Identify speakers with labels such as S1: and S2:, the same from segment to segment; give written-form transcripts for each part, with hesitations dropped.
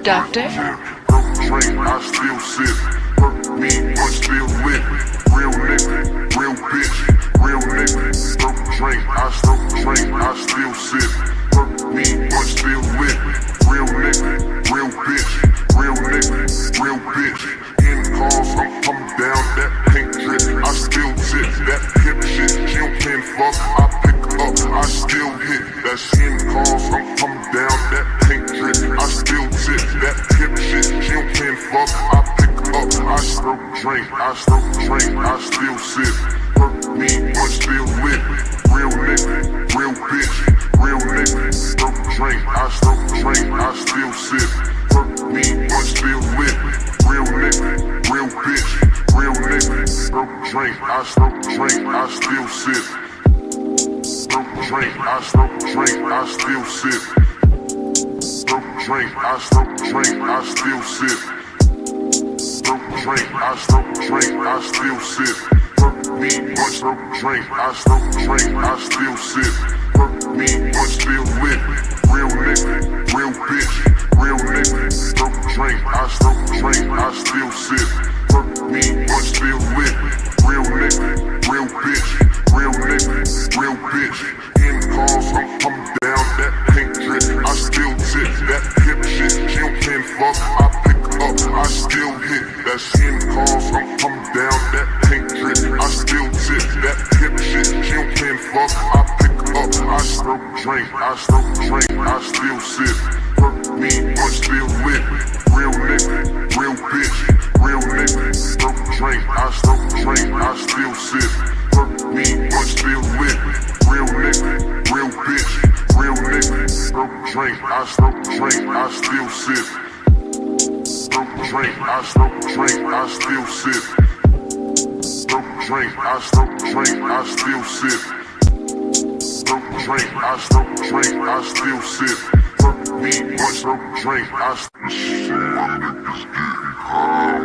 S1: Doctor?
S2: Drink, I still sip. Perk weed, but still lit. Real nigga, real bitch, real nigga. Stroke drink, I still sip. Perk weed, but still lit. Real nigga, real bitch, real nigga, real bitch. In calls, I'm coming down that pink drip. I still tip that hip shit. She don't pin fuck, I pick up, I still hit. That's in calls, I'm coming down that pink drip. I still tip that hip shit. She don't pin fuck, I pick up, I stroke drink, I still sip. Perk weed, but still lit. Real nigga, real bitch, real nigga. Stroke drink, I still sip. Perk weed, but still lit. Real nigga, real bitch, real nigga. Stroke drink, I still sip. Stroke drink, I still sip. Stroke drink, I still sip. Stroke drink, I still sip. Perk weed, but stroke drink, I still sip. Perk weed, but still lit. Real nigga, real bitch, real nigga. Stroke drink, I still sip. Perk weed, but still lit. Real nigga, real bitch, real nigga, real bitch. In calls, I'm coming down that pink drip. I still tip that hip shit. She don't pin fuck, I pick up, I still hit. That's in calls, I'm coming down that pink drip. I still tip that hip shit. She don't pin fuck, I pick up, I stroke drink, I still sip. Perk weed, but still lit. Real nigga, real bitch, real nigga. Stroke drink, I still sip. Perk weed, but still lit. Real nigga, real bitch, real nigga. Stroke drink, I still sip. Stroke drink, I still sip. Stroke drink, I still sip. Stroke drink, I still sip. Perk weed, but stroke drink, I still sip. Niggas getting high when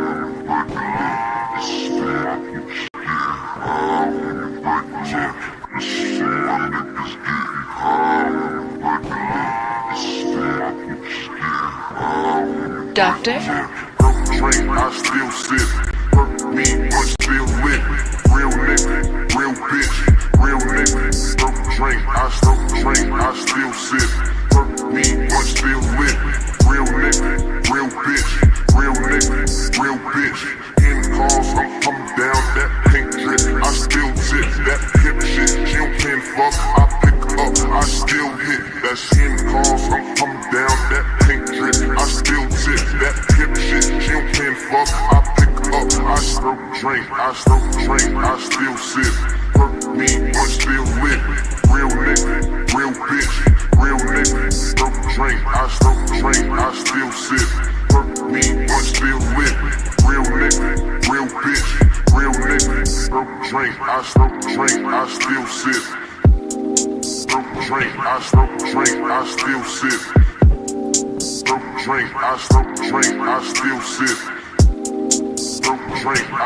S2: you wake up. Niggas getting high when you wake up. Niggas getting high when you wake up.
S1: Doctor?
S2: Perk drink, I still sip. Perk weed, but still lit. Real nigga, real bitch, real nigga. Stroke drink, I still sip. Perk weed, but still lit. Real nigga, real bitch, real nigga, real bitch. In calls, I'm coming down that pink drip. I still tip that hip shit. She don't pin fuck, I pick up, I still hit. That's in calls, I'm coming down that pink drip. I still tip that hip shit. She don't pin fuck, I pick up, I stroke drink, I still sip. Perk weed, but still lit. Real nigga, real bitch, real nigga. Stroke drink, I still sip. Perk weed, but still lit. Real nigga, real bitch, real nigga. Stroke drink, I still sip. Stroke drink, I still sip. Stroke drink, I still sip. Stroke drink, I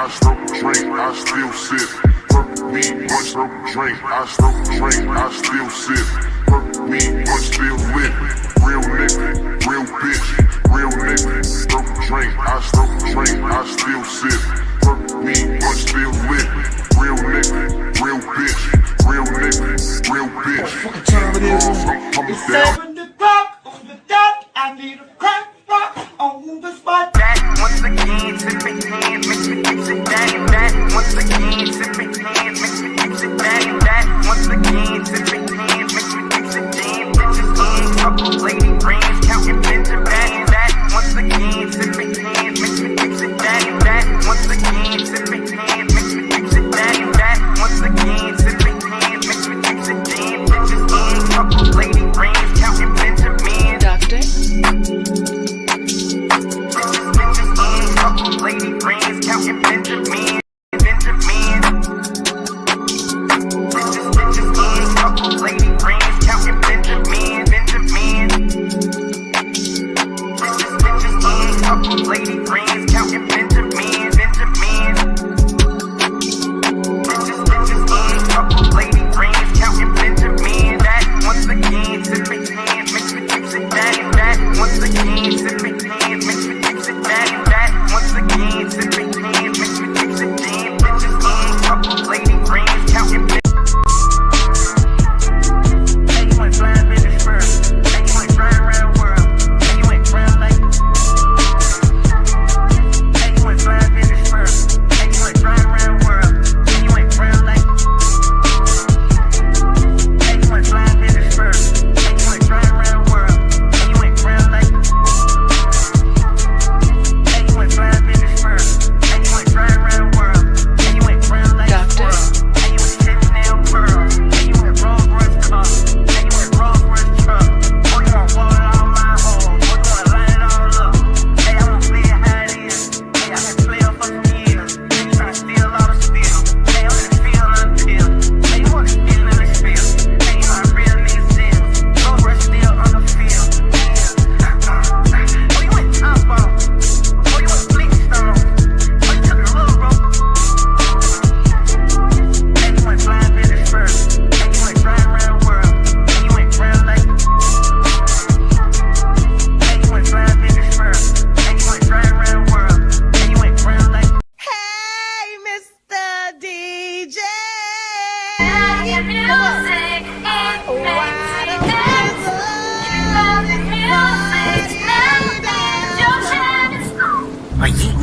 S2: still sip. Perk weed, but stroke drink, I still sip. Perk weed, but still lit. Real nigga, real bitch, real nigga. Stroke drink, I still sip. Perk weed, but still lit. Real nigga, real bitch, real nigga, real bitch.
S3: What time it is? It's 7 o'clock on the dot. I need a crack rock on the spot.
S4: That once again, sipping hands, makes me fix it. That once again, sipping hands, makes me fix it. That once again, sipping hands, makes me fix it. Damn, bitches in, couple lady friends, counting pins and bags. That once again, sipping hands, makes me fix it. That once again, sipping hands, makes me fix it. That once again, sipping hands, makes me fix it. Damn, bitches in, couple lady friends, counting pins and men.
S1: Doctor?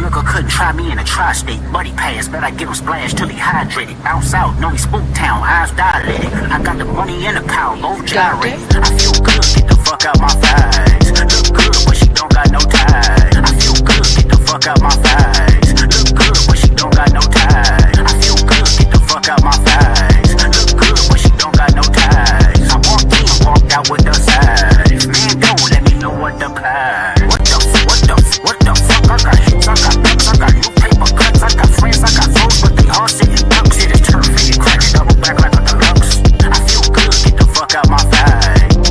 S1: nigga couldn't try me in a tri-state. Buddy pass, bet I get him splashed till he hydrated. Bounce out, know he spook town, eyes dilated. I got the money and the power, low gyrate. I feel good, get the fuck out my face. Look good, but she don't got no ties. I feel good, get the fuck out my face. Look good, but she don't got no ties. I feel good, get the fuck out my face. Look good, but she don't got no ties. I walked in, walked out with the size. Man, don't let me know what the plan. What the fuck? I got hits, I got bucks, I got new paper cuts, I got friends, I got foes, but they all sitting ducks. It is turf, and you crack it, double back like a deluxe. I feel good, get the fuck out my face.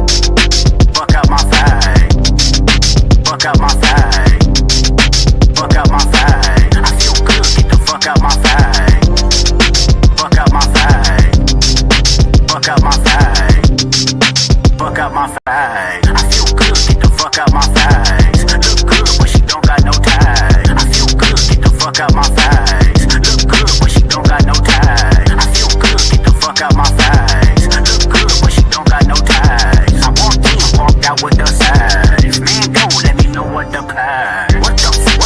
S1: Fuck out my face. Fuck out my face. Fuck out my face. I feel good, get the fuck out my face. Fuck out my face. Fuck out my face. Fuck out my face. I feel good, get the fuck out my face. Look good, but she don't got no ties. I feel good, get the fuck out my face. Look good, but she don't got no ties. I feel good, get the fuck out my face. Look good, but she don't got no ties. I walked in, walked out with the size. Man, don't let me know what the plan. What the fuck?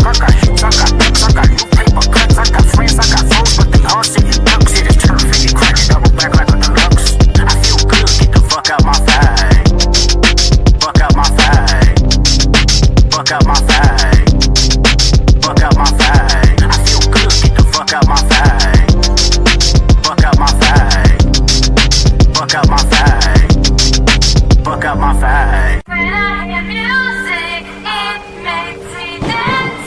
S1: I got hits, I got bucks, I got new paper cuts, I got friends, I got foes, but they all sitting ducks. It is turf, and you crack it, double back like a deluxe. I feel good, get the fuck out my face. Fuck out my face. Fuck out my face. Fuck out my face. I feel good, get the fuck out my face. Fuck out my face. Fuck out my face. Fuck out my face.
S5: When I hear music, it makes me dance.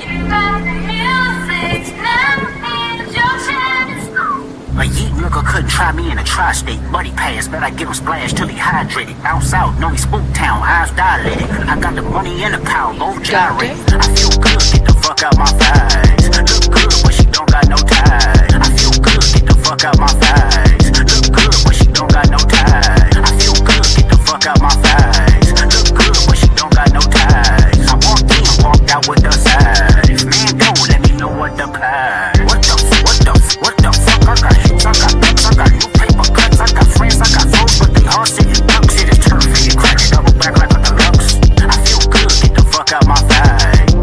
S5: You got the music, now here's your chance.
S1: A yeet nigga couldn't try me in a tri-state. Buddy pass, bet I get him splashed till he hydrated. Bounce out, know he spook town, eyes dilated. I got the money and the power, low gyrate. I feel good, get the fuck out my face. Look good, but she don't got no ties. I feel good, get the fuck out my face. Look good, but she don't got no ties. I feel good, get the fuck out my face. Look good, but she don't got no ties. I walked in, walked out with the size. Man, don't let me know what the plan. What the fuck? I got hits, I got bucks, I got new paper cuts, I got friends, I got foes, but they all sitting ducks. It is turf, and you crack it, double back like a deluxe. I feel good, get the fuck out my face.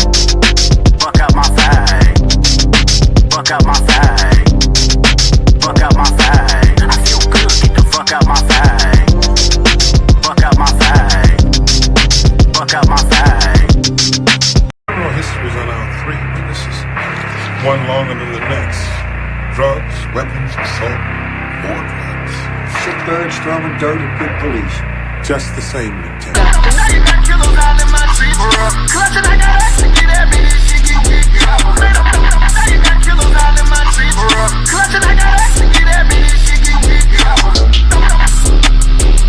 S1: Fuck out my face. Fuck out my face. Fuck out my face. I feel good, get the fuck out my face. Fuck out my face. Fuck out my face.
S6: Criminal history's on aisle 3. This is one longer than the next. Drugs, weapons, assault, more drugs.
S7: Sick birds throwing dirt at good police.
S6: Just the same, Lieutenant.
S4: Now you got kilos out in my street, clutching, I got X to get at me, this shit get wicked. Now you got kilos out in my street, clutching, I got X to get at me, this shit get wicked.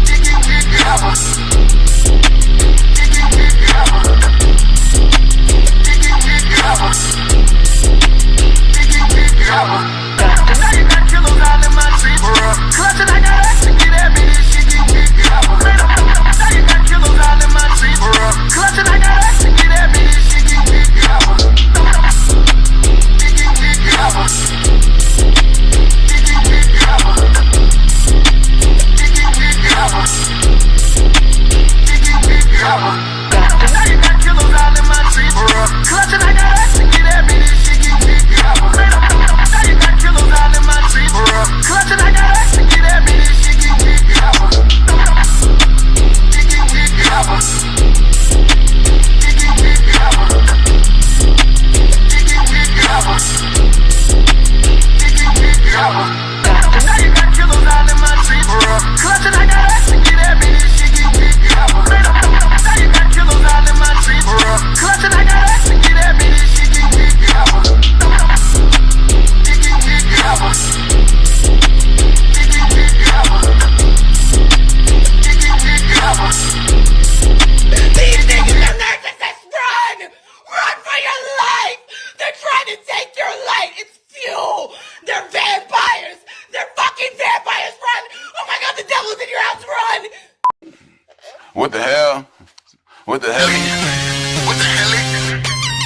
S4: It get wicked. It get wicked. It get wicked. Now you got kilos out in my street, clutching, I got X to get at me, this shit get wicked. Now you got kilos out in my street, clutching, I got X to get at me, this shit get wicked. It get wicked. It get wicked. It get wicked. It get wicked. Now you got kilos out in my street, clutching, I got X to get at me, this shit get wicked. Now you got kilos out in my street, clutching, I got X to get at me, this shit get wicked. It get wicked. It get wicked. It get wicked. It get wicked. Now you got kilos out in my street, clutching, I got X to get at me, this shit get wicked. Now you got kilos out in my street, clutching, I got X to get at me, this shit get wicked. It get wicked. It get wicked. It get wicked.
S3: These niggas are narcissists! Run! Run for your life! They're trying to take your light! It's fuel! They're vampires! They're fucking vampires! Run! Oh my god, the devil's in your house! Run!
S2: What the hell? What the hell? What the hell?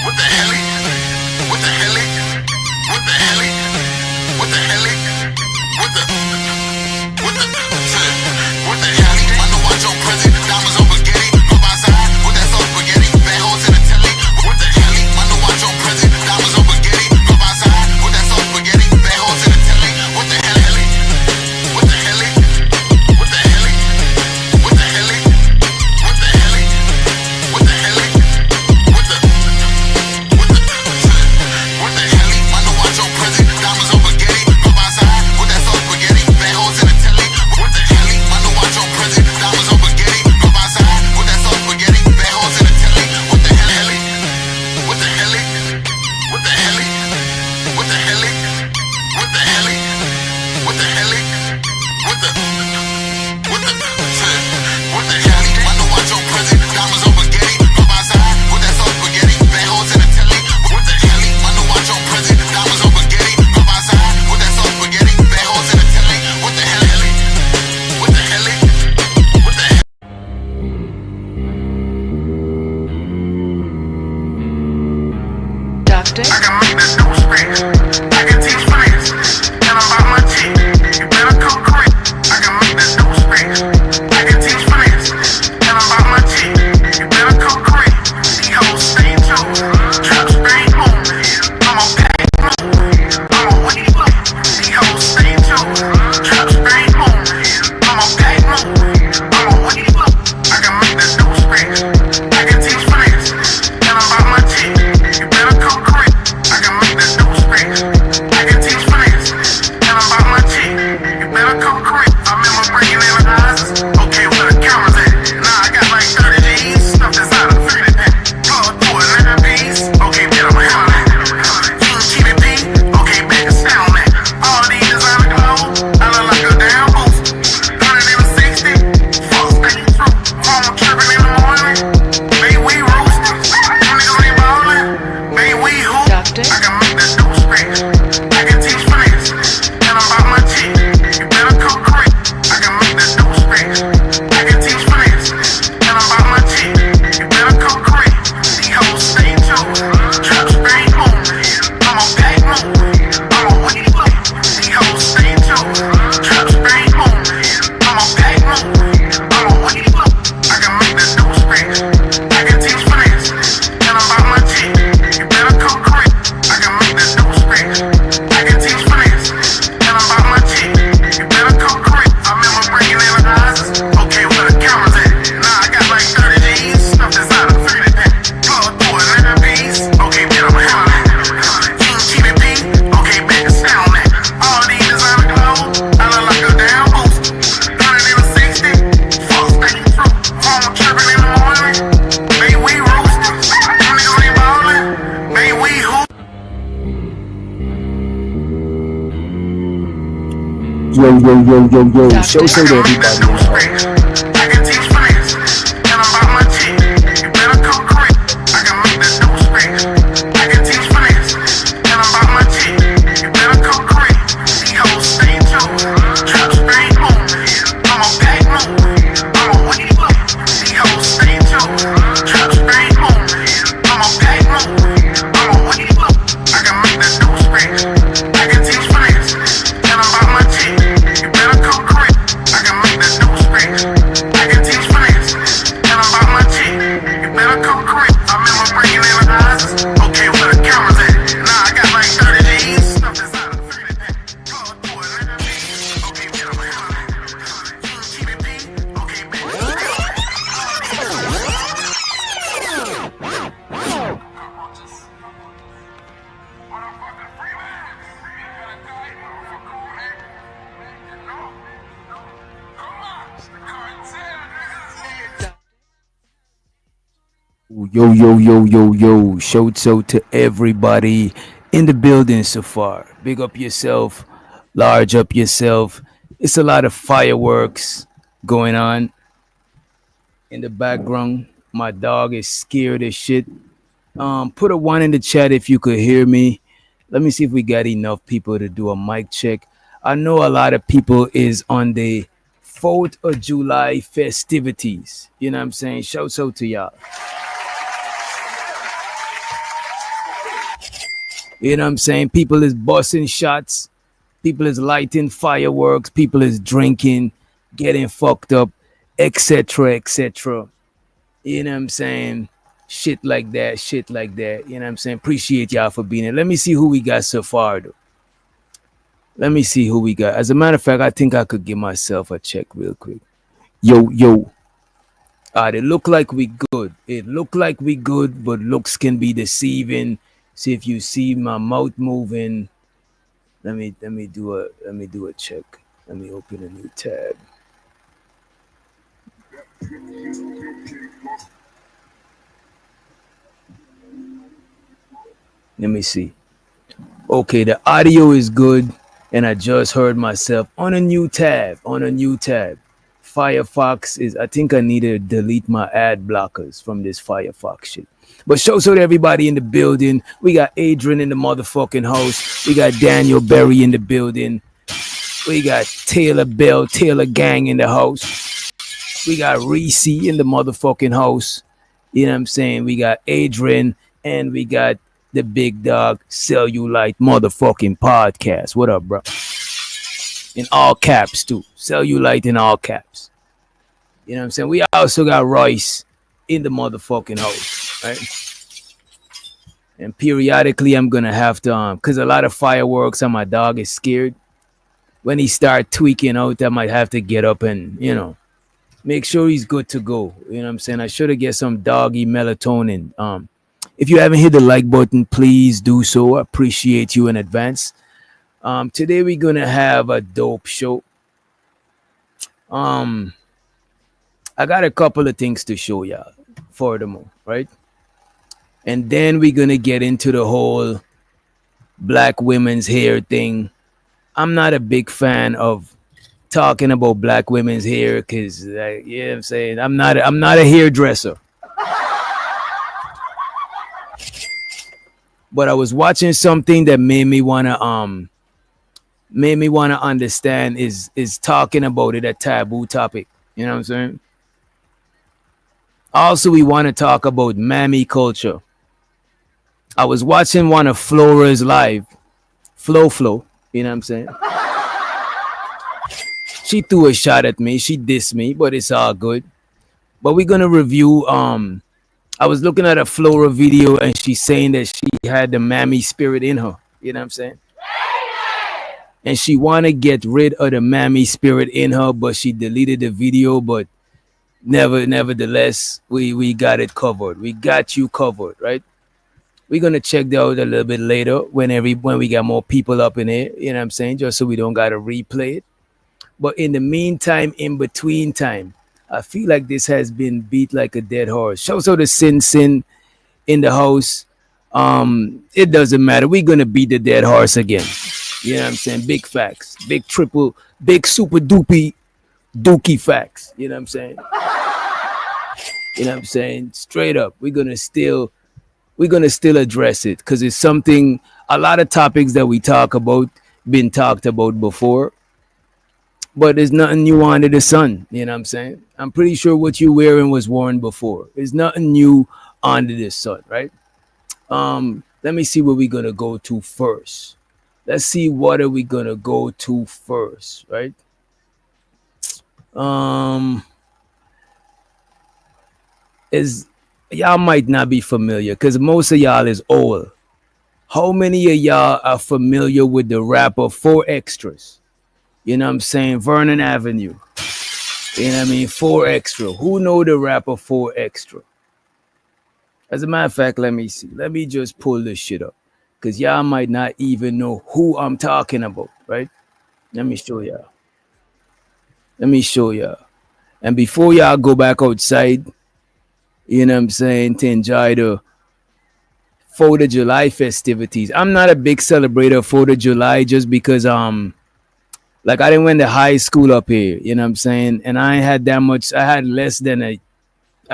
S2: What the hell? What the hell? What the hell? What the hell? What the hell? I know I joke present, diamonds on spaghetti, go outside with that soul spaghetti, bad hoes in the telly. What the hell? make that dough scratch. I can teach finesse. Tell 'em about my chick. You better come correct. I can make that dough scratch. I can teach finesse. Tell 'em about my chick. You better come correct. These hoes stay tuned. Traps stay moving. I'm a pack move. I'm a weed loop. These hoes stay tuned. Traps stay moving. I'm a pack move. I'm a weed loop. I can make that dough scratch. I can teach finesse. Tell 'em about my chick. You better come correct. I can make that dough scratch. I can teach finesse. Tell 'em about my chick. You better come correct. I remember bringing in the eyes. Okay, where the cameras at? Nah, I got like 30 G's. Stuff that's out of 30 pack. Plug through a 9 piece. Okay, bet I'm a hell of that. King GBP. Okay, back and sound that. All these designer clothes. I look like a damn boost. 160. Fuck stay true. Phone tripping in the morning. May we roast. Them niggas ain't ballin'. May we hoop. I can make that dough scratch. I can teach finesse. Tell 'em about my chick. You better come correct. I can make that dough scratch. I can teach finesse. Tell 'em about my chick. You better come correct. These hoes stay tuned. Traps stay moving. I'm a pack move. I'm a weed loop. These hoes stay tuned. Traps stay moving. I'm a pack move. I'm a weed loop. I can make that dough scratch. I can teach finesse. Tell 'em about my chick. You better come correct. I can make that dough scratch. I can teach finesse. Tell 'em about my chick. You better come correct. I remember bringing in the eyes. Okay, where the cameras at? Nah, I got like 30 G's. Stuff that's out of 30 pack. Plug through a 9 piece. Okay, bet I'm a hell of that. King GBP. Okay, back and sound that. All these designer clothes. I look like a damn boost. 160. Fuck stay true. Phone tripping in the morning. May we roast. Them niggas ain't ballin'. May we hoop.
S8: Yo, show
S2: I
S8: to
S2: can make that
S8: everybody.
S2: dough scratch. I can teach finesse. Tell 'em about my chick. You better come correct. I can make that dough scratch. I can teach finesse. Tell 'em about my chick. You better come correct. These hoes stay tuned. Traps stay moving. I'm a pack move. I'm a weed loop. These hoes stay tuned. Traps stay moving. I'm a pack move. I'm a weed loop. I can make that dough scratch. I can teach finesse. Tell 'em about my chick. You better come correct. I can make that dough scratch. I can teach finesse. Tell 'em about my chick. You better come correct. I remember bringing in the eyes. Okay, where the cameras at? Nah, I got like 30 G's. Stuff that's out of 30 pack. Plug through a 9 piece. Okay, bet I'm a hell of that. King GBP. Okay, bet.
S8: Yo. Show to everybody in the building so far. Big up yourself, large up yourself. It's a lot of fireworks going on in the background. My dog is scared as shit. Put a 1 in the chat if you could hear me. Let me see if we got enough people to do a mic check. I know a lot of people is on the 4th of July festivities. You know what I'm saying? Shout out to y'all. You know what I'm saying? People is busting shots. People is lighting fireworks. People is drinking, getting fucked up, etc., etc. You know what I'm saying? Shit like that. You know what I'm saying? Appreciate y'all for being here. Let me see who we got so far, though. Let me see who we got. As a matter of fact, I think I could give myself a check real quick. Yo. They look like we good. It look like we good, but looks can be deceiving. See if you see my mouth moving. Let me do a check. Let me open a new tab. Let me see. Okay, the audio is good, and I just heard myself on a new tab. Firefox is, I think I need to delete my ad blockers from this Firefox shit. But shout out to everybody in the building. We got Adrian in the motherfucking house. We got Daniel Berry in the building. We got Taylor Bell, Taylor Gang in the house. We got Reese in the motherfucking house. You know what I'm saying? We got Adrian and we got the big dog cellulite motherfucking podcast. What up, bro? In all caps too. Cellulite in all caps. You know what I'm saying? We also got Royce in the motherfucking house, right? And periodically I'm gonna have to cause a lot of fireworks and my dog is scared. When he start tweaking out, I might have to get up and, make sure he's good to go. You know what I'm saying? I should have get some doggy melatonin. If you haven't hit the like button, please do so. I appreciate you in advance. Today we're gonna have a dope show. I got a couple of things to show y'all furthermore, right? And then we're gonna get into the whole black women's hair thing. I'm not a big fan of talking about black women's hair because, you know what I'm saying, I'm not a hairdresser. But I was watching something that made me wanna understand is talking about it, a taboo topic. You know what I'm saying? Also, we want to talk about Mammy culture. I was watching one of Flora's live, Flo, you know what I'm saying? She threw a shot at me, she dissed me, but it's all good. But we're gonna review. I was looking at a Flora video and she's saying that she had the Mammy spirit in her. You know what I'm saying? And she want to get rid of the Mammy spirit in her, but she deleted the video. But nevertheless, we got it covered. We got you covered, right? We're gonna check that out a little bit later when we got more people up in here. You know what I'm saying? Just so we don't gotta replay it. But in the meantime, in between time, I feel like this has been beat like a dead horse. Shows out the sin in the house. It doesn't matter. We're gonna beat the dead horse again. You know what I'm saying? Big facts. Big super dookie facts. You know what I'm saying? You know what I'm saying? Straight up. We're gonna still address it because it's something, a lot of topics that we talk about been talked about before. But there's nothing new under the sun. You know what I'm saying? I'm pretty sure what you're wearing was worn before. There's nothing new under the sun, right? Let me see what we're gonna go to first. Let's see what are we gonna go to first, right? Is y'all might not be familiar because most of y'all is old. How many of y'all are familiar with the rapper Four Extras? You know what I'm saying? Vernon Avenue. You know what I mean? Four Extra. Who know the rapper Four Extra? As a matter of fact, let me see. Let me just pull this shit up. Because y'all might not even know who I'm talking about, right? Let me show y'all. And before y'all go back outside, you know what I'm saying, to enjoy the 4th of July festivities. I'm not a big celebrator of 4th of July just because like I didn't went to high school up here, you know what I'm saying? And I ain't had that much. I had less than I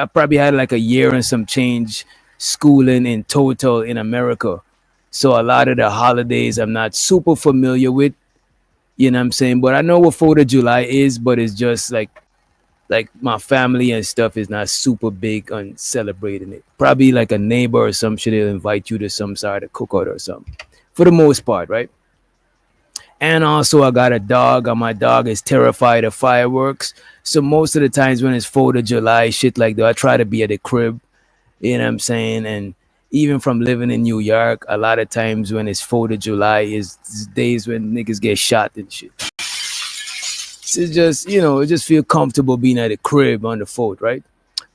S8: probably had like a year and some change schooling in total in America. So a lot of the holidays I'm not super familiar with, you know what I'm saying? But I know what 4th of July is, but it's just like my family and stuff is not super big on celebrating it. Probably like a neighbor or some shit will invite you to some sort of cookout or something. For the most part, right? And also I got a dog, and my dog is terrified of fireworks. So most of the times when it's 4th of July, shit like that, I try to be at the crib. You know what I'm saying? And even from living in New York, a lot of times when it's 4th of July is days when niggas get shot and shit. So it's just, it just feel comfortable being at the crib on the 4th, right?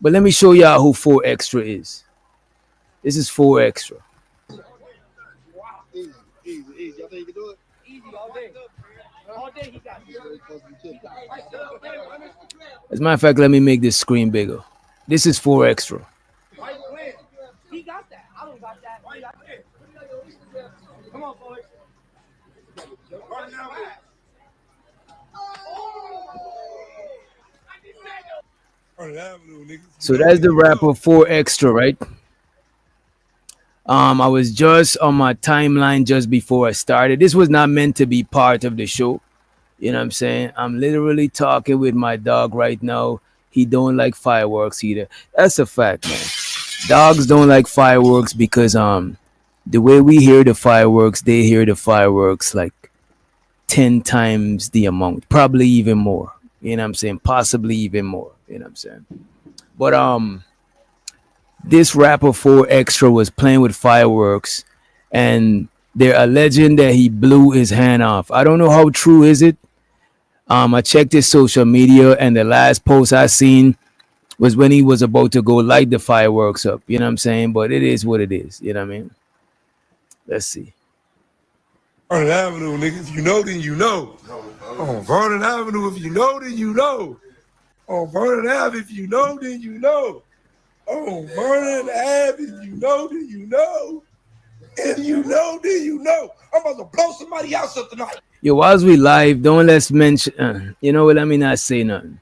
S8: But let me show y'all who 4 Extra is. This is 4 Extra.
S9: Easy. Y'all think you can do it? Easy all day. All day he got
S8: As a matter of fact, let me make this screen bigger. This is 4 Extra.
S9: He got that. I don't got that. Come on, boys.
S8: So that's the rapper 4 Extra, right? I was just on my timeline just before I started. This was not meant to be part of the show. You know what I'm saying? I'm literally talking with my dog right now. He don't like fireworks either. That's a fact, man. Dogs don't like fireworks because The way we hear the fireworks, they hear the fireworks like 10 times the amount, probably even more. You know what I'm saying? Possibly even more. You know what I'm saying? But this rapper 4 Extra was playing with fireworks, and they're alleging that he blew his hand off. I don't know how true is it. I checked his social media, and the last post I seen was when he was about to go light the fireworks up. You know what I'm saying? But it is what it is. You know what I mean? Let's see.
S6: Vernon Avenue, nigga. If you know, then you know. On Vernon Avenue, if you know, then you know. On Vernon Ave, if you know, then you know. On Vernon Ave, if you know, then you know. If you know, then you know. I'm about to blow somebody else up tonight.
S8: Yo, whilst we live, don't let's mention. You know what? Let me not say nothing.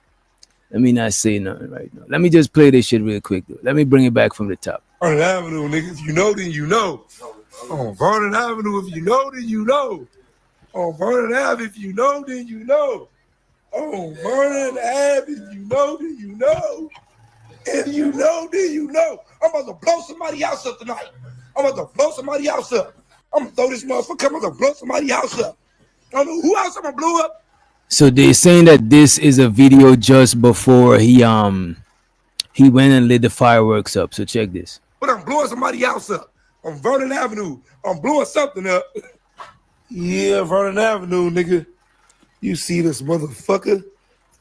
S8: Let me not say nothing right now. Let me just play this shit real quick, though. Let me bring it back from the top.
S6: Vernon Avenue, nigga. If you know, then you know. On Vernon Avenue, if you know, then you know. On Vernon Ave, if you know, then you know. On Vernon Ave, if you know, then you know. If you know, then you know. I'm about to blow somebody else up tonight. I'm about to blow somebody else up. I'm gonna throw this motherfucker. I'm about to blow somebody else up. I don't know who else I'm gonna blow up.
S8: So they're saying that this is a video just before he went and lit the fireworks up. So check this.
S6: But I'm blowing somebody else up on Vernon Avenue. I'm blowing something up. Yeah, Vernon Avenue, nigga. You see this motherfucker?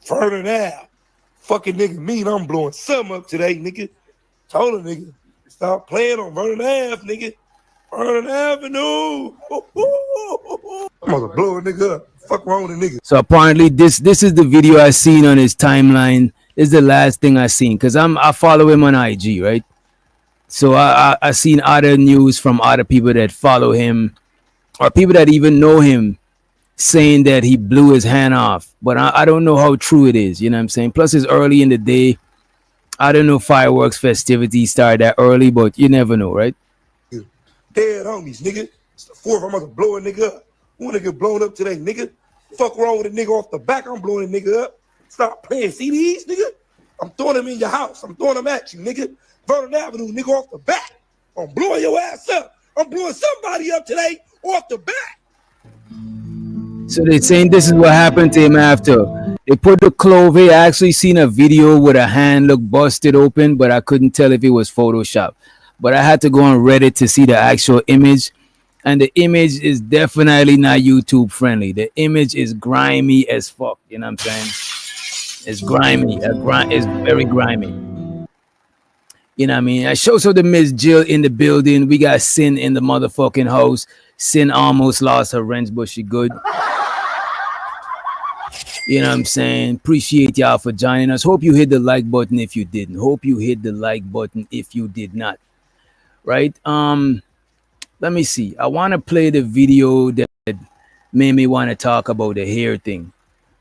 S6: Vernon Ave. Fucking nigga mean I'm blowing something up today, nigga. Told a nigga, stop playing on Vernon Ave, nigga. Vernon Avenue. I'm gonna blow a nigga up. Fuck wrong with a nigga.
S8: So apparently this is the video I seen on his timeline. This is the last thing I seen because I follow him on IG, right? So I seen other news from other people that follow him or people that even know him saying that he blew his hand off. But I don't know how true it is, you know what I'm saying? Plus it's early in the day. I don't know fireworks festivities start that early, but you never know, right?
S6: Dead homies, nigga. It's the 4th. I'm about to blow a nigga up. Who nigga blown up today, nigga? Fuck wrong with a nigga off the back. I'm blowing a nigga up. Stop playing CDs, nigga. I'm throwing them in your house. I'm throwing them at you, nigga. Vernon Avenue, nigga, off the back. I'm blowing your ass up. I'm blowing somebody up today off the back.
S8: So they're saying this is what happened to him after. They put the clove. I actually seen a video with a hand look busted open, but I couldn't tell if it was Photoshop. But I had to go on Reddit to see the actual image. And the image is definitely not YouTube friendly. The image is grimy as fuck. You know what I'm saying? It's grimy. It's very grimy. You know what I mean? I show so the Miss Jill in the building. We got Sin in the motherfucking house. Sin almost lost her rents, but she good. You know what I'm saying? Appreciate y'all for joining us. Hope you hit the like button if you didn't. Hope you hit the like button if you did not. Right? Let me see. I want to play the video that made me want to talk about the hair thing.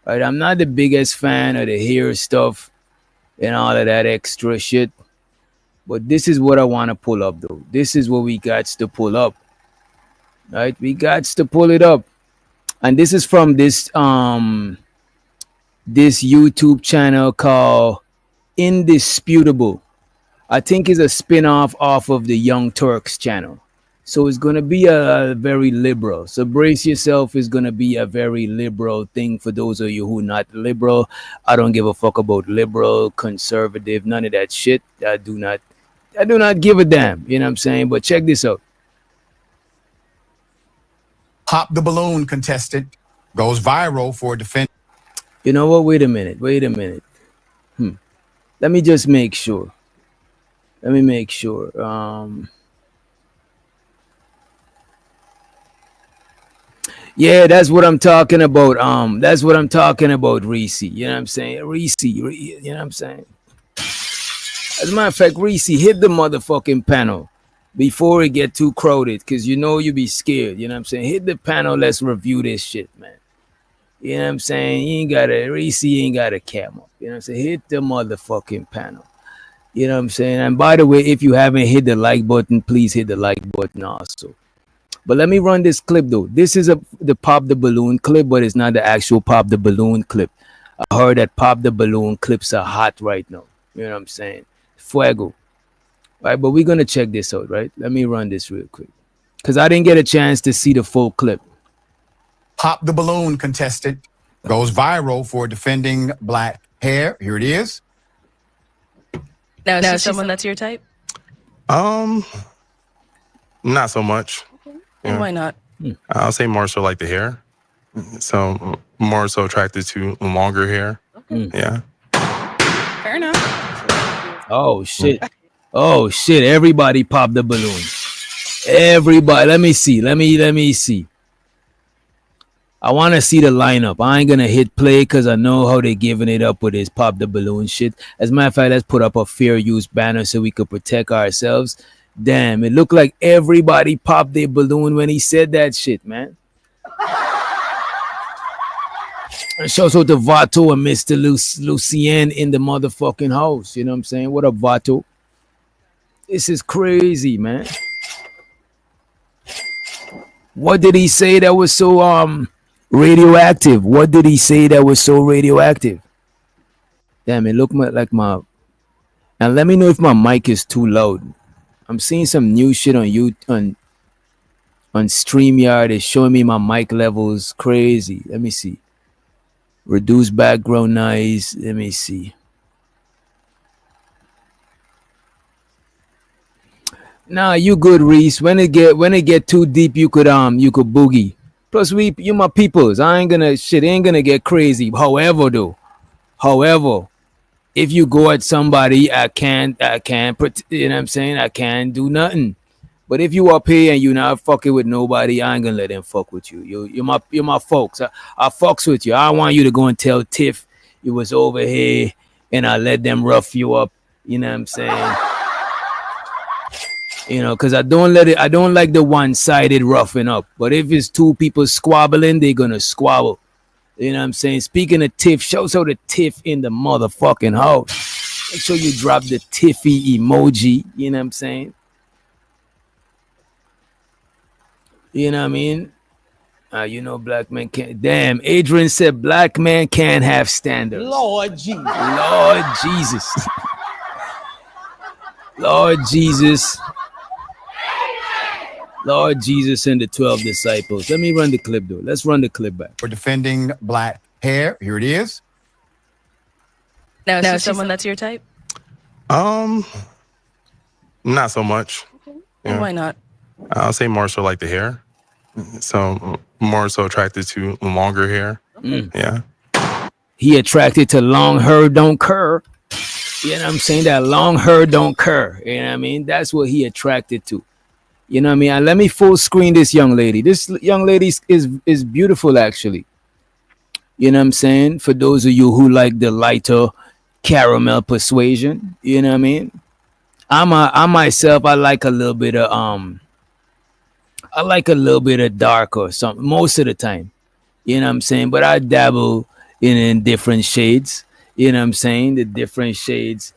S8: Right? I'm not the biggest fan of the hair stuff and all of that extra shit. But this is what I want to pull up, though. This is what we got to pull up. Right? We got to pull it up. And this is from this YouTube channel called Indisputable. I think it's a spin-off off of the Young Turks channel. So it's going to be a very liberal. So brace yourself. It's going to be a very liberal thing for those of you who are not liberal. I don't give a fuck about liberal, conservative, none of that shit. I do not give a damn. You know what I'm saying? But check this out.
S10: Pop the balloon contestant goes viral for defense.
S8: You know what? Wait a minute. Let me just make sure. Yeah, that's what I'm talking about. That's what I'm talking about, Reese. You know what I'm saying? Reese, you know what I'm saying? As a matter of fact, Reese, hit the motherfucking panel before it get too crowded, because you know you be scared. You know what I'm saying? Hit the panel. Let's review this shit, man. You know what I'm saying? Reese ain't got a camera. You know what I'm saying? Hit the motherfucking panel. You know what I'm saying? And by the way, if you haven't hit the like button, please hit the like button also. But let me run this clip though. This is the Pop the Balloon clip, but it's not the actual Pop the Balloon clip. I heard that Pop the Balloon clips are hot right now. You know what I'm saying? Fuego. Right, but we're gonna check this out, right? Let me run this real quick. Because I didn't get a chance to see the full clip.
S10: Pop the balloon contestant goes viral for defending black hair. Here it is.
S11: Now, is she someone that's your type?
S12: Not so much.
S11: And why not?
S12: I'll say more so like the hair. So more so attracted to longer hair. Yeah.
S11: Fair enough.
S8: Oh shit. Oh shit. Everybody pop the balloon. Everybody. Let me see. Let me see. I want to see the lineup. I ain't gonna hit play because I know how they giving it up with this pop the balloon shit. As a matter of fact, let's put up a fair use banner so we could protect ourselves. Damn, it looked like everybody popped their balloon when he said that shit, man. And shouts out to Vato and Mr. Lucien in the motherfucking house. You know what I'm saying? What up, Vato? This is crazy, man. What did he say that was so radioactive? What did he say that was so radioactive? Damn, it looked like my... And let me know if my mic is too loud. I'm seeing some new shit on YouTube, on StreamYard. It's showing me my mic levels crazy. Let me see. Reduce background noise. Let me see. Nah, you good, Reese. When it get too deep, you could boogie. Plus, you my peoples. I ain't gonna get crazy. However, if you go at somebody, I can't, you know what I'm saying? I can't do nothing. But if you up here and you not fucking with nobody, I ain't gonna let them fuck with you. You're my folks. I fucks with you. I want you to go and tell Tiff you was over here and I let them rough you up. You know what I'm saying? You know, because I don't like the one-sided roughing up. But if it's two people squabbling, they're gonna squabble. You know what I'm saying? Speaking of Tiff, shout out to Tiff in the motherfucking house. Make sure you drop the Tiffy emoji. You know what I'm saying? You know what I mean? You know, black men can't. Damn, Adrian said black man can't have standards.
S9: Lord Jesus.
S8: Lord Jesus. Lord Jesus. Lord Jesus and the 12 disciples. Let me run the clip, though. Let's run the clip back.
S10: For defending black hair. Here it is.
S11: Now, is she someone that's your type?
S12: Not so much.
S11: And why not?
S12: I'll say more so like the hair. So more so attracted to longer hair. Yeah.
S8: He attracted to long hair don't cur. You know what I'm saying? That long hair don't cur. You know what I mean? That's what he attracted to. You know what I mean? And let me full screen this young lady. This young lady is beautiful, actually. You know what I'm saying? For those of you who like the lighter caramel persuasion, you know what I mean? I myself, I like a little bit of dark or something most of the time. You know what I'm saying? But I dabble in different shades. You know what I'm saying? The different shades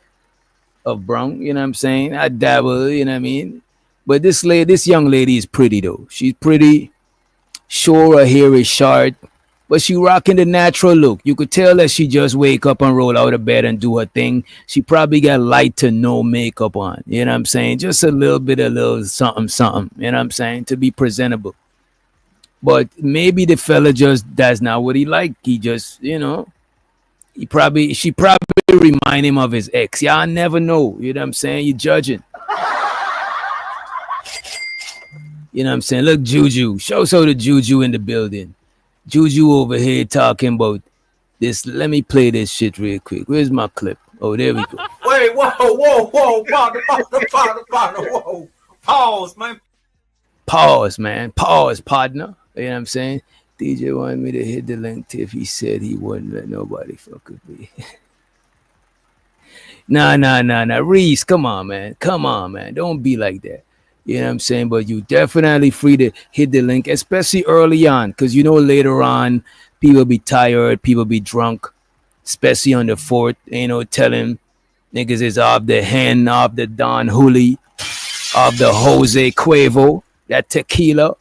S8: of brown. You know what I'm saying? I dabble. You know what I mean? But this young lady is pretty though. She's pretty. Sure, her hair is short, but she rocking the natural look. You could tell that she just wake up and roll out of bed and do her thing. She probably got light to no makeup on. You know what I'm saying? Just a little something. You know what I'm saying? To be presentable. But maybe the fella that's not what he like. He just, you know, she probably remind him of his ex. Y'all never know. You know what I'm saying? You judging. You know what I'm saying? Look, Juju. Show the Juju in the building. Juju over here talking about this. Let me play this shit real quick. Where's my clip? Oh, there we go.
S9: Wait, whoa, partner, whoa. Pause, man.
S8: Pause, man. Pause, partner. You know what I'm saying? DJ wanted me to hit the link if he said he wouldn't let nobody fuck with me. Nah. Reese, come on, man. Don't be like that. You know what I'm saying? But you definitely free to hit the link, especially early on, because you know later on people be tired, people be drunk, especially on the fort, you know, telling niggas is off the hen, off the Don Julio, off the Jose Cuervo, that tequila,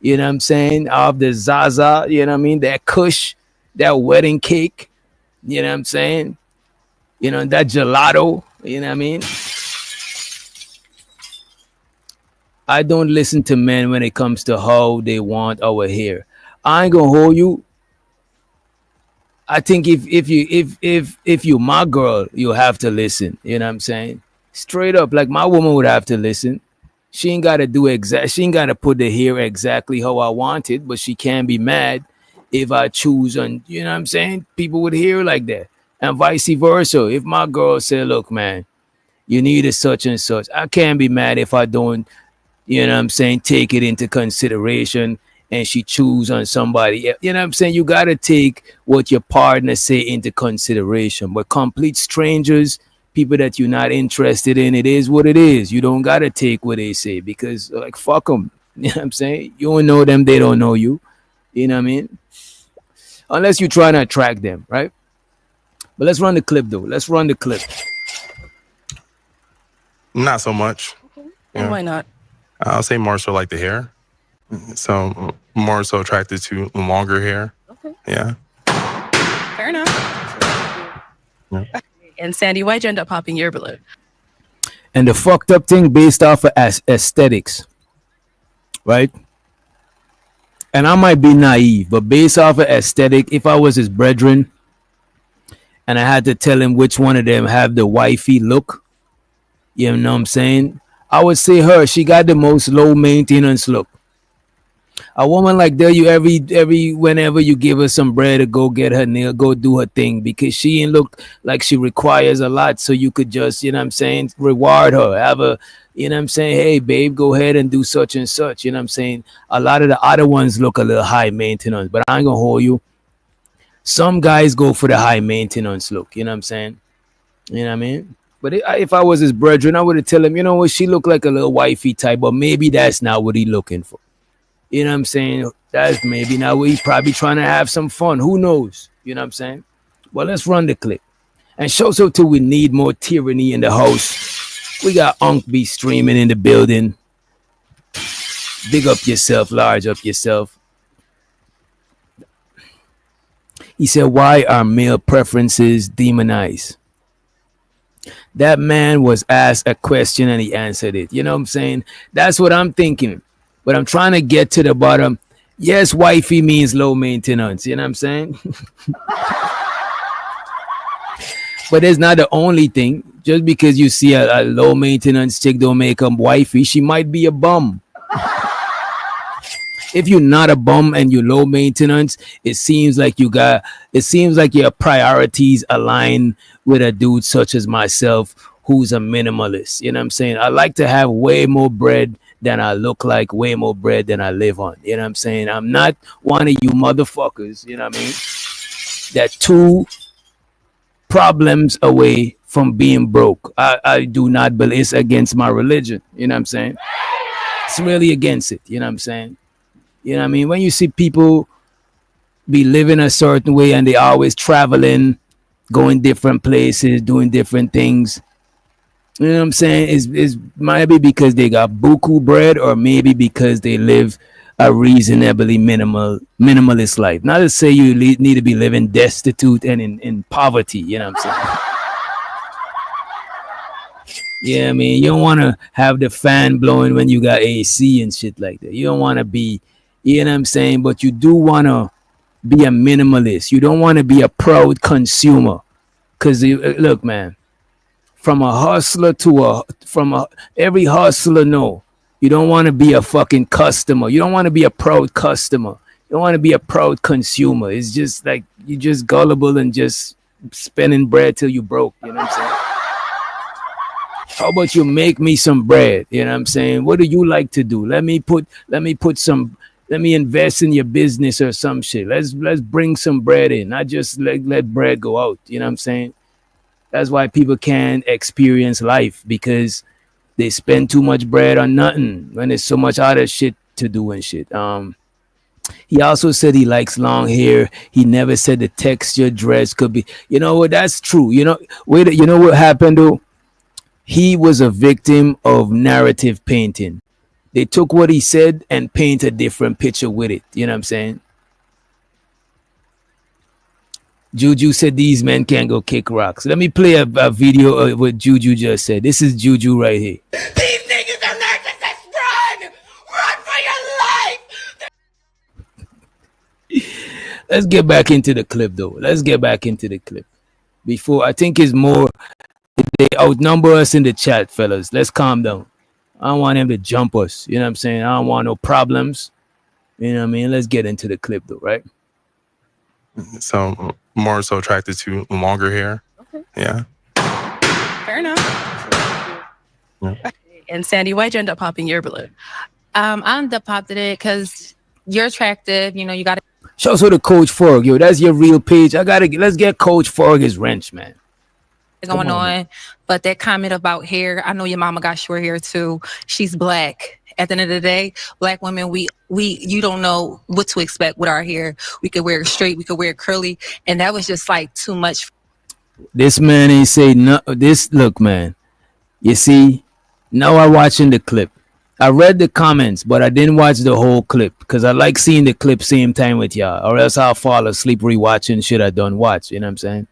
S8: you know what I'm saying? Off the Zaza, you know what I mean? That Kush, that wedding cake, you know what I'm saying? You know, that gelato, you know what I mean? I don't listen to men when it comes to how they want our hair. I ain't gonna hold you. I think if you my girl, you have to listen. You know what I'm saying? Straight up, like my woman would have to listen. She ain't gotta do exact. She ain't gotta put the hair exactly how I want it, but she can't be mad if I choose on. You know what I'm saying? People would hear like that, and vice versa. If my girl said, "Look, man, you need a such and such," I can't be mad if I don't. You know what I'm saying? Take it into consideration and she choose on somebody. You know what I'm saying? You got to take what your partner say into consideration. But complete strangers, people that you're not interested in, it is what it is. You don't got to take what they say because like fuck them. You know what I'm saying? You don't know them, they don't know you. You know what I mean? Unless you're trying to attract them, right? But let's run the clip though. Let's run the clip.
S12: Not so much.
S11: And why not?
S12: I'll say more so like the hair. So more so attracted to longer hair.
S11: Okay.
S12: Yeah.
S11: Fair enough.
S12: Yeah.
S11: And Sandy, why'd you end up popping your balloon?
S8: And the fucked up thing based off of aesthetics, right? And I might be naive, but based off of aesthetic, if I was his brethren and I had to tell him which one of them have the wifey look, you know what I'm saying? I would say her. She got the most low maintenance look. A woman like that, you every whenever you give her some bread to go get her nail, go do her thing because she ain't look like she requires a lot. So you could just, you know what I'm saying, reward her. Have a, you know what I'm saying, hey babe, go ahead and do such and such. You know what I'm saying? A lot of the other ones look a little high maintenance, but I ain't gonna hold you. Some guys go for the high maintenance look. You know what I'm saying? You know what I mean? But if I was his brethren, I would have tell him, you know what, she look like a little wifey type, but maybe that's not what he looking for. You know what I'm saying? That's maybe not what he's probably trying to have some fun. Who knows? You know what I'm saying? Well, let's run the clip. And show so till we need more tyranny in the house. We got Unc B streaming in the building. Big up yourself, large up yourself. He said, why are male preferences demonized? That man was asked a question and he answered it. You know what I'm saying? That's what I'm thinking. But I'm trying to get to the bottom. Yes, wifey means low maintenance. You know what I'm saying? But it's not the only thing. Just because you see a low maintenance chick don't make them wifey, she might be a bum. If you're not a bum and you're low maintenance, it seems like your priorities align with a dude such as myself who's a minimalist. You know what I'm saying? I like to have way more bread than I look like, way more bread than I live on. You know what I'm saying? I'm not one of you motherfuckers, you know what I mean? That two problems away from being broke. I do not believe it's against my religion. You know what I'm saying? It's really against it. You know what I'm saying? You know what I mean? When you see people be living a certain way and they always traveling, going different places, doing different things, you know what I'm saying? Is maybe because they got buku bread or maybe because they live a reasonably minimalist life. Not to say you need to be living destitute and in poverty, you know what I'm saying? Yeah, I mean, you don't want to have the fan blowing when you got AC and shit like that. You don't want to be, you know what I'm saying? But you do want to be a minimalist. You don't want to be a proud consumer. Because, look, man, from a hustler to every hustler know, you don't want to be a fucking customer. You don't want to be a proud customer. You don't want to be a proud consumer. It's just like, you just gullible and just spending bread till you broke. You know what I'm saying? How about you make me some bread? You know what I'm saying? What do you like to do? Let me invest in your business or some shit. Let's bring some bread in. Not just let bread go out. You know what I'm saying? That's why people can't experience life, because they spend too much bread on nothing when there's so much other shit to do and shit. He also said he likes long hair. He never said the texture dress could be. You know what? That's true. You know what happened though? He was a victim of narrative painting. They took what he said and paint a different picture with it. You know what I'm saying? Juju said these men can't go kick rocks. Let me play a video of what Juju just said. This is Juju right here.
S3: These niggas are narcissists. Run!
S8: Let's get back into the clip though. Let's get back into the clip. Before I think it's more they outnumber us in the chat, fellas. Let's calm down. I don't want them to jump us. You know what I'm saying? I don't want no problems. You know what I mean? Let's get into the clip though, right?
S12: So more so attracted to longer hair.
S11: Okay.
S12: Yeah.
S11: Fair enough.
S12: Yeah.
S11: And Sandy, why'd you end up popping your balloon?
S13: I ended up popping it because you're attractive. You know, you got to.
S8: Show us to Coach Ferg, yo. That's your real page. Let's get Coach Ferg his wrench, man.
S13: Going on. But that comment about hair, I know your mama got short hair too. She's black. At the end of the day, black women, you don't know what to expect with our hair. We could wear it straight, we could wear it curly, and that was just like too much.
S8: This man ain't say no. This look, man. You see, now I'm watching the clip. I read the comments, but I didn't watch the whole clip because I like seeing the clip same time with y'all, or else I'll fall asleep rewatching shit I don't watch. You know what I'm saying?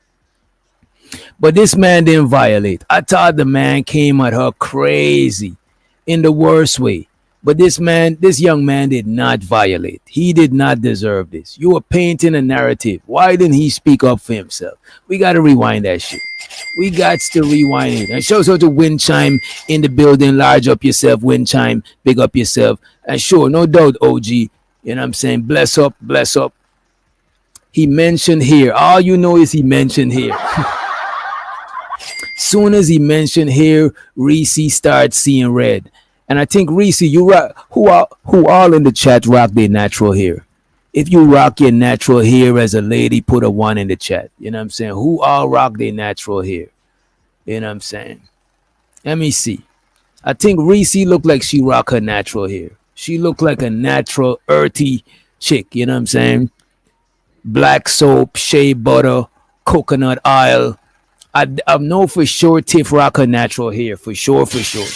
S8: But this man didn't violate. I thought the man came at her crazy in the worst way. But this young man did not violate. He did not deserve this. You were painting a narrative. Why didn't he speak up for himself? We got to rewind that shit. We got to rewind it. And shows out to Wind Chime in the building. Large up yourself, Wind Chime. Big up yourself. And sure, no doubt, OG. You know what I'm saying? Bless up, bless up. He mentioned here. All you know is he mentioned here. Soon as he mentioned here, Reese starts seeing red. And I think Reese, you rock. Who all in the chat rock their natural hair? If you rock your natural hair as a lady, put a 1 in the chat. You know what I'm saying? Who all rock their natural hair? You know what I'm saying? Let me see. I think Reese looked like she rock her natural hair. She looked like a natural, earthy chick. You know what I'm saying? Black soap, shea butter, coconut oil. I know for sure Tiff rock her natural hair. For sure, for sure.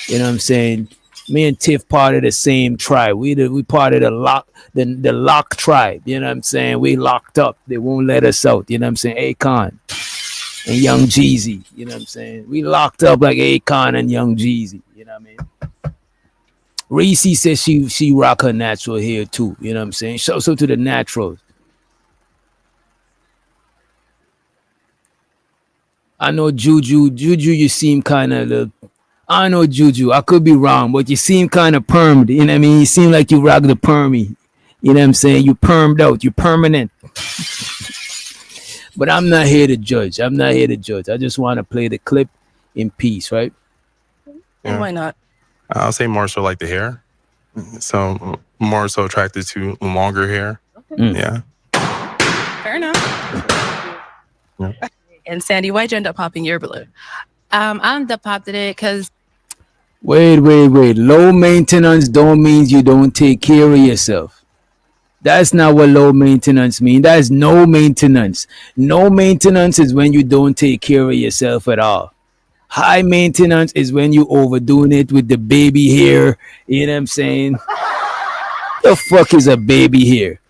S8: You know what I'm saying? Me and Tiff part of the same tribe. We part of the lock tribe. You know what I'm saying? We locked up. They won't let us out. You know what I'm saying? Akon and Young Jeezy. You know what I'm saying? We locked up like Akon and Young Jeezy. You know what I mean? Reese says she rock her natural hair too. You know what I'm saying? So to the naturals. I know Juju, you seem kind of I know Juju, I could be wrong, but you seem kind of permed. You know what I mean? You seem like you rock the permy. You know what I'm saying? You permed out. You permanent. But I'm not here to judge. I just want to play the clip in peace, right?
S11: And why not?
S12: I'll say more so like the hair. So more so attracted to longer hair.
S11: Okay.
S12: Yeah.
S11: Fair enough.
S12: Yeah.
S11: And Sandy, why'd you end up popping your balloon?
S13: I ended up popping it because.
S8: Wait. Low maintenance don't mean you don't take care of yourself. That's not what low maintenance means. That's no maintenance. No maintenance is when you don't take care of yourself at all. High maintenance is when you overdoing it with the baby hair. You know what I'm saying? The fuck is a baby hair?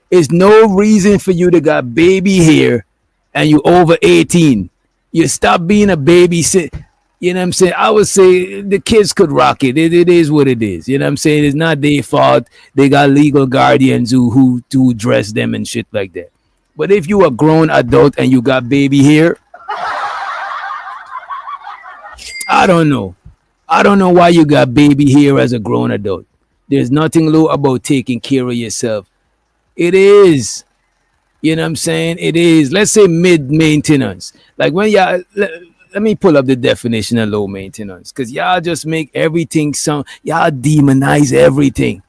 S8: There's no reason for you to got baby hair and you over 18. You stop being a babysit. You know what I'm saying? I would say the kids could rock it. It is what it is. You know what I'm saying? It's not their fault. They got legal guardians who dress them and shit like that. But if you a grown adult and you got baby hair, I don't know. I don't know why you got baby hair as a grown adult. There's nothing low about taking care of yourself. It is. You know what I'm saying? It is. Let's say mid-maintenance. Like when y'all... Let me pull up the definition of low maintenance. Because y'all just make everything sound... Y'all demonize everything.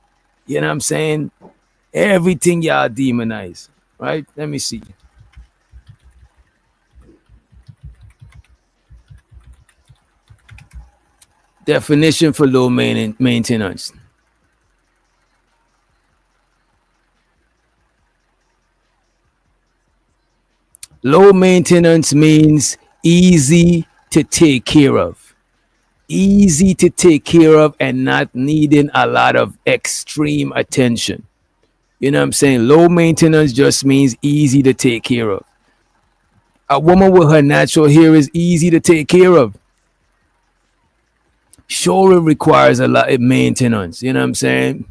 S8: You know what I'm saying? Everything y'all demonize. Right? Let me see. Definition for low maintenance. Low maintenance means easy to take care of. Easy to take care of and not needing a lot of extreme attention. You know what I'm saying? Low maintenance just means easy to take care of. A woman with her natural hair is easy to take care of. Sure, it requires a lot of maintenance. You know what I'm saying?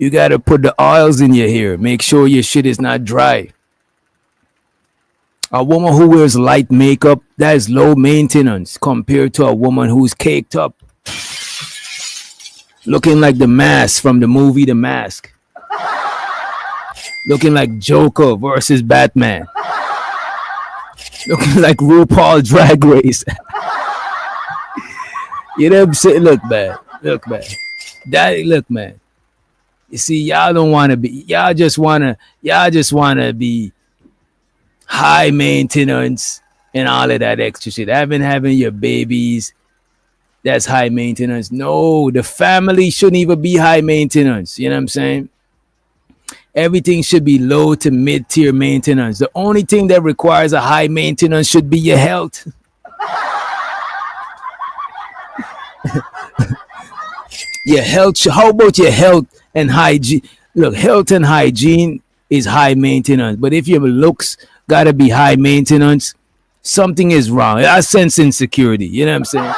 S8: You gotta put the oils in your hair. Make sure your shit is not dry. A woman who wears light makeup, that is low maintenance compared to a woman who's caked up, looking like the mask from the movie The Mask, looking like Joker versus Batman, looking like RuPaul Drag Race. You know what I'm saying? Look, man. Look, man. You see, y'all don't want to be. Y'all just wanna be high maintenance and all of that extra shit. Having your babies, that's high maintenance. No, the family shouldn't even be high maintenance. You know what I'm saying? Everything should be low to mid-tier maintenance. The only thing that requires a high maintenance should be your health. Your health. How about your health and hygiene? Look, health and hygiene is high maintenance. But if your looks gotta be high maintenance, something is wrong. I sense insecurity. You know what I'm saying?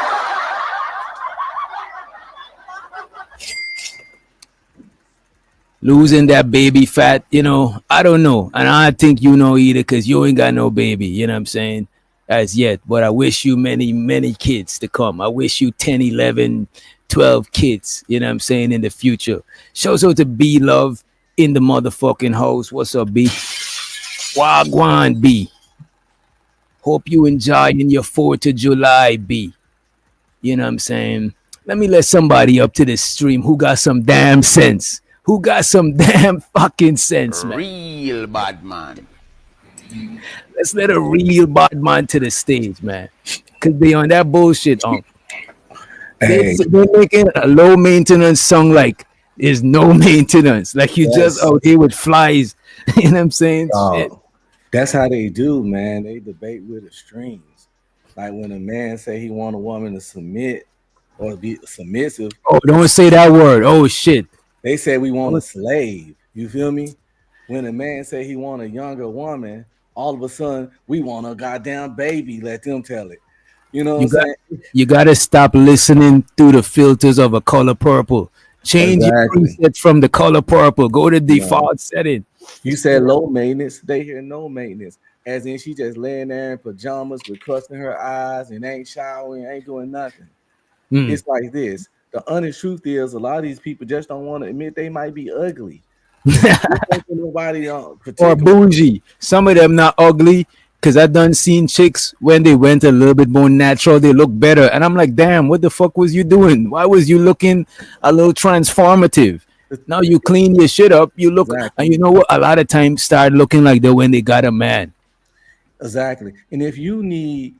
S8: Losing that baby fat, I don't know. And I think you know either because you ain't got no baby. You know what I'm saying? As yet. But I wish you many, many kids to come. I wish you 10, 11, 12 kids, you know what I'm saying, in the future. Shows out to B Love in the motherfucking house. What's up, B? Wagwan, B. Hope you enjoying your 4th of July, B. You know what I'm saying? Let me let somebody up to this stream who got some damn sense. Who got some damn fucking sense, man.
S14: Real bad man.
S8: Let's let a real bad man to the stage, man. Because they on that bullshit, They're making a low maintenance song like there's no maintenance. Like you just out here with flies. You know what I'm saying?
S15: That's how they do, man. They debate with the strings. Like when a man say he want a woman to submit or be submissive.
S8: Oh, don't say that word. Oh shit.
S15: They say we want a slave. You feel me? When a man say he want a younger woman, all of a sudden we want a goddamn baby. Let them tell it. You know what I'm saying?
S8: You gotta stop listening through the filters of a color purple. Change your preset from the color purple. Go to default setting.
S15: You said low maintenance. They hear no maintenance. As in she just laying there in pajamas with crust in her eyes and ain't showering, ain't doing nothing. It's like this. The honest truth is a lot of these people just don't want to admit they might be ugly. Nobody
S8: or bougie. Some of them not ugly. Because I done seen chicks when they went a little bit more natural, they look better. And I'm like, damn, what the fuck was you doing? Why was you looking a little transformative? Now you clean your shit up, you look, and you know what? A lot of times start looking like that when they got a man.
S15: Exactly. And if you need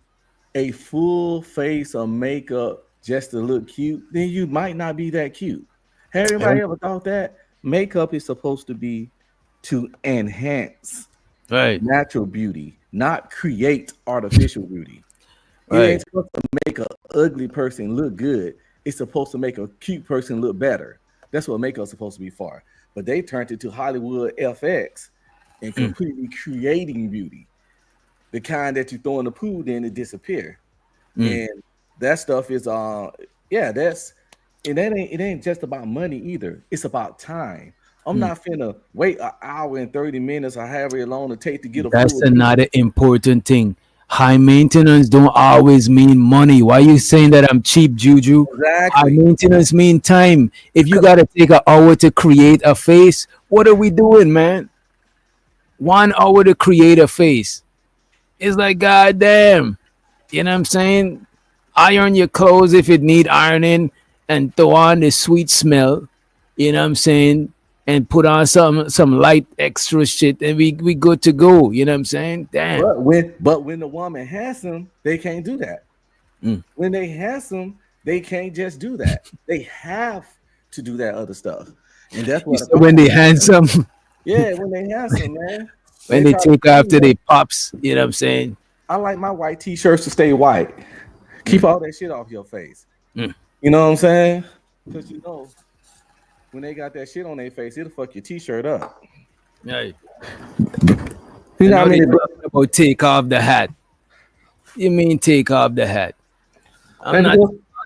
S15: a full face of makeup just to look cute, then you might not be that cute. Have anybody ever thought that? Makeup is supposed to be to enhance natural beauty, not create artificial beauty. It ain't supposed to make an ugly person look good. It's supposed to make a cute person look better. That's what makeup's supposed to be for. But they turned it to Hollywood FX and completely creating beauty. The kind that you throw in the pool, then it disappear. And that stuff is it ain't just about money either. It's about time. I'm not finna wait an hour and 30 minutes or however long it take to get a
S8: That's another important thing. High maintenance don't always mean money. Why are you saying that I'm cheap, Juju?
S15: Exactly.
S8: High maintenance mean time. If you gotta take an hour to create a face, what are we doing, man? 1 hour to create a face. It's like, goddamn. You know what I'm saying? Iron your clothes if it need ironing and throw on the sweet smell. You know what I'm saying? And put on some light extra shit and we good to go. You know what I'm saying? Damn.
S15: But when the woman handsome, they can't do that. When they handsome, they can't just do that. They have to do that other stuff. And that's what
S8: when they handsome.
S15: Yeah, when they handsome, man.
S8: When they take after they pops, you know what I'm saying?
S15: I like my white t-shirts to stay white. Keep all that shit off your face. You know what I'm saying? Because you know, when they got that shit on their face, it'll fuck your t-shirt up.
S8: Right.
S15: You know what I mean?
S8: About take off the hat. You mean take off the hat? I'm not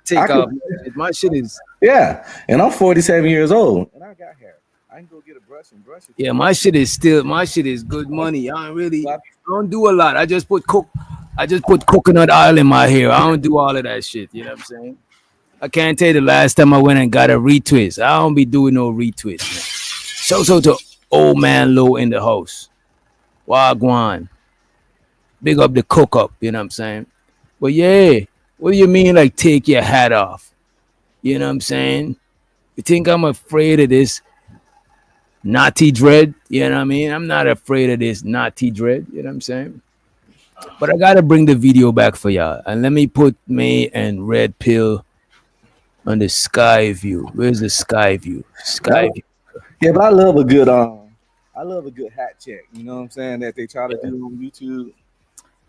S8: take off. My shit is
S15: and I'm 47 years old, and I got hair. I can go get a brush and brush it.
S8: Yeah, my shit is good money. I don't do a lot. I just put coconut oil in my hair. I don't do all of that shit. You know what I'm saying? I can't tell you the last time I went and got a retwist. I don't be doing no retwist, man. So to old man Low in the house. Wagwan. Big up the cook up, you know what I'm saying? But yeah, what do you mean like take your hat off? You know what I'm saying? You think I'm afraid of this naughty dread? You know what I mean? I'm not afraid of this naughty dread, you know what I'm saying? But I gotta bring the video back for y'all. And let me put May and Red Pill on the sky view. Where's the sky view? Sky view.
S15: Yeah, but I love a good hat check. You know what I'm saying? That they try to do on YouTube.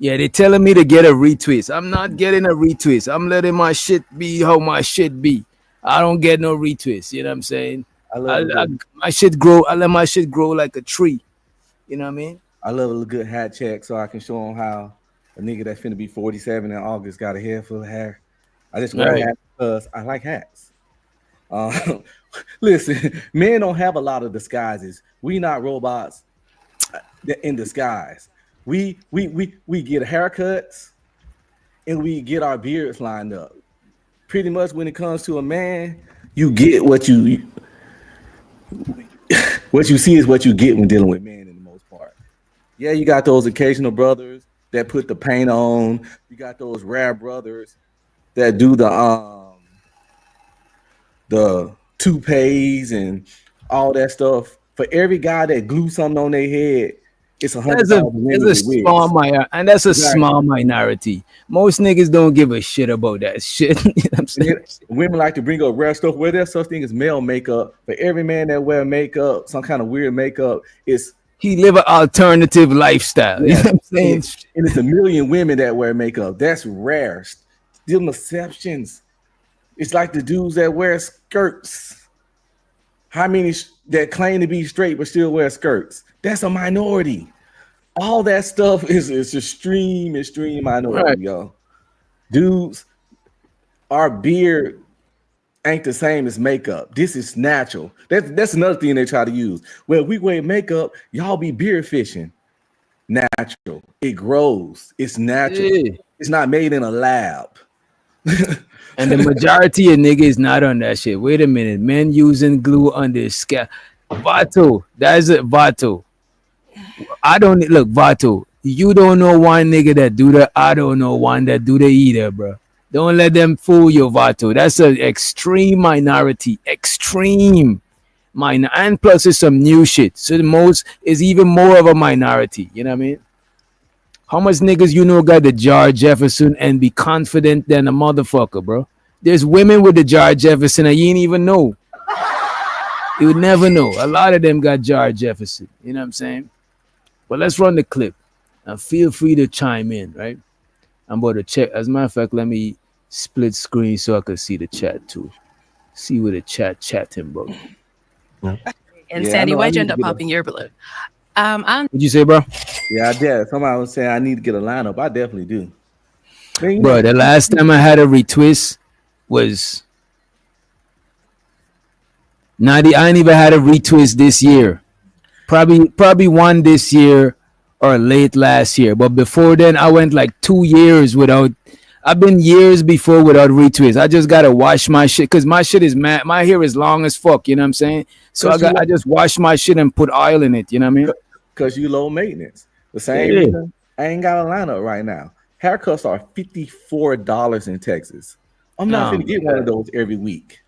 S8: Yeah, they're telling me to get a retwist. I'm not getting a retwist. I'm letting my shit be how my shit be. I don't get no retwist. You know what I'm saying? My shit grow. I let my shit grow like a tree. You know what I mean?
S15: I love a good hat check so I can show them how a nigga that's finna be 47 in August got a head full of hair. I just wear a hat because I like hats. Listen, men don't have a lot of disguises. We not robots in disguise. We get haircuts and we get our beards lined up. Pretty much when it comes to a man, you get what you see is what you get when dealing with men in the most part. Yeah, you got those occasional brothers that put the paint on. You got those rare brothers that do the toupees and all that stuff. For every guy that glue something on their head, it's 100,000 women with wigs.
S8: That's a small minority. Most niggas don't give a shit about that shit. You know what I'm saying?
S15: Women like to bring up rare stuff. Where there's such thing as male makeup. For every man that wear makeup, some kind of weird makeup,
S8: he live an alternative lifestyle. You know what I'm saying?
S15: And it's a million women that wear makeup. That's rare. Still exceptions. It's like the dudes that wear skirts. How many that claim to be straight but still wear skirts? That's a minority. All that stuff is extreme minority, y'all. Dudes, our beard ain't the same as makeup. This is natural. That's another thing they try to use. Well, we wear makeup, y'all be beard fishing. Natural. It grows. It's natural. Yeah. It's not made in a lab.
S8: And the majority of niggas not on that shit. Wait a minute. Men using glue on their scalp. Vato. That is it, Vato. I don't look, Vato. You don't know one nigga that do that. I don't know one that do that either, bro. Don't let them fool you, Vato. That's an extreme minority. Extreme minor. And plus it's some new shit. So the most is even more of a minority. You know what I mean? How much niggas you know got the George Jefferson and be confident than a motherfucker, bro? There's women with the George Jefferson and you ain't even know. You would never know. A lot of them got George Jefferson. You know what I'm saying? But let's run the clip. And feel free to chime in, right? I'm about to check. As a matter of fact, let me split screen so I can see the chat too. See what the chatting about.
S11: And Sandy, why'd you end up popping your balloon?
S8: What'd you say, bro?
S15: Yeah, I did. Somebody was saying I need to get a lineup. I definitely do.
S8: Bro, the last time I had a retwist was I ain't even had a retwist this year. Probably one this year or late last year. But before then, I went like 2 years without. I've been years before without retwist. I just gotta wash my shit because my shit is mad. My hair is long as fuck. You know what I'm saying? So I just wash my shit and put oil in it. You know what I mean?
S15: Because you low maintenance. The same reason I ain't got a lineup right now. Haircuts are $54 in Texas. I'm not gonna get one of those every week.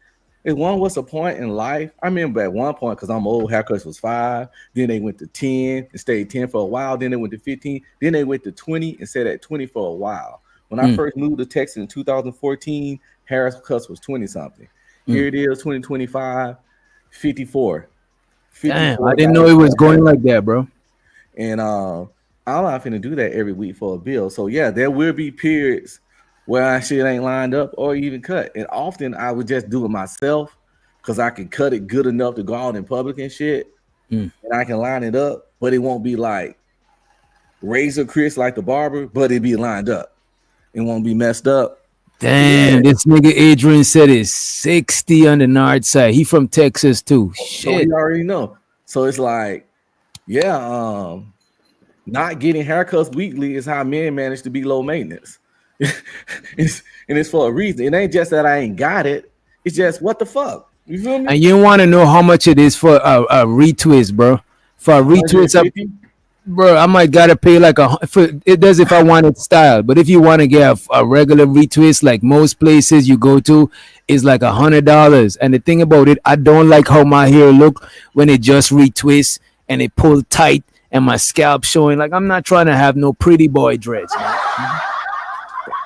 S15: If one was a point in life, I remember at one point because I'm old, haircuts was $5. Then they went to 10 and stayed 10 for a while. Then they went to 15. Then they went to 20 and stayed at 20 for a while. When I first moved to Texas in 2014, haircuts was 20 something. Here it is, 2025, 54.
S8: Damn, I didn't know it was going like that, bro.
S15: And I'm not finna do that every week for a bill. So yeah, there will be periods where I shit ain't lined up or even cut. And often I would just do it myself because I can cut it good enough to go out in public and shit. And I can line it up, but it won't be like razor crisp like the barber, but it be lined up. It won't be messed up.
S8: Damn, this nigga Adrian said it's 60 on the north side. He from Texas too.
S15: So
S8: Shit.
S15: you already know. So it's like, yeah, not getting haircuts weekly is how men manage to be low maintenance. it's for a reason. It ain't just that I ain't got it. It's just what the fuck. You feel me?
S8: And you want to know how much it is for a retwist, bro? For a retwist, bro, I might gotta pay like it does if I want it style. But if you want to get a regular retwist, like most places you go to, is like $100. And the thing about it, I don't like how my hair look when it just retwists and it pull tight and my scalp showing. Like, I'm not trying to have no pretty boy dreads, man.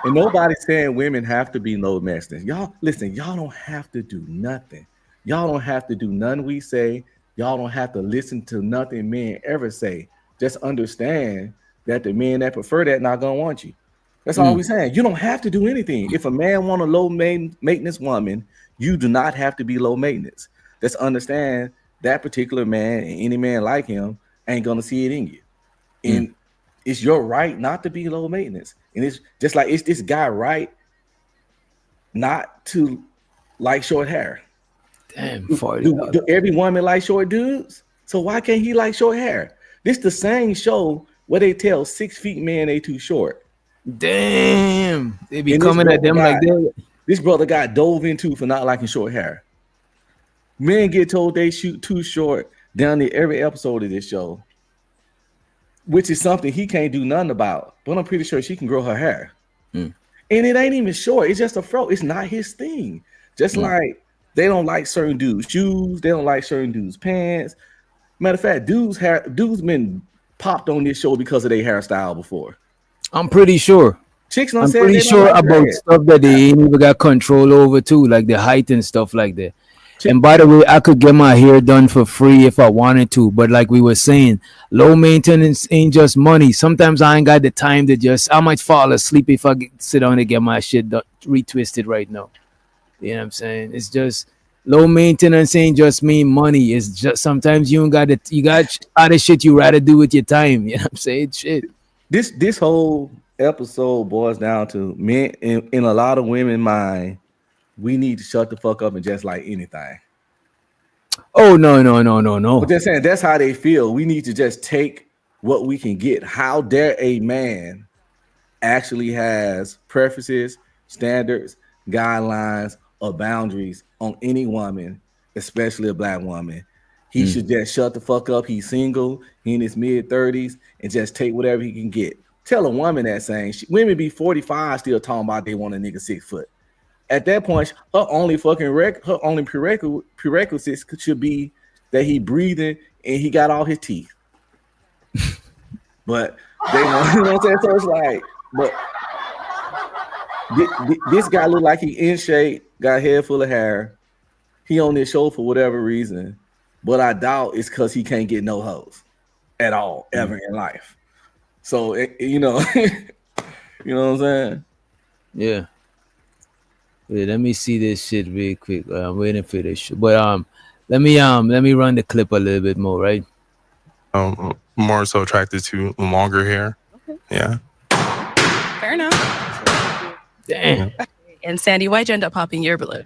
S15: And nobody's saying women have to be low maintenance. Y'all listen, y'all don't have to do nothing. Y'all don't have to do none we say. Y'all don't have to listen to nothing men ever say. Just understand that the men that prefer that not gonna want you. That's all we're saying. You don't have to do anything. If a man want a low maintenance woman, you do not have to be low maintenance. Just understand that particular man and any man like him ain't gonna see it in you. And it's your right not to be low maintenance. And it's just like it's this guy right not to like short hair.
S8: Damn,
S15: do every woman like short dudes? So why can't he like short hair? This the same show where they tell 6 feet men they too short.
S8: Damn, they be coming at them like that.
S15: This brother got dove into for not liking short hair. Men get told they shoot too short down to every episode of this show, which is something he can't do nothing about. But I'm pretty sure she can grow her hair. And it ain't even short. It's just a fro. It's not his thing. Just like they don't like certain dudes' shoes. They don't like certain dudes' pants. Matter of fact, dudes been popped on this show because of their hairstyle before.
S8: I'm pretty sure.
S15: Chicks
S8: I'm pretty sure about stuff that they ain't even got control over too, like the height and stuff like that. And by the way, I could get my hair done for free if I wanted to, but like we were saying, low maintenance ain't just money. Sometimes I ain't got the time to I might fall asleep if I sit down and get my shit done, retwisted right now. You know what I'm saying? It's just low maintenance ain't just mean money. It's just sometimes you got other shit you rather do with your time. You know what I'm saying? Shit.
S15: This whole episode boils down to men in a lot of women mind. We need to shut the fuck up and just like anything.
S8: Oh no.
S15: But just saying that's how they feel. We need to just take what we can get. How dare a man actually has preferences, standards, guidelines, or boundaries on any woman, especially a black woman. He should just shut the fuck up. He's single, he in his mid-30s, and just take whatever he can get. Tell a woman that saying women be 45 still talking about they want a nigga 6 foot. At that point, her only prerequisites should be that he breathing and he got all his teeth. But they, you know what I'm saying? So it's like, but this guy look like he in shape, got a head full of hair. He on this show for whatever reason, but I doubt it's because he can't get no hoes at all ever in life. So you know, you know what I'm saying?
S8: Yeah. Wait, let me see this shit real quick. I'm waiting for this shit. But let me run the clip a little bit more, right?
S12: More so attracted to longer hair.
S11: Okay.
S12: Yeah.
S11: Fair enough.
S8: Damn.
S11: And Sandy, why'd you end up popping your balloon?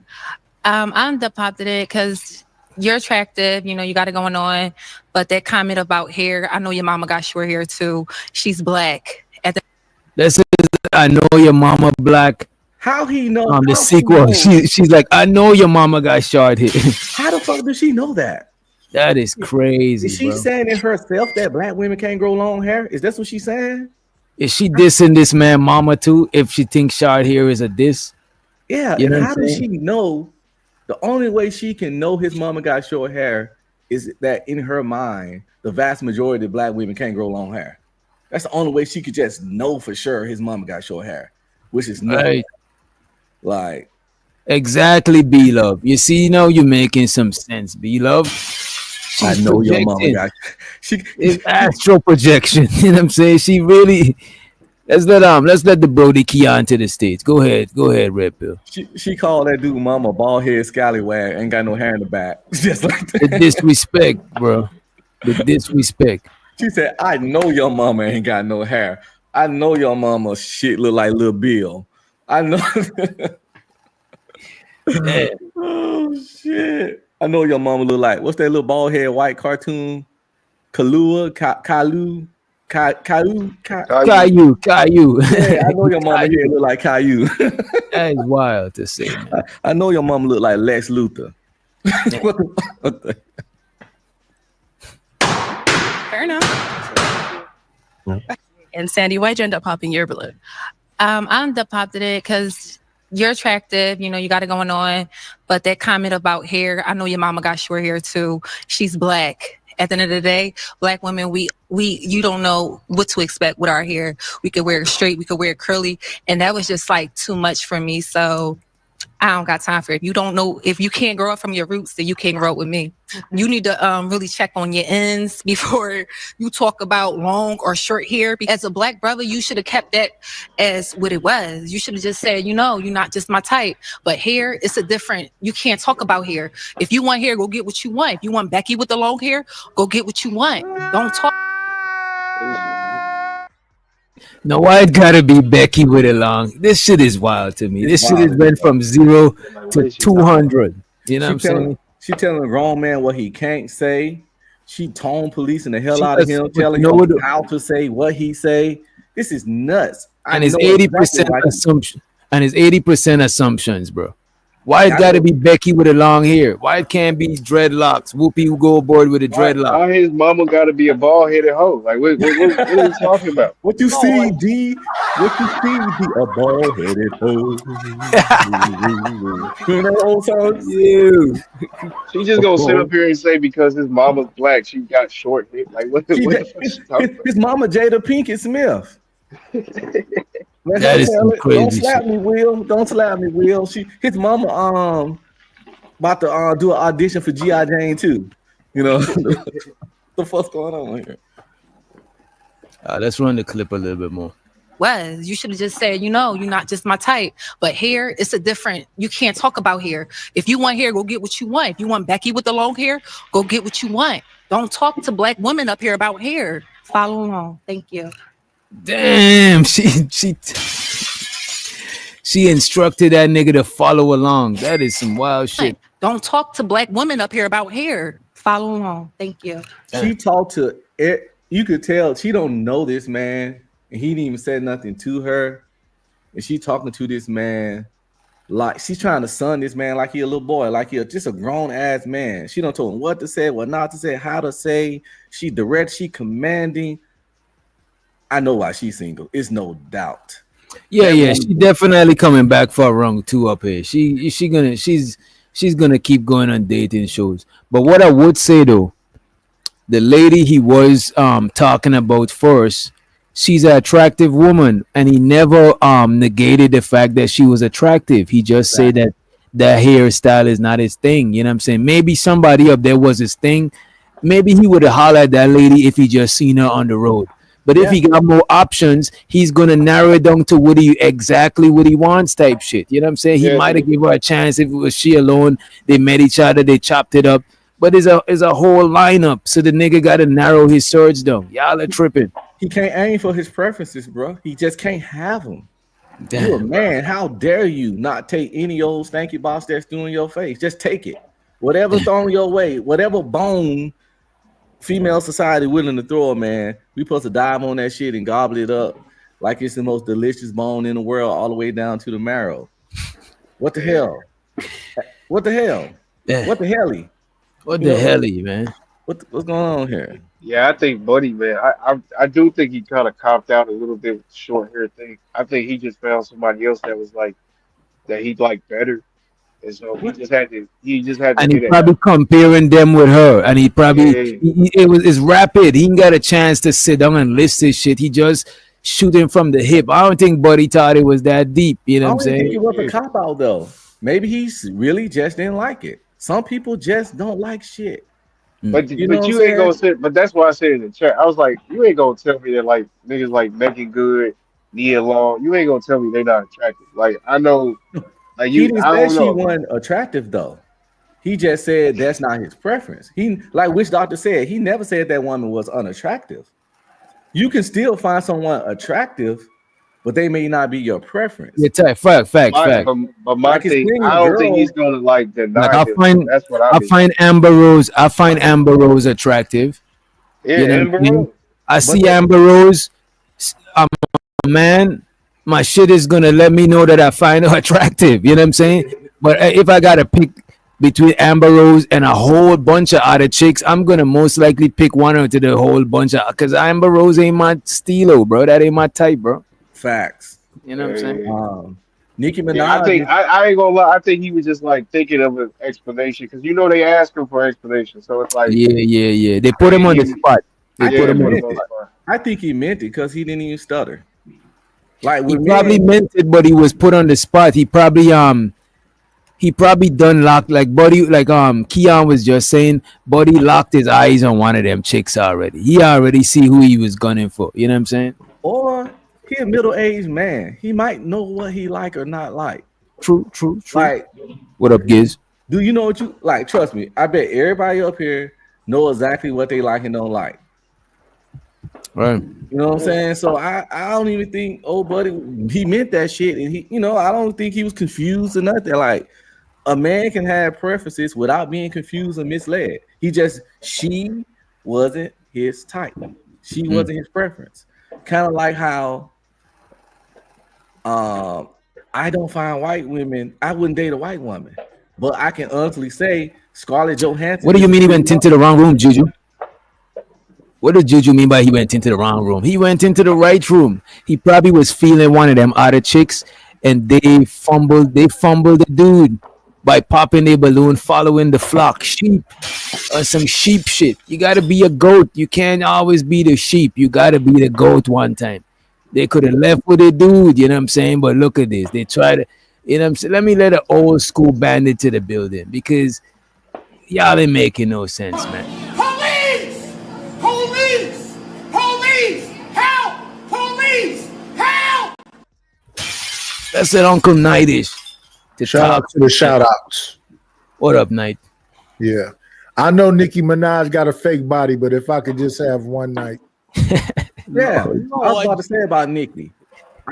S13: I ended up popping it because you're attractive, you know, you got it going on. But that comment about hair, I know your mama got short hair too. She's black.
S8: This is I know your mama black.
S15: How he know?
S8: The sequel. She's like, I know your mama got short hair.
S15: How the fuck does she know that?
S8: That is crazy.
S15: Is she saying in herself that black women can't grow long hair? Is that what she's saying?
S8: Is she dissing this man mama too? If she thinks short hair is a diss?
S15: Yeah.
S8: You
S15: and how does she know? The only way she can know his mama got short hair is that in her mind, the vast majority of black women can't grow long hair. That's the only way she could just know for sure his mama got short hair, which is not like
S8: exactly. B love. You see, now you're making some sense. B love.
S15: I know your mama got.
S8: It's astral projection. You know what I'm saying? She really. Let's let the Brody key on to the stage. Go ahead, Red Pill.
S15: She called that dude mama bald head scallywag, ain't got no hair in the back. Just like that.
S8: The disrespect, bro. The disrespect.
S15: She said, I know your mama ain't got no hair. I know your mama shit look like Lil Bill. I know. Oh shit! I know your mama look like. What's that little bald head white cartoon? Caillou.
S8: Caillou.
S15: Yeah, I know your mama head look like Caillou.
S8: That is wild to say, man.
S15: I know your mama look like Lex Luthor. What the?
S11: Fair enough. And Sandy, why'd you end up popping your balloon?
S13: I ended up popping it because you're attractive, you know, you got it going on. But that comment about hair, I know your mama got short hair too. She's black. At the end of the day, black women, you don't know what to expect with our hair. We could wear it straight, we could wear it curly, and that was just like too much for me. So I don't got time for it. You don't know if you can't grow up from your roots, then you can't grow up with me. You need to really check on your ends before you talk about long or short hair. As a black brother, you should have kept that as what it was. You should have just said, you know, you're not just my type. But hair, it's a different. You can't talk about hair. If you want hair, go get what you want. If you want Becky with the long hair, go get what you want. Don't talk.
S8: Now, why it gotta be Becky with it long? This shit is wild to me. This shit has went from 0 to 200. You know what I'm saying?
S15: She telling a grown man what he can't say. She tone policing the hell out of him, telling him how to say what he say. This is nuts.
S8: And it's 80% assumption. And it's 80% assumptions, bro. Why it gotta be Becky with the long hair? Why it can't be dreadlocks? Whoopi who go aboard with the dreadlocks.
S14: Why his mama gotta be a bald headed hoe? Like what are you talking about?
S15: What you see, D? What you see, D? A bald headed hoe. You know old songs?
S8: Yeah.
S14: She just gonna sit up here and say because his mama's black, she got short hair. Like what
S15: his mama Jada Pinkett Smith.
S8: That is some crazy
S15: Don't slap
S8: shit.
S15: me, Will. Don't slap me, Will. His mama about to do an audition for G.I. Jane too. You know the fuck's going on here?
S8: Let's run the clip a little bit more.
S13: You should have just said, you know, you're not just my type. But hair, it's a different. You can't talk about hair. If you want hair, go get what you want. If you want Becky with the long hair, go get what you want. Don't talk to black women up here about hair. Follow along. Thank you.
S8: Damn, she instructed that nigga to follow along. That is some wild shit.
S13: Don't talk to black women up here about hair. Follow along. Thank you.
S15: She talked to it. You could tell she don't know this man, and he didn't even say nothing to her. And she talking to this man like she's trying to son this man like he a little boy, like he just a grown ass man. She don't tell him what to say, what not to say, how to say. She direct, she commanding. I know why she's single. It's no doubt.
S8: Yeah, she definitely coming back for round 2 up here. She's gonna keep going on dating shows. But what I would say though, the lady he was talking about first, she's an attractive woman, and he never negated the fact that she was attractive. He just said that hairstyle is not his thing. You know what I'm saying? Maybe somebody up there was his thing. Maybe he would have hollered at that lady if he just seen her on the road. But if he got more options, he's gonna narrow it down to what he wants type shit. You know what I'm saying? He might have given her a chance if it was she alone. They met each other, they chopped it up. But it's a whole lineup. So the nigga gotta narrow his search down. Y'all are tripping.
S15: He can't aim for his preferences, bro. He just can't have them. You're a man. How dare you not take any old stanky box that's doing your face? Just take it. Whatever's thrown your way, whatever bone female society willing to throw, man, we supposed to dive on that shit and gobble it up like it's the most delicious bone in the world, all the way down to the marrow. What the hell? What the hell? What the helly?
S8: What the helly, man?
S15: What's going on here?
S14: Yeah, I think Buddy, man, I do think he kind of copped out a little bit with the short hair thing. I think he just found somebody else that was like that he liked better. And so he just had to
S8: and he probably comparing them with her, and he probably it's rapid. He ain't got a chance to sit down and list his shit. He just shooting from the hip. I don't think Buddy thought it was that deep. You know what I'm saying? I
S15: think it was a cop out though. Maybe he's really just didn't like it. Some people just don't like shit.
S14: But you ain't gonna say. But that's why I said in the chat. I was like, you ain't gonna tell me that like niggas like making good, Nia Long. You ain't gonna tell me they're not attractive. Like I know. Like
S15: he didn't say she wasn't attractive though. He just said that's not his preference. He, like Witch Doctor said, he never said that woman was unattractive. You can still find someone attractive but they may not be your preference.
S8: Yeah, fact.
S14: But my
S15: Like his
S14: thing,
S15: thing,
S14: I don't think
S15: girl-
S14: he's gonna like deny
S8: Like I
S14: his.
S8: find
S14: That's what I
S8: I
S14: mean.
S8: find Amber Rose attractive.
S14: Yeah,
S8: You know
S14: Amber
S8: what I mean?
S14: Rose.
S8: I see Amber Rose. I'm a man. My shit is gonna let me know that I find her attractive. You know what I'm saying? But if I gotta pick between Amber Rose and a whole bunch of other chicks, I'm gonna most likely pick one out of the whole bunch of. Cause Amber Rose ain't my stilo, bro. That ain't my type, bro.
S15: Facts.
S8: You know what I'm saying?
S15: Nicki Minaj.
S14: Yeah, I think I ain't gonna lie. I think he was just like thinking of an explanation because they ask him for explanation, so it's like
S8: Yeah. They put him on the spot. They put him on the spot.
S15: I think he meant it because he didn't even stutter. Like
S8: He
S15: with
S8: probably
S15: men,
S8: meant it, but he was put on the spot. He probably done locked like Buddy, like Keon was just saying, Buddy locked his eyes on one of them chicks already. He already see who he was gunning for. You know what I'm saying?
S15: or he a middle-aged man. He might know what he like or not like.
S8: True.
S15: Like,
S8: What up, Giz?
S15: do you know what you like? Trust me, I bet everybody up here know exactly what they like and don't like.
S8: Right.
S15: You know what I'm saying? So I don't even think old buddy he meant that shit, and he, I don't think he was confused or nothing. Like, a man can have preferences without being confused and misled. She wasn't his type. She wasn't his preference. Kind of like how I don't find white women. I wouldn't date a white woman, but I can honestly say Scarlett Johansson.
S8: What do you mean he went into the wrong room, Juju? What does Juju mean by he went into the wrong room? He went into the right room. He probably was feeling one of them other chicks, and they fumbled the dude by popping their balloon, following the flock, sheep, or some sheep shit. You gotta be a goat. You can't always be the sheep. You gotta be the goat one time. They could have left with a dude, you know what I'm saying? But look at this. They try to, you know what I'm saying? Let me let an old school bandit to the building because y'all ain't making no sense, man.
S3: Police! Help! Police! Help!
S8: That's it, Uncle Nightish.
S16: Shout out to the shout outs.
S8: What up, Night?
S16: Yeah. I know Nicki Minaj got a fake body, but if I could just have one night.
S15: Yeah, I was about to say about Nicki.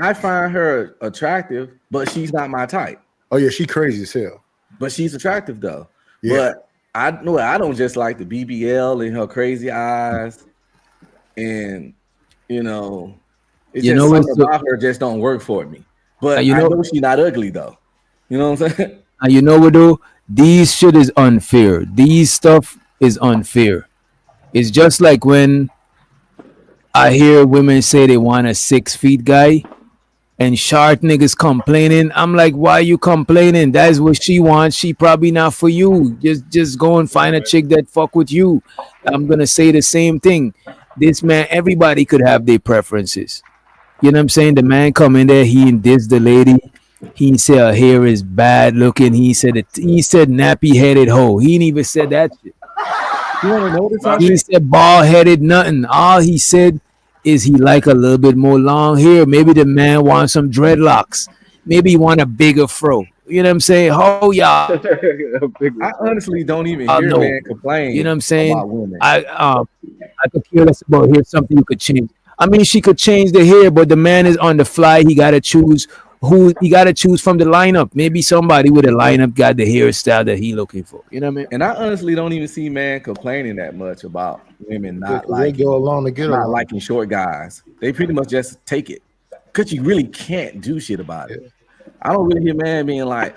S15: I find her attractive, but she's not my type.
S16: Oh, yeah, she crazy as hell.
S15: But she's attractive, though.
S16: Yeah.
S15: But I don't just like the BBL and her crazy eyes. And, it's just something about her just don't work for me. But I know she's not ugly, though. You know what I'm saying?
S8: And you know what, though? These shit is unfair. These stuff is unfair. It's just like when I hear women say they want a 6 feet guy and short niggas complaining. I'm like, why you complaining? That's what she wants. She probably not for you. Just go and find a chick that fuck with you. I'm gonna say the same thing. This man, everybody could have their preferences. You know what I'm saying? The man come in there, he diss the lady. He said her hair is bad looking. He said nappy headed hoe. He didn't even said that shit.
S15: You want to know this?
S8: He said bald headed nothing. All he said is he like a little bit more long hair. Maybe the man wants some dreadlocks. Maybe he want a bigger fro. You know what I'm saying? Oh y'all.
S15: I honestly don't even hear man complain.
S8: You know what I'm saying?
S15: About women.
S8: I could care less about here's something you could change. I mean, she could change the hair, but the man is on the fly. He gotta choose who he gotta choose from the lineup. Maybe somebody with a lineup got the hairstyle that he looking for. You know what I mean?
S15: And I honestly don't even see man complaining that much about women not
S16: they go along to get along.
S15: liking short guys. They pretty much just take it because you really can't do shit about it. I don't really hear man being like,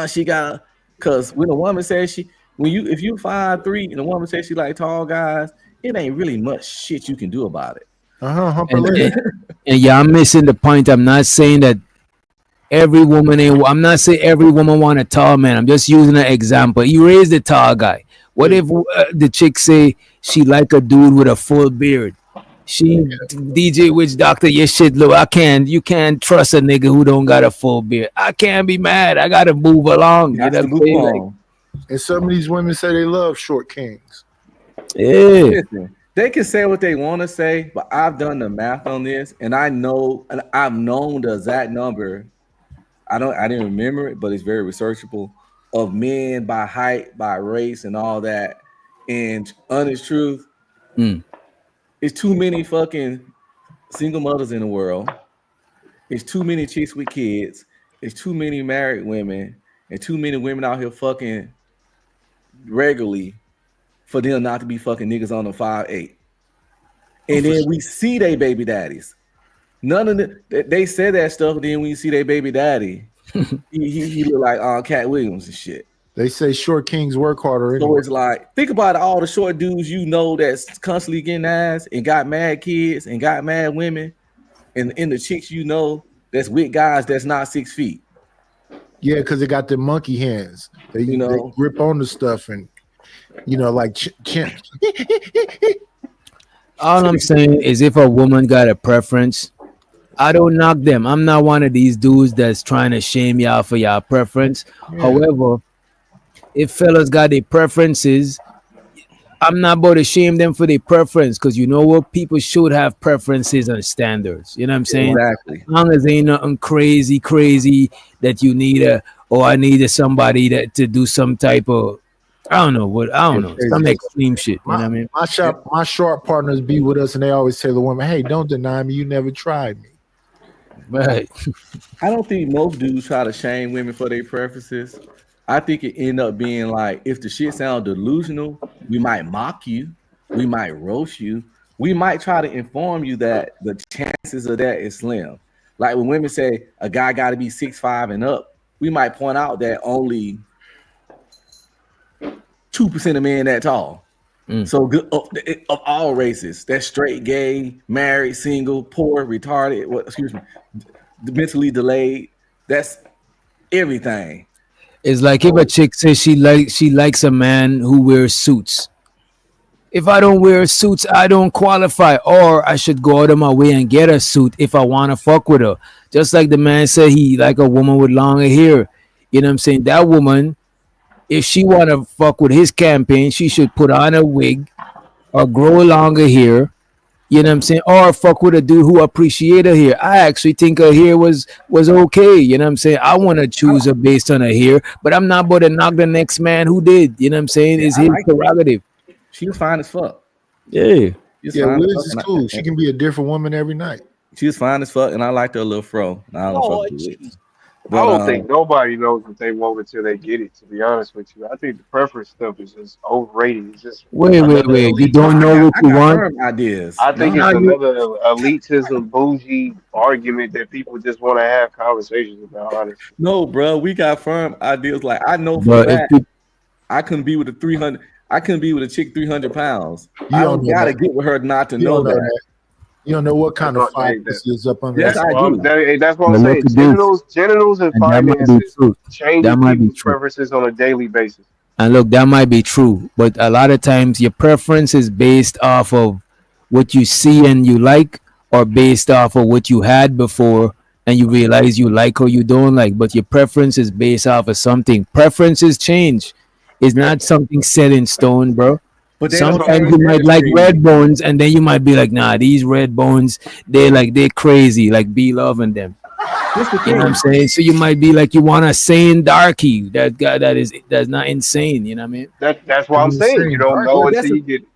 S15: she got, because when a woman says if you 5'3" and a woman says she like tall guys, it ain't really much shit you can do about it.
S8: And yeah, I'm missing the point. I'm not saying that every woman I'm not saying every woman want a tall man. I'm just using an example. You raise the tall guy. What if the chick say she like a dude with a full beard? DJ Witch Doctor, your shit look. You can't trust a nigga who don't got a full beard. I can't be mad. I gotta move along. You know
S16: and some of these women say they love short kings.
S8: Yeah.
S15: Listen, they can say what they want to say, but I've done the math on this, and I've known the exact number. I didn't remember it, but it's very researchable of men by height, by race, and all that. And honest truth, it's too many fucking single mothers in the world. It's too many chicks with kids. It's too many married women and too many women out here fucking regularly for them not to be fucking niggas on the 5'8". And then we see they baby daddies. None of they said that stuff. Then when you see their baby daddy, he look like Cat Williams and shit.
S16: They say short kings work harder.
S15: So it's like, think about all the short dudes you know that's constantly getting ass and got mad kids and got mad women, and the chicks you know that's with guys that's not 6 feet.
S16: Yeah, because they got the monkey hands. They grip on the stuff and like chimps.
S8: All I'm saying is, if a woman got a preference, I don't knock them. I'm not one of these dudes that's trying to shame y'all for y'all preference. Yeah. However, if fellas got their preferences, I'm not about to shame them for their preference, because you know what? People should have preferences and standards. You know what I'm saying?
S15: Exactly.
S8: As long as ain't nothing crazy that you need I needed somebody to do some type of, some extreme shit. You know what I mean?
S16: My sharp partners be with us, and they always tell the woman, "Hey, don't deny me. You never tried me."
S8: Right.
S15: I don't think most dudes try to shame women for their preferences. I think it end up being like, if the shit sounds delusional, we might mock you, we might roast you, we might try to inform you that the chances of that is slim. Like when women say a guy got to be 6'5" and up, we might point out that only 2% of men that tall. So good of all races, that's straight, gay, married, single, poor, retarded, mentally delayed. That's everything.
S8: It's like if a chick says she likes a man who wears suits. If I don't wear suits, I don't qualify, or I should go out of my way and get a suit if I want to fuck with her. Just like the man said he like a woman with longer hair. You know what I'm saying? That woman, if she want to fuck with his campaign, she should put on a wig or grow longer hair. You know what I'm saying? Or fuck with a dude who appreciate her hair. I actually think her hair was okay. You know what I'm saying? I want to choose her based on her hair, but I'm not about to knock the next man who did. You know what I'm saying? It's his prerogative.
S15: She was fine as fuck.
S8: Yeah.
S16: Wiz is cool. She can be a different woman every night.
S15: She was fine as fuck, and I liked her little fro. I
S14: don't think nobody knows what they want until they get it, to be honest with you. I think the preference stuff is just overrated. It's just
S8: wait. You don't know what you want?
S15: Ideas.
S14: I think it's another elitism, bougie argument that people just want to have conversations about, honestly.
S15: No, bro, we got firm ideas. Like, I know for that, I couldn't be with a 300. I couldn't be with a chick 300 pounds. I don't gotta get with her not to know that.
S16: You don't know what kind of finance is up under
S14: that's
S16: that.
S14: That's what I'm saying. Genitals and finances change people's preferences on a daily basis.
S8: And look, that might be true, but a lot of times your preference is based off of what you see and you like, or based off of what you had before and you realize you like or you don't like. But your preference is based off of something. Preferences change. It's not something set in stone, bro. But sometimes you might like red bones, and then you might be like, nah, these red bones, they're crazy, like be loving them. You know what I'm saying? So you might be like, you want a sane darky, that guy that's not insane, you know what I mean?
S14: That's what I'm saying. You don't know until you get it.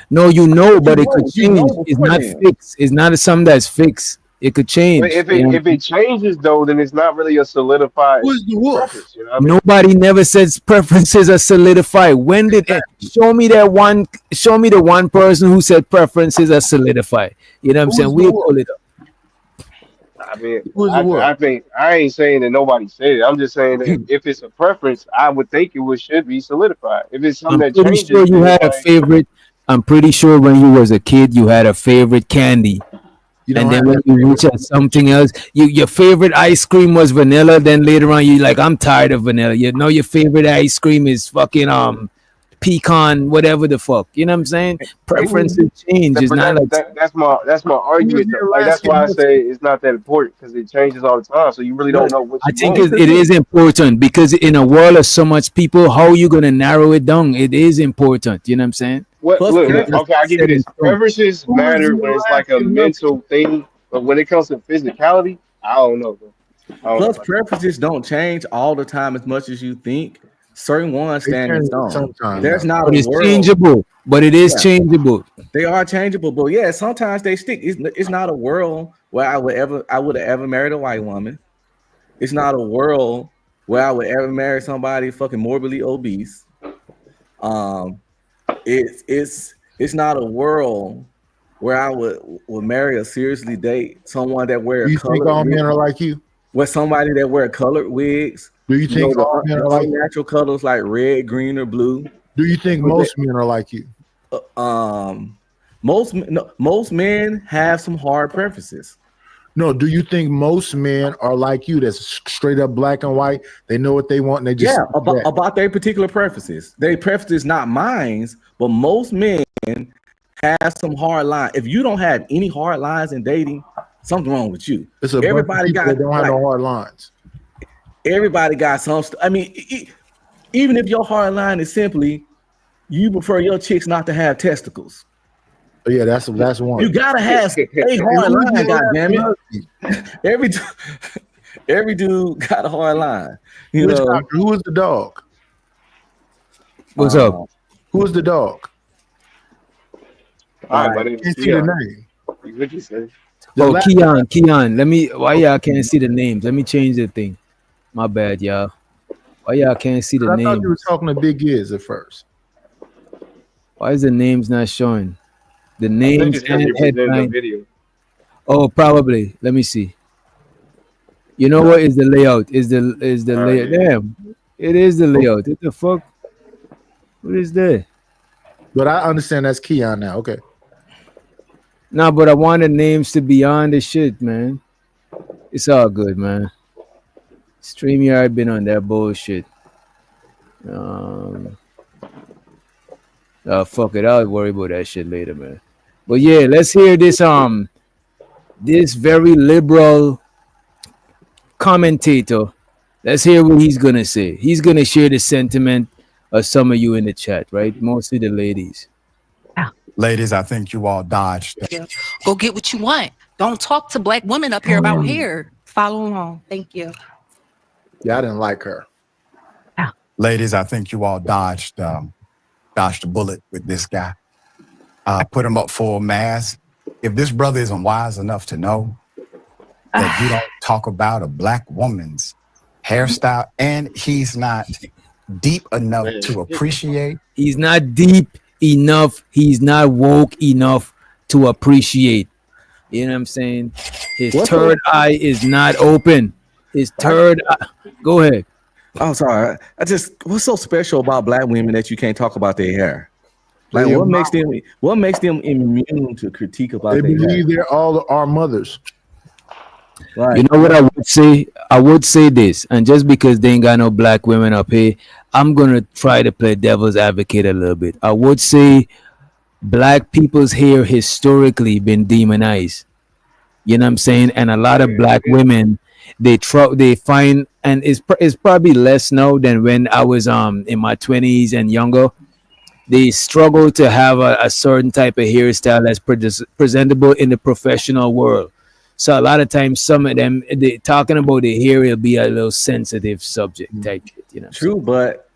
S8: No, you know, but it could change. It's not fixed. It's not something that's fixed. It could change.
S14: But if it changes though, then it's not really a solidified preference. You know what I mean?
S8: Nobody never says preferences are solidified. When did show me the one person who said preferences are solidified? You know what I'm saying? We'll pull it up.
S14: I mean, I think I ain't saying that nobody said it. I'm just saying that if it's a preference, I would think should be solidified. If it's something that changes,
S8: sure you had a favorite. I'm pretty sure when you was a kid, you had a favorite candy. And then when you reach at something else, your favorite ice cream was vanilla. Then later on, you like, I'm tired of vanilla. You know, your favorite ice cream is fucking pecan, whatever the fuck. You know what I'm saying? Preferences change. It's not like
S14: that's my argument. Like that's why I say it's not that important, because it changes all the time. So you really don't know what.
S8: I think it is important, because in a world of so much people, how are you gonna narrow it down? It is important. You know what I'm saying?
S14: Look, okay, I'll give you this. Preferences matter when it's like a mental thing, but when it comes to physicality, I don't know, bro.
S15: Plus, preferences don't change all the time as much as you think. certain ones stand in stone.
S16: Sometimes
S15: There's not
S8: But
S15: a
S8: it's
S15: world.
S8: changeable. But it is changeable.
S15: They are changeable, but yeah, sometimes they stick. It's not a world where I would have ever married a white woman. It's not a world where I would ever marry somebody fucking morbidly obese. It's not a world where I would marry or seriously date someone that wears.
S16: You think all men are like you?
S15: With somebody that wear colored wigs.
S16: Do you think all men are like
S15: natural colors like red, green, or blue?
S16: Do you think most men are like you?
S15: Most men have some hard preferences.
S16: No, do you think most men are like you? That's straight up black and white. They know what they want, and they just
S15: about their particular preferences. Their preferences, not mine, but most men have some hard lines. If you don't have any hard lines in dating, something wrong with you.
S16: Everybody got that don't have no hard lines.
S15: Everybody got some. I mean, even if your hard line is simply you prefer your chicks not to have testicles.
S16: Yeah, that's one.
S15: You gotta have a hard line, goddammit. Every dude got a hard line. You know,
S16: who is the dog?
S8: What's up?
S16: Who's the dog?
S14: All right, my name is
S16: Keon.
S14: What you say?
S8: Oh, Keon. Let me. Why y'all can't see the names? Let me change the thing. My bad, y'all. Why y'all can't see the names?
S16: I thought you were talking to Big Giz at first.
S8: Why is the names not showing? The names and headline. Oh, probably. Let me see. You know what is the layout? Is the layout?
S14: Yeah.
S8: Damn, it is the layout. What the fuck? What is that?
S16: But I understand that's Keon now. Okay.
S8: Nah, but I want the names to be on the shit, man. It's all good, man. StreamYard been on that bullshit. Fuck it. I'll worry about that shit later, man. But yeah, let's hear this this very liberal commentator. Let's hear what he's gonna say. He's gonna share the sentiment of some of you in the chat, right? Mostly the ladies.
S10: Ladies, I think you all dodged.
S13: Go get what you want. Don't talk to black women up here about hair. Follow along. Thank you.
S16: Yeah, I didn't like her.
S10: Ladies, I think you all dodged a bullet with this guy. Put him up for a mask. If this brother isn't wise enough to know that you don't talk about a black woman's hairstyle, and he's not deep enough to appreciate.
S8: He's not deep enough. He's not woke enough to appreciate. You know what I'm saying? His third eye is not open. His third eye. Go ahead.
S15: I'm sorry. What's so special about black women that you can't talk about their hair? Like, what makes them immune to critique about
S16: they
S15: their hair?
S16: believe they're all our mothers.
S15: Right.
S8: You know what I would say? I would say this, and just because they ain't got no black women up here, I'm gonna try to play devil's advocate a little bit. I would say black people's hair historically been demonized. You know what I'm saying? And a lot of black women, they find, and it's probably less now than when I was in my 20s and younger. They struggle to have a certain type of hairstyle that's presentable in the professional world. So a lot of times, some of them, they talking about the hair, it'll be a little sensitive subject type shit, you know.
S15: True, but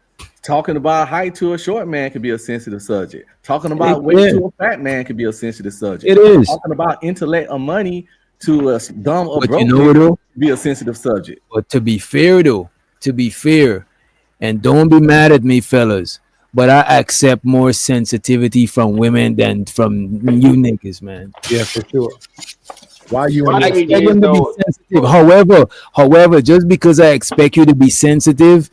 S15: talking about height to a short man can be a sensitive subject. Talking about weight to a fat man can be a sensitive subject.
S8: It is.
S15: Talking about intellect or money to a dumb or
S8: But
S15: broke
S8: you know what, though?
S15: be a sensitive subject.
S8: But to be fair, and don't be mad at me, fellas, but I accept more sensitivity from women than from you niggas, man.
S16: Yeah, for sure. Why you?
S8: I expect them to be sensitive. However, just because I expect you to be sensitive,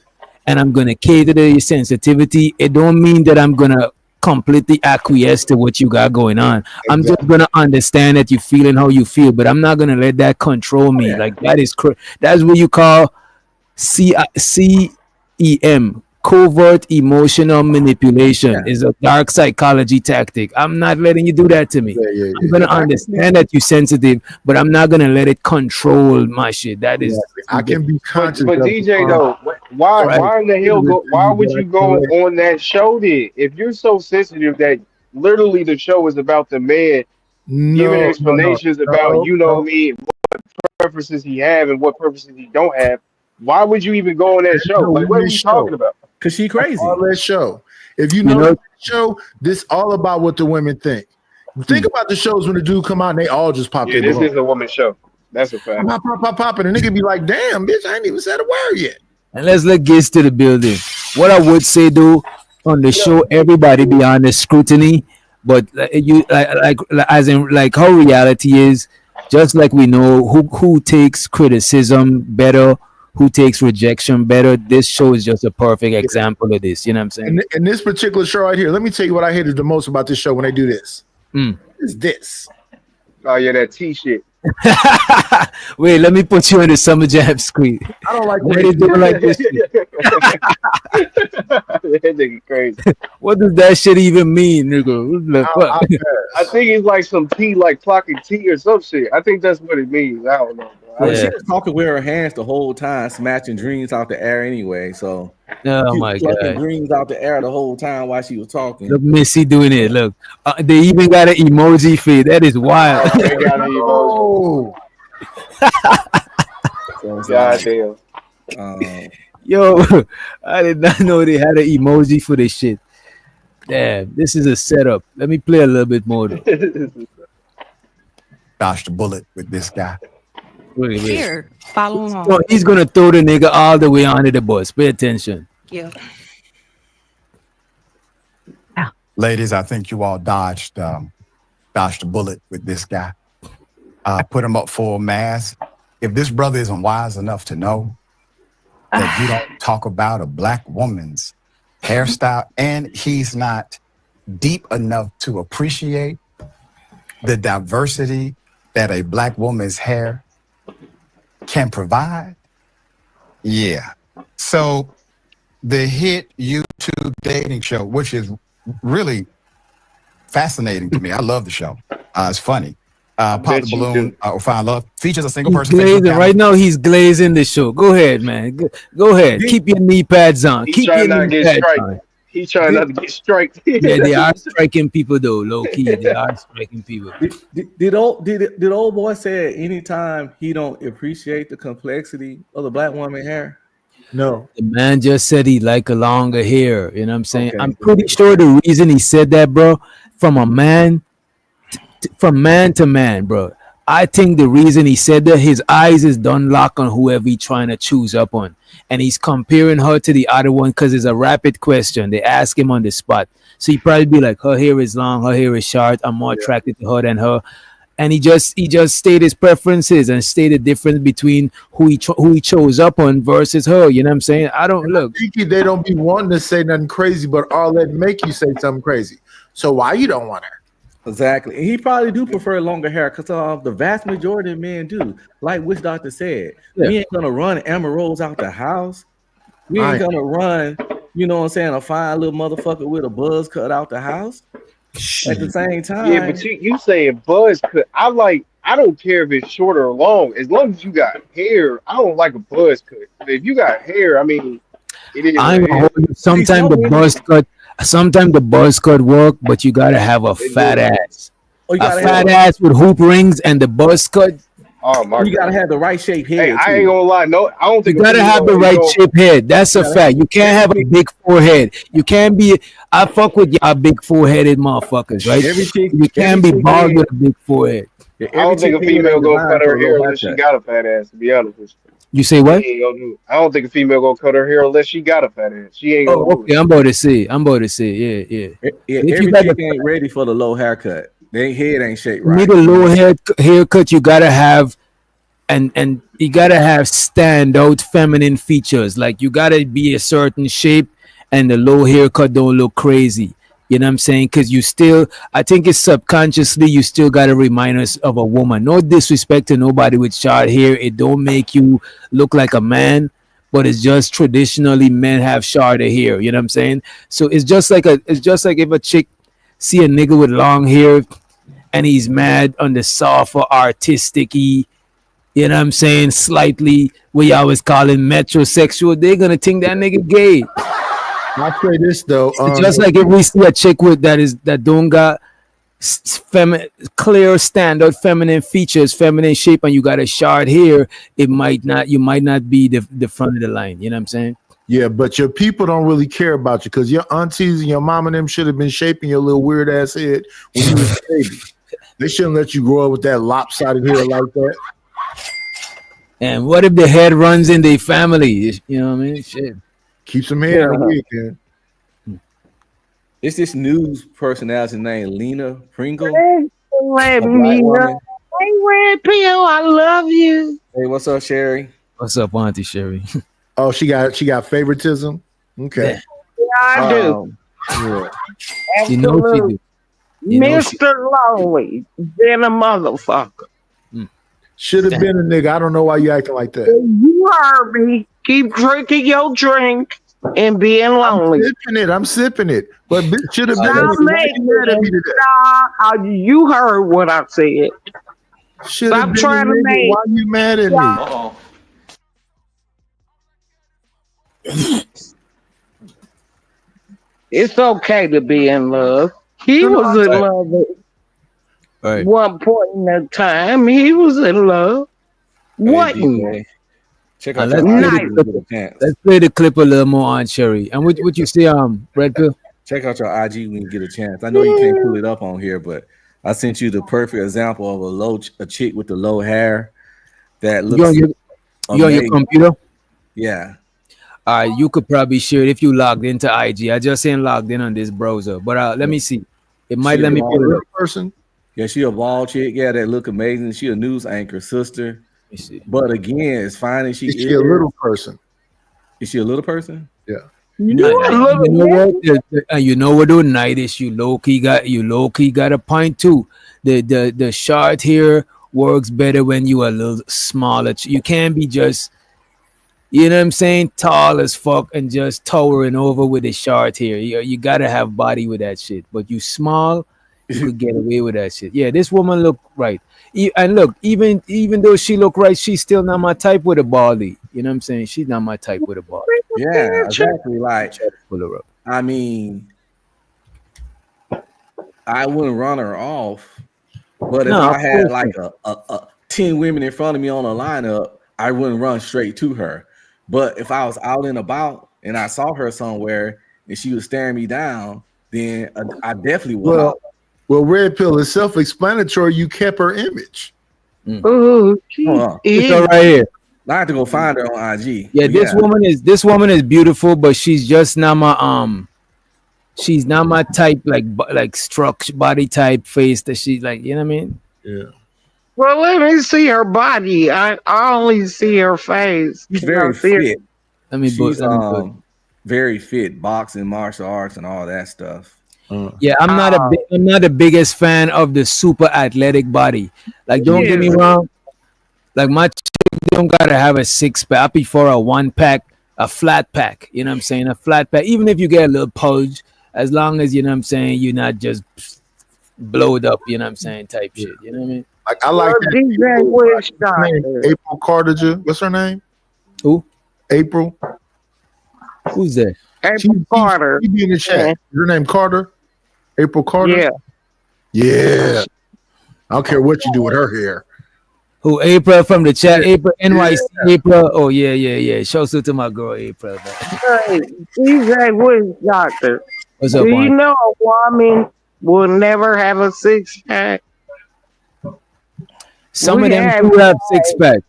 S8: and I'm gonna cater to your sensitivity, it don't mean that I'm gonna completely acquiesce to what you got going on. Exactly. I'm just gonna understand that you're feeling how you feel, but I'm not gonna let that control me. Like that is that's what you call CEM. Covert emotional manipulation is a dark psychology tactic. I'm not letting you do that to me. I'm gonna understand that you're sensitive, but I'm not gonna let it control my shit. That is,
S16: I can be conscious.
S14: But DJ though, why in the hell why would you go on that show then? If you're so sensitive that literally the show is about the man giving explanations about what preferences he have and what preferences he don't have. Why would you even go on that show? Like, what are we talking about?
S15: Cause she crazy.
S16: All that show. If you
S8: You
S16: know
S8: know-
S16: the show, this all about what the women think. Think about the shows when the dude come out and they all just pop
S14: Yeah,
S16: their
S14: this
S16: balloon.
S14: is a woman show. That's a fact.
S16: Pop, pop, pop, pop, and the nigga be like, damn, bitch, I ain't even said a word yet.
S8: And let's let Giz to the building. What I would say though, on the show, everybody be under scrutiny, but like as in like how reality is, just like we know who takes criticism better, who takes rejection better. This show is just a perfect example of this. You know what I'm saying?
S16: And this particular show right here, let me tell you what I hated the most about this show when they do this. Is this.
S14: Oh yeah, that T shit.
S8: Wait, let me put you on the Summer Jam screen.
S16: I don't like
S8: What they doing like this shit?
S14: That nigga crazy.
S8: What does that shit even mean, nigga? What the fuck?
S14: I think it's like some tea, like clocking tea or some shit. I think that's what it means. I don't know.
S15: Well, she was talking with her hands the whole time, snatching dreams out the air anyway. So
S8: Oh
S15: she
S8: my
S15: was plucking
S8: god!
S15: dreams out the air the whole time while she was talking.
S8: Look, Missy doing it. Look, they even got an emoji feed. That is wild.
S14: They got an emoji. God damn.
S8: Yo, I did not know they had an emoji for this shit. Damn, this is a setup. Let me play a little bit more. Though.
S10: Dodged a bullet with this guy.
S8: Wait.
S13: Here, follow along.
S8: So he's gonna throw the nigga all the way under the bus. Pay attention.
S13: Yeah.
S10: Ladies, I think you all dodged a bullet with this guy. Put him up for a mass. If this brother isn't wise enough to know that you don't talk about a black woman's hairstyle, and he's not deep enough to appreciate the diversity that a black woman's hair can provide. Yeah. So the hit YouTube dating show, which is really fascinating to me. I love the show. It's funny. Pop the balloon or find love features a single person.
S8: Glazing. Right now, he's glazing the show. Go ahead, man. Go ahead. Keep your knee pads on. Keep your knee pads on.
S14: He's trying not to get striked.
S8: Yeah, they are striking people though, low key. They are striking people.
S15: Did old boy say at any time he don't appreciate the complexity of the black woman hair?
S16: No.
S8: The man just said he like a longer hair. You know what I'm saying?
S15: Okay.
S8: I'm pretty sure the reason he said that, bro, from a man, from man to man, bro. I think the reason he said that, his eyes is done lock on whoever he trying to choose up on. And he's comparing her to the other one because it's a rapid question. They ask him on the spot. So he probably be like, her hair is long, her hair is short. I'm more attracted to her than her. And he just stated his preferences and stated the difference between who he chose up on versus her. You know what I'm saying? I don't look.
S16: They don't be wanting to say nothing crazy, but all that make you say something crazy. So why you don't want her?
S15: Exactly. And he probably do prefer longer hair because the vast majority of men do. Like Witch Doctor said, we ain't gonna run emeralds out the house. We ain't gonna run, you know what I'm saying, a fine little motherfucker with a buzz cut out the house. At the same time.
S14: Yeah, but you saying buzz cut. I don't care if it's short or long. As long as you got hair, I don't like a buzz cut. But if you got hair, I mean, it is.
S8: Sometimes the buzz cut work, but you gotta have a fat ass. A fat ass with hoop rings and the buzz cut.
S14: Oh my God.
S15: You gotta have the right shape head.
S14: Hey, I ain't gonna lie. No, I don't think
S8: you gotta have the right shape head. That's a fact. You can't have a big forehead. You can't be. I fuck with y'all big foreheaded motherfuckers, right? You can't be bald with a big forehead.
S14: I don't think a female gonna cut her hair unless she got a fat ass. To be honest with you.
S8: You say what?
S14: I don't think a female gonna cut her hair unless she got a fat ass. She ain't gonna.
S8: Oh, okay. I'm about to say. Yeah.
S15: Every chick ain't ready for the low haircut. Their head ain't shaped right.
S8: Need a low haircut. You gotta have, and you gotta have standout feminine features. Like you gotta be a certain shape, and the low haircut don't look crazy. You know what I'm saying? Because you still, I think it's subconsciously, you still got to remind us of a woman. No disrespect to nobody with short hair. It don't make you look like a man, but it's just traditionally men have shorter hair. You know what I'm saying? So it's just like if a chick see a nigga with long hair and he's mad on the softer, artistic-y, you know what I'm saying, slightly, we always call him metrosexual, they're going to think that nigga gay.
S16: I'll say this though,
S8: just like if we see a chick with that don't got clear standard feminine features, feminine shape, and you got a short hair, you might not be the front of the line. You know what I'm saying?
S16: Yeah, but your people don't really care about you because your aunties and your mom and them should have been shaping your little weird ass head when you was a baby. They shouldn't let you grow up with that lopsided hair like that.
S8: And what if the head runs in their family? You know what I mean? Shit.
S16: Keep some hair in the wig, man.
S15: It's this news personality named Lena Pringle.
S17: Let
S15: a
S17: me
S15: black
S17: know.
S15: woman.
S17: Hey, Red Pill, I love you.
S15: Hey, what's up, Sherry?
S8: What's up, Auntie Sherry?
S16: Oh, she got favoritism. Okay.
S17: Yeah, I do.
S16: Yeah.
S8: You know she do. You know she-
S17: Mr. Lonely, been a motherfucker.
S16: Should have been a nigga. I don't know why you acting like that.
S17: You heard me. Keep drinking your drink and being lonely.
S16: I'm sipping it. But bitch should have been a
S17: Stop
S16: nigga. Why you mad at me
S17: making
S16: today?
S17: you heard what I said.
S16: Should have
S17: Stop
S16: been
S17: trying
S16: a
S17: to
S16: nigga.
S17: make.
S16: Why you mad at me?
S17: It's okay to be in love. He was in love at one point in the time. He was in love. What?
S15: Check
S8: And
S15: out
S8: let's play the clip a little more on Sherry. And what you see, Red Pill?
S15: Check out your IG when you get a chance. I know you can't pull it up on here, but I sent you the perfect example of a chick with the low hair that looks.
S8: You on your computer?
S15: Yeah.
S8: You could probably share it if you logged into IG. I just ain't logged in on this browser, but let me see. It might let me pull it up.
S16: Person.
S15: Yeah, she a bald chick. Yeah, that look amazing. She a news anchor sister. But again, as fine as she is,
S16: she a little person?
S15: Is she a little person?
S16: Yeah.
S8: You know what? You know what? Nightish, you low key got a point too. The short hair works better when you are a little smaller. You can't be just, you know what I'm saying, tall as fuck and just towering over with the short hair. You gotta have body with that shit. But you small, you could get away with that shit. Yeah, this woman look right. And look, even though she look right, she's still not my type with a baldy. You know what I'm saying? She's not my type with a baldy.
S15: Yeah, exactly. Like,
S8: pull her up.
S15: I mean, I wouldn't run her off, but if I had like a 10 women in front of me on a lineup, I wouldn't run straight to her. But if I was out and about and I saw her somewhere and she was staring me down, then I definitely would.
S16: Well, Red Pill is self-explanatory. You kept her image.
S17: Oh,
S8: it's all right here.
S15: I have to go find her on IG.
S8: Yeah, this woman is beautiful, but she's just not my she's not my type, like structure body type face that she's like, you know what I mean?
S16: Yeah.
S17: Well, let me see her body. I only see her face.
S15: She's very fit. She's
S8: very
S15: fit, boxing, martial arts, and all that stuff.
S8: Yeah, I'm not the biggest fan of the super athletic body. Like, don't get me wrong. Like, my chick don't gotta have a 6-pack. I prefer a 1-pack, a flat pack. You know what I'm saying? A flat pack. Even if you get a little pudge, as long as, you know what I'm saying, you're not just blowed up, you know what I'm saying, type shit. You know what I mean?
S16: Like, I like that. April Carter. What's her name?
S8: Who?
S16: April.
S8: Who's that?
S17: April Carter.
S16: She be in the chat. Is her name Carter? April Carter?
S17: Yeah.
S16: Yeah. I don't care what you do with her hair.
S8: Who? April from the chat? April, NYC, April. Oh, yeah. Shouts out to my girl, April.
S17: Hey, DJ Woods Doctor.
S8: What's up,
S17: do
S8: Juan?
S17: you know a woman will never have a 6-pack?
S8: Some of them do have 6-pack.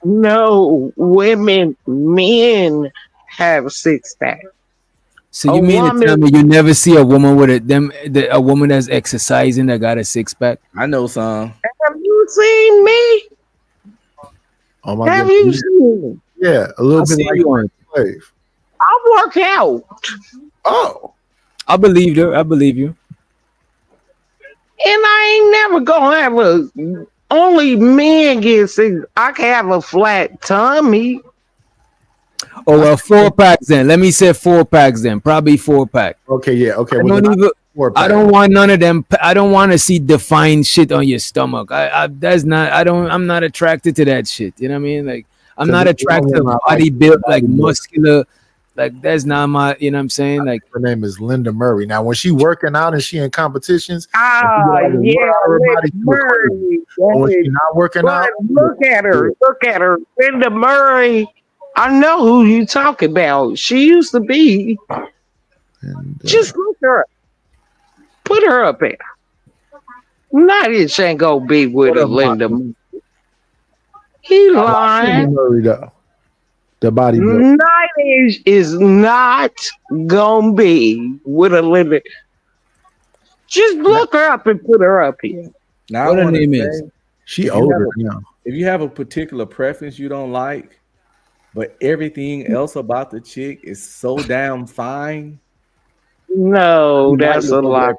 S17: No, men have 6-pack.
S8: So you mean to tell me you never see a woman with a woman that's exercising that got a 6-pack?
S15: I know some.
S17: Have you seen me?
S16: Oh my
S17: Have
S16: God.
S17: you seen me?
S16: Yeah, a little bit like a slave.
S17: I work out.
S16: Oh.
S8: I believe her. I believe you.
S17: And I ain't never gonna have only men get 6. I can have a flat tummy.
S8: Oh, well, 4-packs then. Let me say 4-packs then. Probably 4-pack.
S16: Okay, yeah, okay.
S8: I don't want none of them. I don't want to see defined shit on your stomach. I'm not attracted to that shit. You know what I mean? Like, I'm not attracted to body built, like muscular. Like, that's not my, you know what I'm saying? Like,
S16: her name is Linda Murray. Now, when she working out and she in competitions,
S17: Linda Murray.
S16: when she not working out,
S17: look at her. Linda Murray. I know who you talking about. She used to be. Just look her up. Put her up there. Nidish ain't gonna be with a Linda. He lying.
S16: Murray, though. The bodybuilder.
S17: Nidish is not gonna be with a Linda. Just look her up and put her up here.
S15: Now,
S8: What her name is?
S16: She older now.
S15: If you have a particular preference you don't like, but everything else about the chick is so damn fine.
S17: No, that's a lie.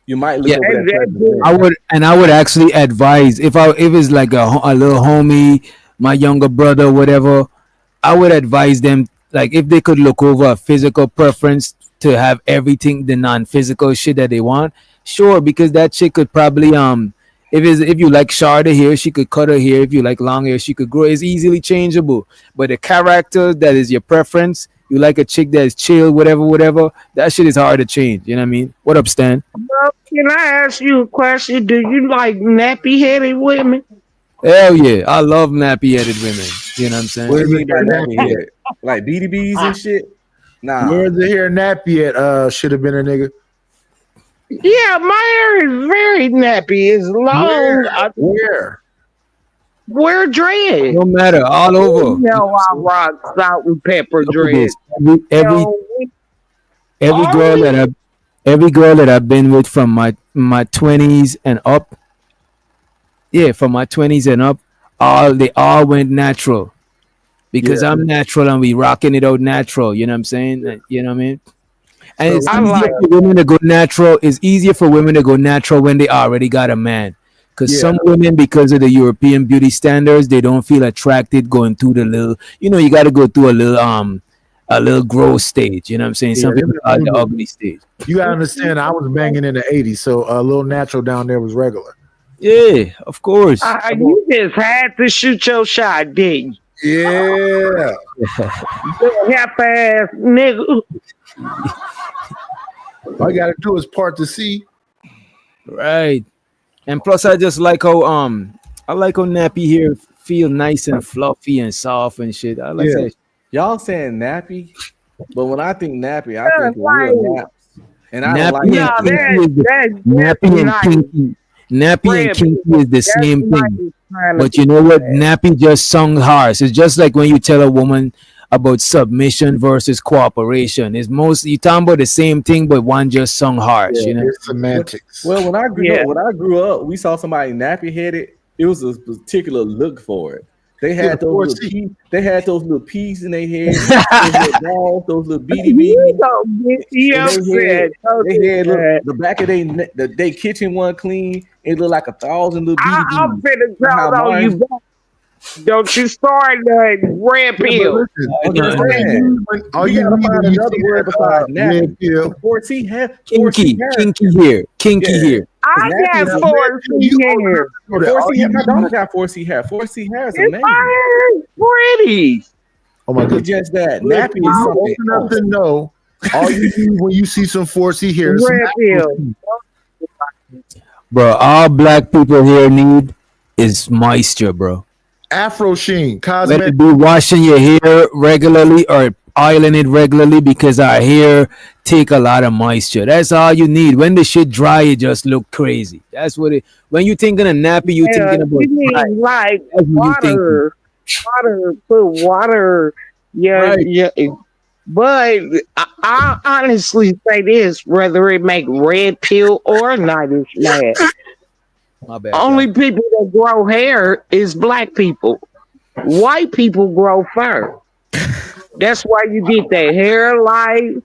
S15: You might look over that.
S8: I would actually advise if it's like a little homie, my younger brother, whatever. I would advise them, like, if they could look over a physical preference to have everything, the non-physical shit that they want. Sure, because that chick could probably if you like shorter hair, she could cut her hair. If you like long hair, she could grow. It's easily changeable. But the character that is your preference, you like a chick that is chill, whatever. That shit is hard to change. You know what I mean? What up, Stan?
S17: Well, can I ask you a question? Do you like nappy-headed women?
S8: Hell yeah, I love nappy-headed women. You know what I'm saying?
S15: What do you mean by nappy-headed? Like BDBs and shit? Nah.
S16: Where's the hair nappy at? Should have been a nigga.
S17: Yeah, my hair is very nappy. It's long. Where dread?
S8: No matter, all over.
S17: You know I rock salt and pepper dread.
S8: Every girl that I've been with from my 20s and up, from my 20s and up, they all went natural, because I'm natural and we rocking it out natural. You know what I'm saying? You know what I mean? And it's easier for women to go natural. It's easier for women to go natural when they already got a man. Because some women, because of the European beauty standards, they don't feel attracted going through the little, you got to go through a little growth stage. You know what I'm saying? Some people are the ugly stage.
S16: You got to understand, I was banging in the 80s, so a little natural down there was regular.
S8: Yeah, of course.
S17: You just had to shoot your shot, didn't you?
S16: Yeah.
S17: Half-ass nigga.
S16: All you got to do is part the sea.
S8: Right. And plus, I just like how nappy hair feel nice and fluffy and soft and shit. I like that.
S15: Y'all saying nappy, but when I think nappy, I think real naps. And I don't like
S8: nappy and kinky is the same thing. But you know what? Nappy just sung harsh. It's just like when you tell a woman about submission versus cooperation. It's you talking about the same thing, but one just sung harsh.
S16: It's semantics.
S15: Well, when I grew up, we saw somebody nappy headed. It was a particular look for it. They had those little peas in their head, those little BDBs. They had the back of their kitchen one clean. It looked like 1,000 little BDBs.
S17: I'm finna tell on you. Don't you start the red pill.
S16: All you need
S15: find another word besides nappy. 4C hair. Kinky hair.
S17: I got 4C hair.
S15: My daughter got 4C hair. 4C hair is amazing.
S17: My hair is pretty.
S16: Oh my god!
S15: Just that nappy is something
S16: enough to know. All you need when you see some 4C hair,
S17: red pill.
S8: Bro, all black people here need is moisture, bro.
S16: Afro sheen,
S8: cosmetic. Be washing your hair regularly or oiling it regularly, because our hair take a lot of moisture. That's all you need. When the shit dry, it just look crazy. That's what it. When you thinking of nappy, you thinking about
S17: you need like water. Put water. Yeah. But I honestly say this: whether it make red pill or nightish mad.
S8: My bad,
S17: only people that grow hair is black people. White people grow fur. That's why you get that hair light.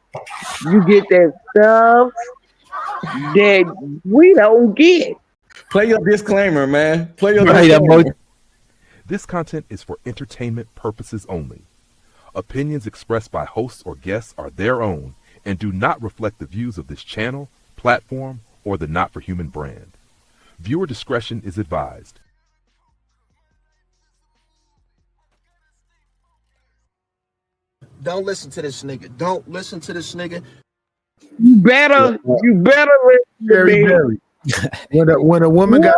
S17: You get that stuff that we don't get.
S15: Play your disclaimer, man. Play your disclaimer.
S18: This content is for entertainment purposes only. Opinions expressed by hosts or guests are their own and do not reflect the views of this channel, platform, or the Not for Human brand. Viewer discretion is advised.
S9: Don't listen to this nigga. Don't listen to this nigga.
S17: You better listen to me.
S16: When a woman got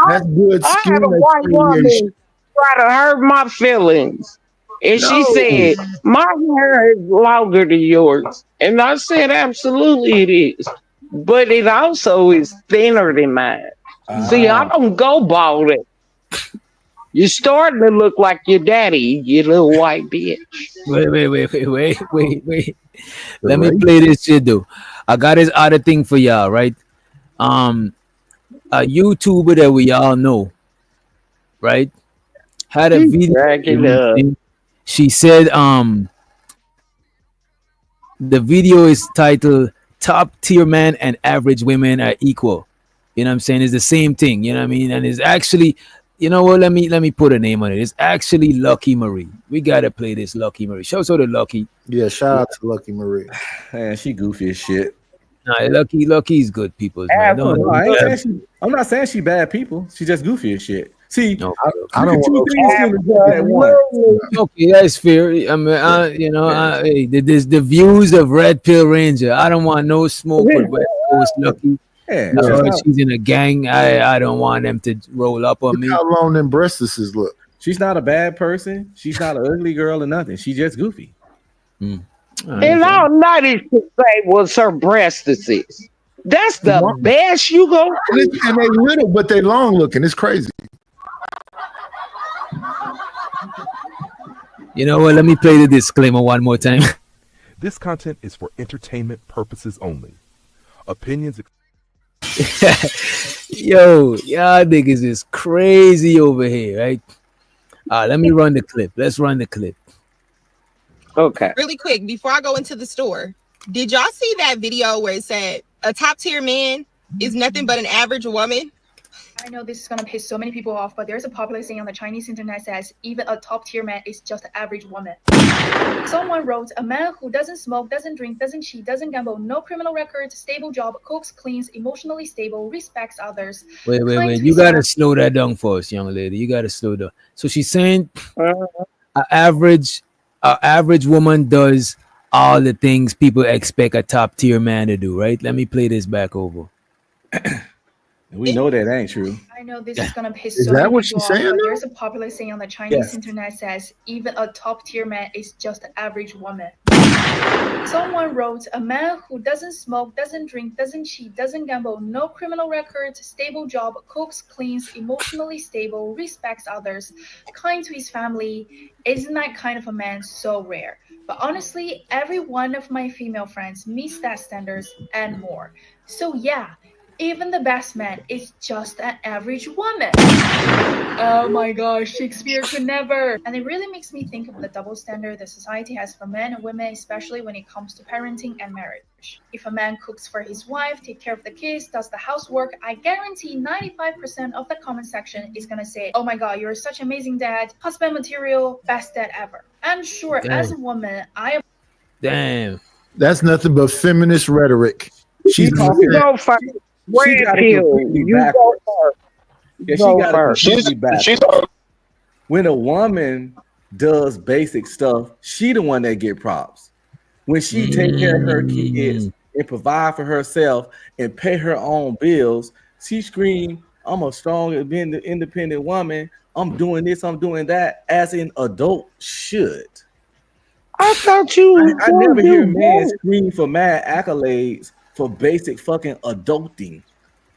S17: that's good
S16: skin
S17: I had a white woman. try to hurt my feelings. And she
S16: No.
S17: said, my hair is longer than yours. And I said, absolutely it is. But it also is thinner than mine. See, I don't go balding. You're starting to look like your daddy, you little white bitch.
S8: Wait. Let me play this shit though. I got this other thing for y'all, right? A YouTuber that we all know, right? Had a video. She said, the video is titled "Top Tier Men and Average Women Are Equal." You know what I'm saying? It's the same thing. You know what I mean? And it's actually, you know what? Let me put a name on it. It's actually Lucky Marie. We gotta play this Lucky Marie. Shout out to Lucky.
S16: Yeah, shout out to Lucky Marie.
S15: Man, she goofy as shit.
S8: Nah, Lucky's good people, man.
S15: No, I'm not saying she bad people. She just goofy as shit. See,
S16: I don't want
S8: Okay, that's fair. I mean, hey, the views of Red Pill Ranger. I don't want no smoke with West Coast Lucky.
S15: Yeah,
S8: she's in a gang. I don't want them to roll up on me.
S16: How long them breastises look?
S15: She's not a bad person. She's not an ugly girl or nothing. She's just goofy.
S17: And all Nutty could say was her breastises. That's the best you go.
S16: And they little, but they long looking. It's crazy.
S8: You know what? Let me play the disclaimer one more time.
S18: This content is for entertainment purposes only. Opinions.
S8: Yo, y'all niggas is crazy over here, right? Let me run the clip. Let's run the clip.
S17: Okay.
S3: Really quick, before I go into the store, did y'all see that video where it said a top tier man is nothing but an average woman?
S19: I know this is gonna piss so many people off, but there's a popular saying on the Chinese internet says even a top tier man is just an average woman. Someone wrote, a man who doesn't smoke, doesn't drink, doesn't cheat, doesn't gamble, no criminal record, stable job, cooks, cleans, emotionally stable, respects others.
S8: Wait. You gotta slow that down for us, young lady. You gotta slow down. So she's saying an average woman does all the things people expect a top tier man to do, right? Let me play this back over.
S15: We know that ain't true.
S19: I know this is gonna piss
S16: Is
S19: so
S16: that
S19: many
S16: what
S19: people
S16: she's
S19: off,
S16: saying
S19: but
S16: now?
S19: there's a popular saying on the Chinese
S15: Yes.
S19: internet says even a top tier man is just an average woman. Someone wrote, a man who doesn't smoke, doesn't drink, doesn't cheat, doesn't gamble, no criminal record, stable job, cooks, cleans, emotionally stable, respects others, kind to his family. Isn't that kind of a man so rare? But honestly, every one of my female friends meets that standards and more. So yeah, even the best man is just an average woman. Oh my gosh, Shakespeare could never. And it really makes me think of the double standard that society has for men and women, especially when it comes to parenting and marriage. If a man cooks for his wife, takes care of the kids, does the housework, I guarantee 95% of the comment section is gonna say, oh my god, you're such amazing dad, husband material, best dad ever. And sure, as a woman, I am.
S8: Damn.
S16: That's nothing but feminist rhetoric.
S17: You go first. Red pill. You go first.
S15: Yeah, she got it back. When a woman does basic stuff, she the one that get props. When she take care of her kids and provide for herself and pay her own bills, she scream, I'm a strong, independent woman. I'm doing this, I'm doing that, as an adult should.
S17: I thought you
S15: I never hear men scream for mad accolades for basic fucking adulting.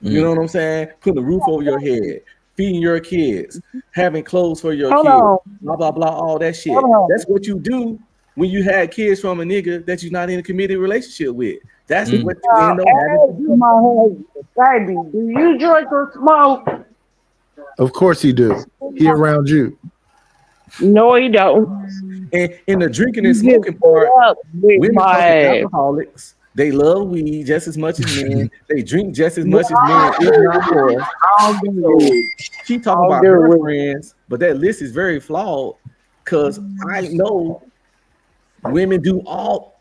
S15: You know what I'm saying? Putting a roof over your head, feeding your kids, having clothes for your kids, blah, blah, blah, all that shit. That's what you do when you had kids from a nigga that you're not in a committed relationship with. That's what you end up having to do.
S17: My husband, baby, do you drink or smoke?
S16: Of course he do. He around you.
S17: No, he don't.
S15: And in the drinking and smoking part, women are alcoholics. They love weed just as much as men. They drink just as much as men, if not more. So she talking about her friends, but that list is very flawed because I know women do all.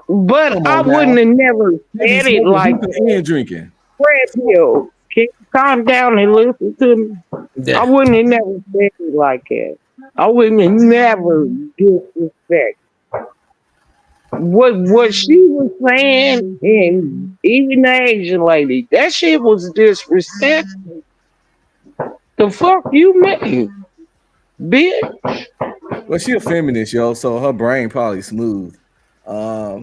S17: But I wouldn't have never said it like that.
S15: And drinking.
S17: Red pill. Can you calm down and listen to me?
S8: Yeah.
S17: I wouldn't have never said it like that. I wouldn't have never disrespect. What she was saying, and even the Asian lady, that shit was disrespectful. The fuck you mean? bitch.
S15: Well, she a feminist, yo, so her brain probably smooth.
S17: But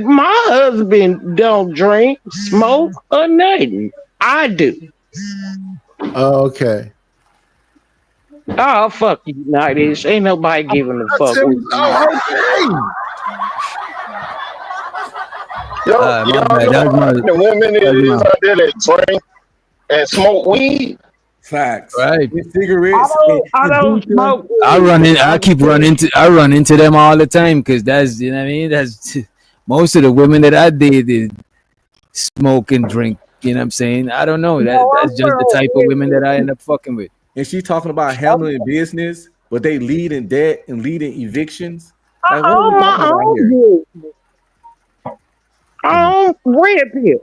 S17: my husband don't drink, smoke, or nothing. I do.
S16: Okay.
S17: Oh, fuck you, Nightish. Ain't nobody giving a fuck.
S16: Okay.
S8: My bad. That's my,
S14: the women it is out there that drink and smoke weed.
S15: Facts.
S8: Right.
S15: Cigarettes.
S17: I don't smoke.
S8: I run into them all the time because that's, you know what I mean? That's most of the women that I dated smoke and drink. You know what I'm saying? I don't know. That's just the type of women that I end up fucking with.
S15: And she talking about handling business, but they lead in debt and lead in evictions. Like, what are we talking about here?
S17: I own red pill.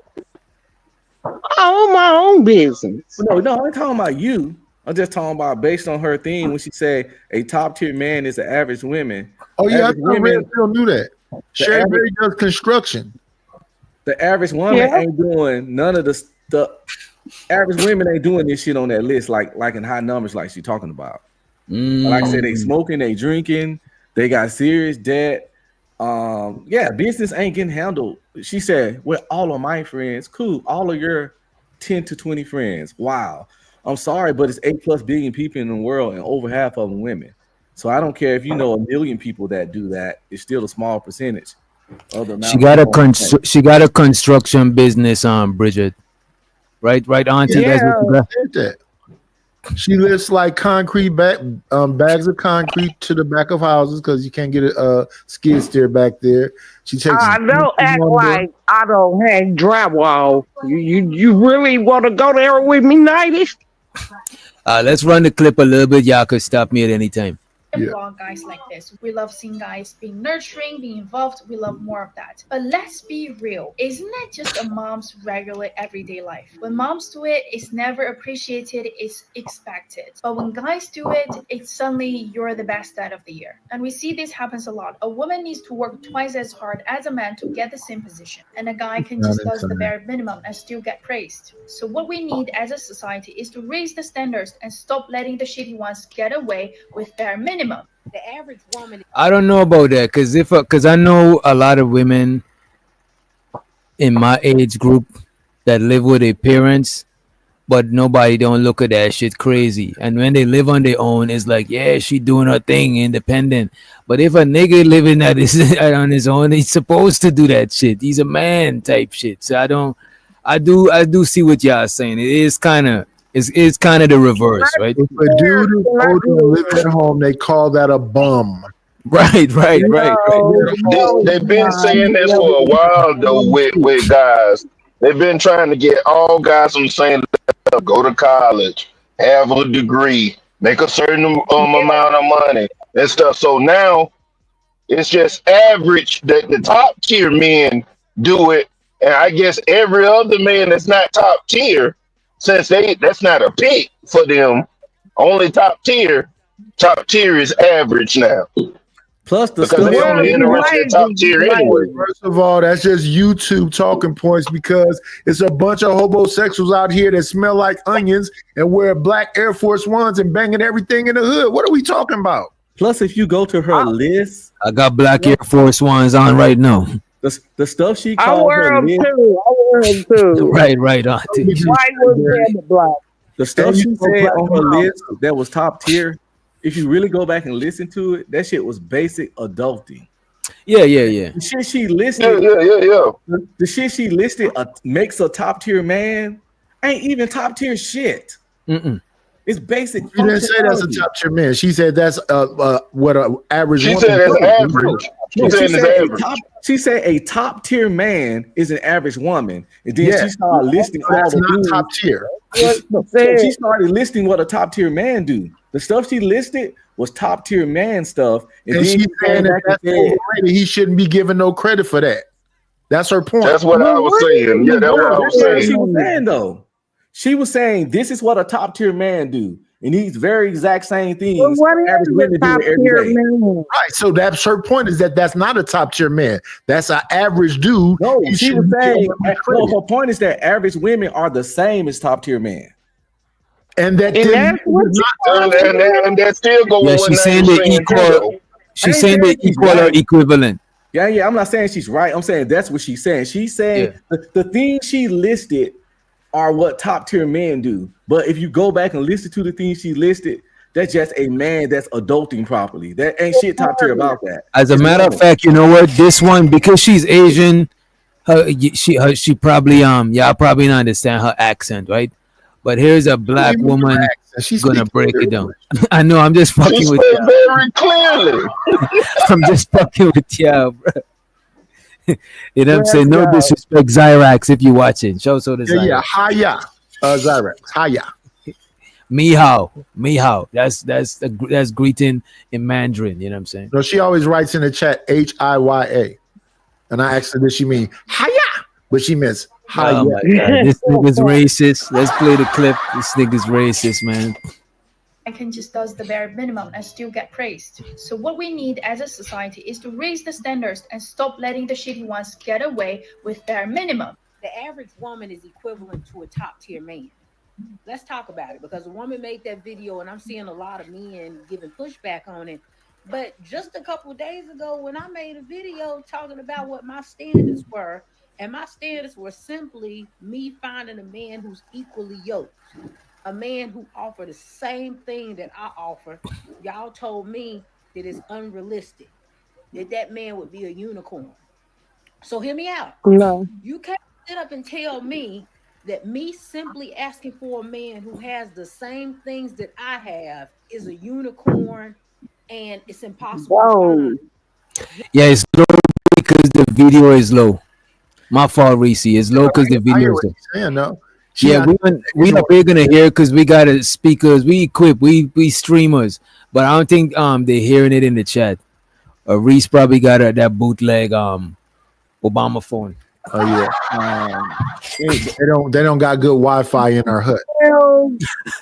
S17: I own my own business.
S15: No, I ain't talking about you. I'm just talking about based on her theme when she said a top tier man is the average woman.
S16: Oh yeah, I
S15: Average
S16: thought Red Pill knew that. Sherry
S15: average-
S16: Berry does construction.
S15: The average woman ain't doing none of the average women ain't doing this shit on that list like in high numbers like she talking about. Like I said, they smoking, they drinking, they got serious debt. Business ain't getting handled. She said, with all of my friends, cool, all of your 10 to 20 friends. Wow. I'm sorry, but it's 8+ billion people in the world and over half of them women. So I don't care if you know 1 million people that do that, it's still a small percentage.
S8: She got a construction business, Bridget. Right, Auntie.
S16: Yeah,
S8: That's what you got.
S16: that. She lifts like concrete bags of concrete to the back of houses because you can't get a skid steer back there. She takes.
S17: Don't act like I don't hang drywall. You really want to go there with me, Nightish?
S8: Let's run the clip a little bit. Y'all could stop me at any time.
S19: Blog guys like this. We love seeing guys being nurturing, being involved. We love more of that. But let's be real. Isn't that just a mom's regular everyday life? When moms do it, it's never appreciated, it's expected. But when guys do it, it's suddenly you're the best dad of the year. And we see this happens a lot. A woman needs to work twice as hard as a man to get the same position. And a guy can just does the bare minimum and still get praised. So what we need as a society is to raise the standards and stop letting the shitty ones get away with bare minimum. The average woman.
S8: I don't know about that because I know a lot of women in my age group that live with their parents, but nobody don't look at that shit crazy. And when they live on their own, it's like, yeah, she doing her thing, independent. But if a nigga living on his own, he's supposed to do that shit. He's a man type shit. So I do see what y'all saying. It is kind of. It's kind of the reverse, right?
S16: If a dude is older and lives at home, they call that a bum.
S8: Right.
S14: They've been saying this for a while though with guys. They've been trying to get all guys from the same level, go to college, have a degree, make a certain amount of money and stuff. So now it's just average that the top tier men do it, and I guess every other man that's not top tier. Since that's not a pick for them, only top tier is average now.
S15: Plus the
S14: because they only interested in top tier anyway.
S16: First of all, that's just YouTube talking points because it's a bunch of homosexuals out here that smell like onions and wear black Air Force Ones and banging everything in the hood. What are we talking about?
S15: Plus, if you go to her list,
S8: I got black Air Force Ones on right now.
S15: The stuff she
S17: I
S15: called
S17: wear
S15: her
S17: them
S15: list,
S17: too.
S8: Right, Auntie.
S17: White was the black.
S15: the stuff she said on her list that was top tier. If you really go back and listen to it, that shit was basic adulting.
S8: Yeah.
S15: The shit she listed, the shit she listed makes a top tier man ain't even top tier shit. It's basic.
S16: She didn't say that's a top tier man. She said that's what an average.
S14: She said it's average.
S15: She said a top tier man is an average woman, and then she started listing all
S16: that's
S15: the
S16: not
S15: dudes.
S16: top tier.
S15: So she started listing what a top tier man do. The stuff she listed was top tier man stuff,
S16: And
S15: then
S16: she's saying that that's overrated. He shouldn't be given no credit for that. That's her point.
S14: That's what I was saying. Yeah, that's what I was saying.
S15: She was saying though. She was saying this is what a top tier man do, and these very exact same things. Average women do every day.
S16: Right. So that's her point is that that's not a top tier man. That's an average dude.
S15: No,
S16: He
S15: she was
S16: shouldn't be
S15: saying.
S16: given no credit.
S15: No, her point is that average women are the same as top tier men.
S16: And that
S17: And that's what
S14: And that still go
S8: Yeah,
S14: with what
S8: she's
S14: Name
S8: saying
S14: was
S8: the
S14: saying too,
S8: equal.
S14: though.
S8: She's
S15: I
S8: saying
S15: ain't
S8: the
S15: saying she's
S8: equal or
S15: right.
S8: equivalent.
S15: Yeah, I'm not saying she's right. I'm saying that's what she's saying. She's saying the things she listed are what top tier men do. But if you go back and listen to the things she listed, that's just a man that's adulting properly. That ain't shit top tier about that.
S8: As a
S15: It's
S8: matter of
S15: normal.
S8: fact, you know what? This one, because she's Asian, she probably y'all probably not understand her accent, right? But here's a black woman
S16: She's
S8: gonna break it down. I know. I'm just
S14: She
S8: fucking with
S14: said
S8: you.
S14: very clearly.
S8: I'm just fucking with you, bro. You know what I'm
S16: Well,
S8: saying? No
S16: yeah.
S8: disrespect, Zyrax, if you're watching. Show so the
S16: Yeah,
S8: Zyrax.
S16: hiya. Zyrex, hiya.
S8: Me hao. That's greeting in Mandarin. You know what I'm saying?
S16: No, she always writes in the chat HIYA. And I asked her, does she mean hiya? But she means hiya.
S8: Oh my god, this nigga's racist. Let's play the clip. This nigga's racist, man.
S19: Can just does the bare minimum and still get praised. So what we need as a society is to raise the standards and stop letting the shitty ones get away with bare minimum.
S20: The average woman is equivalent to a top tier man. Let's talk about it, because a woman made that video and I'm seeing a lot of men giving pushback on it. But just a couple of days ago, when I made a video talking about what my standards were, and my standards were simply me finding a man who's equally yoked, a man who offered the same thing that I offer, y'all told me that it's unrealistic, that man would be a unicorn. So hear me out.
S17: No.
S20: You can't sit up and tell me that me simply asking for a man who has the same things that I have is a unicorn and it's impossible to find.
S8: Yeah, it's low because the video is low. My fault, Reese. It's low because the
S16: I
S8: video
S16: hear
S8: is
S16: what
S8: low.
S16: you're saying, though. She
S8: Yeah, we not big gonna hear because we got a speakers. We equip. We streamers, but I don't think they're hearing it in the chat. Reese probably got that bootleg Obama phone.
S16: Oh yeah. They don't got good Wi-Fi in our hut.
S17: Well,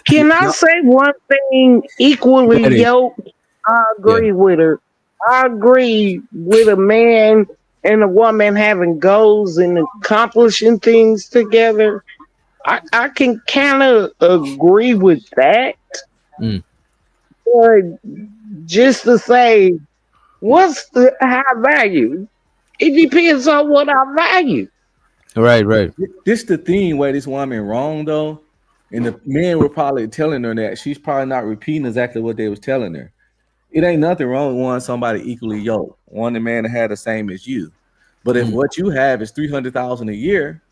S17: can I say one thing equally
S8: Ready.
S17: yoked? I agree with her. I agree with a man and a woman having goals and accomplishing things together. I can kind of agree with that. But just to say, what's the high value? It depends on what I value.
S8: Right.
S15: This the thing where this woman wrong though, and the men were probably telling her that she's probably not repeating exactly what they was telling her. It ain't nothing wrong with wanting somebody equally yoked, wanting a man to have the same as you. But if what you have is $300,000 a year,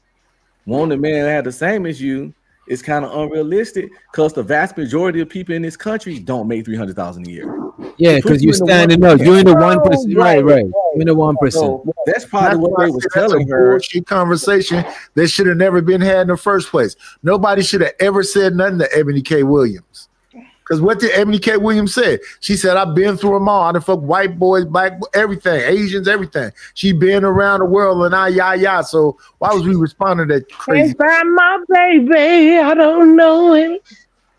S15: wanting a man to have the same as you is kind of unrealistic because the vast majority of people in this country don't make $300,000 a year.
S8: Yeah, because you're standing up. You're in the 1%. Right. You're in the 1%.
S15: So that's probably what they was telling her.
S16: Bullshit conversation that should have never been had in the first place. Nobody should have ever said nothing to Ebony K. Williams. Because what did Ebony K. Williams say? She said, I've been through them all. I done fuck white boys, black, everything, Asians, everything. She been around the world and So why was we responding to that crazy?
S17: Can't find my baby. I don't know it.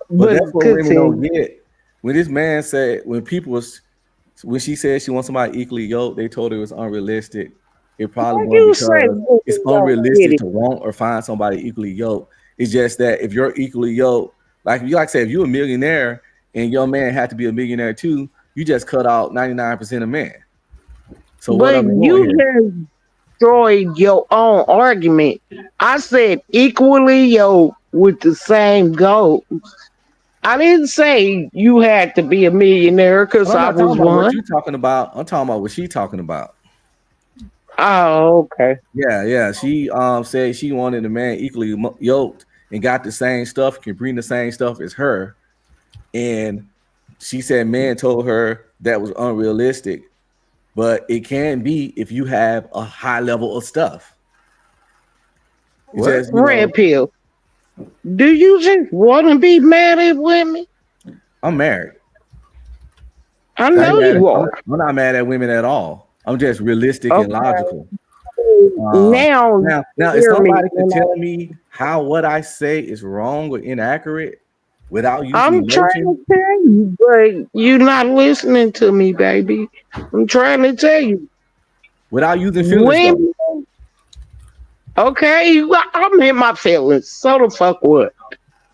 S15: But that's what women don't get. When this man said, when she said she wants somebody equally yoked, they told her it was unrealistic. It probably was because it's unrealistic to want or find somebody equally yoked. It's just that if you're equally yoked, like I said, if you're a millionaire and your man had to be a millionaire too, you just cut out 99% of men. So
S17: but you just destroyed your own argument. I said equally yoked with the same goals. I didn't say you had to be a millionaire because I was one.
S15: What you talking about? I'm talking about what she talking about.
S17: Oh, okay.
S15: Yeah. She said she wanted a man equally yoked and got the same stuff, can bring the same stuff as her. And she said man told her that was unrealistic, but it can be if you have a high level of stuff.
S17: Says, Red pill. Do you just want to be mad at women?
S15: I'm married.
S17: I know you are.
S15: I'm not mad at women at all. I'm just realistic and logical.
S17: Now,
S15: if somebody can tell me how what I say is wrong or inaccurate without using
S17: I'm trying to tell you, but you're not listening to me, baby. I'm trying to tell you.
S15: Without using feelings.
S17: Okay, I'm in my feelings. So the fuck what?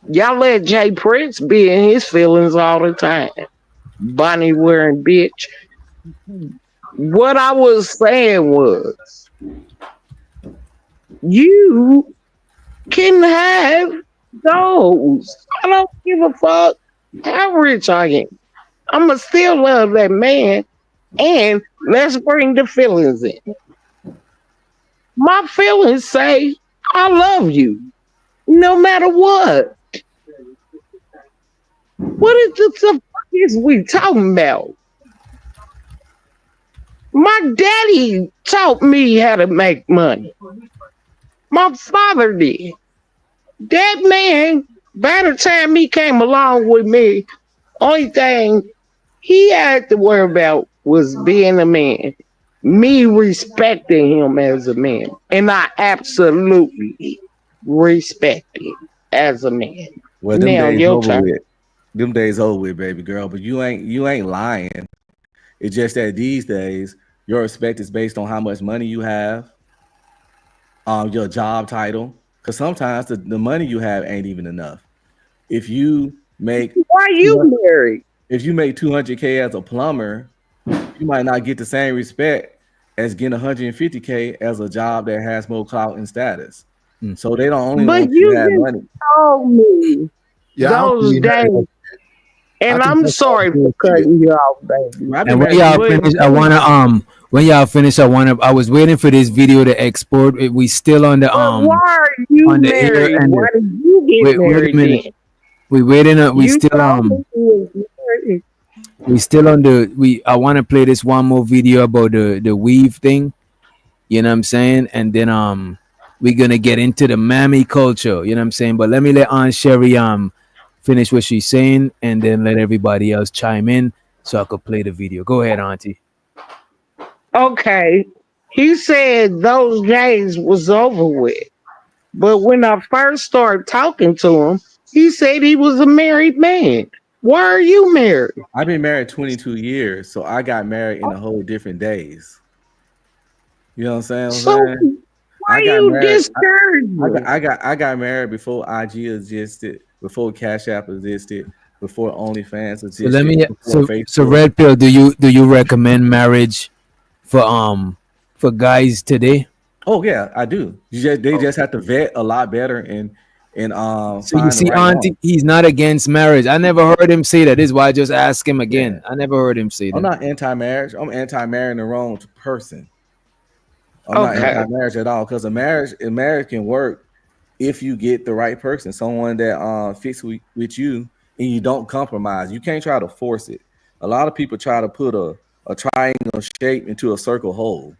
S17: Y'all let Jay Prince be in his feelings all the time. Bonnie wearing bitch. What I was saying was, you can have those. I don't give a fuck how rich I am. I'ma still love that man. And let's bring the feelings in. My feelings say I love you, no matter what. What is the fuck is we talking about? My daddy taught me how to make money. My father did. That man, by the time he came along with me, only thing he had to worry about was being a man. Me respecting him as a man. And I absolutely respect him as a man.
S15: Well, them
S17: Now
S15: days
S17: your
S15: over
S17: turn.
S15: with. Them days over with, baby girl. But you ain't lying. It's just that these days your respect is based on how much money you have, your job title. Because sometimes the money you have ain't even enough. If you make
S17: Why you married?
S15: If you make 200K as a plumber, you might not get the same respect as getting 150K as a job that has more clout and status. So they don't only
S17: But
S15: want you
S17: you
S15: to have
S17: just
S15: money.
S17: told me
S16: Yeah, I don't
S17: those
S16: believe that.
S17: days. And
S8: I think
S17: I'm
S8: that's
S17: sorry for
S8: bullshit.
S17: cutting you off, baby.
S8: And when y'all finish, I was waiting for this video to export. We still on the
S17: Why are you
S8: on the air
S17: married?
S8: and
S17: Why did you get
S8: wait a
S17: married
S8: minute.
S17: then?
S8: We waiting on we
S17: You
S8: still
S17: told me you was married.
S8: we still on the I want to play this one more video about the weave thing. You know what I'm saying? And then we're gonna get into the Mammy culture, you know what I'm saying? But let me let Aunt Sherry finish what she's saying and then let everybody else chime in so I could play the video. Go ahead, Auntie.
S17: Okay. He said those days was over with. But when I first started talking to him, he said he was a married man. Why are you married?
S15: I've been married 22 years, so I got married in a whole different days. You know what I'm
S17: So
S15: saying?
S17: why
S15: I got
S17: you
S15: married.
S17: discouraging?
S15: I got married before IG existed, before Cash App existed, before OnlyFans
S8: So let
S15: existed,
S8: me
S15: before
S8: so
S15: Facebook.
S8: Red Pill, do you recommend marriage for guys today?
S15: Oh yeah, I do. They just have to vet a lot better and
S8: So you
S15: find the
S8: see,
S15: right
S8: Auntie,
S15: one.
S8: he's not against marriage. I never heard him say that. This is why I just asked him again. I never heard him say
S15: I'm
S8: that.
S15: not anti-marriage. I'm anti-marrying the wrong person. I'm not
S17: Okay.
S15: anti-marriage at all because a marriage can work if you get the right person, someone that fits with you and you don't compromise. You can't try to force it. A lot of people try to put a triangle shape into a circle hole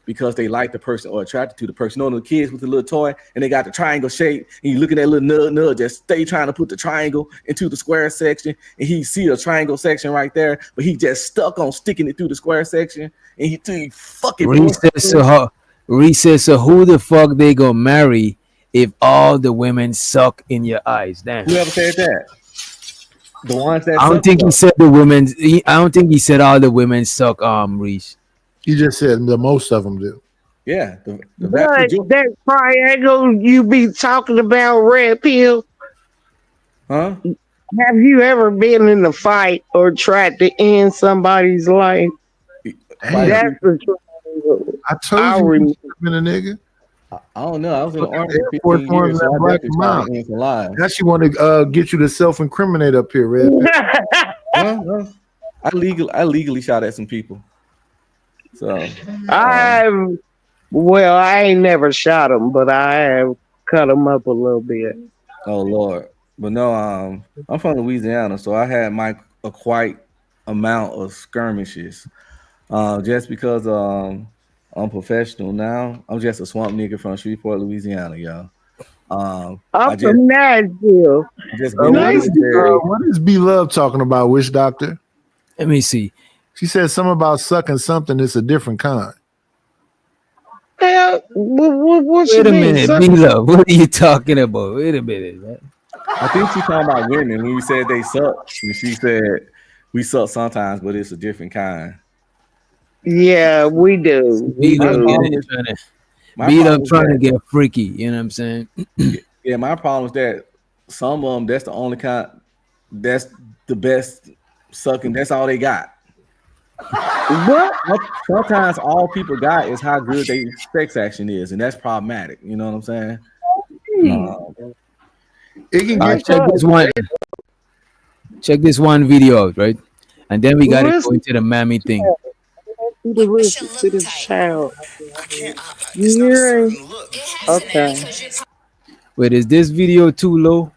S15: because they like the person or attracted to the person. You know, the kids with the little toy and they got the triangle shape, and you look at that little nud, just stay trying to put the triangle into the square section, and he see a triangle section right there, but he just stuck on sticking it through the square section, and he fucking
S8: Recess, so who the fuck they gonna marry if all the women suck in your eyes? Damn.
S15: Whoever said that? The ones that
S8: I don't think he said the women. I don't think he said all the women suck. Reese.
S16: He just said the most of them do.
S15: Yeah,
S17: But that triangle you be talking about, Red Pill,
S15: huh?
S17: have you ever been in a fight or tried to end somebody's life? That's the triangle.
S16: I told you he's been a nigga.
S15: I don't know. I was in the army for
S16: Airport
S15: 15
S16: Farms
S15: years,
S16: and
S15: so I
S16: that black
S15: definitely tried
S16: mouth.
S15: to end some lives.
S16: Now she want to get you to self-incriminate up here, Red.
S15: Well, I legally shot at some people. So
S17: I ain't never shot him, but I have cut him up a little bit.
S15: oh Lord. But no, I'm from Louisiana, so I had a quite amount of skirmishes. Just because I'm professional now, I'm just a swamp nigga from Shreveport, Louisiana, y'all.
S17: I'm from Nashville.
S16: What is B Love talking about? Witch doctor?
S8: Let me see.
S16: She said something about sucking something. It's a different kind.
S17: Hell, what's
S8: Wait a minute, B Love. What are you talking about? Wait a minute, man.
S15: I think she's talking about women when we said they suck. And she said we suck sometimes, but it's a different kind.
S17: Yeah, we do.
S8: B Love trying to get freaky. You know what I'm saying?
S15: Yeah, my problem is that some of them, that's the only kind. That's the best sucking. That's all they got.
S17: What?
S15: Sometimes all people got is how good their sex action is, and that's problematic. You know what I'm saying?
S16: It can
S8: All
S16: get
S8: right, check this one video out, right? And then we got to go into the Mammy thing.
S17: The roof to the child. You hearing? Okay.
S8: Wait, is this video too low?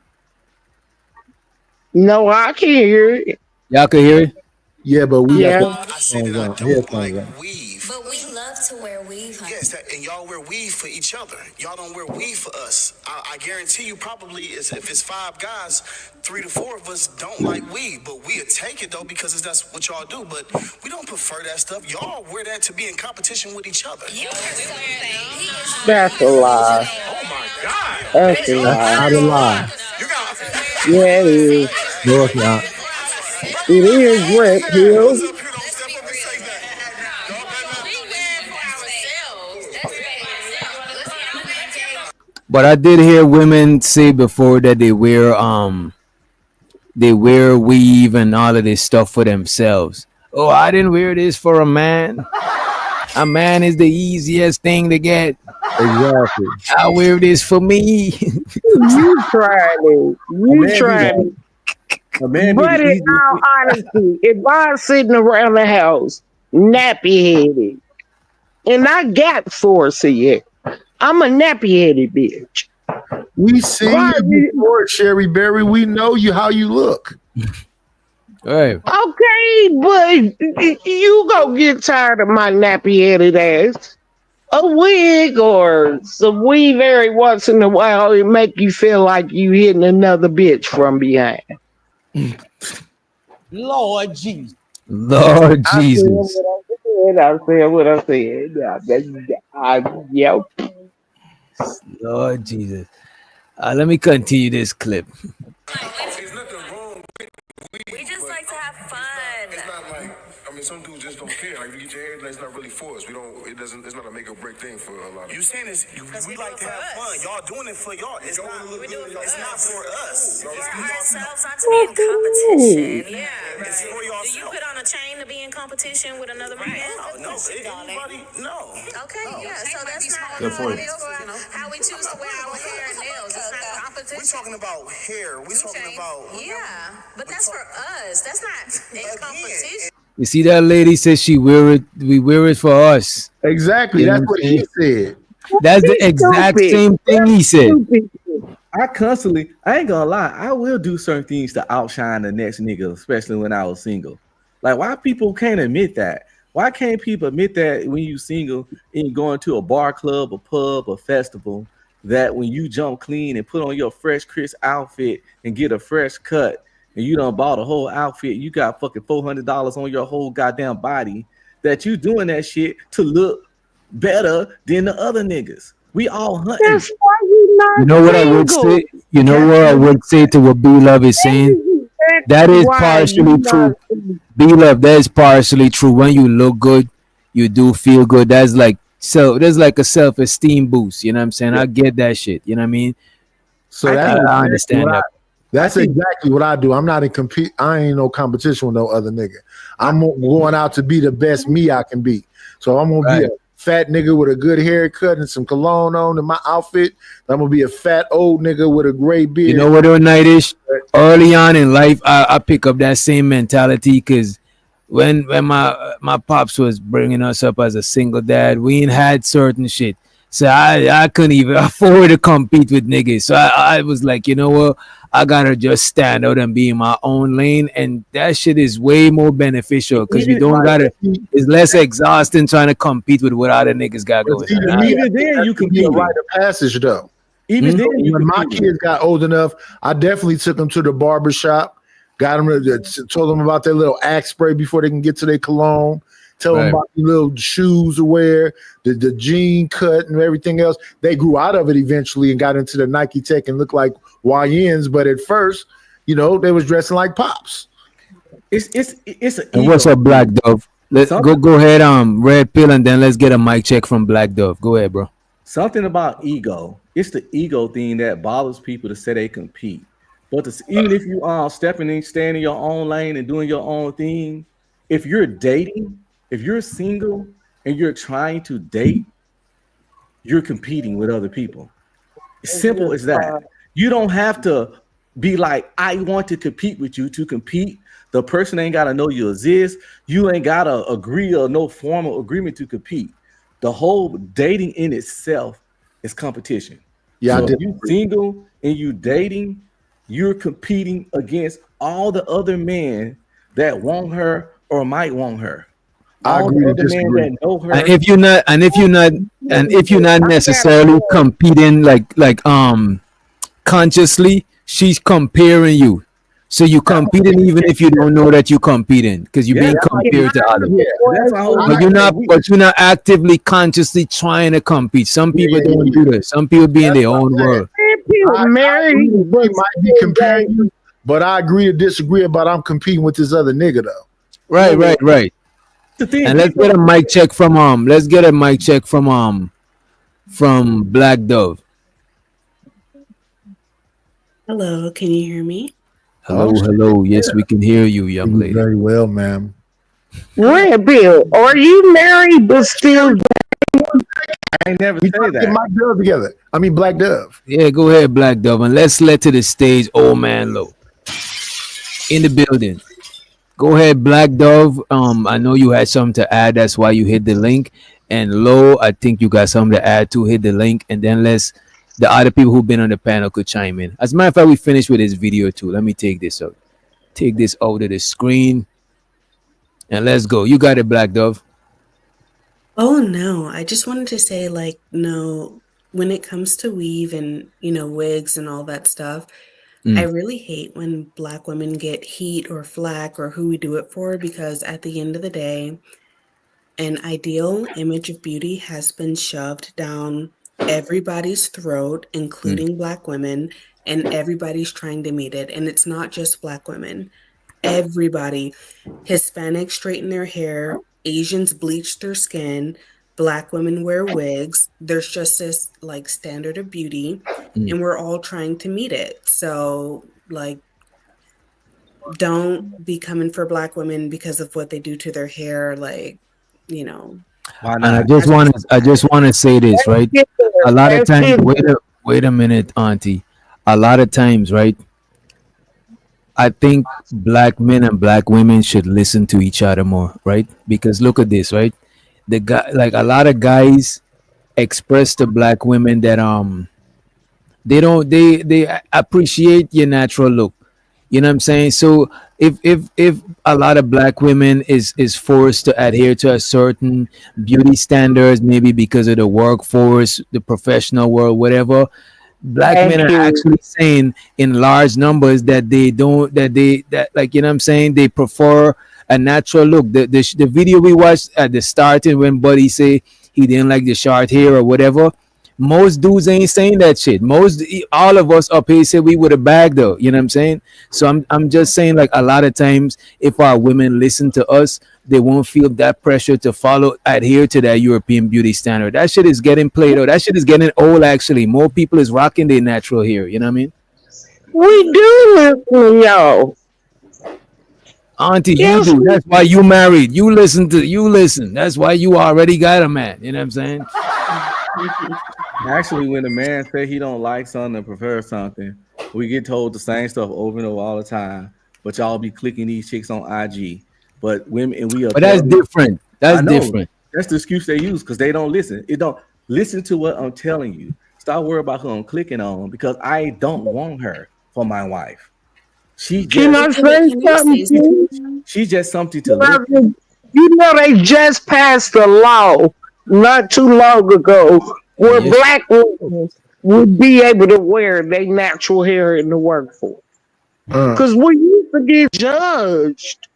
S17: No, I can't hear it.
S8: Y'all can hear it?
S16: Yeah, but we
S17: Yeah.
S16: got the
S5: But we love to wear weave.
S21: Yes, and y'all wear weave for each other. Y'all don't wear weave for us. I guarantee you, probably if it's 5 guys, 3 to 4 of us don't like weave, but we'll take it though because that's what y'all do. But we don't prefer that stuff. Y'all wear that to be in competition with each other.
S17: That's a lie.
S21: Oh my God!
S17: That's a
S16: That's
S17: lie.
S16: not a lie.
S17: Yeah, it is.
S16: No, it's not.
S17: It is Red Hill.
S8: But I did hear women say before that they wear weave and all of this stuff for themselves. Oh, I didn't wear this for a man. A man is the easiest thing to get.
S16: Exactly.
S8: I wear this for me.
S17: You tried it. You tried it. But in all honesty, if I'm sitting around the house nappy headed and I got foresight yet, I'm a nappy headed bitch.
S16: We see you before, Sherry Berry. We know you how you look.
S8: Right.
S17: Okay, but you go get tired of my nappy headed ass. A wig or some weave every once in a while, it make you feel like you hitting another bitch from behind.
S9: Lord Jesus.
S8: Lord Jesus.
S17: I said what I said. Yep.
S8: Lord Jesus. Let me continue this clip.
S3: We just like to have fun.
S2: It's not like, I mean, some dudes just don't care. Like, if you get your hair done, it's not really for us. It's not a make or break thing for a lot of
S21: You saying this? We like to have fun. Y'all doing it for y'all. It's not. It's not for us.
S3: For ourselves, not to be in competition. Yeah.
S21: It's for
S3: Do you
S21: yourself.
S3: put on a chain to be in competition with another man?
S21: No. Anybody? No.
S3: Okay, yeah. So that's not
S21: Good point.
S3: how we choose to wear our hair and nails. It's not competition.
S21: We're talking about hair. We're talking about.
S3: Yeah, but that's for us. That's not a competition.
S8: You see that lady says she wear it. We wear it for us.
S16: Exactly.
S8: You know
S16: That's what
S8: I'm
S16: he
S8: saying?
S16: said.
S8: That's the exact same thing he said.
S15: I ain't gonna lie, I will do certain things to outshine the next nigga, especially when I was single. Like, why people can't admit that? Why can't people admit that when you single and you going to a bar, club, a pub, a festival, that when you jump clean and put on your fresh, crisp outfit and get a fresh cut, and you done bought a whole outfit, you got fucking $400 on your whole goddamn body, that you doing that shit to look better than the other niggas. We all hunting.
S17: That's why you not
S8: You know what I would
S17: single.
S8: say? You know what I would say to what B-Love is saying? That is
S17: why
S8: partially
S17: you
S8: true.
S17: not
S8: B-Love, that is partially true. When you look good, you do feel good. That's like there's like a self-esteem boost. You know what I'm saying? I get that shit. You know what I mean?
S16: So
S8: I
S16: that's
S8: understand that.
S16: That's exactly what I do. I'm not in compete. I ain't no competition with no other nigga. I'm going out to be the best me I can be. So I'm gonna be a fat nigga with a good haircut and some cologne on in my outfit. I'm gonna be a fat old nigga with a gray beard.
S8: You know what the night is? Early on in life, I pick up that same mentality because when my pops was bringing us up as a single dad, we ain't had certain shit. So I couldn't even afford to compete with niggas. So I was like, you know what? I gotta just stand out and be in my own lane, and that shit is way more beneficial because you don't gotta. It's less exhausting trying to compete with what other niggas got going.
S16: Even then, you can be a rite of passage though.
S15: Even then,
S16: when my kids got old enough, I definitely took them to the barber shop, got them, told them about their little axe spray before they can get to their cologne. Tell them about the little shoes to wear, the jean cut and everything else. They grew out of it eventually and got into the Nike Tech and looked like YNs. But at first, you know, they was dressing like pops.
S15: It's an
S8: And what's up, Black Dove? Let's go ahead, Red Pill, and then let's get a mic check from Black Dove. Go ahead, bro.
S15: Something about ego. It's the ego thing that bothers people to say they compete. But even if you are stepping in, staying in your own lane and doing your own thing, if you're dating, if you're single and you're trying to date, you're competing with other people. Simple as that. You don't have to be like, I want to compete with you to compete. The person ain't got to know you exist. You ain't got to agree or no formal agreement to compete. The whole dating in itself is competition.
S16: Yeah,
S15: So if you single and you dating, you're competing against all the other men that want her or might want her.
S16: I
S15: All
S16: agree
S15: the
S16: to
S15: other men
S16: disagree.
S15: that know her.
S8: And if you're not necessarily competing like consciously, she's comparing you. So you competing even if you don't know that you're competing because you're being compared to others. But you're not actively consciously trying to compete. Some people don't do this. Some people be in their own world.
S16: I agree that they might be comparing you, but I agree to disagree about I'm competing with this other nigga though.
S8: Right. And let's get a mic check from Black Dove.
S1: Hello, can you hear me?
S8: Hello. Yes, we can hear you, young lady.
S16: Very well, ma'am.
S17: Red Bill, are you married but still?
S15: I ain't never
S16: We
S15: say
S16: trying to
S15: that.
S16: get my dove together. I mean, Black Dove.
S8: Yeah, go ahead, Black Dove, and let's let to the stage, Old Man Low, in the building. Go ahead, Black Dove. I know you had something to add. That's why you hit the link. And Low, I think you got something to add to hit the link, and then the other people who've been on the panel could chime in. As a matter of fact, we finished with this video too. Let me take this out. Take this out of the screen, and let's go. You got it, Black Dove.
S1: Oh no, I just wanted to say, like, no, when it comes to weave and, wigs and all that stuff, I really hate when Black women get heat or flack or who we do it for, because at the end of the day, an ideal image of beauty has been shoved down everybody's throat, including Black women, and everybody's trying to meet it. And it's not just Black women. Everybody. Hispanics straighten their hair, Asians bleach their skin, Black women wear wigs. There's just this like standard of beauty, and we're all trying to meet it. So like, don't be coming for Black women because of what they do to their hair. Like,
S8: And I just want to say this, right? A lot of times, wait a minute, Auntie. A lot of times, right? I think Black men and Black women should listen to each other more, right? Because look at this, right? The guy, like a lot of guys, express to Black women that they appreciate your natural look. You know what I'm saying? So if a lot of Black women is forced to adhere to a certain beauty standards, maybe because of the workforce, the professional world, whatever, Black men are actually saying in large numbers that they like, you know what I'm saying, they prefer a natural look. The video we watched at the starting when Buddy say he didn't like the short hair or whatever, most dudes ain't saying that shit. All of us up here said we would have bagged though. You know what I'm saying? So I'm just saying, like, a lot of times if our women listen to us, they won't feel that pressure to adhere to that European beauty standard. That shit is getting played out. That shit is getting old actually. More people is rocking their natural hair. You know what I mean?
S17: We do listen, y'all.
S8: Auntie, you do. That's why you married. You listen. That's why you already got a man. You know what I'm saying?
S15: Actually, when a man say he don't like something and prefer something, we get told the same stuff over and over all the time. But y'all be clicking these chicks on IG. But women, and we are.
S8: But that's different. That's different.
S15: That's the excuse they use because they don't listen. It don't listen to what I'm telling you. Stop worrying about who I'm clicking on because I don't want her for my wife. She's just something to look.
S17: You know, they just passed a law not too long ago where Black women would be able to wear their natural hair in the workforce. Because we used to get judged.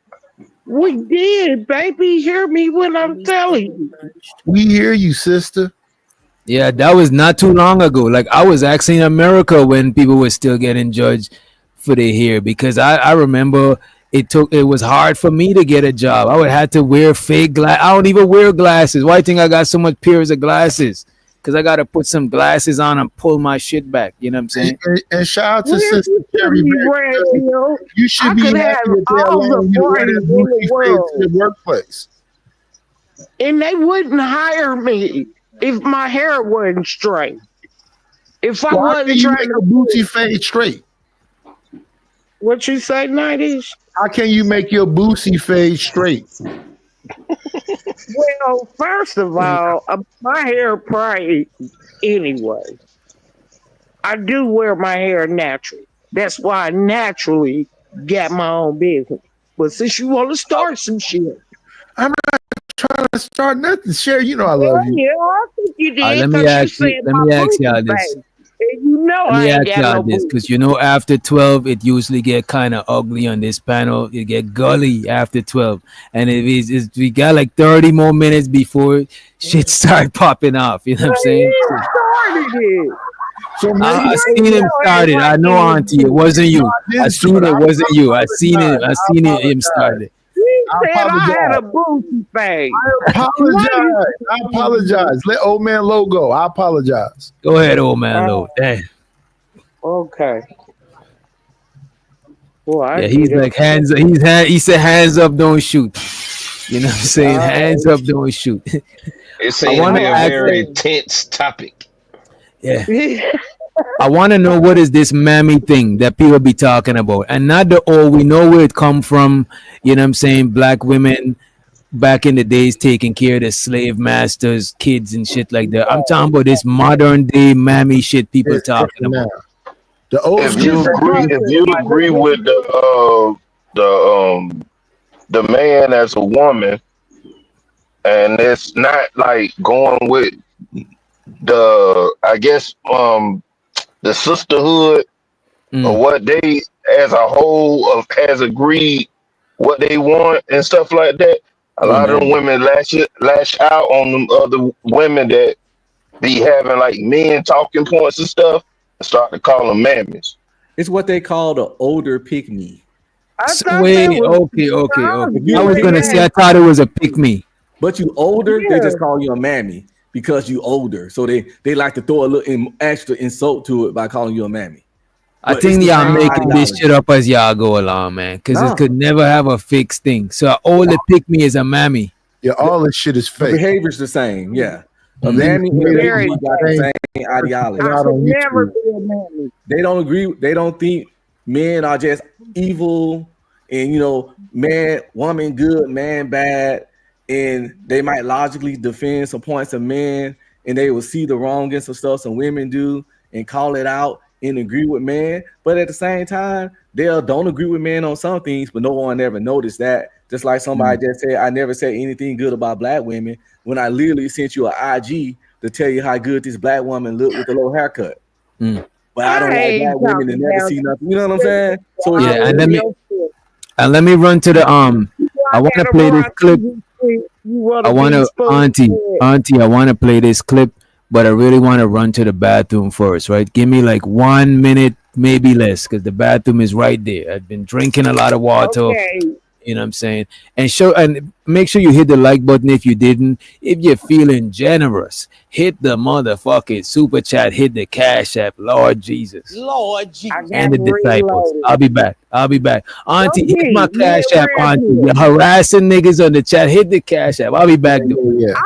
S17: We did, baby. Hear me when I'm telling you.
S16: We hear you, sister.
S8: Yeah, that was not too long ago. Like, I was actually in America when people were still getting judged for their hair, because I remember it was hard for me to get a job. I would have to wear fake glasses. I don't even wear glasses. Why do you think I got so much pairs of glasses? because I gotta put some glasses on and pull my shit back. You know what I'm saying?
S16: And shout out to
S17: Well,
S16: Sister
S17: you should
S16: Cherry
S17: be
S16: Berry.
S17: brand new.
S16: You should
S17: I
S16: be
S17: could
S16: happy
S17: have
S16: that they're
S17: all the
S16: allowing you to wear
S17: parties
S16: that
S17: in the
S16: booty fade to
S17: world,
S16: the workplace.
S17: and they wouldn't hire me if my hair wasn't straight. If I
S16: Well, how can
S17: wasn't
S16: you
S17: trying
S16: make a
S17: to
S16: booty fade straight?
S17: what you say, 90s?
S16: How can you make your booty fade straight?
S17: Well, first of all, my hair braid anyway. I do wear my hair natural. That's why I naturally got my own business. But since you want to start some shit,
S16: I'm not trying to start nothing. Sherry, you know I
S17: well,
S16: love you.
S17: yeah, I think you did
S8: Let me
S17: because you
S8: ask
S17: said
S8: you. Let
S17: my
S8: me ask
S17: booty
S8: y'all this.
S17: face. And you know
S8: Let
S17: I
S8: me
S17: ain't
S8: ask
S17: got
S8: y'all
S17: no
S8: this,
S17: booty.
S8: because you know after 12, it usually get kind of ugly on this panel. It get gully after 12, and we got like 30 more minutes before shit start popping off. You know what I'm
S17: Well,
S8: saying?
S17: you started it.
S16: So maybe
S8: I
S17: Why
S8: seen
S17: you
S8: him
S17: know
S8: started. I
S17: everybody
S8: know,
S17: getting
S8: Auntie, it
S17: booty?
S8: wasn't
S16: no,
S8: you.
S16: I
S8: I
S16: didn't
S8: seen
S16: start.
S8: it wasn't you. I seen it. I seen it. Him
S16: apologize.
S8: started.
S17: You
S16: I
S17: said I had a
S16: apologize.
S17: booty face.
S16: I
S17: Why you
S16: apologize. I apologize. Let old man Low go. I apologize.
S8: Go ahead, old man. Low. Damn.
S17: Okay. Well, I
S8: Yeah,
S17: get
S8: he's
S17: up.
S8: like hands. He said hands up, don't shoot. You know what I'm saying? Hands up, don't shoot.
S7: It
S8: I
S7: seemed to
S8: want
S7: be
S8: to
S7: a
S8: ask.
S7: very tense topic.
S8: Yeah. I want to know, what is this mammy thing that people be talking about, and not the old. We know where it come from. You know what I'm saying? Black women back in the days taking care of the slave masters, kids and shit like that. I'm talking about this modern day mammy shit people
S16: It's
S8: talking
S16: now.
S8: about.
S16: The old
S7: If
S16: school
S7: you agree,
S16: mammy.
S7: if you agree with the man as a woman, and it's not like going with the, I guess, the sisterhood or what they as a whole has agreed what they want and stuff like that. A
S15: Oh
S7: lot of them
S15: man,
S7: women lash out on them other women that be having like men talking points and stuff and start to call them mammies.
S15: it's what they call the older pick me.
S17: I thought that
S8: Wait,
S17: was
S8: okay.
S15: If
S8: I
S15: you a
S8: was
S15: pick
S8: gonna say,
S15: me,
S8: I thought it was a pick me.
S15: but you older, they
S17: Yeah.
S15: just call you a mammy because you older. So they like to throw a little extra insult to it by calling you a mammy.
S8: I
S15: But it's
S8: think
S15: the
S8: y'all
S15: same
S8: making this
S15: ideology.
S8: shit up as y'all go along, man. Because it
S15: No,
S8: could never have a fixed thing. So all the pick me is a mammy.
S16: Yeah, all this shit is
S15: the
S16: fake.
S15: behavior's the same. Yeah, a
S16: They
S15: mammy and a
S16: made
S15: pick
S17: very.
S15: me got the same ideology.
S17: I
S16: out
S17: could
S16: on
S17: never
S16: YouTube.
S17: be a man.
S15: They don't agree. They don't think men are just evil and man, woman good, man bad, and they might logically defend some points of men, and they will see the wrong and some stuff some women do and call it out and agree with men. But at the same time, they don't agree with men on some things, but no one ever noticed that. Just like somebody just said, I never said anything good about black women when I literally sent you an IG to tell you how good this black woman looked with a little haircut. But I don't
S17: I
S15: like
S17: ain't
S15: black women and
S17: talking
S15: never
S17: about
S15: see nothing. You know what I'm saying? So it's
S8: Yeah,
S15: just
S8: and
S15: it's,
S8: let me run to the I want to
S17: at a
S8: play this
S17: rock.
S8: clip.
S17: You want
S8: I
S17: to
S8: want
S17: be
S8: to
S17: spoon
S8: auntie, I want to play this clip, but I really want to run to the bathroom first, right? Give me like 1 minute, maybe less, because the bathroom is right there. I've been drinking a lot of water.
S17: Okay.
S8: You know what I'm saying? And make sure you hit the like button if you didn't. If you're feeling generous, hit the motherfucking super chat, hit the cash app, Lord Jesus.
S20: Lord Jesus.
S8: And the disciples.
S17: reloaded.
S8: I'll be back. Auntie, hit my
S17: Okay,
S8: cash app,
S17: man,
S8: Auntie. You're harassing niggas on the chat. Hit the cash app. I'll be back.
S16: Yeah.
S17: You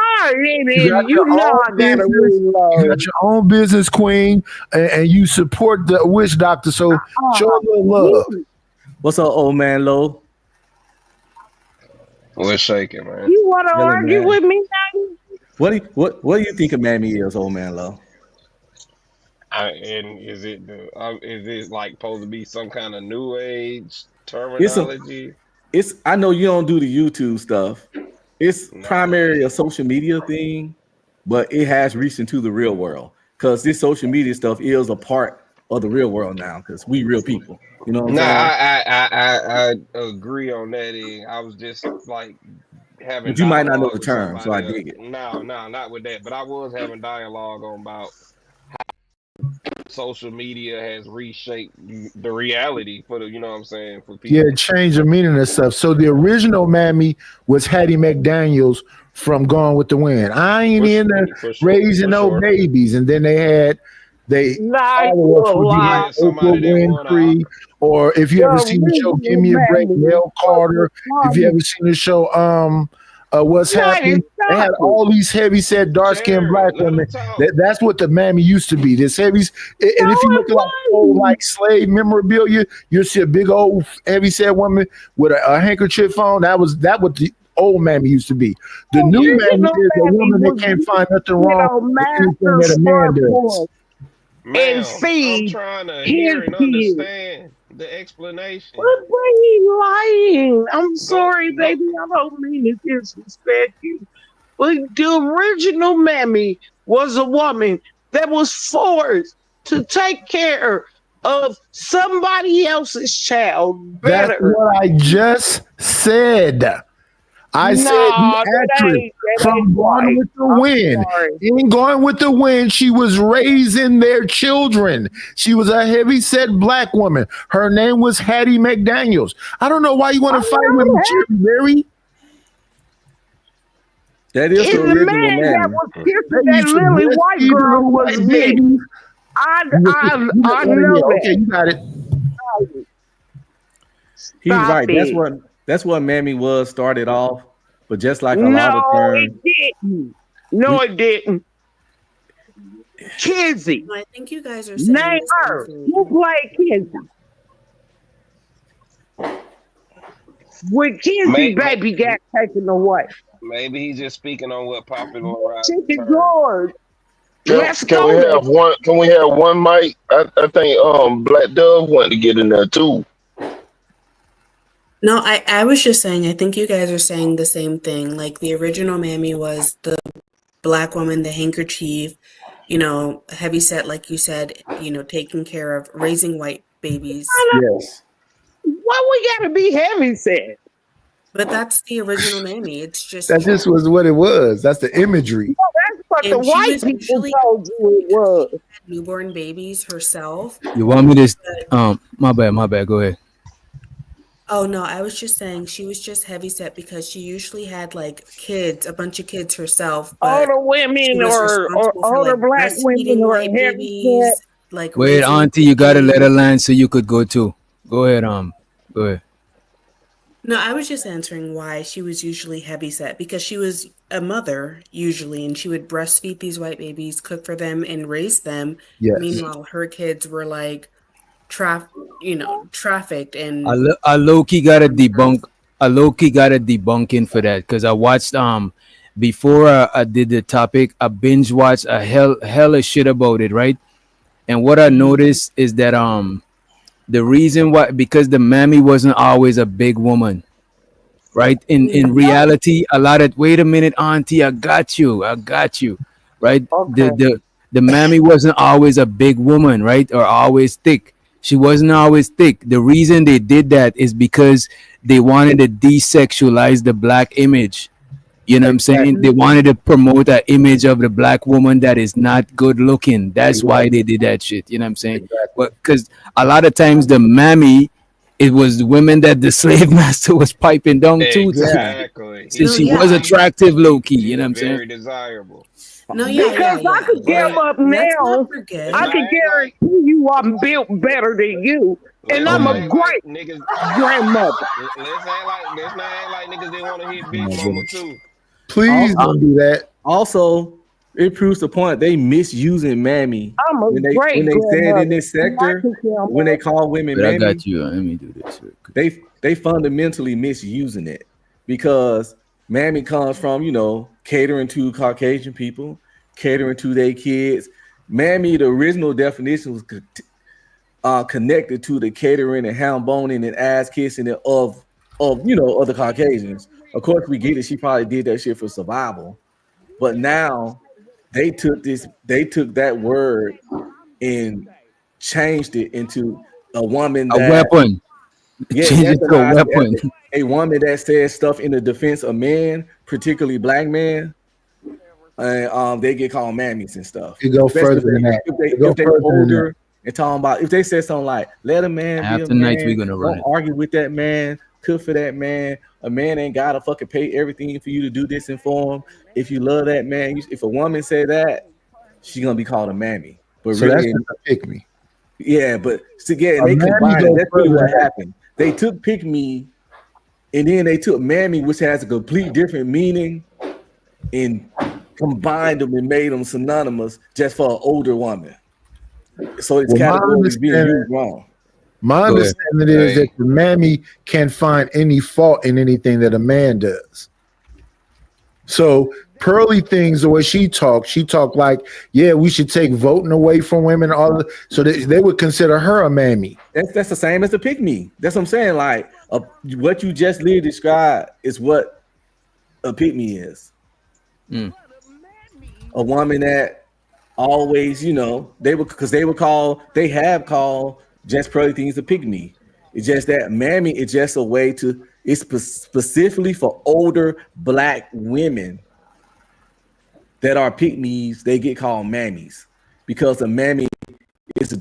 S17: know I gotta
S16: business. You
S17: reload.
S16: got your own business, queen, and you support the witch doctor. So show a little love.
S15: what's up, old man Low?
S7: We're shaking, man.
S17: You want to
S15: Chilling,
S17: argue
S15: man.
S17: with me now?
S15: What do you think a mammy is, old man Low?
S7: And is it like supposed to be some kind of new age
S15: It's
S7: terminology?
S15: I know you don't do the YouTube stuff. It's primarily a social media thing, but it has reached into the real world because this social media stuff is a part of the real world now because we real people. You know what I'm
S7: No,
S15: saying?
S7: I agree on that. I was just like having
S15: But you might not know
S7: dialogue
S15: the
S7: with
S15: term, so I
S7: somebody else.
S15: dig it.
S7: No, not with that. But I was having dialogue on about
S4: social media has reshaped the reality for the, you know what I'm saying, for
S16: Yeah,
S4: people.
S16: change the meaning of stuff. So the original Mammy was Hattie McDaniels from Gone with the Wind. I ain't in the
S4: For sure,
S16: raising
S4: for
S16: no
S4: sure.
S16: babies, and then they
S17: Nah,
S16: follow
S17: you
S16: ups
S17: a
S16: would be like
S17: lie.
S4: Yeah,
S16: Oprah
S4: somebody that won a
S16: Winfrey, or if you
S17: The
S16: ever seen the show Give
S17: original
S16: Me a Break,
S17: Mammy
S16: Mel
S17: was a
S16: Carter. If you
S17: woman.
S16: ever seen the show What's
S17: United
S16: Happening, they had
S17: States.
S16: all these heavy set dark skinned
S4: Jerry,
S16: black
S4: let
S16: women.
S4: him talk.
S16: That's what the Mammy used to be. This heavy,
S17: No,
S16: and if you
S17: it
S16: look at like old
S17: wasn't.
S16: like slave memorabilia, you'll see a big old heavy set woman with a handkerchief on. That what the old Mammy used to be. The new Mammy
S17: Original
S16: is a
S17: Mammy
S16: woman that
S17: was
S16: can't find nothing
S17: you
S16: wrong
S17: know,
S16: with anything
S17: master
S16: that a man does.
S17: smartphone and
S4: Ma'am, I'm
S17: feed
S4: trying to
S17: his
S4: hear and
S17: kids.
S4: understand the explanation.
S17: But he lying. I'm
S4: Go,
S17: sorry,
S4: go.
S17: baby. I don't mean to disrespect you. But the original Mammy was a woman that was forced to take care of somebody else's child
S16: That's
S17: better.
S16: what I just said. I said the
S17: Nah,
S16: actress
S17: that ain't
S16: from Gone
S17: right.
S16: with the
S17: I'm
S16: Wind.
S17: sorry.
S16: In Gone with the Wind, she was raising their children. She was a heavy set black woman. Her name was Hattie McDaniels. I don't know why you want
S17: I
S16: to fight
S17: know
S16: with me,
S17: that.
S16: Jerry Berry.
S15: That is the
S17: And the
S15: original
S17: man that
S15: Mammy.
S17: was kissing
S16: They
S17: that
S16: used to
S17: lily white
S16: breastfeed the
S17: girl
S16: little
S17: was
S16: white
S17: me.
S16: babies.
S17: I
S16: Yeah,
S17: know
S16: okay,
S17: that.
S16: you got it.
S15: He's
S17: Stop
S15: right.
S17: it.
S15: That's what Mammy was started off. But just like a lot of
S17: No, it
S15: terms,
S17: didn't. No,
S15: we
S17: it didn't. Kizzy.
S1: No, I think you guys are saying
S17: Name
S1: the same
S17: her. Who
S1: thing.
S17: played Kizzy? When Kizzy
S4: May,
S17: baby got taken away.
S4: maybe he's just speaking on what popularized the
S17: Chicken
S4: term.
S17: George.
S7: Can,
S17: Let's
S7: can
S17: go
S7: we
S17: there.
S7: have one? Can we have one mic? I think Black Dove wanted to get in there too.
S1: No, I was just saying, I think you guys are saying the same thing. Like the original Mammy was the black woman, the handkerchief, heavy set, like you said, taking care of raising white babies.
S16: Yes.
S17: Why we gotta be heavy set?
S1: But that's the original Mammy. It's just
S16: That just was what it was. That's the imagery.
S17: No, that's what the
S1: and she
S17: white
S1: was
S17: people
S1: usually
S17: told you it was.
S1: had newborn babies herself.
S8: You want me to?
S1: But
S8: My bad. Go ahead.
S1: oh no, I was just saying she was just heavy set because she usually had like kids, a bunch of kids herself, but
S17: Older
S1: she
S17: women
S1: was
S17: or
S1: responsible for
S17: older
S1: like
S17: black women
S1: breastfeeding
S17: are
S1: white
S17: heavy set.
S1: babies, like
S8: Wait,
S1: raising
S8: Auntie,
S1: white
S8: you gotta let her
S1: babies.
S8: land so you could go too. Go ahead. Go ahead.
S1: No, I was just answering why she was usually heavy set because she was a mother usually, and she would breastfeed these white babies, cook for them, and raise them.
S16: Yes.
S1: Meanwhile, her kids were like trafficked and
S8: I low key got a debunk. I low key got a debunking for that because I watched before I did the topic. I binge watched a hella shit about it, right? And what I noticed is that the reason why, because the Mammy wasn't always a big woman, right? In reality, a lot of, wait a minute, Auntie, I got you, right?
S17: Okay.
S8: The Mammy wasn't always a big woman, right? Or always thick. She wasn't always thick. The reason they did that is because they wanted to desexualize the black image. You know what I'm saying? They wanted to promote an image of the black woman that is not good looking. That's why they did that shit. You know what I'm saying? But because a lot of times the Mammy, it was the women that the slave master was piping down to.
S4: Exactly.
S8: So
S1: no,
S8: she was
S1: yeah.
S8: attractive, low key.
S4: She
S8: You know what
S4: was
S8: I'm saying?
S4: very desirable.
S1: No, yeah.
S17: Because I could get
S4: But
S17: up
S1: Let's not
S17: now.
S1: forget.
S17: I
S4: let's not
S17: can
S4: act like
S17: guarantee you I'm built better than you. And
S4: let's
S8: Oh
S17: I'm
S4: not
S17: a
S8: my.
S4: act like
S17: great
S4: niggas.
S17: grandmother.
S4: Let's not act like niggas didn't want to hit
S16: Oh
S4: Big
S16: my
S4: Mama
S16: goodness.
S4: too.
S16: Please
S15: also,
S16: don't do that.
S15: also it proves the point they misusing Mammy
S17: I'm a
S15: when
S17: great
S15: they said in
S17: grandmother.
S15: this
S17: And I
S15: sector
S17: can tell
S15: when they call women
S8: But I
S15: Mammy,
S8: got you. Let me do this. Real quick.
S15: they fundamentally misusing it because Mammy comes from catering to Caucasian people, catering to their kids. Mammy, the original definition was connected to the catering and hound boning and ass kissing of other Caucasians. Of course, we get it. She probably did that shit for survival, but now they took that word and changed it into a woman
S8: A
S15: that
S8: weapon. Change it to a
S15: weaponized it
S8: weapon.
S15: as a woman that says stuff in the defense of men, particularly black men, and they get called mammies and stuff.
S16: You go
S15: Especially
S16: further than that. You go
S15: if they
S16: further than that.
S15: older and talking about if they said something like, let a man be a
S8: After night, we're
S15: man,
S8: gonna run
S15: don't
S8: it.
S15: argue with that man, cook for that man. A man ain't gotta fucking pay everything for you to do this and for him. If you love that man, if a woman say that, she's gonna be called a mammy. But
S16: So that's
S15: really,
S16: just a pick me.
S15: yeah, but again,
S16: A
S15: they
S16: mammy
S15: combined it.
S16: goes
S15: That's really
S16: further
S15: what
S16: than that.
S15: happened. They took pick me, and then they took mammy, which has a complete different meaning, and combined them and made them synonymous just for an older woman. So it's
S16: Well,
S15: categories being used wrong.
S16: my
S8: Go ahead.
S16: understanding is that the mammy can't find any fault in anything that a man does. So Pearly things, the way she talked like, yeah, we should take voting away from women. So they would consider her a mammy.
S15: That's the same as the pick me. That's what I'm saying. Like what you just literally described is what a pick me is. A woman that always, they have called just Pearly things a pick me. It's just that mammy is just a way to. It's specifically for older Black women that are pick-me's. They get called mammies because a mammy is a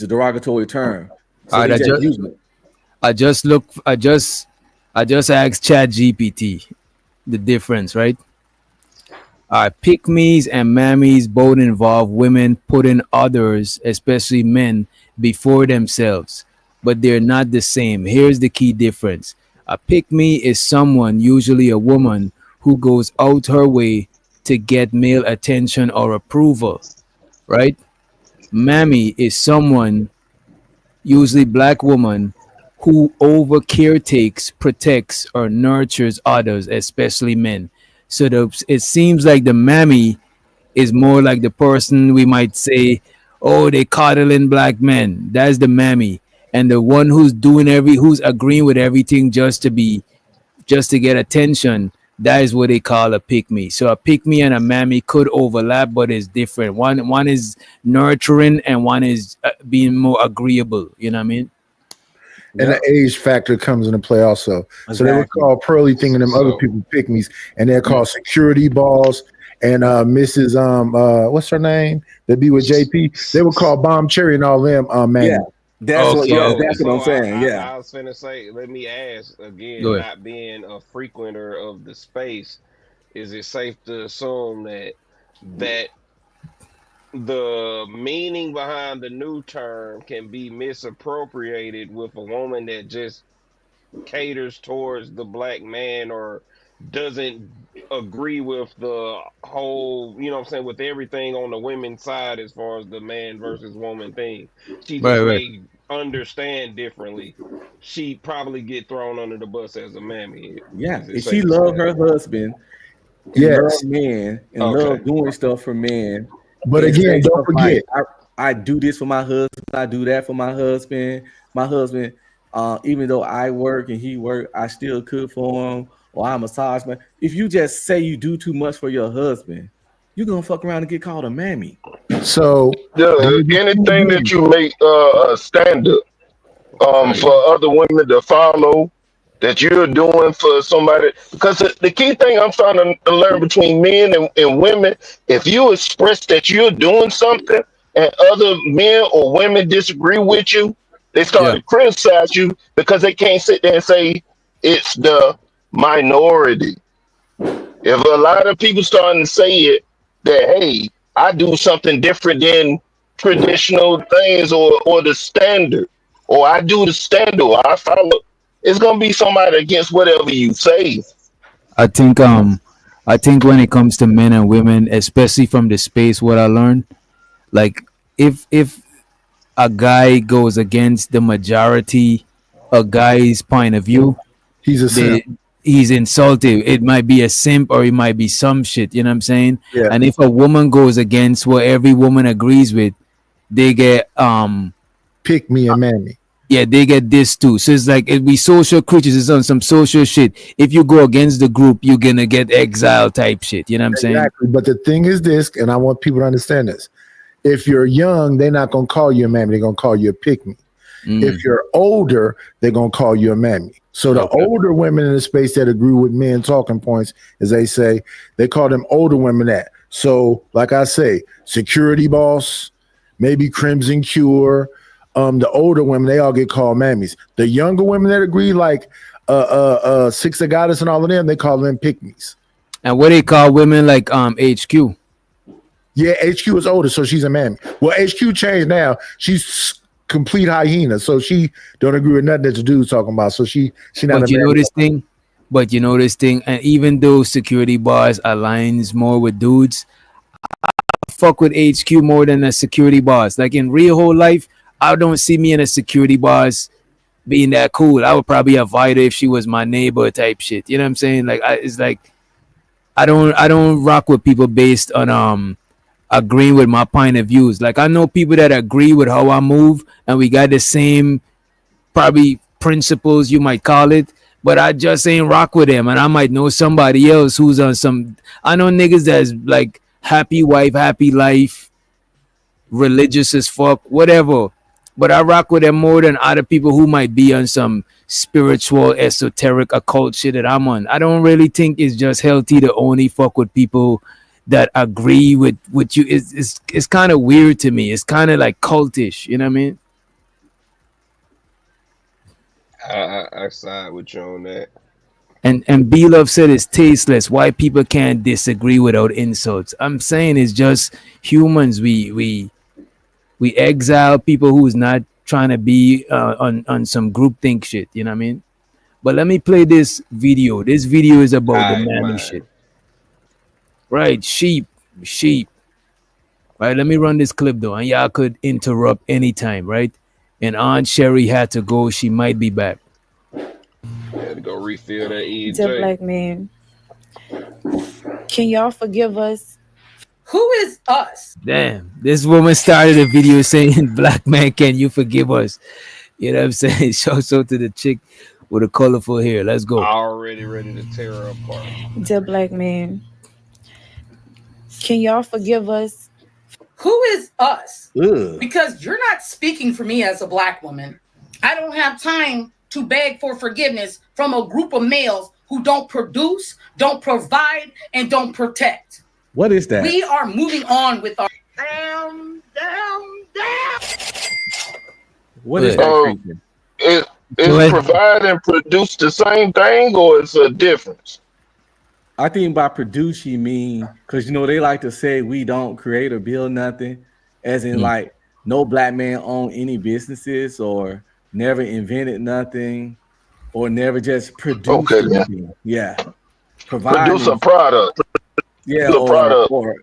S15: derogatory term. So
S8: All right, I just asked Chat GPT the difference, right? All right, pick-me's and mammies both involve women putting others, especially men, before themselves, but they're not the same. Here's the key difference. A pick-me is someone, usually a woman, who goes out her way to get male attention or approval, right? Mammy is someone, usually Black woman, who over caretakes, protects, or nurtures others, especially men. So it seems like the mammy is more like the person we might say, oh, they coddling Black men. That's the mammy. And the one who's who's agreeing with everything just to get attention, that is what they call a pick me. So a pick me and a mammy could overlap, but it's different. One is nurturing and one is being more agreeable. You know what I mean?
S16: And the age factor comes into play also. So they would call Pearly thing and them other people pick me's, and they're called security balls. And Mrs. What's her name? That be with JP. They would call Bomb Cherry and all them man.
S15: Yeah. That's what I'm saying.
S4: I was finna say, let me ask again,
S8: Go ahead.
S4: not being a frequenter of the space, is it safe to assume that the meaning behind the new term can be misappropriated with a woman that just caters towards the Black man or doesn't agree with the whole, you know what I'm saying, with everything on the women's side as far as the man versus woman thing? She just may understand differently. She probably get thrown under the bus as a mammy.
S15: Yeah, if she love her husband, love men, and love doing stuff for men.
S16: But again, don't forget,
S15: I do this for my husband. I do that for my husband. My husband, even though I work and he work, I still cook for him. Or I massage man. If you just say you do too much for your husband, you're gonna fuck around and get called a mammy.
S16: So
S7: anything that you make a standard for other women to follow, that you're doing for somebody, because the key thing I'm trying to learn between men and women, if you express that you're doing something and other men or women disagree with you, they start to criticize you because they can't sit there and say it's the minority. If a lot of people starting to say it, that hey, I do something different than traditional things or the standard, or I do the standard, or I follow, it's gonna be somebody against whatever you say.
S8: I think when it comes to men and women, especially from the space, what I learned, like if a guy goes against the majority, a guy's point of view,
S16: he's a simp.
S8: He's insulted. It might be a simp or it might be some shit. You know what I'm saying?
S16: Yeah.
S8: And if a woman goes against what every woman agrees with, they get
S16: pick me and mammy.
S8: Yeah, they get this too. So it's like it be social creatures. It's on some social shit. If you go against the group, you're gonna get exile type shit. You know what I'm saying?
S16: Exactly. But the thing is this, and I want people to understand this: if you're young, they're not gonna call you a mammy. They're gonna call you a pick me. If you're older, they're gonna call you a mammy. So the older women in the space that agree with men talking points, as they say, they call them older women that. So, like I say, security boss, maybe Crimson Cure. The older women, they all get called mammies. The younger women that agree, like Six of Goddess and all of them, they call them pygmies.
S8: And what they call women like HQ.
S16: Yeah, HQ is older, so she's a mammy. Well, HQ changed now. She's complete hyena, so she don't agree with nothing that the dude's talking about. So she not.
S8: But you know this thing. But you know this thing, and even though security bars aligns more with dudes, I fuck with HQ more than a security bars. Like in real whole life, I don't see me in a security bars being that cool. I would probably avoid her if she was my neighbor type shit. You know what I'm saying? Like it's like I don't rock with people based on agreeing with my point of views. Like I know people that agree with how I move, and we got the same probably principles, you might call it, but I just ain't rock with them. And I might know somebody else who's on some. I know niggas that's like happy wife, happy life, religious as fuck, whatever. But I rock with them more than other people who might be on some spiritual, esoteric, occult shit that I'm on. I don't really think it's just healthy to only fuck with people that agree with you. It's kind of weird to me. It's kind of like cultish. You know what I mean?
S4: I side with you on that.
S8: And B Love said it's tasteless. Why people can't disagree without insults? I'm saying it's just humans. We exile people who's not trying to be on some groupthink shit. You know what I mean? But let me play this video. This video is about the Mammy shit. Right, sheep. Right, let me run this clip though, and y'all could interrupt anytime, right? And Aunt Sherry had to go. She might be back.
S4: Had to go refill that EJ.
S6: Dear black man, can y'all forgive us? Who is us?
S8: Damn, this woman started a video saying, "Black man, can you forgive us?" You know what I'm saying? Shouts out to the chick with a colorful hair. Let's go.
S4: Already ready to tear her apart.
S6: Dear black man, can y'all forgive us? Who is us?
S15: Ugh.
S3: Because you're not speaking for me as a black woman. I don't have time to beg for forgiveness from a group of males who don't produce, don't provide, and don't protect.
S15: What is that?
S3: We are moving on with our
S2: Damn.
S15: What is that?
S7: Is provide and produce the same thing, or it's a difference?
S15: I think by produce you mean, because you know they like to say we don't create or build nothing, as in like no black man own any businesses or never invented nothing or never just produced anything. Yeah.
S7: Produce a product.
S15: Yeah,
S7: a product.
S15: Or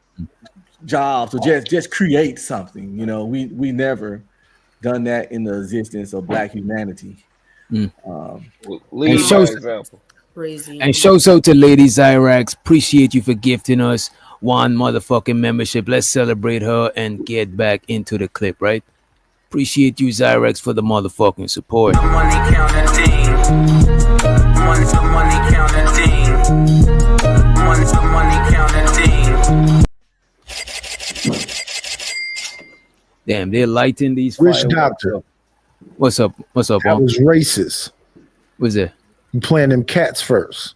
S15: jobs or just create something. You know, we never done that in the existence of black humanity.
S4: Lead
S8: And
S4: by
S8: shows-
S4: example.
S1: Crazy.
S8: And shouts out to Lady Zyrax. Appreciate you for gifting us one motherfucking membership. Let's celebrate her and get back into the clip, right? Appreciate you, Zyrax, for the motherfucking support.
S22: Money counting team. Money counting team. Money counting team.
S8: Damn, they're lighting these
S16: Rich
S8: fireworks
S16: Doctor.
S8: up. What's up? What's up,
S16: That
S8: Unc?
S16: was racist.
S8: What's that?
S16: You playing them cats first.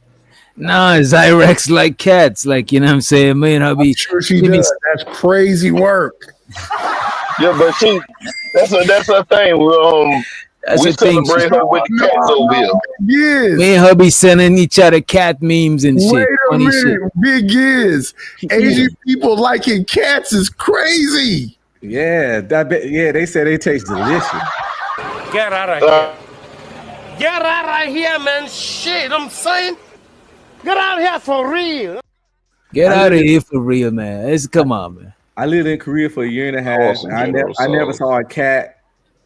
S8: Nah, Zyrex like cats. Like, you know what I'm saying? Man, I'll be
S16: Sure she does. That's crazy work.
S7: Yeah, but that's her thing.
S8: That's
S7: We
S8: the thing.
S7: celebrate her with the cats over here.
S16: Yes.
S8: Me and her be sending each other cat memes and shit.
S16: Wait a
S8: Funny
S16: minute. Big is. Asian people liking cats is crazy.
S15: Yeah, they say they taste delicious.
S9: Get out of here. Get out of here, man. Shit, I'm saying. Get out of here for real.
S8: Get out of here for real, man. Come on, man.
S15: I lived in Korea for a year and a half.
S7: Awesome,
S15: And I never saw a cat.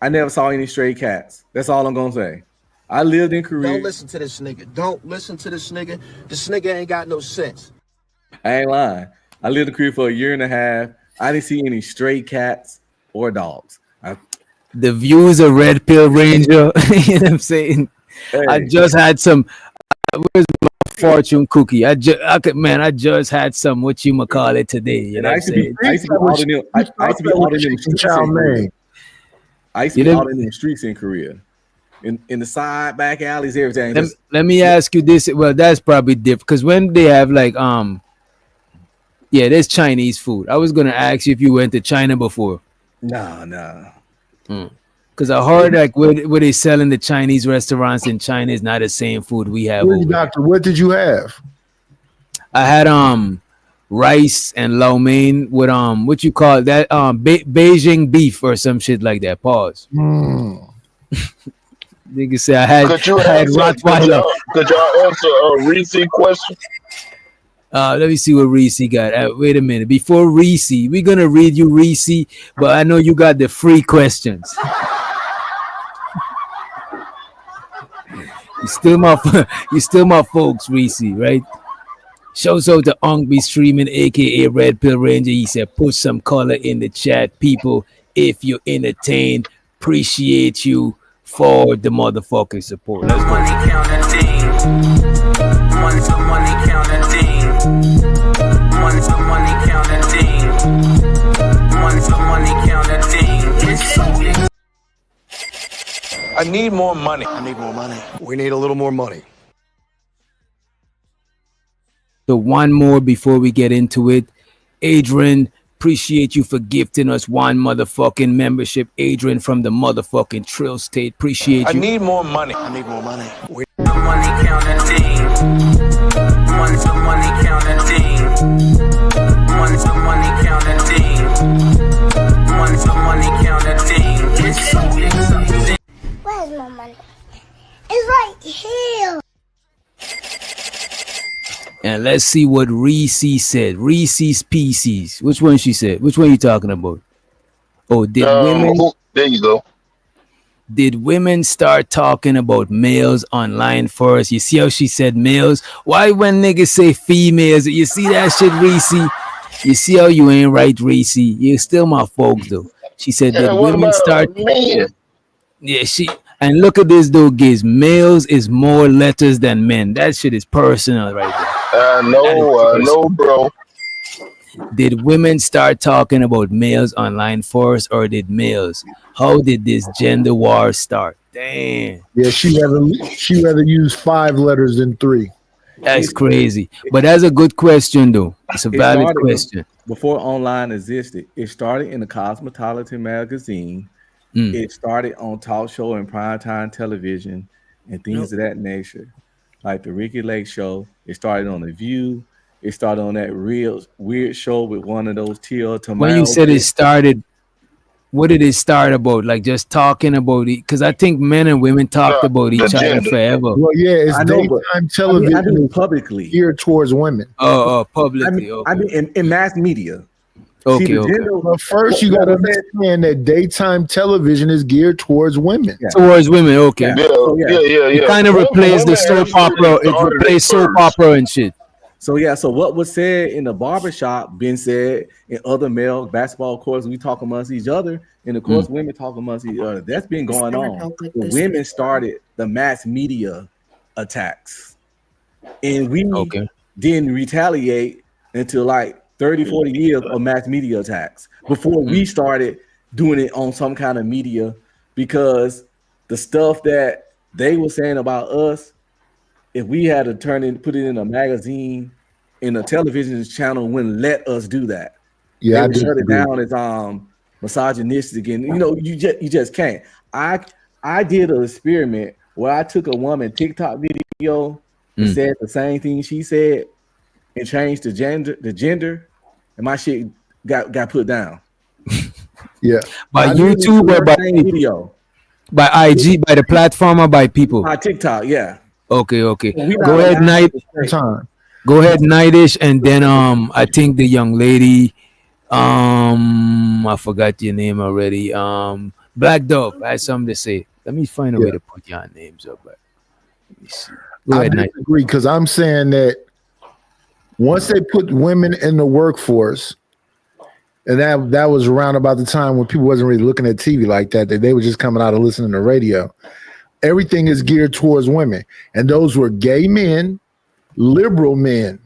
S15: I never saw any stray cats. That's all I'm gonna say. I lived in Korea.
S9: Don't listen to this nigga. Don't listen to this nigga. This nigga ain't got no sense.
S15: I ain't lying. I lived in Korea for a year and a half. I didn't see any stray cats or dogs.
S8: The views of Red Pill Ranger. You know what I'm saying?
S15: Hey.
S8: I just had some. Where's my fortune cookie? I just had some. What you call it today? You know what I'm saying?
S15: I used to be out in them. I used to be out in them streets in Korea. I used to be out in the streets in Korea, in the side back alleys, everything.
S8: Let me ask you this. Well, that's probably different because when they have like yeah, there's Chinese food. I was gonna ask you if you went to China before.
S15: Nah.
S8: Because I heard like what they sell in the Chinese restaurants in China is not the same food we have over here.
S16: Doctor, what did you have?
S8: I had rice and lo mein with what you call that Beijing beef or some shit like that. Pause. Nigga say I had Rottweiler.
S7: Could y'all answer a Reese question?
S8: Let me see what Reese got. Wait a minute. Before Reese, we're gonna read you Reese, but I know you got the free questions. you still my folks, Reese, right? Shouts out to Unk be streaming, aka Red Pill Ranger. He said, put some color in the chat, people. If you're entertained, appreciate you for the motherfucking support. Let's go.
S22: Money counting thing. Money counting thing. Money counting thing. Money counting thing. It's so
S11: I need more money. I need more money. We need a little more money.
S8: So one more before we get into it. Adrian, appreciate you for gifting us one motherfucking membership. Adrian from the motherfucking Trill State. Appreciate you.
S11: I need more money. I need more money.
S22: money counting thing. Money counting thing. Money counting thing. Money counting thing. It's so exciting.
S5: Where's my money? It's right here.
S8: And let's see what Reese said. Reese's Pieces. Which one she said? Which one are you talking about? Oh,
S7: there you go.
S8: Did women start talking about males online first? You see how she said males? Why when niggas say females? You see that shit, Reese? You see how you ain't right, Reese? You're still my folks, though. She said that women start...
S7: Man?
S8: Yeah, she... And look at this, though, Giz. Males is more letters than men. That shit is personal right there.
S7: I know, bro.
S8: Did women start talking about males online first, or did males? How did this gender war start? Damn.
S16: Yeah, she rather use 5 letters than 3.
S8: That's crazy. But that's a good question, though. It's a valid question.
S15: Before online existed, it started in the Cosmopolitan magazine. It started on talk show and primetime television and things of that nature, like the Ricky Lake show. It started on The View. It started on that real weird show with one of those T.O. Tomatoes.
S8: When you said it started, what did it start about? Like just talking about it? Because I think men and women talked about each other forever.
S16: Well, yeah, it's daytime television.
S15: I mean publicly
S16: geared towards women.
S8: Oh, publicly.
S15: I mean in mass media.
S8: Okay.
S16: Well, first, you got to understand that daytime television is geared towards women.
S8: Yeah. Towards women, okay.
S7: Yeah.
S8: It kind of replaced the soap opera. It replaced soap opera and shit.
S15: So what was said in the barbershop been said in other male basketball courts. We talk amongst each other, and of course, women talk amongst each other. That's been going on. The women started the mass media attacks, and we didn't retaliate until like 30, 40 years of mass media attacks before we started doing it on some kind of media, because the stuff that they were saying about us, if we had to put it in a magazine, in a television channel, wouldn't let us do that.
S16: Yeah,
S15: they would shut it down as misogynistic, and you just can't. I did an experiment where I took a woman TikTok video and said the same thing she said, and changed the gender, and my shit got put down.
S16: Yeah,
S8: by YouTube or by
S15: video,
S8: by IG, by the platform, or by people?
S15: By TikTok, yeah.
S8: Okay. Go ahead, Go ahead, Nightish, and then I think the young lady, I forgot your name already. Black Dove. I had something to say. Let me find a way to put your names up. But let me see. Go ahead,
S16: I disagree, because I'm saying that once they put women in the workforce, and that was around about the time when people wasn't really looking at TV like that they were just coming out and listening to radio. Everything is geared towards women, and those were gay men, liberal men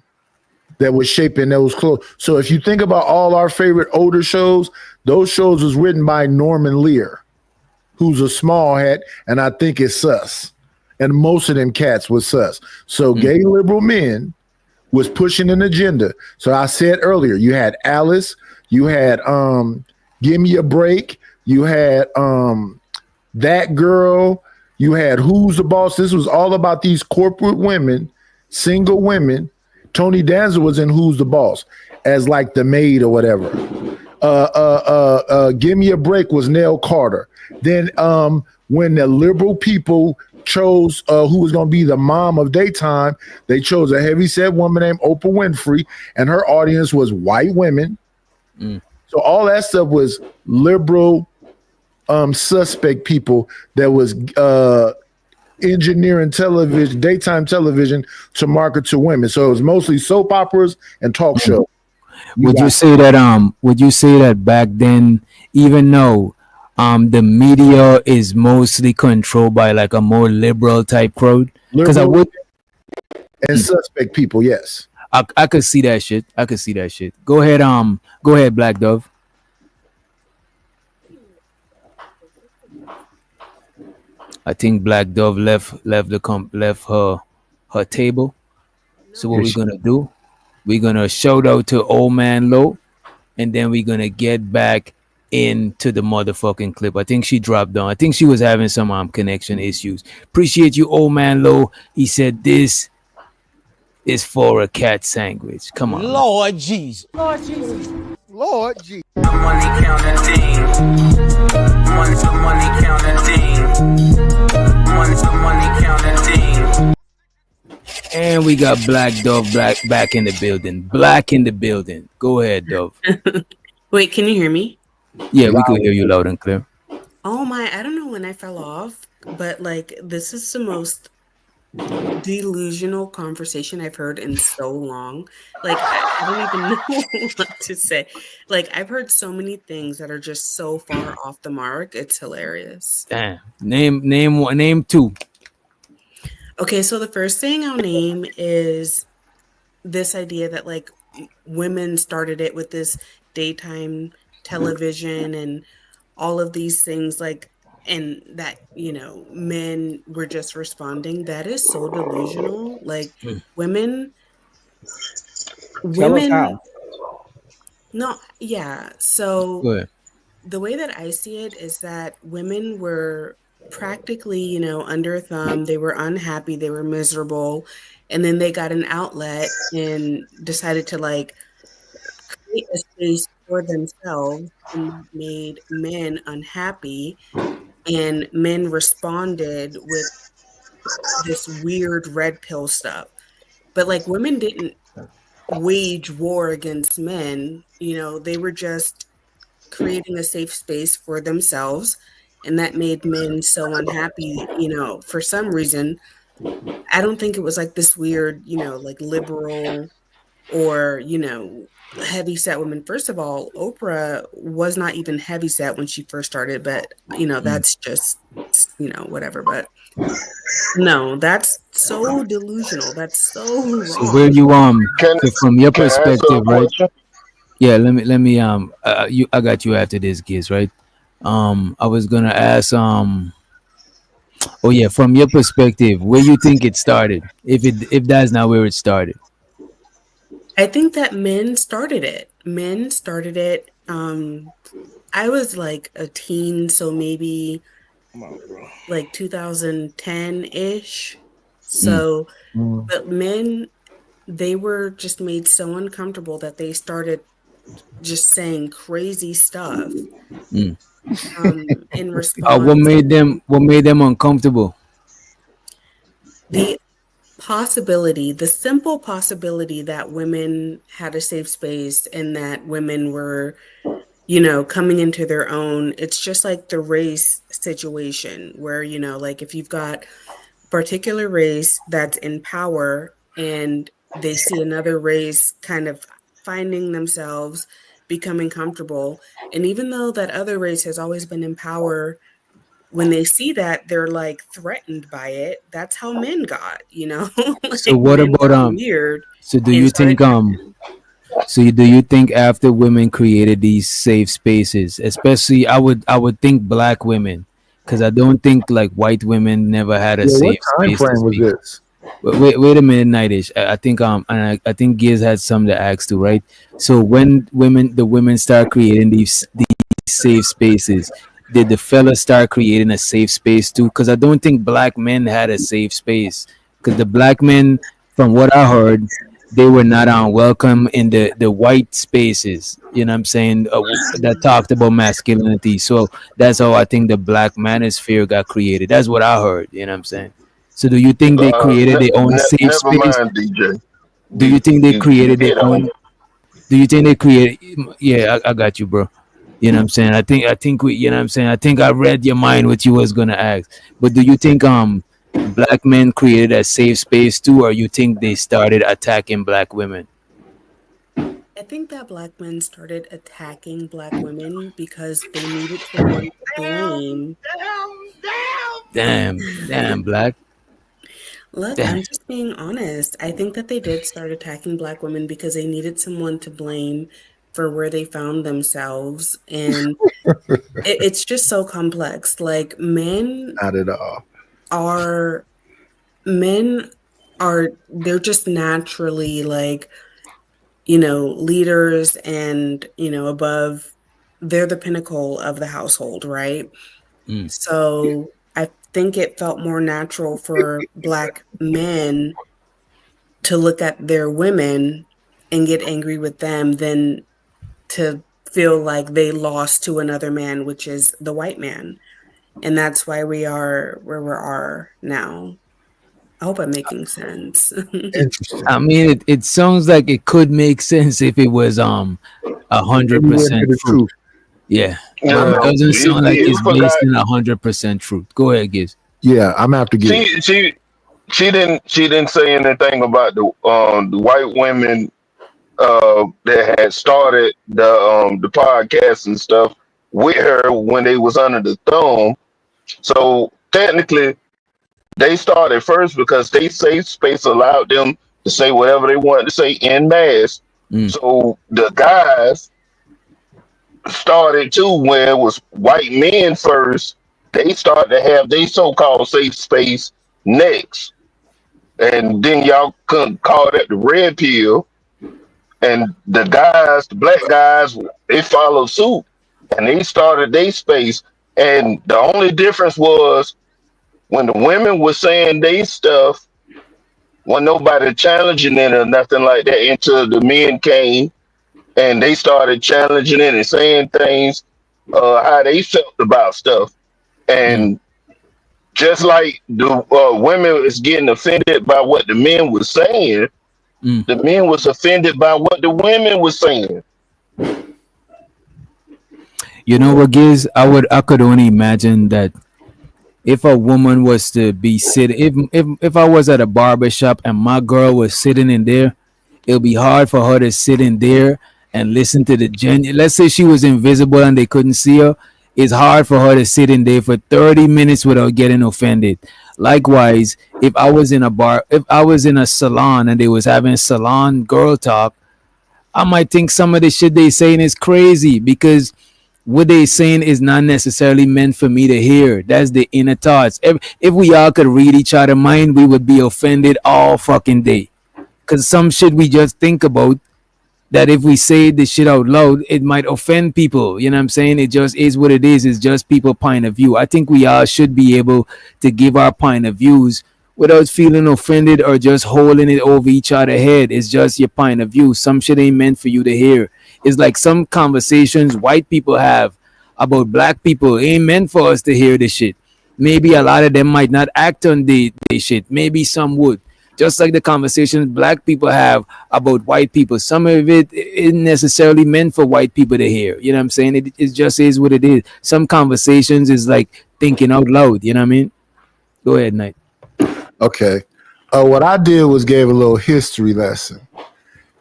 S16: that were shaping those clothes. So if you think about all our favorite older shows, those shows was written by Norman Lear, who's a small hat, and I think it's sus. And most of them cats was sus. So gay liberal men was pushing an agenda. So I said earlier, you had Alice, you had Give Me a Break. You had That Girl. You had Who's the Boss. This was all about these corporate women, single women. Tony Danza was in Who's the Boss as like the maid or whatever. Give Me a Break was Nell Carter. Then when the liberal people chose who was going to be the mom of daytime, they chose a heavyset woman named Oprah Winfrey, and her audience was white women. So all that stuff was liberal suspect people that was engineering television, daytime television to market to women. So it was mostly soap operas and talk shows.
S8: Would you say that back then, even though the media is mostly controlled by like a more liberal type crowd? Because I would
S16: and suspect people, yes.
S8: I could see that shit. I could see that shit. Go ahead, Black Dove. I think Black Dove left her table. So what we're gonna do? We're gonna shout out to Old Man Low, and then we're gonna get back into the motherfucking clip. I think she dropped down. I think she was having some connection issues. Appreciate you, Old Man Low. He said this is for a cat sandwich. Come on,
S9: Lord Jesus.
S12: Lord Jesus.
S9: Lord Jesus.
S22: Money counting thing. Money counting thing. Money counting thing.
S8: And we got Black Dove back in the building. Black in the building. Go ahead, Dove.
S1: Wait, can you hear me?
S8: Yeah, we could hear you loud and clear.
S1: Oh my, I don't know when I fell off, but like this is the most delusional conversation I've heard in so long. Like I don't even know what to say. Like I've heard so many things that are just so far off the mark. It's hilarious.
S8: Damn. Name two.
S1: Okay, so the first thing I'll name is this idea that like women started it with this daytime television and all of these things, like, and that, you know, men were just responding. That is so delusional. Like women
S15: Tell us how.
S1: No, yeah. So
S8: Go ahead.
S1: the way that I see it is that women were practically, you know, under a thumb. They were unhappy, they were miserable, and then they got an outlet and decided to like create a space for themselves, and that made men unhappy, and men responded with this weird red pill stuff. But like women didn't wage war against men, you know, they were just creating a safe space for themselves, and that made men so unhappy, you know, for some reason. I don't think it was like this weird, you know, like liberal or, you know, heavy set women. First of all, Oprah was not even heavy set when she first started, but you know, that's just, you know, whatever. But no, that's so delusional. That's so wrong.
S8: So where you so from your
S7: Can I answer
S8: perspective,
S7: a
S8: right?
S7: question?
S8: Yeah, let me I got you after this, Giz, right? I was gonna ask oh yeah, from your perspective, where you think it started? If that's not where it started.
S1: I think that men started it. Men started it. I was like a teen, so maybe like 2010-ish. So, but men, they were just made so uncomfortable that they started just saying crazy stuff in response.
S8: What made them uncomfortable?
S1: The possibility, the simple possibility that women had a safe space and that women were, you know, coming into their own. It's just like the race situation where, you know, like if you've got a particular race that's in power and they see another race kind of finding themselves becoming comfortable, and even though that other race has always been in power, when they see that, they're like threatened by it. That's how men got, you know. Like,
S8: So what
S1: men
S8: about
S1: got weird.
S8: so do
S1: and
S8: you
S1: started
S8: think do you think after women created these safe spaces, especially I would think black women, because I don't think like white women never had a
S16: Yeah, what
S8: safe
S16: time
S8: space to
S16: frame was
S8: speak.
S16: this?
S8: Wait a minute, Nightish. I think and I think Giz had some to ask too, right? So when the women start creating these safe spaces, did the fella start creating a safe space too? Because I don't think black men had a safe space. Because the black men, from what I heard, they were not welcome in the white spaces. You know what I'm saying? That talked about masculinity. So that's how I think the black manosphere got created. That's what I heard. You know what I'm saying? So do you think they created their own safe
S7: Never
S8: space?
S7: mind, DJ.
S8: Do you think they
S7: You
S8: created their
S7: hit on
S8: own?
S7: it.
S8: Do you think they created? Yeah, I got you, bro. You know what I'm saying? I think we, you know what I'm saying? I think I read your mind what you was gonna ask. But do you think black men created a safe space too, or you think they started attacking black women?
S1: I think that black men started attacking black women because they needed someone to blame.
S8: Damn, black.
S1: Look,
S8: Damn.
S1: I'm just being honest. I think that they did start attacking black women because they needed someone to blame for where they found themselves. And it's just so complex. Like
S16: Not at all.
S1: are men they're just naturally like, leaders and, above, they're the pinnacle of the household, right?
S8: Mm.
S1: So I think it felt more natural for black men to look at their women and get angry with them than to feel like they lost to another man, which is the white man. And that's why we are where we are now. I hope I'm making sense.
S16: Interesting.
S8: I mean, it sounds like it could make sense if it was 100%
S16: The
S8: truth.
S16: truth.
S8: Yeah, but it doesn't sound like
S7: You
S8: it's
S7: forgot.
S8: based in 100% truth. Go ahead, Giz.
S16: Yeah, I'm after getting.
S7: She didn't say anything about the white women that had started the podcast and stuff with her when they was under the thumb. So technically, they started first because they safe space allowed them to say whatever they wanted to say in mass.
S8: Mm.
S7: So the guys started too, where it was white men first. They started to have their so-called safe space next, and then y'all couldn't call that the red pill. And the guys, the black guys, they followed suit, and they started their space. And the only difference was when the women were saying they stuff, when nobody challenging it or nothing like that, until the men came and they started challenging it and saying things how they felt about stuff. And just like the women is getting offended by what the men was saying, the men was offended by what the women was saying.
S8: You know what, Giz? I could only imagine that if a woman was to be sitting, if I was at a barber shop and my girl was sitting in there, it'll be hard for her to sit in there and listen to the let's say she was invisible and they couldn't see her. It's hard for her to sit in there for 30 minutes without getting offended. Likewise, if I was in a bar, if I was in a salon and they was having salon girl talk, I might think some of the shit they saying is crazy because what they saying is not necessarily meant for me to hear. That's the inner thoughts. If we all could read each other mind, we would be offended all fucking day. Cause some shit we just think about that if we say this shit out loud, it might offend people. You know what I'm saying? It just is what it is. It's just people point of view. I think we all should be able to give our point of views without feeling offended or just holding it over each other's head. It's just your point of view. Some shit ain't meant for you to hear. It's like some conversations white people have about black people ain't meant for us to hear the shit. Maybe a lot of them might not act on the shit. Maybe some would. Just like the conversations black people have about white people. Some of it isn't necessarily meant for white people to hear. You know what I'm saying? It just is what it is. Some conversations is like thinking out loud. You know what I mean? Go ahead, Knight.
S16: Okay. What I did was gave a little history lesson.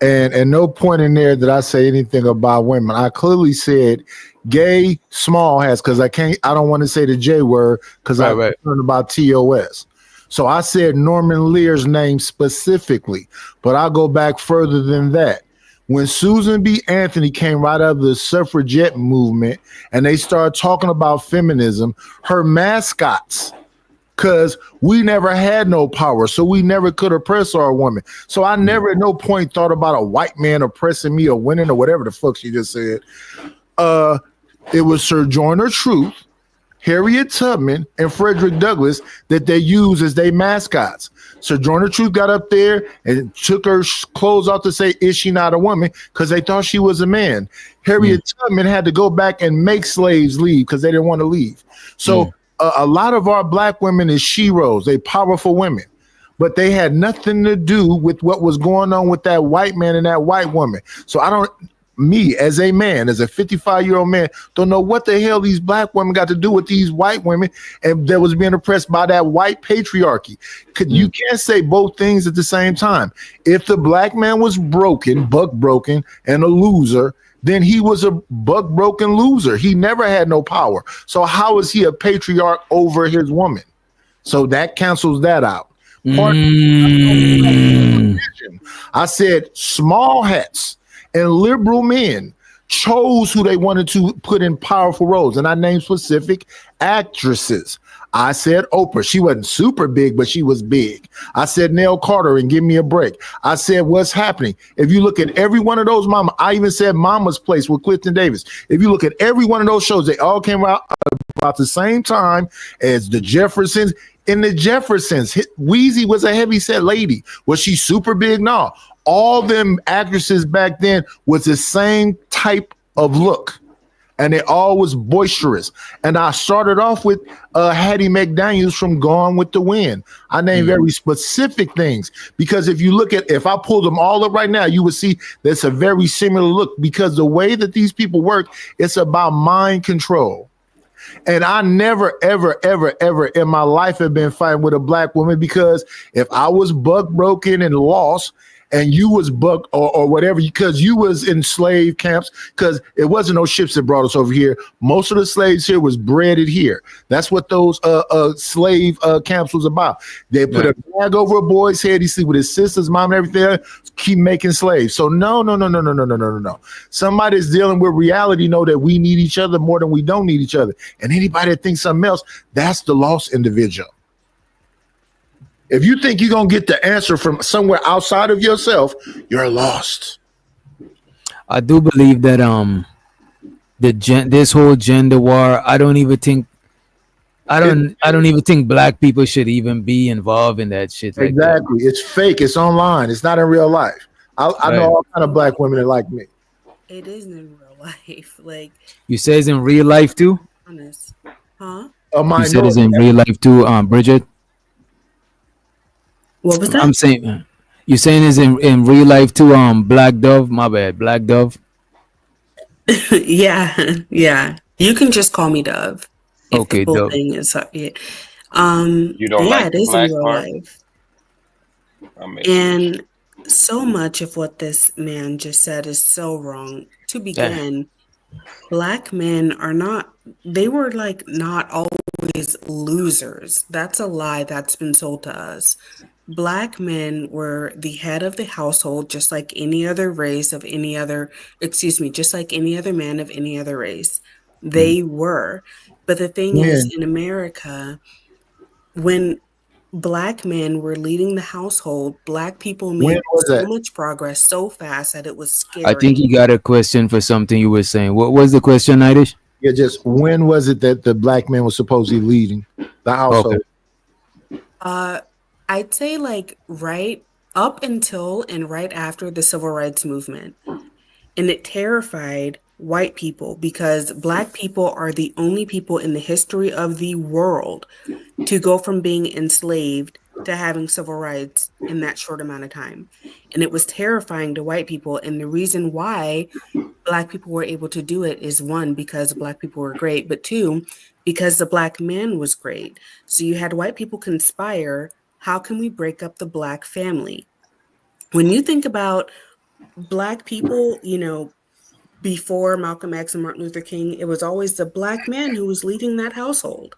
S16: And no point in there did I say anything about women. I clearly said gay small has, because I don't want to say the J word because I'm concerned about TOS. So I said Norman Lear's name specifically, but I'll go back further than that. When Susan B. Anthony came right out of the suffragette movement and they started talking about feminism, her mascots, because we never had no power, so we never could oppress our women. So I never at no point thought about a white man oppressing me or winning or whatever the fuck she just said. it was Sojourner Truth, Harriet Tubman, and Frederick Douglass that they used as their mascots. Sojourner Truth got up there and took her clothes off to say, "Is she not a woman?" Because they thought she was a man. Harriet Tubman had to go back and make slaves leave because they didn't want to leave. So a lot of our black women is sheroes. They powerful women, but they had nothing to do with what was going on with that white man and that white woman. So me as a man, as a 55-year-old man, don't know what the hell these black women got to do with these white women and that was being oppressed by that white patriarchy. You can't say both things at the same time. If the black man was buck broken, and a loser, then he was a buck broken loser. He never had no power. So how is he a patriarch over his woman? So that cancels that out. I said small hats and liberal men chose who they wanted to put in powerful roles. And I named specific actresses. I said Oprah. She wasn't super big, but she was big. I said Nell Carter and Give Me a Break. I said What's Happening. If you look at every one of those I even said Mama's Place with Clifton Davis. If you look at every one of those shows, they all came out about the same time as the Jeffersons. In the Jeffersons, Wheezy was a heavyset lady. Was she super big? No. All them actresses back then was the same type of look, and they all was boisterous. And I started off with Hattie McDaniels from Gone with the Wind. I named very specific things because if I pulled them all up right now, you would see that's a very similar look because the way that these people work, it's about mind control. And I never, ever, ever, ever in my life have been fighting with a black woman because if I was buck broken and lost, and you was buck or whatever, because you was in slave camps, because it wasn't no ships that brought us over here. Most of the slaves here was bred here. That's what those slave camps was about. They put a bag over a boy's head. He sleep with his sister's mom and everything, keep making slaves. So no. Somebody's dealing with reality, know that we need each other more than we don't need each other. And anybody that thinks something else, that's the lost individual. If you think you're going to get the answer from somewhere outside of yourself, you're lost.
S8: I do believe that this whole gender war, I don't even think black people should even be involved in that shit.
S16: Exactly. It's fake. It's online. It's not in real life. I know all kind of black women that like me.
S1: It isn't in real life. Like
S8: you say it's in real life too?
S1: Honest. Huh?
S8: You said it's in real life too, Bridget?
S1: What was that?
S8: I'm saying you're saying it's in real life too, Black Dove. My bad, Black Dove.
S1: yeah. You can just call me Dove. If
S8: okay,
S1: the full
S8: Dove.
S1: thing is
S4: You don't like
S1: it
S4: the
S1: is in
S4: black
S1: real
S4: part?
S1: life.
S4: I
S1: And so much of what this man just said is so wrong. To begin, black men are not always losers. That's a lie that's been sold to us. Black men were the head of the household, just like any other race of any other, just like any other man of any other race. They were. But the thing is, in America, when black men were leading the household, black people made so much progress so fast that it was scary.
S8: I think you got a question for something you were saying. What was the question, Nidish?
S16: Yeah, just when was it that the black man was supposedly leading the household?
S1: Okay. I'd say like right up until and right after the civil rights movement. And it terrified white people because black people are the only people in the history of the world to go from being enslaved to having civil rights in that short amount of time. And it was terrifying to white people. And the reason why black people were able to do it is one, because black people were great, but two, because the black man was great. So you had white people conspire. How can we break up the black family? When you think about black people, before Malcolm X and Martin Luther King, it was always the black man who was leading that household.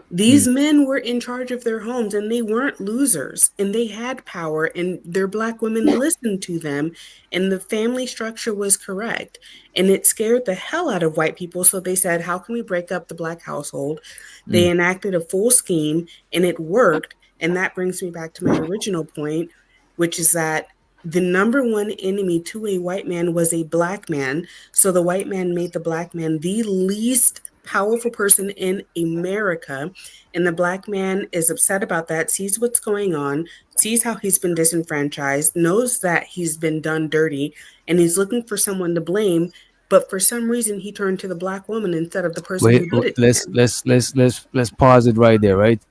S1: These men were in charge of their homes and they weren't losers and they had power and their black women listened to them and the family structure was correct. And it scared the hell out of white people. So they said, how can we break up the black household? They enacted a full scheme and it worked. And that brings me back to my original point, which is that the number one enemy to a white man was a black man. So the white man made the black man the least powerful person in America. And the black man is upset about that, sees what's going on, sees how he's been disenfranchised, knows that he's been done dirty, and he's looking for someone to blame. But for some reason, he turned to the black woman instead of the person
S8: Wait,
S1: who did it to
S8: let's
S1: him.
S8: let's let's let's let's pause it right there, right?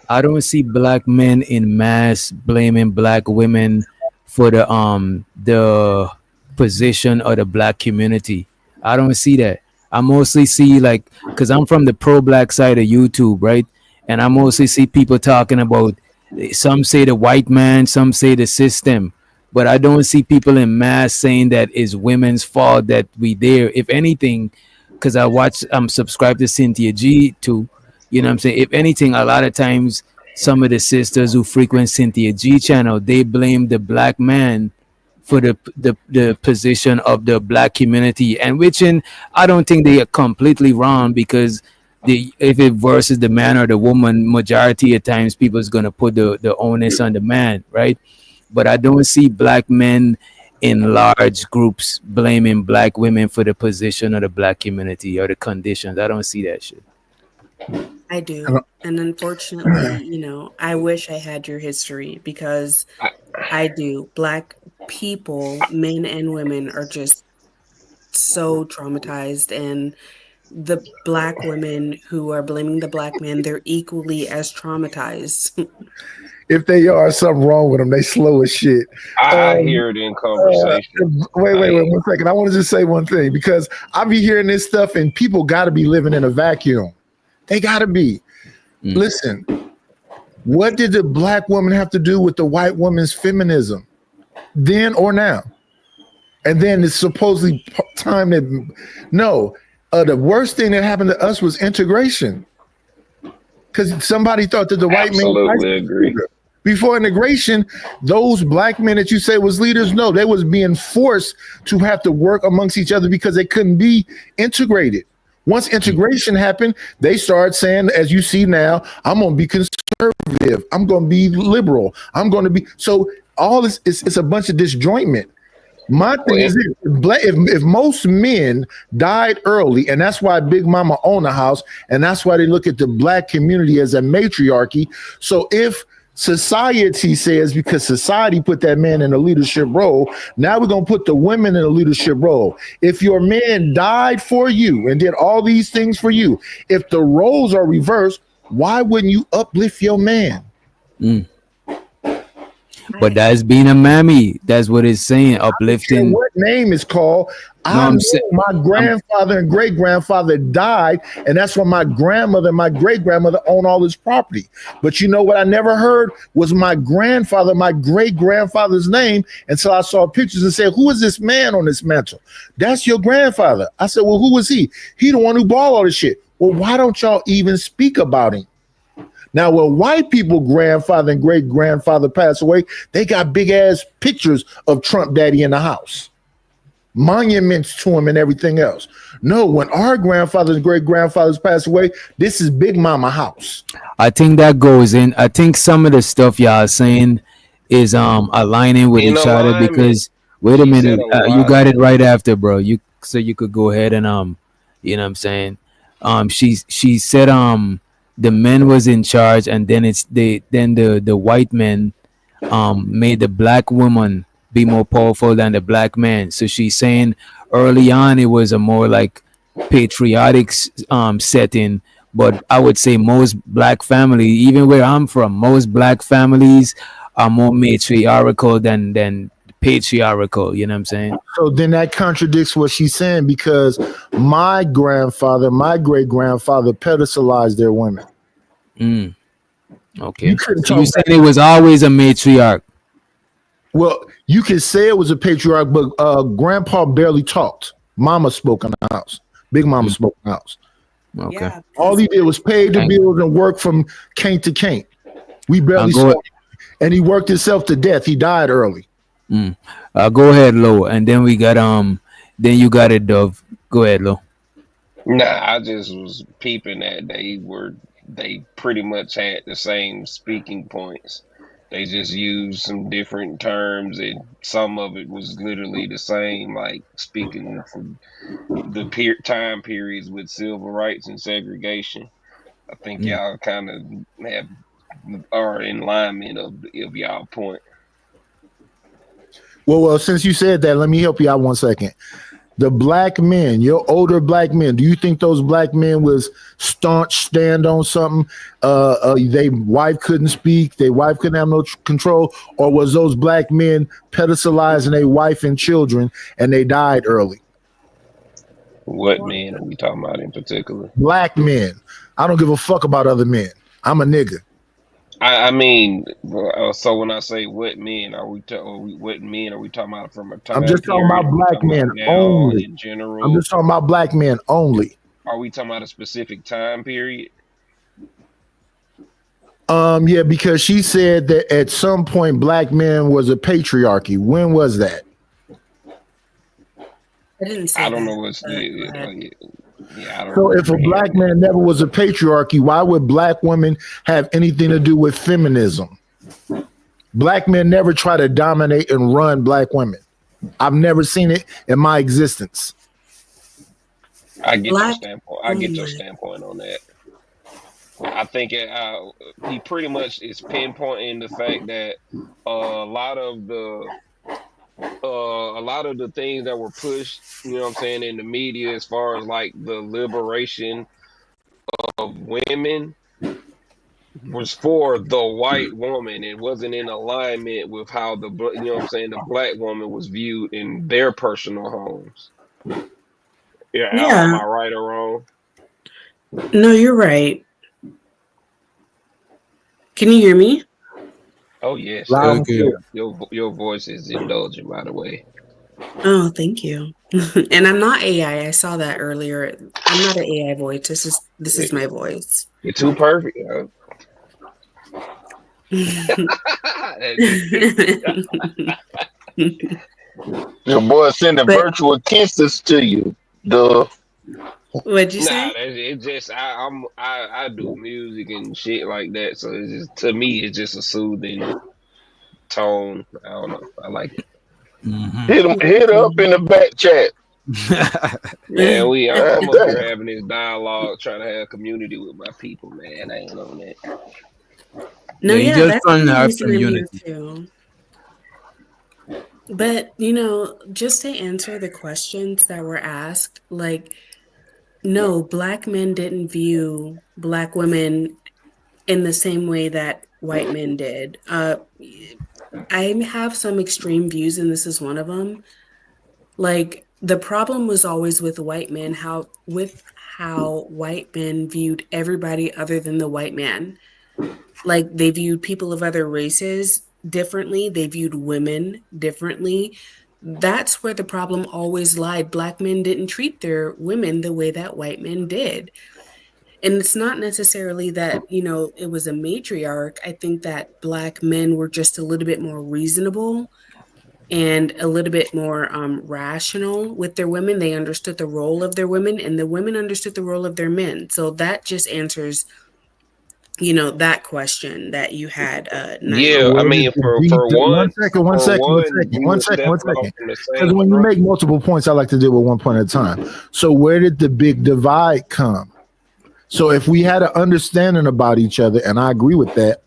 S8: I don't see black men in mass blaming black women for the position of the black community. I don't see that. I mostly see like because I'm from the pro black side of YouTube, right? And I mostly see people talking about some say the white man, some say the system, but I don't see people in mass saying that it's women's fault that we there. If anything, because I'm subscribed to Cynthia G too. You know what I'm saying? If anything, a lot of times some of the sisters who frequent Cynthia G channel, they blame the black man for the position of the black community, and which in I don't think they are completely wrong because the if it versus the man or the woman, majority of times people is gonna put the onus on the man, right? But I don't see black men in large groups blaming black women for the position of the black community or the conditions. I don't see that shit.
S1: I do. And unfortunately, I wish I had your history because I do. Black people, men and women, are just so traumatized. And the black women who are blaming the black man, they're equally as traumatized.
S16: If they are, something wrong with them. They slow as shit.
S4: I hear it in conversation.
S16: Wait, 1 second. I want to just say one thing because I be hearing this stuff and people got to be living in a vacuum. They got to be. Listen, what did the black woman have to do with the white woman's feminism then or now? And then it's supposedly time that the worst thing that happened to us was integration. Because somebody thought that the white man.
S4: Absolutely agree.
S16: Before integration, those black men that you say was leaders, no, they was being forced to have to work amongst each other because they couldn't be integrated. Once integration happened, they started saying, as you see now, I'm going to be conservative. I'm going to be liberal. I'm going to be. So all this it's a bunch of disjointment. My thing is, if most men died early, and that's why Big Mama owned a house, and that's why they look at the black community as a matriarchy. So if society says, because society put that man in a leadership role, now we're going to put the women in a leadership role. If your man died for you and did all these things for you, if the roles are reversed, why wouldn't you uplift your man?
S8: But that's being a mammy. That's what it's saying. Uplifting.
S16: What name is called? I know my grandfather and great grandfather died, and that's why my grandmother and my great grandmother own all this property. But you know what I never heard was my grandfather, my great grandfather's name until I saw pictures and said, "Who is this man on this mantle?" "That's your grandfather." I said, "Well, who was he?" "He the one who bought all this shit." "Well, why don't y'all even speak about him?" Now, when white people grandfather and great grandfather pass away, they got big ass pictures of Trump daddy in the house, monuments to him and everything else. No, when our grandfathers and great grandfathers pass away, this is Big Mama house.
S8: I think that goes in. I think some of the stuff y'all are saying is aligning with each other because wait a minute, you got it right after, bro. You could go ahead and you know what I'm saying? She said the men was in charge, and then the white men made the black woman be more powerful than the black man. So she's saying early on it was a more like patriotic setting, but I would say most black family, even where I'm from, most black families are more matriarchal than patriarchal. You know what I'm saying?
S16: So then that contradicts what she's saying because my grandfather, my great grandfather pedestalized their women.
S8: Okay. So you said it was always a matriarch.
S16: Well, you can say it was a patriarch, but grandpa barely talked. Mama spoke in the house. Big Mama spoke in the house.
S8: Okay. Yeah,
S16: all he did was pay the bills and work from cane to cane. We barely saw him. And he worked himself to death. He died early.
S8: Go ahead, Lo. And then we got then you got it, Dove. Go ahead, Lo.
S4: Nah, I just was peeping that they pretty much had the same speaking points. They just used some different terms, and some of it was literally the same, like speaking from the time periods with civil rights and segregation. I think y'all kind of are in alignment of y'all point.
S16: Well, since you said that, let me help you out 1 second. The black men, your older black men, do you think those black men was staunch, stand on something? They wife couldn't speak, their wife couldn't have no control, or was those black men pedestalizing their wife and children and they died early?
S4: What men are we talking about in particular?
S16: Black men. I don't give a fuck about other men. I'm a nigga.
S4: I mean, so when I say what men are we what men are we talking about from a time
S16: I'm just talking
S4: period?
S16: about black men only.
S4: In general,
S16: I'm just talking about black men only.
S4: Are we talking about a specific time period?
S16: Yeah, because she said that at some point black men was a patriarchy. When was that?
S1: I didn't say
S4: I don't
S1: that,
S4: know what's the I don't
S16: So if a black man never was a patriarchy, why would black women have anything to do with feminism? Black men never try to dominate and run black women. I've never seen it in my existence.
S4: I get your standpoint. I get your standpoint on that. I think he pretty much is pinpointing the fact that a lot of the things that were pushed, you know what I'm saying, in the media as far as like the liberation of women was for the white woman. It wasn't in alignment with how the black woman was viewed in their personal homes. Yeah, am I right or wrong?
S1: No, you're right. Can you hear me?
S4: Oh yes. Your voice is indulgent, by the way.
S1: Oh, thank you. And I'm not AI. I saw that earlier. I'm not an AI voice. This is my voice.
S4: You're too perfect.
S7: Your boy sending virtual kisses to you. Duh.
S1: What'd you say?
S4: It's just I do music and shit like that, so it's just, to me it's just a soothing tone. I don't know. I like it.
S7: Hit up in the back chat.
S4: Man, I'm up here having this dialogue, trying to have community with my people, man. I ain't on that.
S1: No,
S8: yeah,
S1: that's
S8: just trying to have
S1: what I'm here
S8: community.
S1: too. But just to answer the questions that were asked, like, no, black men didn't view black women in the same way that white men did. I have some extreme views, and this is one of them. Like, the problem was always with white men, how white men viewed everybody other than the white man. Like, they viewed people of other races differently. They viewed women differently. That's where the problem always lied. Black men didn't treat their women the way that white men did. And it's not necessarily that, it was a matriarch. I think that black men were just a little bit more reasonable and a little bit more rational with their women. They understood the role of their women, and the women understood the role of their men. So that just answers, that question that you had.
S4: Yeah, I mean, for
S16: one second. Because when you make multiple points, I like to deal with one point at a time. So where did the big divide come? So if we had an understanding about each other, and I agree with that,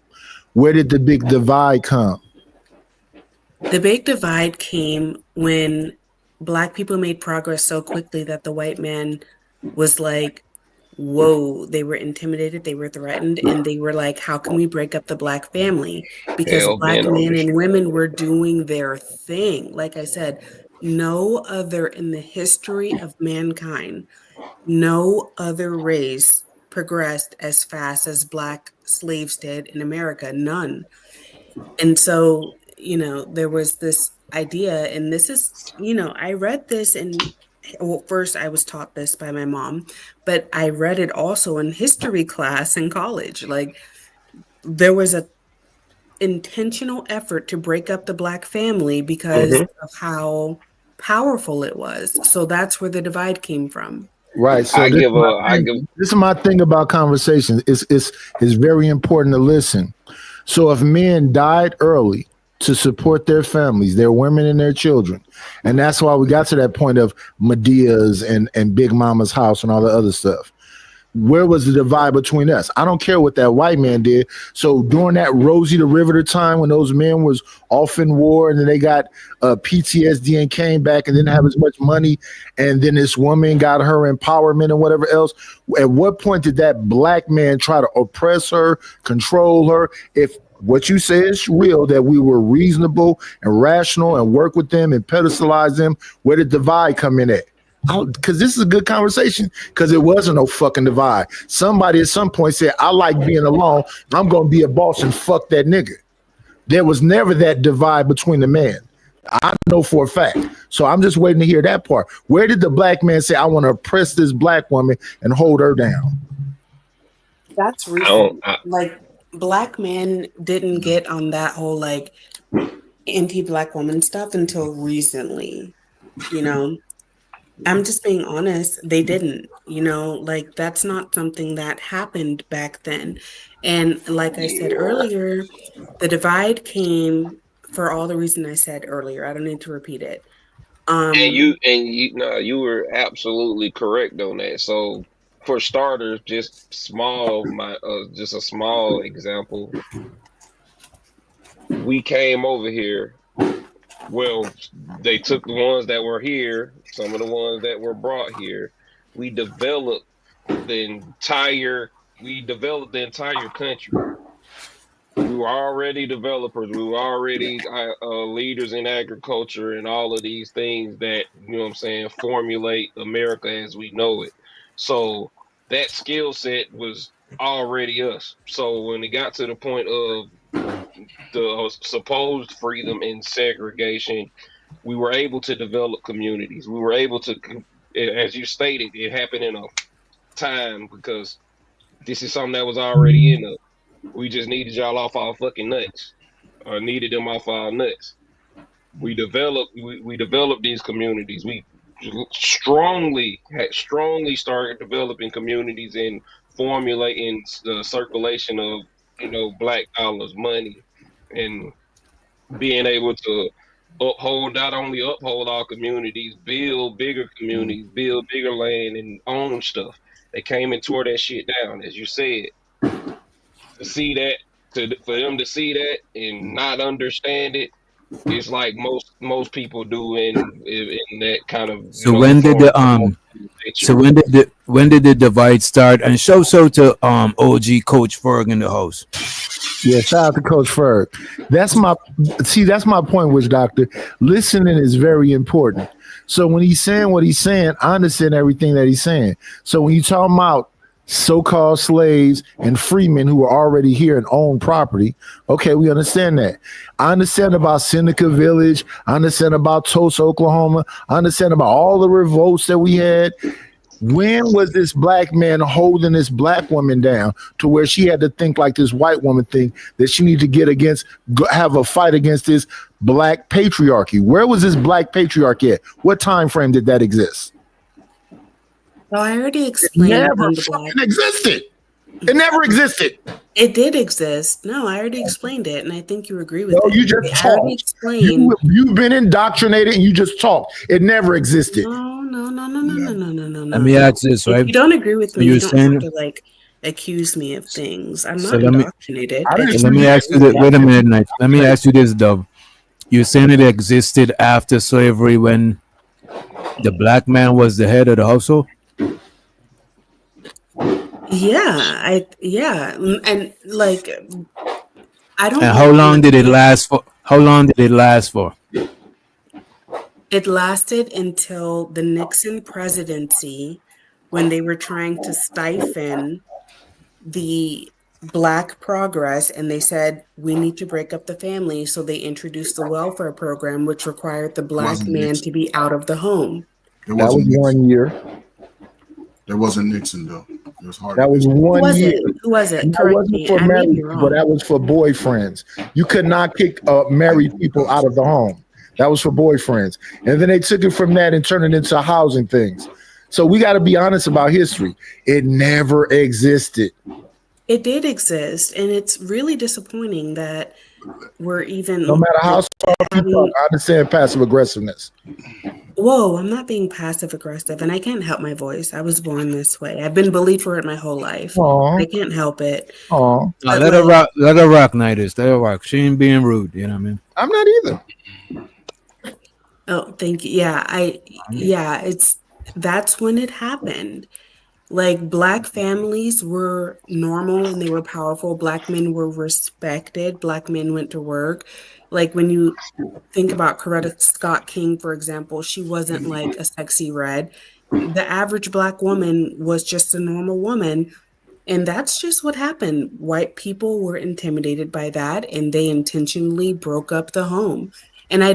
S16: where did the big divide come?
S1: The big divide came when Black people made progress so quickly that the white man was like, whoa, they were intimidated, they were threatened, and they were like, how can we break up the Black family? Because Black men and women were doing their thing. Like I said, no other in the history of mankind, no other race progressed as fast as Black slaves did in America. None. And so, there was this idea, and this is, I read this first I was taught this by my mom, but I read it also in history class in college. Like, there was a intentional effort to break up the Black family because of how powerful it was. So that's where the divide came from.
S16: Right. So this is my thing about conversations. It's very important to listen. So if men died early to support their families, their women and their children, and that's why we got to that point of Medea's and Big Mama's house and all the other stuff. Where was the divide between us? I don't care what that white man did. So during that Rosie the Riveter time when those men was off in war and then they got PTSD and came back and didn't have as much money, and then this woman got her empowerment and whatever else, at what point did that black man try to oppress her, control her? If what you say is real, that we were reasonable and rational and work with them and pedestalize them, where did the divide come in at? Because this is a good conversation, because it wasn't no fucking divide. Somebody at some point said, I like being alone. I'm going to be a boss and fuck that nigga. There was never that divide between the men. I know for a fact. So I'm just waiting to hear that part. Where did the black man say, I want to oppress this black woman and hold her down?
S1: That's recent. Like, black men didn't get on that whole, like, anti-black woman stuff until recently, you know? I'm just being honest. They didn't, you know, like that's not something that happened back then. And like I said earlier, the divide came for all the reason I said earlier. I don't need to repeat it.
S4: You were absolutely correct on that. So for starters, just a small example. We came over here. Well, they took the ones that were here, some of the ones that were brought here. We developed the entire country. We were already developers. We were already leaders in agriculture and all of these things that, you know what I'm saying, formulate America as we know it. So that skill set was already us. So when it got to the point of the supposed freedom and segregation, we were able to develop communities. We were able to, as you stated, it happened in a time because this is something that was already in us. We just needed y'all off our fucking nuts, or needed them off our nuts. We developed these communities. We strongly started developing communities and formulating the circulation of, you know, black dollars, money, and being able to not only uphold our communities, build bigger communities, build bigger land, and own stuff. They came and tore that shit down, as you said. To see that, for them to see that and not understand it, it's like most people do in that kind of,
S8: So when did the divide start? And show to OG Coach Ferg in the house.
S16: Yeah, shout out to Coach Ferg. That's my point, Witch Doctor. Listening is very important. So when he's saying what he's saying, I understand everything that he's saying. So when you talk about so-called slaves and freemen who are already here and own property, okay, we understand that. I understand about Seneca Village. I understand about Tulsa, Oklahoma. I understand about all the revolts that we had. When was this black man holding this black woman down to where she had to think like this white woman think that she need to have a fight against this black patriarchy? Where was this black patriarchy at? What time frame did that exist?
S1: Well, I already explained.
S16: It never fucking existed. It never existed.
S1: It did exist. No, I already explained it, and I think you agree with it.
S16: You just talked. You've been indoctrinated, and you just talked. It never existed.
S1: No.
S8: Let me ask this, right?
S1: If you don't agree with
S8: So
S1: me,
S8: you're
S1: you don't
S8: saying,
S1: have to like accuse me of things. I'm
S8: So
S1: not indoctrinated.
S8: let me ask you that. Wait a minute, Knight. Let me ask you this, Dove. You're saying it existed after slavery when the black man was the head of the household?
S1: Yeah, and like I don't.
S8: And how long did it last for? How long did it last for?
S1: It lasted until the Nixon presidency, when they were trying to stifle the Black progress, and they said we need to break up the family, so they introduced the welfare program, which required the black man to be out of the home.
S16: That was 1 year.
S12: That wasn't Nixon though. It was hard.
S16: That was 1 year.
S1: Who was it?
S16: That
S1: Correct
S16: wasn't
S1: me.
S16: for
S1: I may
S16: married
S1: be
S16: people.
S1: wrong.
S16: That was for boyfriends. You could not kick married people out of the home. That was for boyfriends. And then they took it from that and turned it into housing things. So we got to be honest about history. It never existed.
S1: It did exist, and it's really disappointing that we're
S16: No
S1: even
S16: matter how soft you talk,
S1: having.
S16: I understand passive aggressiveness.
S1: Whoa, I'm not being passive aggressive, and I can't help my voice. I was born this way. I've been bullied for it my whole life.
S16: Aw.
S1: I can't help it.
S16: Aw.
S1: But
S8: Let her rock. Let her rock, Nidus. Let her rock. She ain't being rude. You know what I mean?
S16: I'm not either.
S1: Oh, thank you. Yeah, that's when it happened. Like black families were normal and they were powerful. Black men were respected. Black men went to work. Like when you think about Coretta Scott King, for example, she wasn't like a sexy red. The average black woman was just a normal woman. And that's just what happened. White people were intimidated by that and they intentionally broke up the home. And I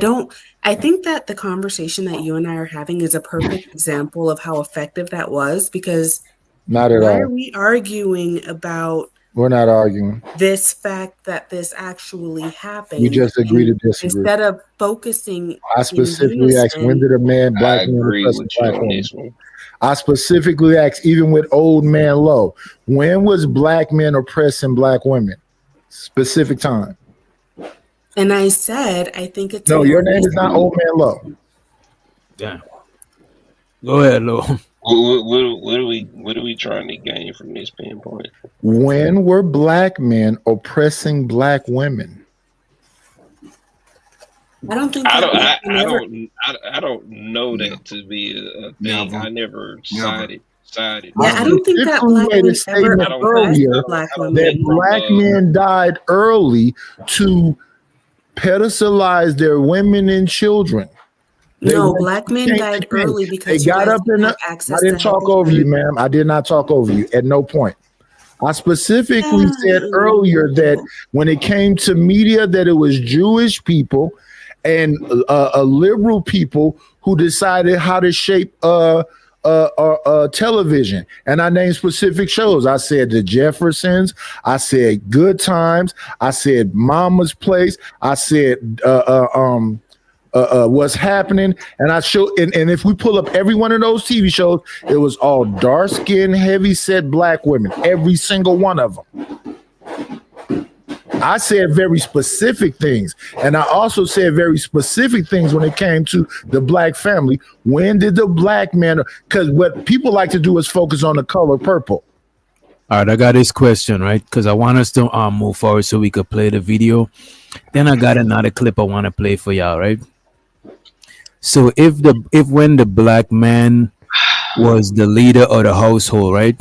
S1: think that the conversation that you and I are having is a perfect example of how effective that was because
S16: Not at
S1: why are
S16: all.
S1: we arguing about
S16: We're not arguing.
S1: this fact that this actually
S16: We
S1: happened
S16: just agree to
S1: and
S16: disagree.
S1: instead of focusing
S16: I
S1: in
S16: specifically asked, when
S1: unison?
S16: did a man,
S4: I
S16: black man,
S4: agree
S16: oppress a
S4: with you
S16: black
S4: on
S16: woman?
S4: this one.
S16: I specifically asked, even with old man low, when was black men oppressing black women? Specific time.
S1: And I said, I think it's a
S16: No,
S1: more
S16: your name is not
S1: recent.
S16: old man low.
S8: Yeah. Go ahead, Lo.
S4: What are we trying to gain from this pinpoint?
S16: When were black men oppressing black women?
S1: I don't think
S4: I
S1: that
S4: don't.
S1: black
S4: I,
S1: men
S4: I
S1: ever.
S4: don't. I don't know
S12: Yeah.
S4: that to be a thing.
S12: Never.
S4: I never
S12: Never.
S4: sided
S16: I
S1: Yeah,
S4: with
S1: I
S4: it.
S1: don't think that
S16: specifically
S1: black
S16: made a
S1: men ever
S16: statement
S4: I don't come.
S1: oppressed
S16: earlier
S1: black
S4: I don't
S16: that
S4: come
S1: women.
S4: from.
S16: black men died early to pedestalize their women and children. They
S1: No,
S16: went
S1: black
S16: from
S1: men
S16: king to
S1: died
S16: king.
S1: early
S16: They
S1: because you
S16: got
S1: guys
S16: up in
S1: didn't have
S16: the. I
S1: access to
S16: didn't talk
S1: health
S16: over you,
S1: insurance.
S16: ma'am. I did not talk over you at no point. I specifically said earlier that
S1: No.
S16: when it came to media, that it was Jewish people and liberal people who decided how to shape television. And I named specific shows. I said The Jeffersons. I said Good Times. I said Mama's Place. I said what's happening. And I show, and if we pull up every one of those TV shows, it was all dark skinned, heavy set black women, every single one of them. I said very specific things. And I also said very specific things when it came to the black family. When did the black man, because what people like to do is focus on the color purple.
S8: All right, I got this question, right? Because I want us to move forward so we could play the video. Then I got another clip I want to play for y'all, right? So if when the black man was the leader of the household, right?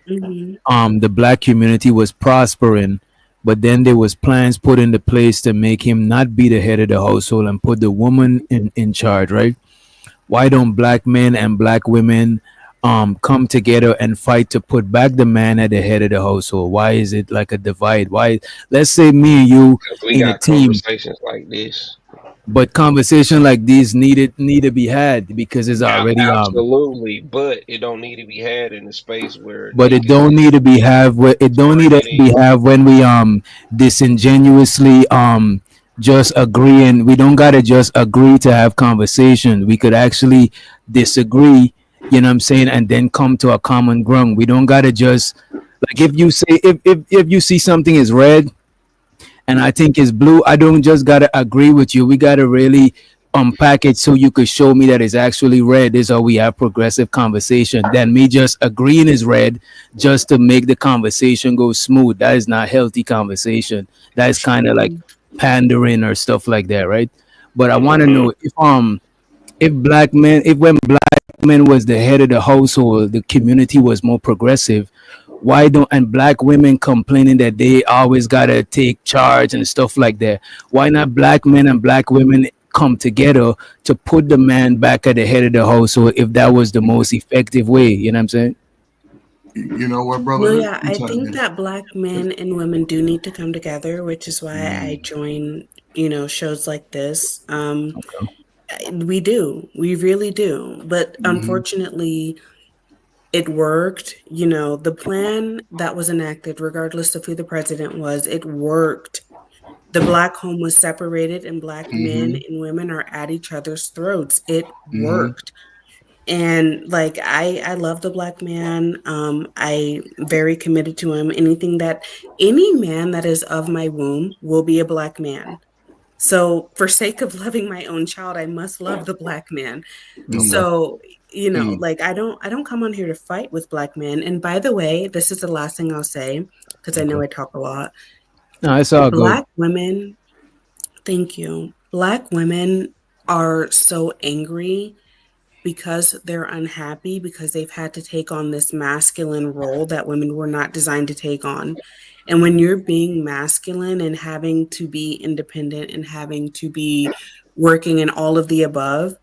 S8: The black community was prospering, but then there was plans put into place to make him not be the head of the household and put the woman in charge, right? Why don't black men and black women come together and fight to put back the man at the head of the household? Why is it like a divide? Why, let's say me and you
S4: Because we
S8: in a
S4: got
S8: team,
S4: conversations like this.
S8: but conversation like these need to be had because it's already
S4: Absolutely, but it don't need to be had in a space where
S8: but
S4: they
S8: it
S4: can
S8: don't need to be have it don't need to
S4: bring it
S8: be
S4: in.
S8: have when we disingenuously just agree, and we don't gotta just agree to have conversation. We could actually disagree, you know what I'm saying, and then come to a common ground. We don't gotta just like if you say if you see something is red and I think it's blue, I don't just gotta agree with you. We gotta really unpack it so you could show me that it's actually red. This is how we have progressive conversation. Than me just agreeing is red just to make the conversation go smooth. That is not healthy conversation. That is kind of like pandering or stuff like that, right? But I want to know if black men, if when black men was the head of the household, the community was more progressive. Why don't and black women complaining that they always gotta take charge and stuff like that? Why not black men and black women come together to put the man back at the head of the household if that was the most effective way? You know what I'm saying?
S12: You know what, brother?
S1: No,
S12: Let
S1: yeah,
S12: me
S1: I
S12: tell you
S1: think
S12: this.
S1: that black men and women do need to come together, which is why I join, shows like this. We really do. But unfortunately, it worked. The plan that was enacted, regardless of who the president was, it worked. The black home was separated, and black men and women are at each other's throats. It worked. And like I love the black man. I very committed to him. Any man that is of my womb will be a black man. So for sake of loving my own child, I must love the black man.
S12: Okay.
S1: So,
S12: Mm.
S1: like I don't come on here to fight with black men. And by the way, this is the last thing I'll say because I know
S8: Okay.
S1: I talk a lot.
S8: No, it's all good.
S1: Black women, thank you. Black women are so angry because they're unhappy because they've had to take on this masculine role that women were not designed to take on. And when you're being masculine and having to be independent and having to be working and all of the above,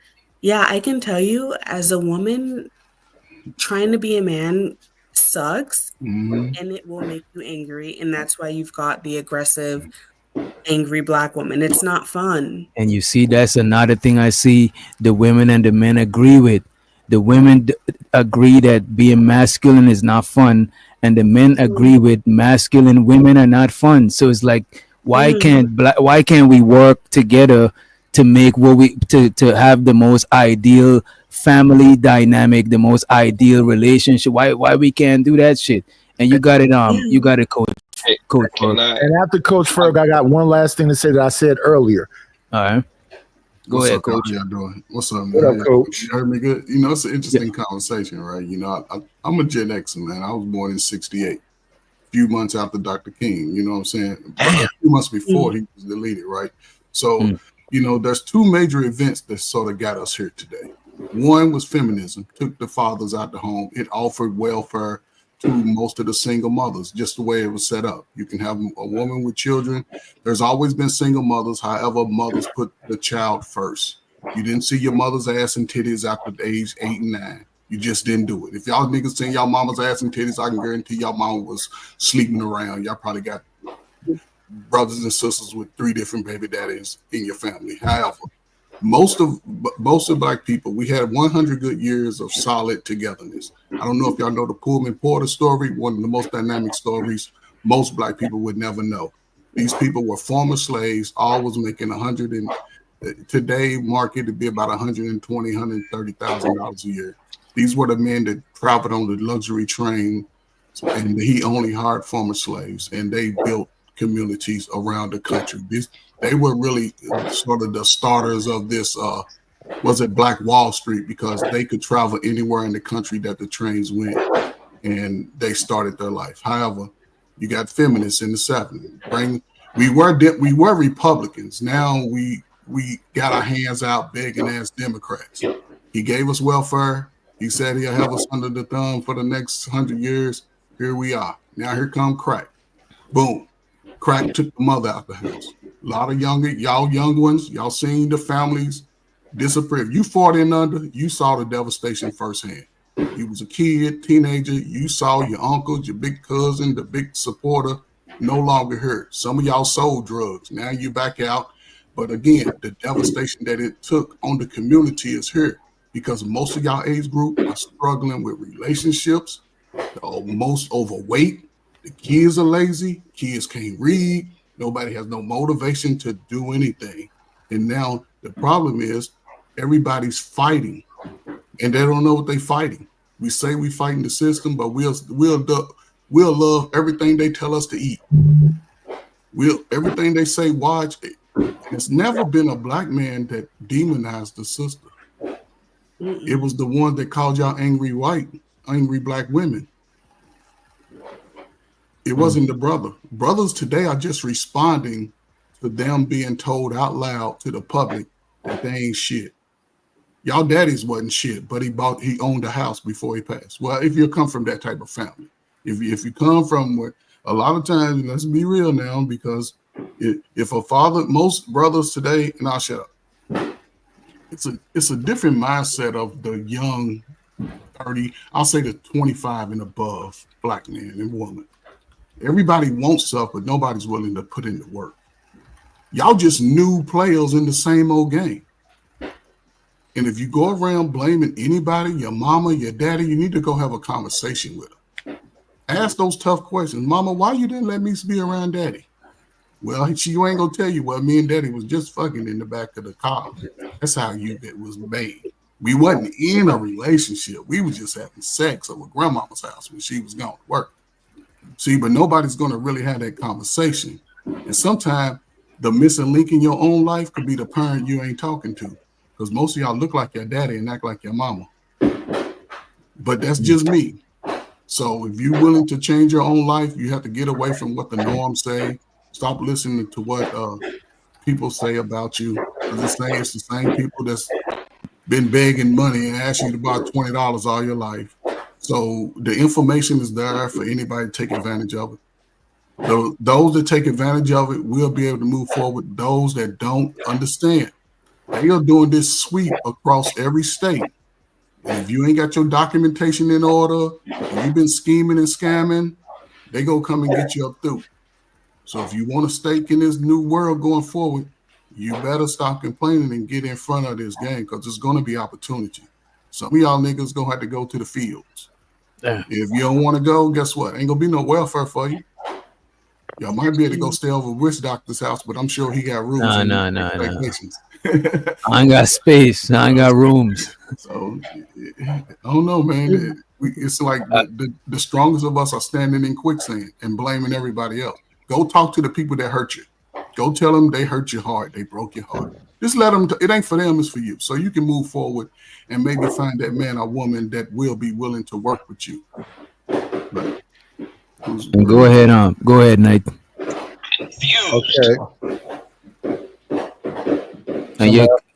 S1: yeah, I can tell you as a woman, trying to be a man sucks
S12: Mm-hmm.
S1: and it will make you angry. And that's why you've got the aggressive, angry black woman. It's not fun.
S8: And you see, that's another thing I see the women and the men agree with. The women agree that being masculine is not fun, and the men agree with masculine women are not fun. So it's like, why can't we work together to make what we to have the most ideal family dynamic, the most ideal relationship? Why we can't do that shit? And you got it, coach
S4: Can I?
S16: And after Coach Ferg, I got one last thing to say that I said earlier.
S8: All right. Go
S12: What's
S8: ahead,
S12: up, y'all?
S8: coach.
S12: How y'all doing? What's up, man?
S16: What
S12: How
S16: up,
S12: y'all
S16: coach?
S12: doing? You heard me good? You know, it's an interesting conversation, right? You know, I'm a Gen Xer, man. I was born in '68, a few months after Dr. King. You know what I'm saying? A few months before he was deleted, right? So, you know, there's two major events that sort of got us here today. One was feminism, took the fathers out the home. It offered welfare to most of the single mothers, just the way it was set up. You can have a woman with children. There's always been single mothers. However, mothers put the child first. You didn't see your mother's ass and titties after age 8 and 9. You just didn't do it. If y'all niggas seen y'all mama's ass and titties, I can guarantee y'all mama was sleeping around. Y'all probably got brothers and sisters with 3 different baby daddies in your family. However, most of black people, we had 100 good years of solid togetherness. I don't know if y'all know the Pullman Porter story, one of the most dynamic stories most black people would never know. These people were former slaves, all was making 100 and today market to be about 120, $130,000 a year. These were the men that traveled on the luxury train, and he only hired former slaves, and they built communities around the country. They were really sort of the starters of this, was it Black Wall Street, because they could travel anywhere in the country that the trains went, and they started their life. However, you got feminists in the 70s. We were Republicans. Now we got our hands out begging as Democrats. He gave us welfare. He said he'll have us under the thumb for the next 100 years. Here we are. Now here come crack. Boom. Crack took the mother out the house. A lot of y'all young ones, y'all seen the families disappear. If you 40 and under, you saw the devastation firsthand. You was a kid, teenager, you saw your uncles, your big cousin, the big supporter, no longer here. Some of y'all sold drugs. Now you back out. But again, the devastation that it took on the community is here because most of y'all age group are struggling with relationships, most overweight. The kids are lazy. Kids can't read. Nobody has no motivation to do anything. And now the problem is everybody's fighting, and they don't know what they're fighting. We say we fighting the system, but we'll love everything they tell us to eat. Everything they say watch. It's never been a black man that demonized the sister. It was the one that called y'all angry black women. It wasn't the brother. Brothers today are just responding to them being told out loud to the public that they ain't shit. Y'all daddies wasn't shit, but he owned a house before he passed. Well, if you come from that type of family, if you come from where a lot of times, let's be real now, because if a father, most brothers today, and I'll shut up. It's a different mindset of the young 30, I'll say the 25 and above black man and woman. Everybody wants stuff, but nobody's willing to put in the work. Y'all just new players in the same old game. And if you go around blaming anybody, your mama, your daddy, you need to go have a conversation with them. Ask those tough questions. Mama, why you didn't let me be around daddy? Well, she ain't gonna tell you, well, me and daddy was just fucking in the back of the car. That's how it was made. We wasn't in a relationship. We was just having sex over grandmama's house when she was going to work. See, but nobody's going to really have that conversation. And sometimes the missing link in your own life could be the parent you ain't talking to, because most of y'all look like your daddy and act like your mama. But that's just me. So if you're willing to change your own life, you have to get away from what the norms say. Stop listening to what people say about you. It's the same people that's been begging money and ask you to buy $20 all your life. So the information is there for anybody to take advantage of it. Those that take advantage of it will be able to move forward. Those that don't understand, they are doing this sweep across every state. And if you ain't got your documentation in order, and you've been scheming and scamming, they go come and get you up through. So if you want a stake in this new world going forward, you better stop complaining and get in front of this game, because there's going to be opportunity. Some of y'all niggas going to have to go to the fields.
S8: Yeah.
S12: If you don't want to go, guess what? Ain't going to be no welfare for you. Y'all might be able to go stay over Witch Doctor's house, but I'm sure he got rooms.
S8: No. I ain't got space. I ain't got rooms.
S12: So I don't know, man. It's like the strongest of us are standing in quicksand and blaming everybody else. Go talk to the people that hurt you. Go tell them they hurt your heart. They broke your heart. Just let them. It ain't for them. It's for you. So you can move forward and maybe find that man or woman that will be willing to work with you. But,
S8: go ahead, Nate.
S16: Okay.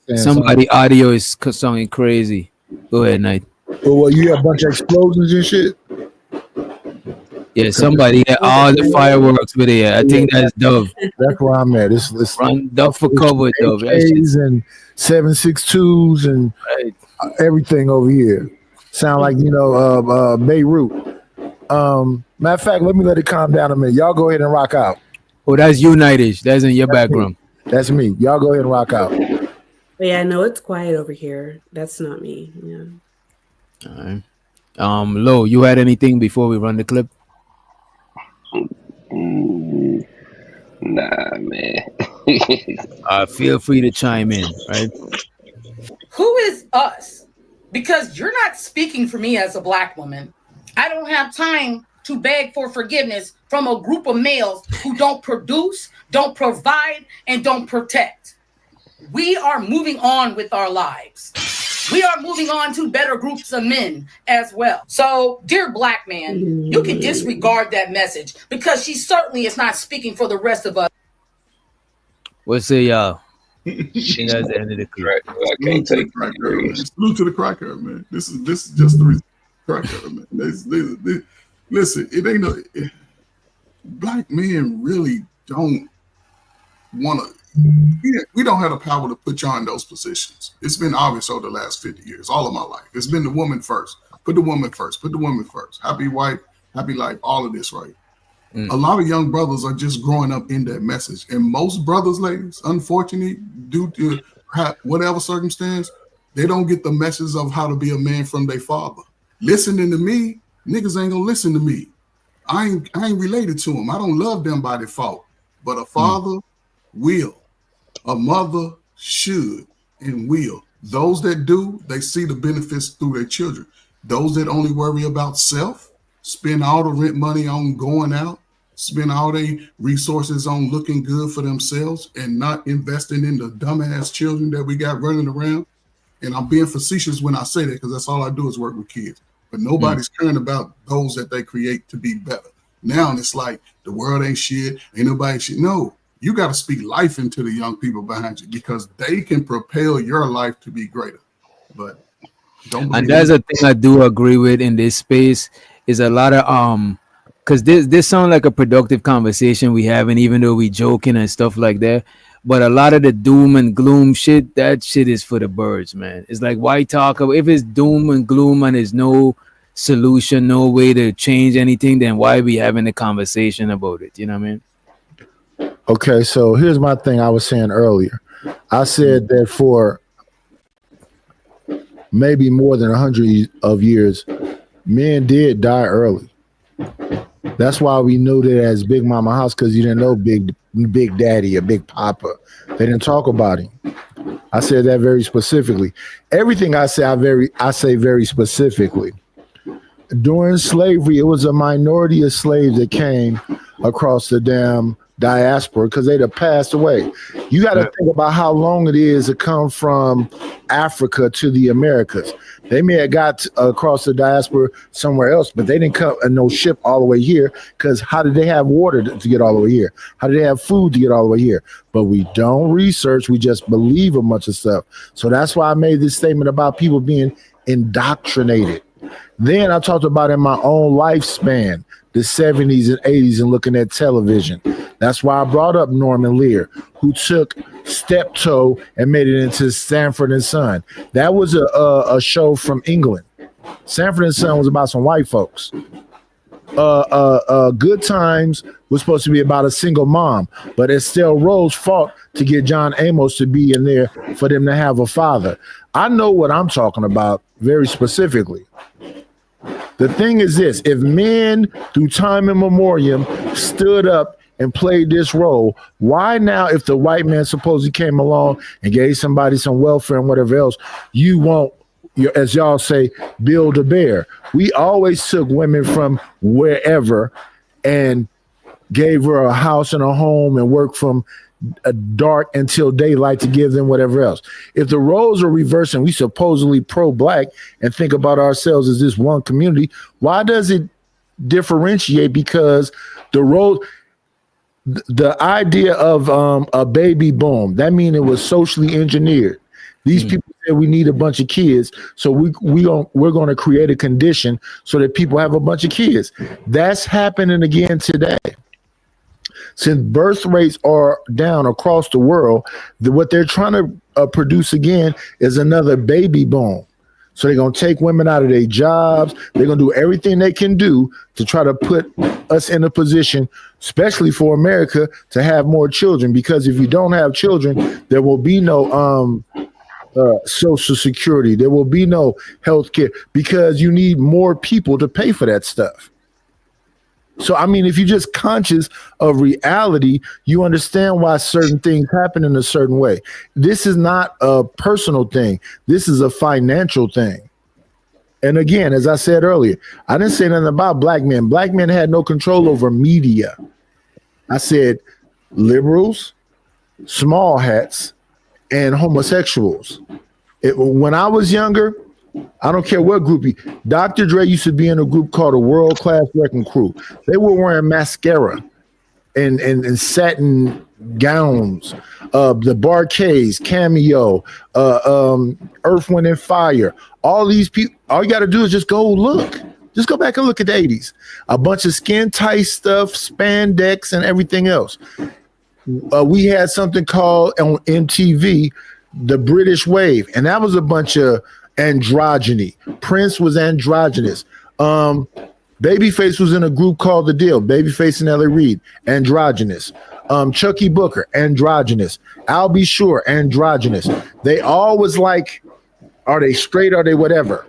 S8: And somebody audio is sounding crazy. Go ahead, Nate.
S16: Well, you have a bunch of explosions and shit.
S8: Yeah, somebody had all the fireworks with it. I think that's Dove.
S16: That's where I'm at. It's
S8: run Dove for cover, Dove.
S16: AKs and 7.62s and everything over here. Sound like Beirut. Matter of fact, let it calm down a minute. Y'all go ahead and rock out.
S8: Oh, that's United. That's in your background.
S16: That's me. Y'all go ahead and rock out.
S1: But yeah, no, it's quiet over here. That's not me. Yeah.
S8: All right. Lo, you had anything before we run the clip?
S4: Nah, man.
S8: Feel free to chime in, right?
S3: Who is us? Because you're not speaking for me as a black woman. I don't have time to beg for forgiveness from a group of males who don't produce, don't provide, and don't protect. We are moving on with our lives. We are moving on to better groups of men as well. So, dear black man, you can disregard that message because she certainly is not speaking for the rest of us.
S8: What's say y'all? That's the end of the clip.
S4: I can't take it.
S12: Salute to the cracker, man. This is just the reason. Cracker, man. Listen, it ain't black men really don't want to. We don't have the power to put y'all in those positions. It's been obvious over the last 50 years, all of my life. It's been the woman first. Put the woman first. Put the woman first. Happy wife, happy life, all of this, right? A lot of young brothers are just growing up in that message. And most brothers, ladies, unfortunately, due to whatever circumstance, they don't get the message of how to be a man from their father. Listening to me, niggas ain't gonna listen to me. I ain't related to them. I don't love them by default. But a father will. A mother should and will. Those that do, they see the benefits through their children. Those that only worry about self, spend all the rent money on going out, spend all their resources on looking good for themselves and not investing in the dumbass children that we got running around. And I'm being facetious when I say that because that's all I do is work with kids. But nobody's caring about those that they create to be better. Now it's like the world ain't shit, ain't nobody shit. No, you got to speak life into the young people behind you because they can propel your life to be greater. But don't.
S8: And that's a thing I do agree with in this space is a lot of because this sounds like a productive conversation we having, even though we joking and stuff like that. But a lot of the doom and gloom shit, that shit is for the birds, man. It's like, why talk about if it's doom and gloom and there's no solution, no way to change anything, then why be having a conversation about it? You know what I mean?
S16: Okay, so here's my thing I was saying earlier. I said that for maybe more than 100 of years, men did die early. That's why we knew that as Big Mama House, because you didn't know Big Daddy or Big Papa. They didn't talk about him. I said that very specifically. Everything I say, I say very specifically. During slavery, it was a minority of slaves that came across the damn diaspora because they'd have passed away. You got to think about how long it is to come from Africa to the Americas. They may have got across the diaspora somewhere else, but they didn't come in no ship all the way here because how did they have water to get all the way here? How did they have food to get all the way here? But we don't research. We just believe a bunch of stuff. So that's why I made this statement about people being indoctrinated. Then I talked about in my own lifespan, the 70s and 80s and looking at television. That's why I brought up Norman Lear, who took Steptoe and made it into Sanford and Son. That was a show from England. Sanford and Son was about some white folks. Good Times was supposed to be about a single mom, but Estelle Rose fought to get John Amos to be in there for them to have a father. I know what I'm talking about very specifically. The thing is this, if men through time immemorial stood up and played this role, why now, if the white man supposedly came along and gave somebody some welfare and whatever else, you won't, as y'all say, build a bear? We always took women from wherever and gave her a house and a home and worked from dark until daylight to give them whatever else. If the roles are reversed and we supposedly pro-black and think about ourselves as this one community, why does it differentiate? Because the idea of a baby boom, that means it was socially engineered. These people said we need a bunch of kids, so we're going to create a condition so that people have a bunch of kids. That's happening again today. Since birth rates are down across the world, what they're trying to produce again is another baby boom. So they're going to take women out of their jobs. They're going to do everything they can do to try to put us in a position, especially for America, to have more children. Because if you don't have children, there will be no Social Security. There will be no health care because you need more people to pay for that stuff. So, I mean, if you're just conscious of reality, you understand why certain things happen in a certain way. This is not a personal thing. This is a financial thing. And again, as I said earlier, I didn't say nothing about black men. Black men had no control over media. I said liberals, small hats, and homosexuals. When I was younger, I don't care what group. Dr. Dre used to be in a group called a World Class Wrecking Crew. They were wearing mascara and satin gowns. The Barcades, Cameo, Earth, Wind, and Fire. All these people, all you got to do is just go look. Just go back and look at the 80s. A bunch of skin tight stuff, spandex, and everything else. We had something called on MTV, the British Wave, and that was a bunch of androgyny. Prince was androgynous. Babyface was in a group called The Deal. Babyface and L.A. Reid, androgynous. Chucky Booker, androgynous. Al B. Sure, androgynous. They all was like, are they straight? Are they whatever?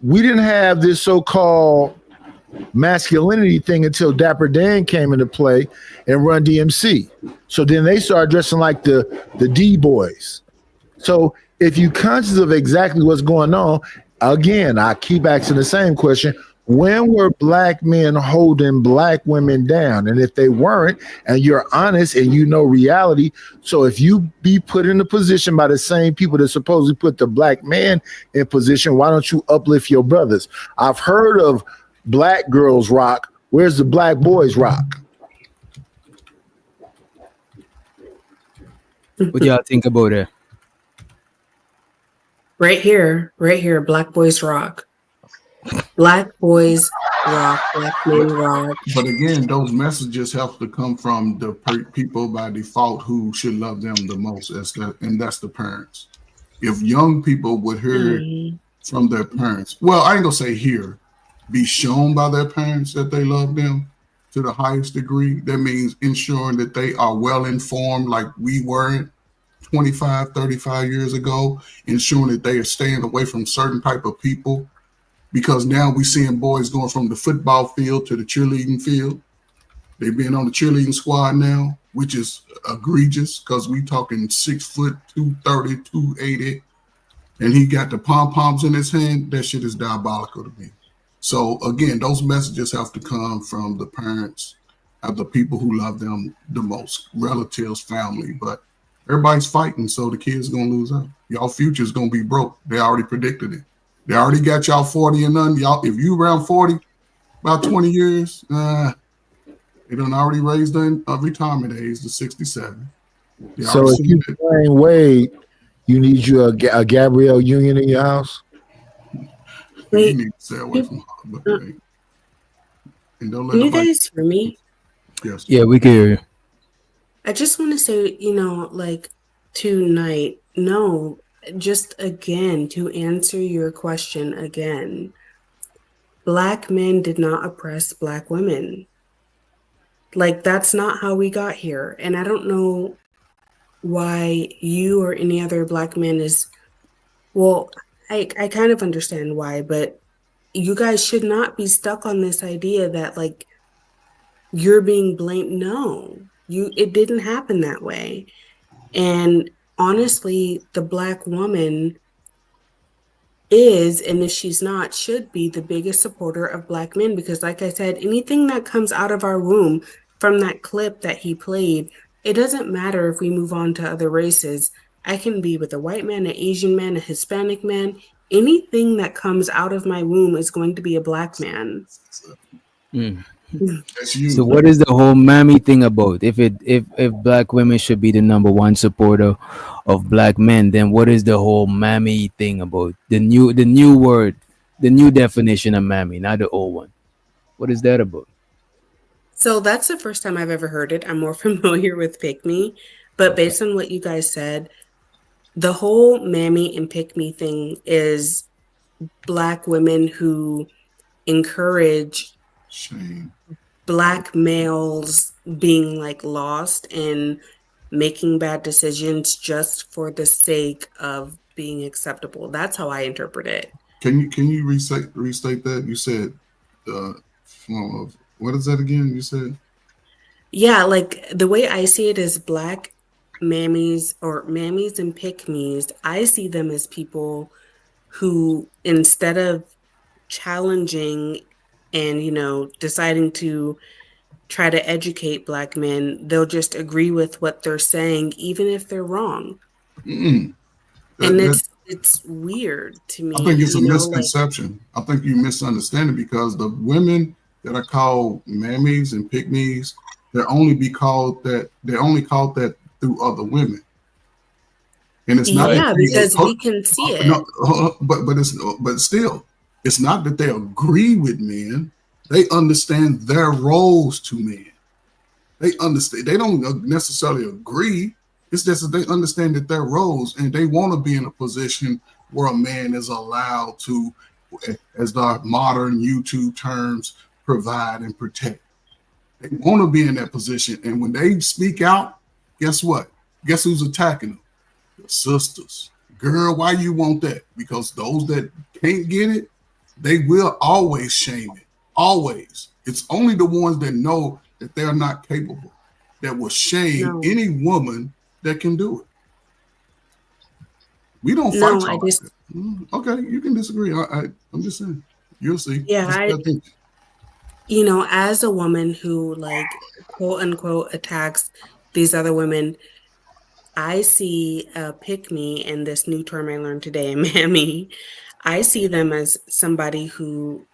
S16: We didn't have this so-called masculinity thing until Dapper Dan came into play and Run DMC. So then they started dressing like the D-boys. So if you're conscious of exactly what's going on, again, I keep asking the same question. When were black men holding black women down? And if they weren't, and you're honest and you know reality, so if you be put in a position by the same people that supposedly put the black man in position, why don't you uplift your brothers? I've heard of black girls rock. Where's the black boys rock?
S8: What y'all think about it?
S1: Right here, Black Boys Rock. Black boys rock, black men rock.
S12: But again, those messages have to come from the people by default who should love them the most, and that's the parents. If young people would hear from their parents, well, I ain't gonna say hear, be shown by their parents that they love them to the highest degree. That means ensuring that they are well informed like we weren't 25, 35 years ago, ensuring that they are staying away from certain type of people, because now we're seeing boys going from the football field to the cheerleading field. They being on the cheerleading squad now, which is egregious because we talking 6 foot, 230, 280, and he got the pom poms in his hand. That shit is diabolical to me. So again, those messages have to come from the parents, of the people who love them the most, relatives, family. But everybody's fighting, so the kids gonna lose out. Y'all future's gonna be broke. They already predicted it. They already got y'all 40 and none. Y'all, if you around 40, about 20 years, they done already raised the retirement age to 67. They
S16: So
S12: already
S16: if you
S12: said
S16: playing Wade, you need you a Gabrielle Union in your house.
S12: you need to stay away from her. But and don't let
S1: Can you
S12: nobody.
S1: guys hear me?
S12: Yes.
S8: Yeah, we can hear you.
S1: I just want to say, like tonight, no, just again, to answer your question again, Black men did not oppress Black women. Like, that's not how we got here. And I don't know why you or any other Black man is, well, I kind of understand why, but you guys should not be stuck on this idea that, like, you're being blamed. No, it didn't happen that way. And honestly, the Black woman is, and if she's not, should be the biggest supporter of Black men because, like I said, anything that comes out of our womb from that clip that he played, it doesn't matter if we move on to other races. I can be with a white man, an Asian man, a Hispanic man. Anything that comes out of my womb is going to be a Black man.
S8: Mm.
S12: That's you.
S8: So what is the whole Mammy thing about? If Black women should be the number one supporter of Black men, then what is the whole Mammy thing about? The new word, the new definition of Mammy, not the old one. What is that about?
S1: So that's the first time I've ever heard it. I'm more familiar with Pick Me, but
S8: Okay.
S1: based on what you guys said, the whole Mammy and Pick Me thing is Black women who encourage
S12: Shame.
S1: Black males being like lost and making bad decisions just for the sake of being acceptable. That's how I interpret it.
S12: Can you restate that? You said form of what is that again? You said
S1: Yeah, like the way I see it is Black mammies or mammies and pick me's. I see them as people who, instead of challenging and, deciding to try to educate Black men, they'll just agree with what they're saying, even if they're wrong.
S12: mm-mm.
S1: And
S12: That
S1: it's weird to
S12: I think
S1: me,
S12: it's a
S1: like,
S12: misconception. I think you misunderstand it because the women that are called mammies and pygmies, they're only be called that. They're only called that through other women, and it's not that
S1: yeah, because we can see
S12: no,
S1: it.
S12: but still, it's not that they agree with men. They understand their roles to men. They understand. They don't necessarily agree. It's just that they understand that their roles, and they want to be in a position where a man is allowed to, as the modern YouTube terms, provide and protect. They want to be in that position, and when they speak out, guess what? Guess who's attacking them? The sisters. Girl, why you want that? Because those that can't get it, they will always shame it. Always. It's only the ones that know that they're not capable that will shame
S1: No,
S12: any woman that can do it. We don't fight
S1: no, I
S12: y'all like
S1: just,
S12: that. Okay, you can disagree. I'm just saying. You'll see.
S1: yeah,
S12: Just pay attention.
S1: as a woman who, like, quote unquote, attacks these other women, I see a pick me and this new term I learned today, mammy. I see them as somebody who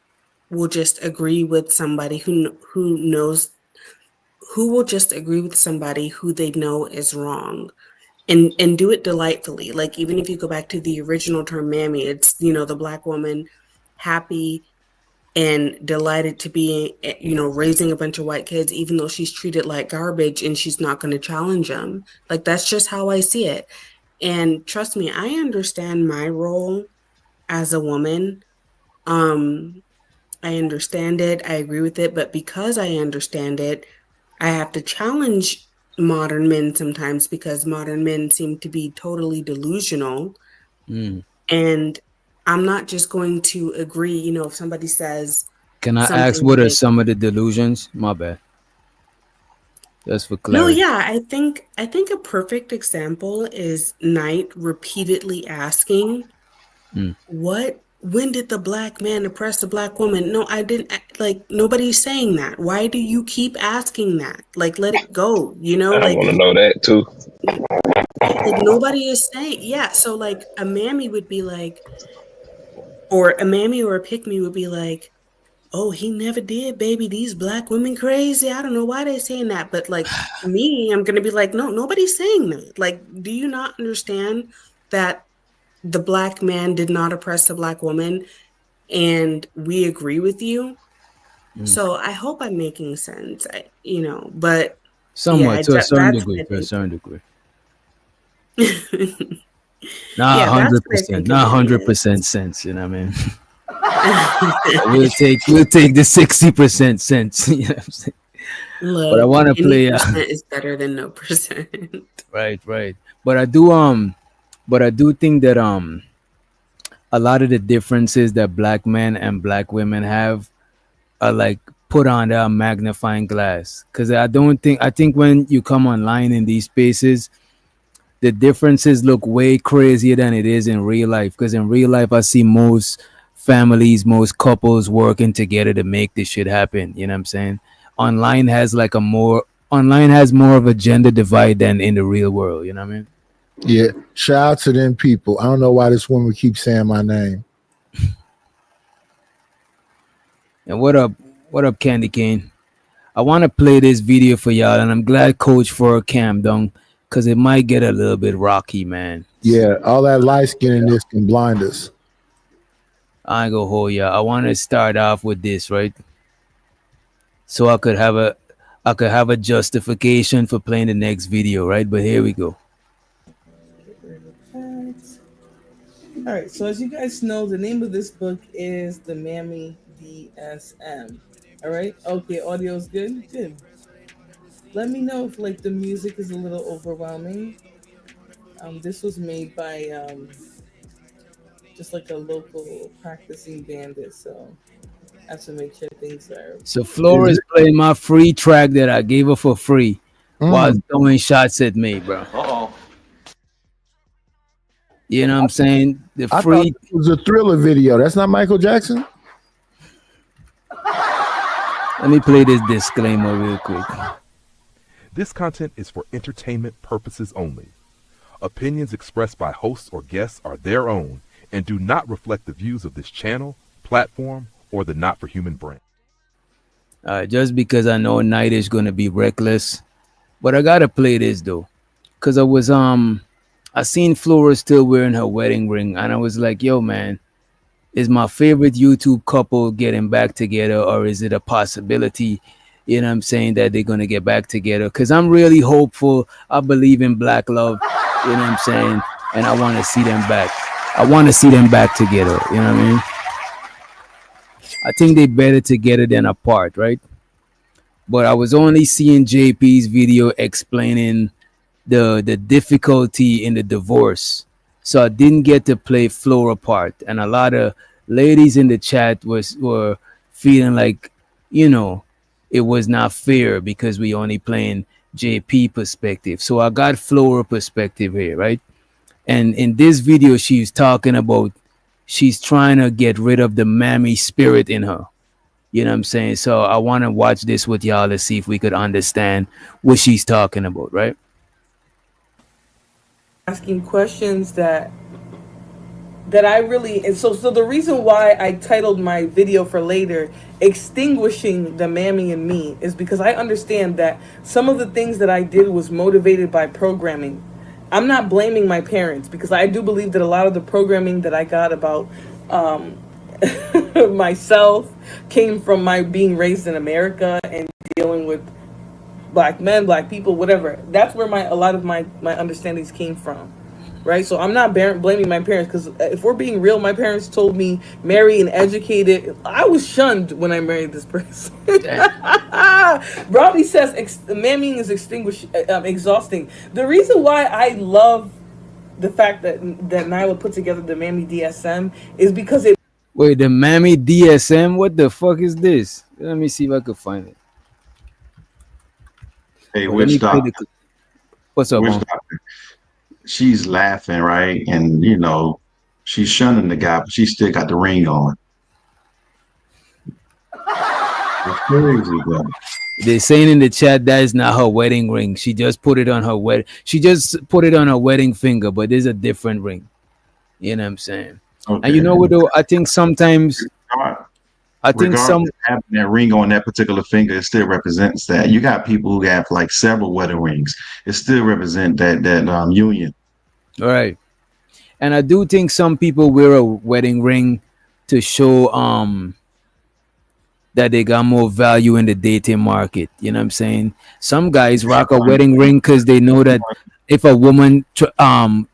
S1: will just agree with somebody who knows who will just agree with somebody who they know is wrong and do it delightfully. Like, even if you go back to the original term mammy, it's, the Black woman happy and delighted to be, raising a bunch of white kids, even though she's treated like garbage and she's not going to challenge them. Like, that's just how I see it. And trust me, I understand my role as a woman. Um, I understand it, I agree with it, but because I understand it, I have to challenge modern men sometimes because modern men seem to be totally delusional.
S8: Mm.
S1: And I'm not just going to agree, if somebody says
S8: Can I ask
S1: something
S8: what are
S1: like,
S8: some of the delusions? My bad. Just for
S1: No,
S8: clarity.
S1: yeah, I think a perfect example is Knight repeatedly asking,
S8: Mm.
S1: when did the black man oppress the black woman? No, I didn't like nobody's saying that. Why do you keep asking that? Like let it go,
S4: I
S1: like
S4: want to know that too.
S1: like nobody is saying, yeah, so like a mammy would be like, or a mammy or a pick me would be like, oh, he never did, baby. These black women crazy. I don't know why they're saying that. But like me, I'm gonna be like, no, nobody's saying that. Like, do you not understand that the black man did not oppress the black woman? And we agree with you.
S8: Mm.
S1: So I hope I'm making sense. But yeah,
S8: Somewhat to a certain
S1: that's
S8: degree.
S1: what I
S8: To a
S1: think.
S8: certain degree. Not
S1: Yeah, that's
S8: hundred
S1: what I
S8: percent.
S1: think it
S8: Not
S1: really
S8: 100%
S1: is.
S8: sense. You know what I mean? We'll take the 60% sense. You know what I'm saying? But I
S1: Look,
S8: want to
S1: any
S8: play.
S1: percent is better than no percent.
S8: Right, right. But I do think that a lot of the differences that black men and black women have are like put on a magnifying glass. Because I think when you come online in these spaces, the differences look way crazier than it is in real life. Because in real life, I see most families, most couples working together to make this shit happen. You know what I'm saying? Online has like a more online has more of a gender divide than in the real world. You know what I mean?
S16: Yeah. Shout out to them people. I don't know why this woman keeps saying my name.
S8: And what up, Candy Cane? I want to play this video for y'all, and I'm glad Coach for Cam done, cause it might get a little bit rocky, man.
S16: Yeah, all that light skinness can blind us.
S8: I ain't gonna hold ya. I want to start off with this, right? So I could have a justification for playing the next video, right? But here we go.
S6: All right, so as you guys know, the name of this book is the Mammy DSM. All right, okay, audio is good. Good. Let me know if like the music is a little overwhelming. This was made by just like a local practicing bandit, so I have to make sure things are.
S8: So Flora is playing my free track that I gave her for free while
S16: Mm.
S8: throwing shots at me, bro. You know what I'm saying? The
S16: I thought
S8: free.
S16: it was a Thriller video. That's not Michael Jackson?
S8: Let me play this disclaimer real quick.
S18: This content is for entertainment purposes only. Opinions expressed by hosts or guests are their own and do not reflect the views of this channel, platform, or the Not for Human brand.
S8: Just because I know Night is gonna be reckless, but I gotta play this though, cause I seen Flora still wearing her wedding ring, and I was like, yo, man, is my favorite YouTube couple getting back together, or is it a possibility? You know what I'm saying, that they're gonna get back together? Cause I'm really hopeful. I believe in black love. You know what I'm saying, and I want to see them back. I want to see them back together. You know what I mean? I think they better together than apart, right? But I was only seeing JP's video explaining the difficulty in the divorce, so I didn't get to play Flora part. And a lot of ladies in the chat were feeling like, it was not fair because we only playing JP perspective. So I got Flora perspective here, right? And in this video, she's talking about she's trying to get rid of the mammy spirit in her. You know what I'm saying? So I want to watch this with y'all to see if we could understand what she's talking about, right?
S6: Asking questions that I really, and so the reason why I titled my video for later "Extinguishing the Mammy in Me" is because I understand that some of the things that I did was motivated by programming. I'm not blaming my parents, because I do believe that a lot of the programming that I got about myself came from my being raised in America and dealing with black men, black people, whatever. That's where a lot of my understandings came from, right? So I'm not blaming my parents, because if we're being real, my parents told me marry and educated. I was shunned when I married this person. Robbie says mamming is exhausting. The reason why I love the fact that Nyla put together the Mammy DSM is because it.
S8: Wait, the Mammy DSM? What the fuck is this? Let me see if I could find it.
S10: Hey,
S8: But let me
S10: witch
S8: play the
S10: doctor,
S8: clip. What's up,
S10: witch
S8: man?
S10: doctor. She's laughing, right? And you know, she's shunning the guy, but she still got the ring on. It's crazy, bro.
S8: They're saying in the chat that is not her wedding ring. She just put it on her wedding. She just put it on her wedding finger, but there's a different ring. You know what I'm saying? And you
S10: Okay.
S8: know what though? I think sometimes I think
S10: Regardless
S8: some
S10: of having that ring on that particular finger, it still represents that. You got people who have like several wedding rings. It still represent that union.
S8: right. And I do think some people wear a wedding ring to show that they got more value in the dating market. You know what I'm saying? Some guys rock a wedding ring because they know that if a woman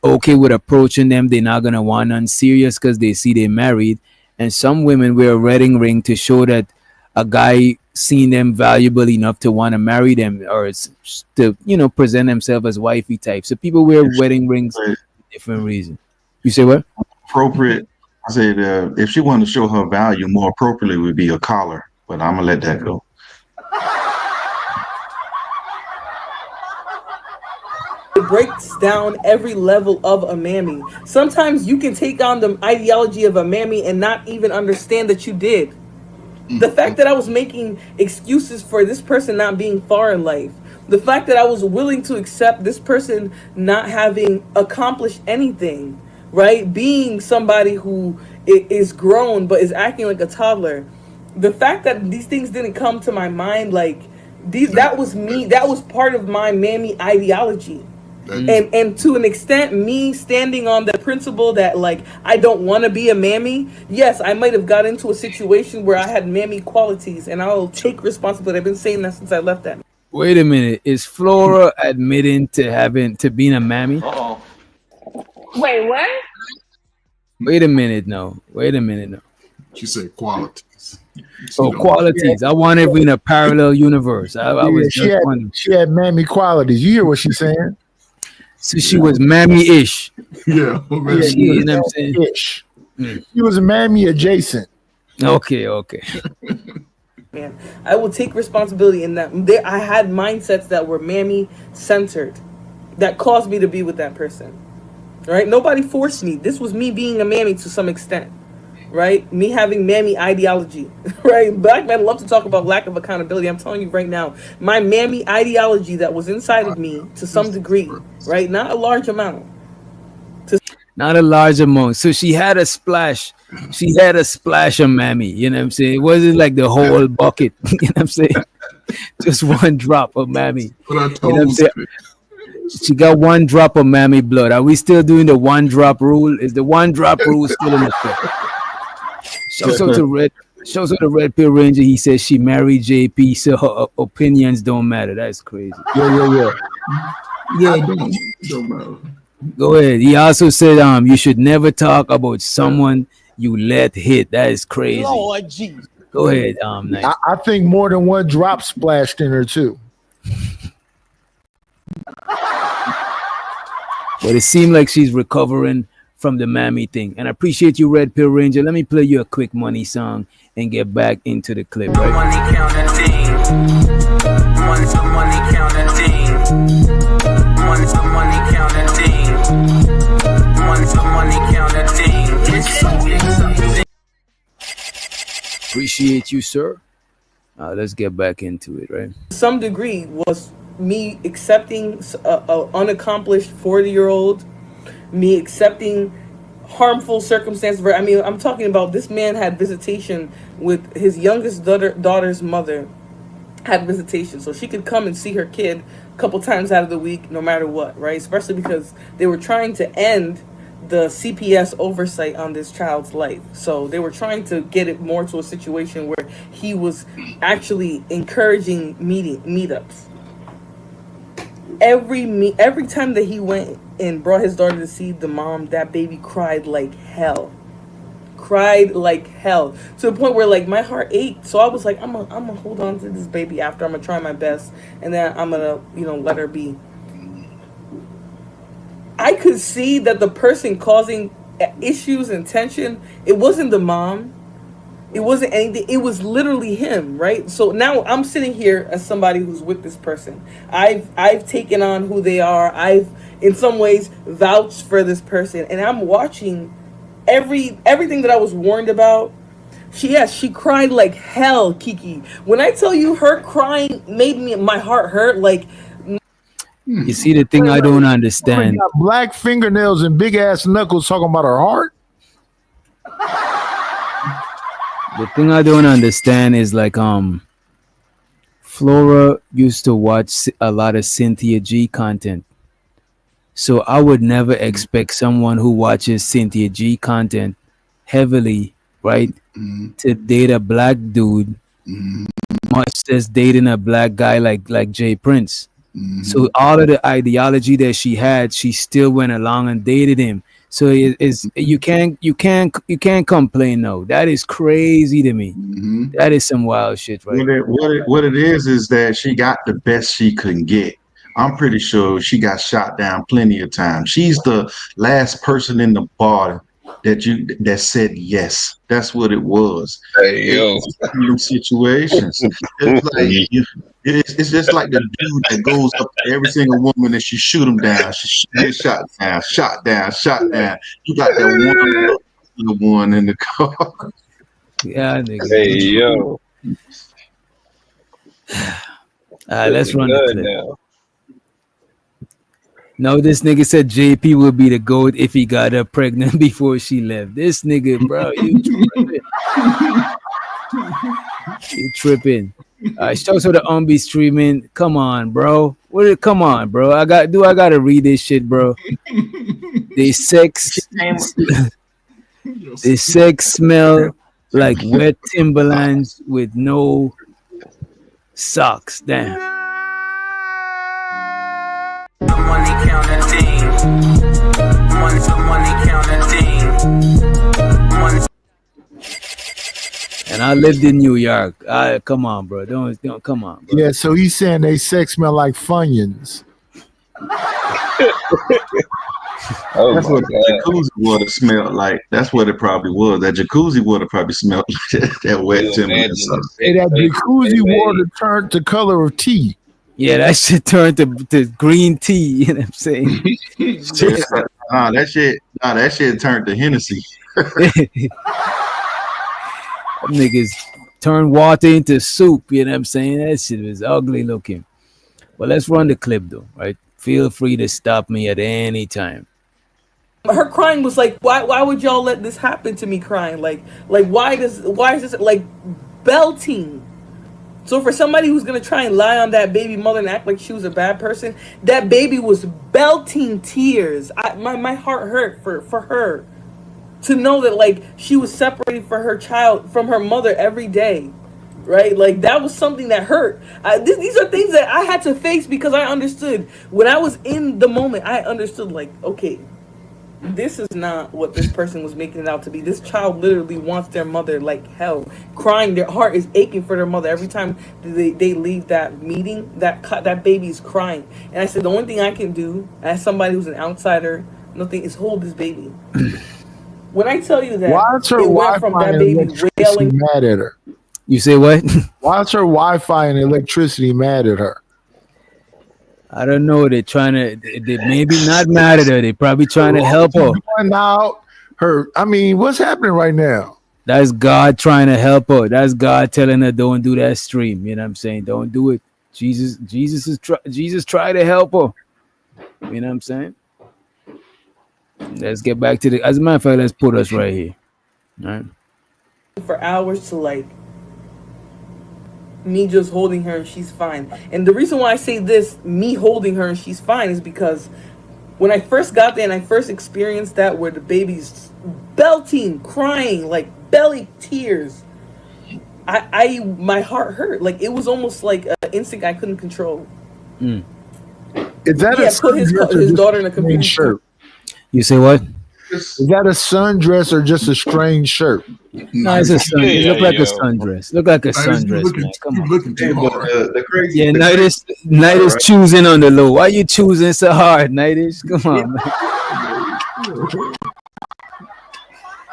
S8: okay with approaching them, they're not gonna want none serious because they see they married. And some women wear a wedding ring to show that a guy seen them valuable enough to want to marry them or to present themselves as wifey type. So people wear wedding rings for different reasons. You say what?
S10: Appropriate. I said if she wanted to show her value, more appropriately would be a collar. But I'm gonna let that go.
S6: It breaks down every level of a mammy. Sometimes you can take on the ideology of a mammy and not even understand that you did. The fact that I was making excuses for this person not being far in life, the fact that I was willing to accept this person not having accomplished anything, right? Being somebody who is grown but is acting like a toddler. The fact that these things didn't come to my mind, like that was me. That was part of my mammy ideology. And to an extent, me standing on the principle that like I don't want to be a mammy. Yes, I might have got into a situation where I had mammy qualities, and I'll take responsibility. I've been saying that since I left that.
S8: Wait a minute. Is Flora admitting to being a mammy?
S5: Wait, what?
S8: Wait a minute, no. Wait a minute, no.
S12: She said qualities.
S8: Oh, qualities. I want it in a parallel universe. I was
S16: she
S8: just wondering.
S16: she had mammy qualities. You hear what she's saying?
S8: So she was mammy-ish.
S12: Yeah,
S8: you know what I'm saying?
S16: Ish. She was mammy adjacent.
S8: Okay.
S6: Man, I will take responsibility in that. I had mindsets that were mammy centered, that caused me to be with that person. Right? Nobody forced me. This was me being a mammy to some extent. Right? Me having mammy ideology. Right? Black men love to talk about lack of accountability. I'm telling you right now, my mammy ideology that was inside of me to some degree, right? Not a large amount.
S8: Not a large amount. So she had a splash. She had a splash of mammy. You know what I'm saying? It wasn't like the whole bucket. You know what I'm saying? Just one drop of mammy. You know what I'm saying? She got one drop of mammy blood. Are we still doing the one drop rule? Is the one drop rule still in effect? Shouts out to Red Pill Ranger. He says she married JP, so her opinions don't matter. That's crazy.
S16: Yeah.
S12: Yeah, it don't matter.
S8: Go ahead. He also said you should never talk about someone you let hit. That is crazy.
S9: Lord Jesus.
S8: Go ahead. Nice.
S16: I think more than one drop splashed in her too.
S8: But it seemed like she's recovering from the mammy thing. And I appreciate you, Red Pill Ranger. Let me play you a quick money song and get back into the clip. Right?
S22: Money counting thing. Money counting thing. Money counting thing. Money counting thing. It's so exciting.
S8: Appreciate you, sir. Let's get back into it, right?
S6: To some degree was me accepting a unaccomplished 40-year-old, me accepting harmful circumstances. I mean, I'm talking about this man had visitation with his youngest daughter's mother had visitation, so she could come and see her kid a couple times out of the week, no matter what, right? Especially because they were trying to end the CPS oversight on this child's life. So they were trying to get it more to a situation where he was actually encouraging meetups. Every time that he went and brought his daughter to see the mom, that baby cried like hell. To the point where like my heart ached. So I was like, I'm gonna hold on to this baby after. I'm gonna try my best, and then I'm gonna let her be. I could see that the person causing issues and tension, it wasn't the mom. It wasn't anything. It was literally him, right? So now I'm sitting here as somebody who's with this person. I've taken on who they are. I've in some ways vouched for this person, and I'm watching everything that I was warned about. She cried like hell, Kiki. When I tell you her crying made my heart hurt. Like,
S8: You see, the thing I don't understand.
S16: Got black fingernails and big ass knuckles talking about her heart.
S8: The thing I don't understand is like Flora used to watch a lot of Cynthia G content. So I would never expect someone who watches Cynthia G content heavily, right, to date a black dude, much as dating a black guy like Jay Prince. So all of the ideology that she had, she still went along and dated him. So it's you can't complain. No, that is crazy to me. That is some wild shit, right?
S10: What it is that she got the best she could get. I'm pretty sure she got shot down plenty of times. She's the last person in the bar that said yes. That's what it was.
S4: Hey, yo.
S10: Situations. It's like it's just like the dude that goes up to every single woman and she shoot him down. She gets shot down, shot down, shot down. You got that one in the car.
S8: Yeah, nigga.
S4: Hey, yo.
S8: Let's run the clip. Now. No, this nigga said JP would be the GOAT if he got her pregnant before she left. This nigga, bro, you tripping. You tripping. Shouts to the Umbi streaming. Come on, bro. Come on, bro. I gotta read this shit, bro. They sex smell like wet Timberlands with no socks. Damn.
S22: Money counting thing. Money counting thing.
S8: And I lived in New York. Come on, bro. Don't come on, bro.
S16: Yeah, so he's saying they sex smell like Funyuns.
S10: That's what the jacuzzi water smelled like. That's what it probably was. That jacuzzi water probably smelled like that wet timber.
S16: Hey, that jacuzzi water turned the color of tea.
S8: Yeah, that shit turned to green tea. You know what I'm saying?
S10: That shit turned to Hennessy.
S8: Niggas turn water into soup. You know what I'm saying? That shit was ugly looking. But let's run the clip though, right? Feel free to stop me at any time.
S6: Her crying was like, why would y'all let this happen to me? Crying like why is this like belting? So for somebody who's gonna try and lie on that baby mother and act like she was a bad person, that baby was belting tears. My heart hurt for her to know that like she was separated from her child from her mother every day, right? Like that was something that hurt. These are things that I had to face because I understood when I was in the moment. I understood like, okay, this is not what this person was making it out to be. This child literally wants their mother like hell, crying. Their heart is aching for their mother every time they leave that meeting. That baby is crying, and I said the only thing I can do as somebody who's an outsider, nothing, is hold this baby. When I tell you that,
S16: why is her
S6: it went from that baby wailing.
S16: Mad at her?
S8: You say what?
S16: Why is her Wi-Fi and electricity mad at her?
S8: I don't know. They're trying to. They maybe not mad at her. They're probably trying to help her.
S16: Out her. I mean, what's happening right now?
S8: That's God trying to help her. That's God telling her, "Don't do that stream." You know what I'm saying? Don't do it. Jesus tried to help her. You know what I'm saying? Let's get back to the. As a matter of fact, let's put us right here. All right.
S6: For hours to like me just holding her and she's fine. And the reason why I say this, me holding her and she's fine, is because when I first got there and I first experienced that where the baby's belting, crying, like belly tears, my heart hurt. Like it was almost like an instinct I couldn't control.
S16: Is that
S6: put his daughter in a computer
S16: shirt?
S8: You say what?
S16: Is that a sundress or just a strange shirt?
S8: No, it's a sun. It look like a sundress. Look like a sundress, man. Come on. Yeah, Nightish choosing on the low. Why you choosing so hard, Nightish? Come on, man.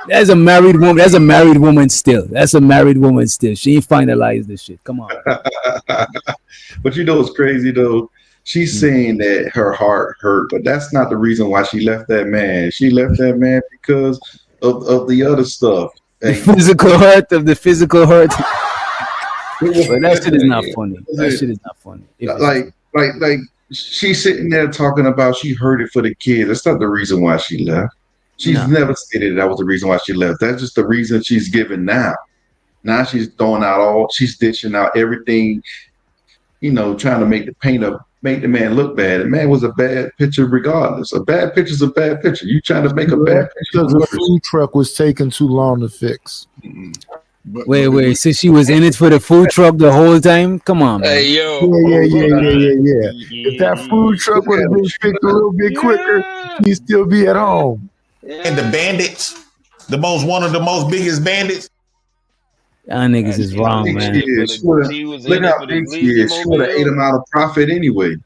S8: That's a married woman. That's a married woman still. That's a married woman still. She ain't finalized this shit. Come on.
S10: But you know what's crazy though? She's
S8: Mm.
S10: saying that her heart hurt, but that's not the reason why she left that man. She left that man because of the other stuff.
S8: The
S10: Hey,
S8: physical hurt of the physical hurt. But that shit is not
S10: listen,
S8: funny. That
S10: listen,
S8: shit is not funny. If it's
S10: like,
S8: true.
S10: like she's sitting there talking about she heard it for the kids. That's not the reason why she left. She's
S8: No.
S10: never stated that was the reason why she left. That's just the reason she's given now. Now she's throwing out she's ditching out everything, trying to make the man look bad. The man was a bad picture regardless. A bad picture's a bad picture. You trying to make a
S16: Yeah,
S10: bad picture
S16: because the
S10: worse.
S16: food truck was taking too long to fix.
S8: Wait. So she was in it for the food truck the whole time? Come on, man.
S4: Hey yo,
S16: Yeah. If that food truck would have been fixed a little bit quicker, she'd still be at home.
S13: And the bandits, one of the most biggest bandits.
S8: Y'all niggas is
S4: she was
S8: wrong,
S10: Big
S4: in
S10: she
S8: man.
S4: it for
S10: is.
S4: the she was
S10: Look
S4: in it
S10: how
S4: for the
S10: big she
S4: glizzy
S10: is. She would have ate
S4: mobile.
S10: him out of profit anyway.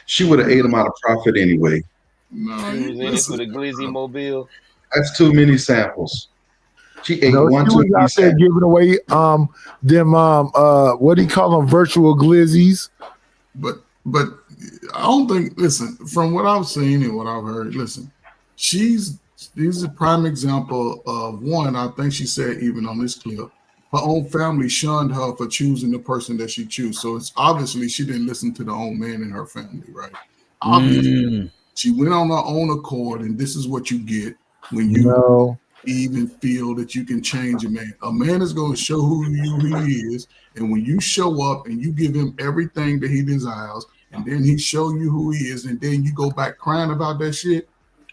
S10: She would have ate him out of profit anyway.
S12: No,
S4: She was in it for
S12: listen.
S4: the glizzy mobile.
S10: That's too many samples. She ate
S16: No,
S10: one
S16: she
S10: too
S16: was
S10: many
S16: out there
S10: samples.
S16: giving away them what do you call them, virtual glizzies?
S12: But I don't think. Listen, from what I've seen and what I've heard, listen, she's a prime example of one. I think she said even on this clip, her own family shunned her for choosing the person that she chose. So it's obviously she didn't listen to the own man in her family, right? Obviously,
S8: Mm.
S12: she went on her own accord, and this is what you get when you
S16: No.
S12: even feel that you can change a man. A man is going to show who he is, and when you show up and you give him everything that he desires, and then he show you who he is, and then you go back crying about that shit,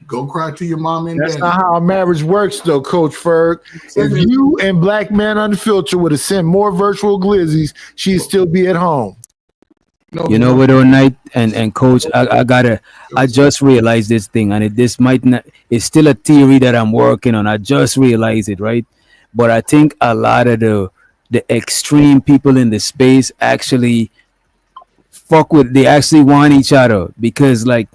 S12: go cry to your mom and
S16: That's
S12: daddy.
S16: not how a marriage works, though, Coach Ferg. If you and Black Man Unfiltered would have sent more virtual glizzies, she'd still be at home.
S8: You know what, all night and coach, I just realized this thing, and this might not, it's still a theory that I'm working on. I just realized it, right? But I think a lot of the extreme people in the space actually they actually want each other, because like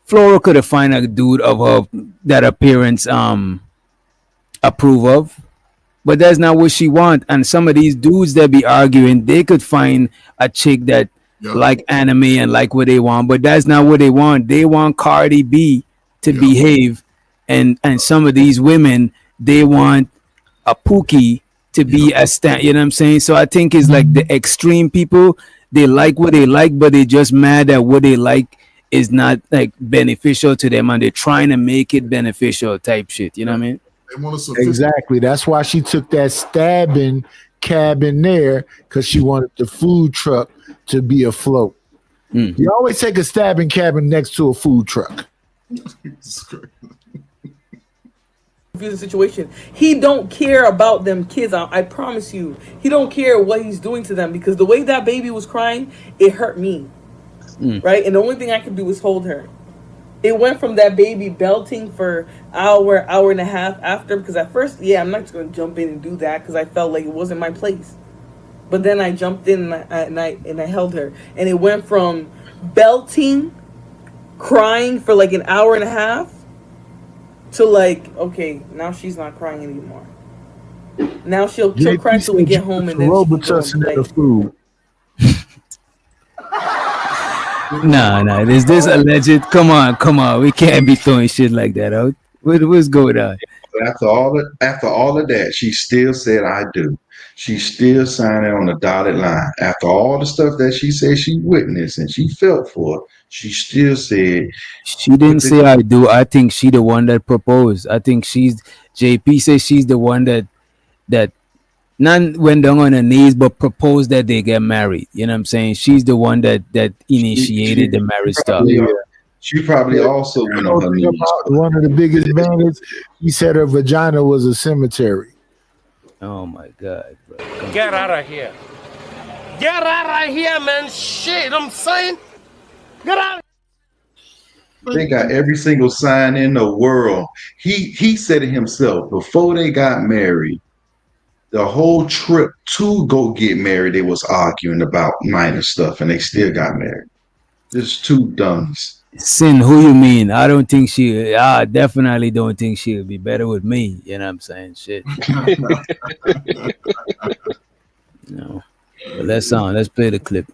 S8: Flora could have find a dude of her that her parents approve of, but that's not what she want. And some of these dudes that be arguing, they could find a chick that like anime and like what they want, but that's not what they want. They want Cardi B to behave, and some of these women, they want a Pookie to be a stand. You know what I'm saying? So I think it's like the extreme people. They like what they like, but they just mad that what they like is not like beneficial to them, and they're trying to make it beneficial type shit. You know what I mean?
S12: They want to
S16: Exactly. That's why she took that stabbing cab in there, because she wanted the food truck to be afloat. You always take a stabbing cabin next to a food truck.
S6: Confusing situation. He don't care about them kids. I promise you, he don't care what he's doing to them, because the way that baby was crying, it hurt me. Right, and the only thing I could do was hold her. It went from that baby belting for hour and a half after, because at first, I'm not just gonna jump in and do that, because I felt like it wasn't my place. But then I jumped in and I held her, and it went from belting, crying for like an hour and a half, to like, okay, now she's not crying anymore. Now she'll cry till we get home, and then she can go and play.
S16: The food.
S8: Nah. Is this alleged? Come on. We can't be throwing shit like that out. What's going on?
S10: After all of that, she still said, "I do." She's still signing on the dotted line. After all the stuff that she said she witnessed and she felt for, she still said
S8: She didn't say I do. I think she the one that proposed. I think JP says she's the one that not went down on her knees, but proposed that they get married. You know what I'm saying? She's the one that initiated the marriage stuff.
S10: She probably also went on her knees.
S16: One of the biggest bandits, he said her vagina was a cemetery.
S8: Oh my God, bro.
S9: Get out of here. Get out of here, man. Shit, I'm saying. Get out.
S10: They got every single sign in the world. He said it himself before they got married. The whole trip to go get married, they was arguing about minor stuff, and they still got married. Just two dummies.
S8: Sin, who you mean? I don't think she. I definitely don't think she'll be better with me. You know what I'm saying? Shit. No. But let's play the clip.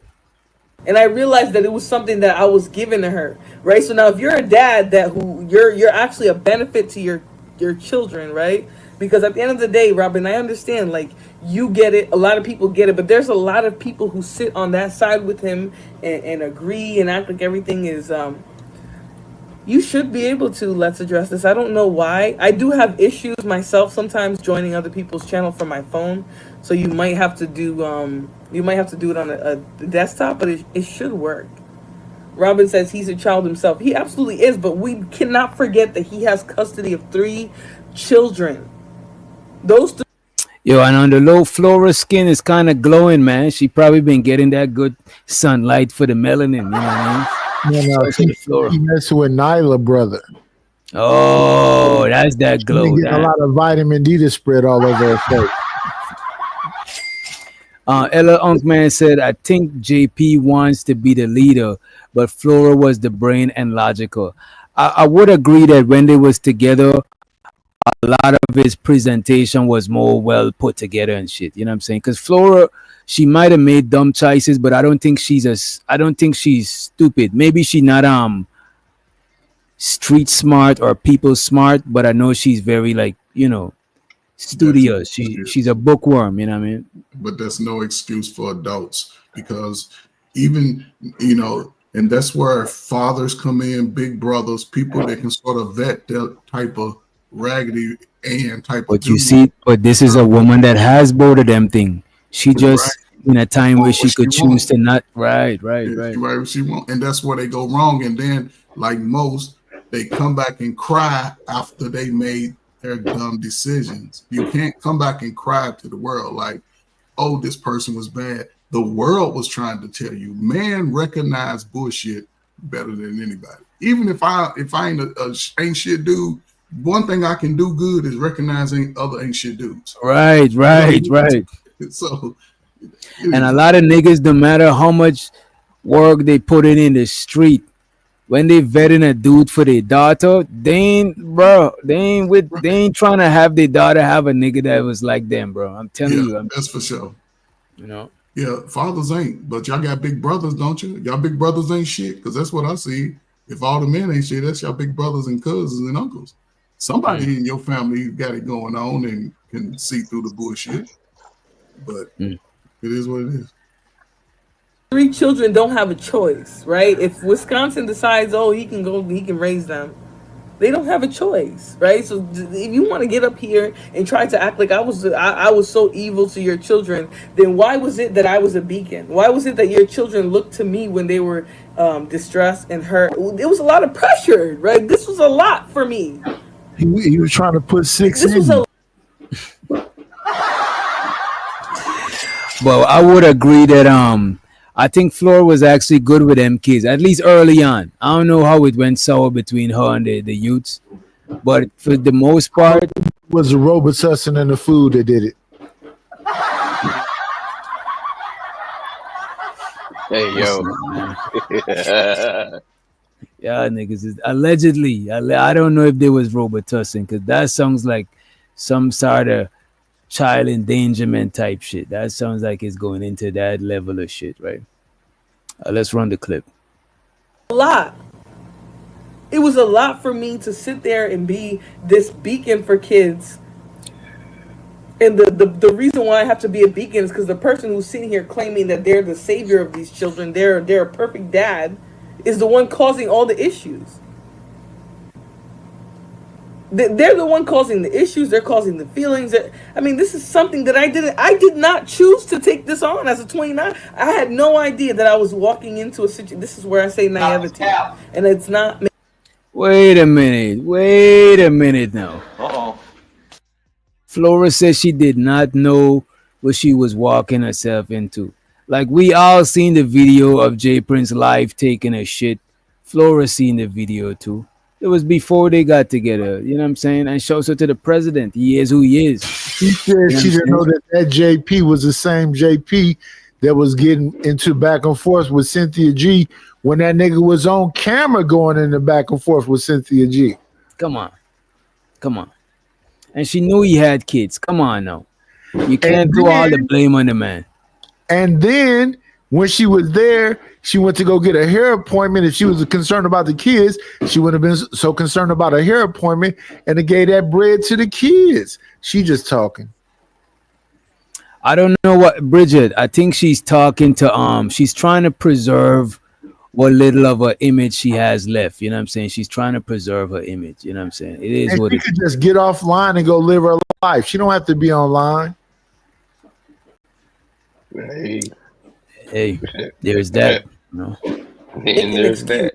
S6: And I realized that it was something that I was giving to her, right? So now, if you're a dad that who you're actually a benefit to your children, right? Because at the end of the day, Robin, I understand, like, you get it, a lot of people get it, but there's a lot of people who sit on that side with him and agree and act like everything is you should be able to. Let's address this. I don't know why. I do have issues myself sometimes joining other people's channel from my phone. So you might have to do it on a desktop, but it should work. Robin says he's a child himself. He absolutely is, but we cannot forget that he has custody of 3 children. Those 3.
S8: Yo, and on the low, Flora's skin is kind of glowing, man. She probably been getting that good sunlight for the melanin. You know what I mean?
S16: No, he messing with Nyla, brother.
S8: Oh, that's that glow.
S16: She get a lot of vitamin D to spread all over her face.
S8: Ella Unkman said, I think JP wants to be the leader, but Flora was the brain and logical. I would agree that when they was together, a lot of his presentation was more well put together and shit. You know what I'm saying? Because Flora, she might have made dumb choices, but I don't think she's stupid. Maybe she's not street smart or people smart, but I know she's very, like, studious. She's a bookworm, you know what I mean?
S12: But that's no excuse for adults, because even, and that's where fathers come in, big brothers, people that can sort of vet that type of raggedy and type
S8: But
S12: of
S8: you
S12: dude.
S8: see, but this is a woman that has both of them thing. She just in a time where she could choose to not. Right.
S12: She won't, and that's where they go wrong. And then, like most, they come back and cry after they made their dumb decisions. You can't come back and cry to the world like, oh, this person was bad. The world was trying to tell you. Man recognize bullshit better than anybody. Even if I ain't ain't shit dude, one thing I can do good is recognizing other ain't shit dudes.
S8: Right.
S12: So,
S8: and a lot of niggas, no matter how much work they put in the street, when they vetting a dude for their daughter, they ain't trying to have their daughter have a nigga that was like them, bro. I'm telling you.
S12: That's for sure. Yeah, fathers ain't, but y'all got big brothers, don't you? Y'all big brothers ain't shit, because that's what I see. If all the men ain't shit, that's y'all big brothers and cousins and uncles. Somebody in your family got it going on and can see through the bullshit. But it is what it is.
S6: 3 children don't have a choice, right? If Wisconsin decides, he can raise them, they don't have a choice, right? So if you want to get up here and try to act like I was so evil to your children, then why was it that I was a beacon? Why was it that your children looked to me when they were distressed and hurt? It was a lot of pressure, right? This was a lot for me.
S16: He was trying to put 6
S6: This
S16: in.
S6: was
S8: But I would agree that I think Flora was actually good with them kids, at least early on. I don't know how it went sour between her and the youths, but for the most part,
S16: it was the Robitussin and the food that did it.
S4: Hey, yo.
S8: Yeah, niggas is allegedly. I don't know if there was Robitussin, because that sounds like some sort of child endangerment type shit. That sounds like it's going into that level of shit, right? Let's run the clip.
S6: a lot. It was a lot for me to sit there and be this beacon for kids. And the reason why I have to be a beacon is because the person who's sitting here claiming that they're the savior of these children, they're a perfect dad, is the one causing all the issues. They're the one causing the issues. They're causing the feelings. I mean, this is something that I did not choose to take this on as a 29. I had no idea that I was walking into a situation. This is where I say naivety, and it's not.
S8: Wait a minute now. Flora says she did not know what she was walking herself into. Like, we all seen the video of J Prince live taking a shit. Flora seen the video too. It was before they got together, you know what I'm saying? And shouts out to the president. He is who he is.
S16: She said she didn't know that JP was the same JP that was getting into back and forth with Cynthia G when that nigga was on camera going in the back and forth with Cynthia G.
S8: Come on. And she knew he had kids. Come on now. You can't throw all the blame on the man.
S16: And then when she was there, she went to go get a hair appointment. If she was concerned about the kids, she wouldn't have been so concerned about a hair appointment and it gave that bread to the kids. She just talking.
S8: I don't know what Bridget. I think she's talking to she's trying to preserve what little of her image she has left. You know what I'm saying? She's trying to preserve her image. You know what I'm saying? It is
S16: and
S8: what
S16: she could just get offline and go live her life. She don't have to be online.
S8: Hey, there's that. No.
S4: And there's that.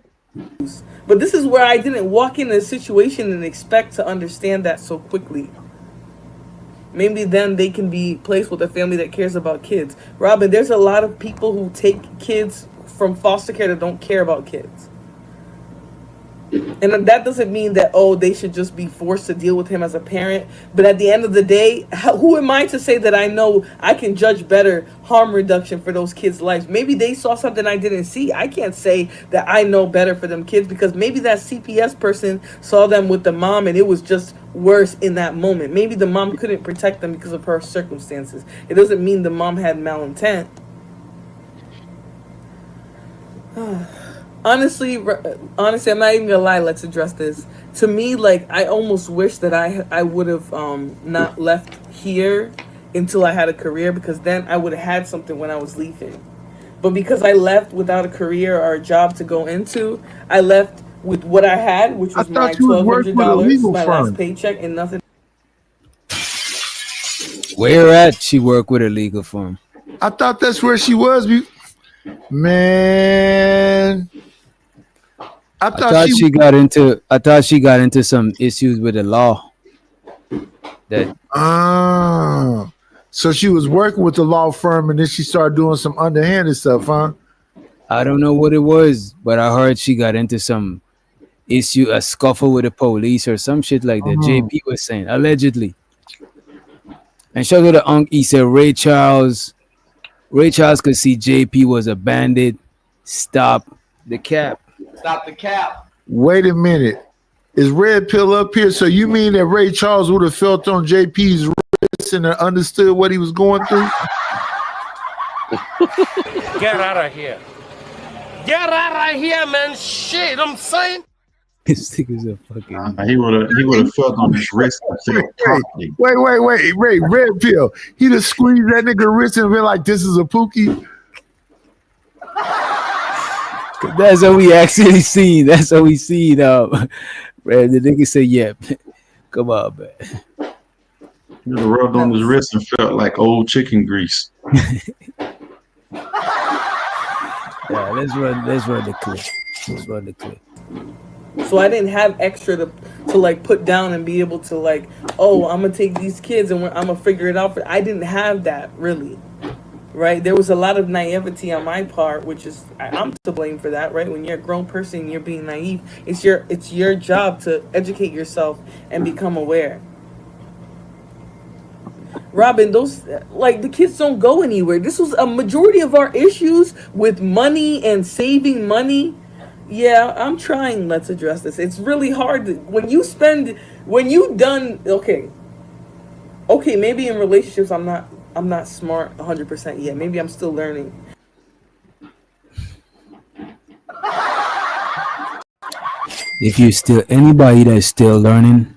S6: But this is where I didn't walk in a situation and expect to understand that so quickly. Maybe then they can be placed with a family that cares about kids. Robin, there's a lot of people who take kids from foster care that don't care about kids. And that doesn't mean that, they should just be forced to deal with him as a parent. But at the end of the day, who am I to say that I know I can judge better harm reduction for those kids' lives? Maybe they saw something I didn't see. I can't say that I know better for them kids because maybe that CPS person saw them with the mom and it was just worse in that moment. Maybe the mom couldn't protect them because of her circumstances. It doesn't mean the mom had malintent. Honestly, I'm not even gonna lie. Let's address this. To me, like, I almost wish that I would have not left here until I had a career, because then I would have had something when I was leaving. But because I left without a career or a job to go into, I left with what I had, which was my $1,200, my last paycheck, and nothing.
S8: Where at she worked with a legal firm?
S16: I thought that's where she was. Man. I thought
S8: she got into some issues with the law.
S16: So she was working with the law firm and then she started doing some underhanded stuff, huh?
S8: I don't know what it was, but I heard she got into some issue, a scuffle with the police or some shit like that. JP was saying, allegedly. And shout out to Unc, he said Ray Charles could see JP was a bandit. Stop the cap.
S21: Stop the cap.
S16: Wait a minute. Is Red Pill up here? So you mean that Ray Charles would have felt on JP's wrist and understood what he was going through?
S9: Get out of here. Get out of here, man. Shit, I'm saying.
S8: This nigga's a fucking.
S10: He would have felt on his wrist.
S16: Wait, Red Pill. He just squeezed that nigga wrist and been like, "This is a pookie."
S8: That's what we actually see. That's what we see. The nigga say, "Yep." Come on, man.
S10: He would have rubbed on his wrist and felt like old chicken grease.
S8: Yeah, let's run the clip. Let's run the clip.
S6: So I didn't have extra to like put down and be able to like, I'm gonna take these kids and I'm gonna figure it out. I didn't have that really, right? There was a lot of naivety on my part, which is I'm to blame for that, right? When you're a grown person, and you're being naive. It's your job to educate yourself and become aware. Robin, those like the kids don't go anywhere. This was a majority of our issues with money and saving money. Yeah, I'm trying. Let's address this. It's really hard when you done. Okay, maybe in relationships I'm not smart 100% yet. Maybe I'm still learning.
S8: If you're still anybody that's still learning,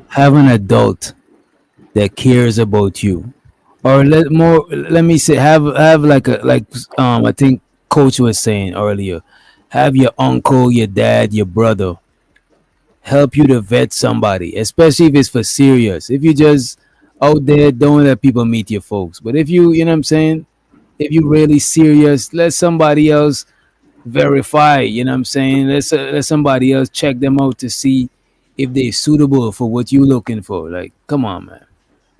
S8: have an adult that cares about you, or let me say have I think Coach was saying earlier. Have your uncle, your dad, your brother help you to vet somebody, especially if it's for serious. If you just out there, don't let people meet your folks. But if you know what I'm saying, if you really serious, let somebody else verify. You know what I'm saying? Let somebody else check them out to see if they're suitable for what you're looking for. Like, come on, man.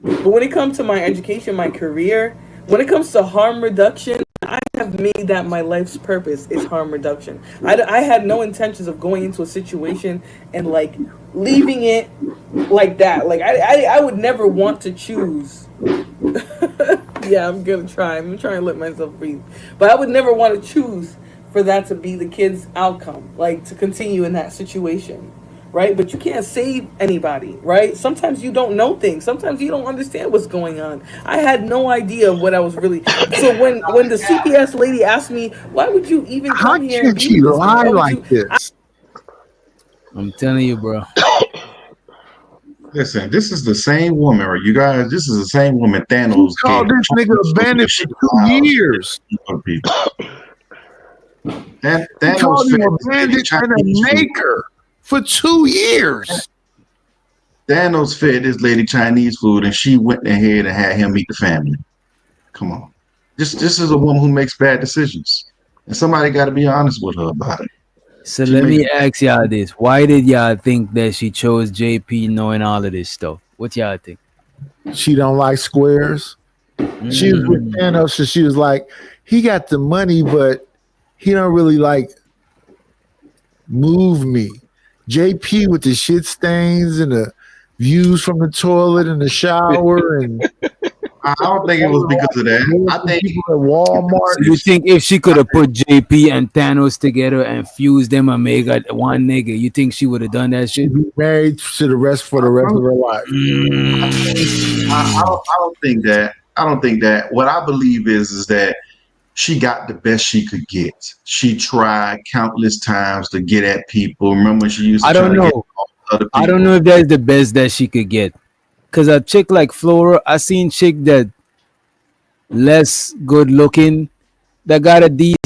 S6: But when it comes to my education, my career, when it comes to harm reduction, I have made that my life's purpose is harm reduction. I had no intentions of going into a situation and like leaving it like that. Like I would never want to choose Yeah, I'm gonna try. I'm trying to let myself breathe. But I would never want to choose for that to be the kid's outcome, like to continue in that situation, right? But you can't save anybody, right? Sometimes you don't know things. Sometimes you don't understand what's going on. I had no idea what I was really. So when the CPS lady asked me, why would you even
S16: How
S6: come here and
S16: can
S6: be
S16: she
S6: with this man?
S16: lie
S6: Why would
S16: like
S6: you?
S16: this?
S8: I'm telling you, bro.
S10: Listen, this is the same woman, or you guys, this is the same woman
S16: He
S10: Thanos gave
S16: called this nigga a bandit for 2 years.
S10: people.
S16: He
S10: Thanos
S16: called him
S10: fed
S16: a
S10: this lady
S16: bandit and a
S10: Chinese food.
S16: maker for 2 years.
S10: Thanos fed this lady Chinese food, and she went ahead and had him meet the family. Come on, this is a woman who makes bad decisions, and somebody got to be honest with her about it.
S8: So
S10: She
S8: let
S10: makes
S8: me ask y'all this: why did y'all think that she chose JP, knowing all of this stuff? What y'all think?
S16: She don't like squares. She was with Thanos, so she was like, he got the money, but he don't really like move me. JP with the shit stains and the views from the toilet and the shower, and
S10: I don't think it was because of that. I think
S16: people at Walmart.
S8: So you think if she could have put JP and Thanos together and fused them and made one nigga, you think she would have done that shit?
S16: Be married to the rest for the rest of her life.
S10: I don't think that. I don't think that. What I believe is that she got the best she could get. She tried countless times to get at people. Remember when she used to
S8: I
S10: try
S8: don't
S10: to get
S8: know.
S10: other people?
S8: I don't know if that's the best that she could get. Cause a chick like Flora, I seen chick that less good looking that got a decent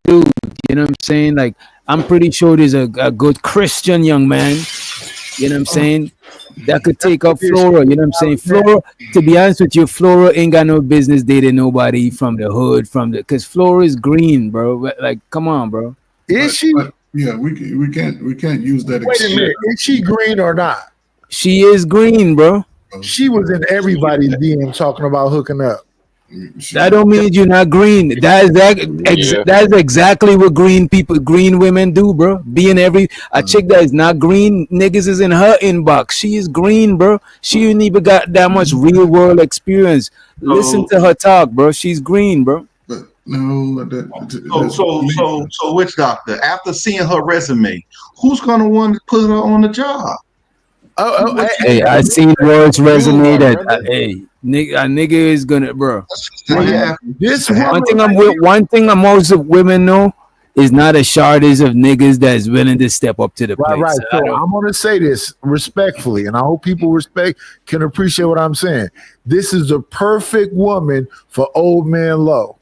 S8: dude. You know what I'm saying? Like I'm pretty sure there's a good Christian young man. You know what I'm saying? That could take up Flora. You know what I'm saying? Flora, to be honest with you, Flora ain't got no business dating nobody from the hood, because Flora is green, bro. Like, come on, bro.
S16: Is she?
S12: Yeah, we can't use that.
S16: Wait a minute. Is she green or not?
S8: She is green, bro.
S16: She was in everybody's DM talking about hooking up.
S8: That don't mean you're not green. That's exactly what green women do, bro. Being a chick that is not green, niggas is in her inbox. She is green, bro. She ain't even got that much real world experience. Listen to her talk, bro. She's green, bro.
S12: No,
S10: So which doctor? After seeing her resume, who's gonna want to put her on the job?
S8: Hey, I seen Roy's resume that a nigga is gonna, bro.
S16: This
S8: one thing most of women know is not a shortage of niggas that's willing to step up to the plate.
S16: Right. So I'm gonna say this respectfully, and I hope people can appreciate what I'm saying. This is the perfect woman for old man low.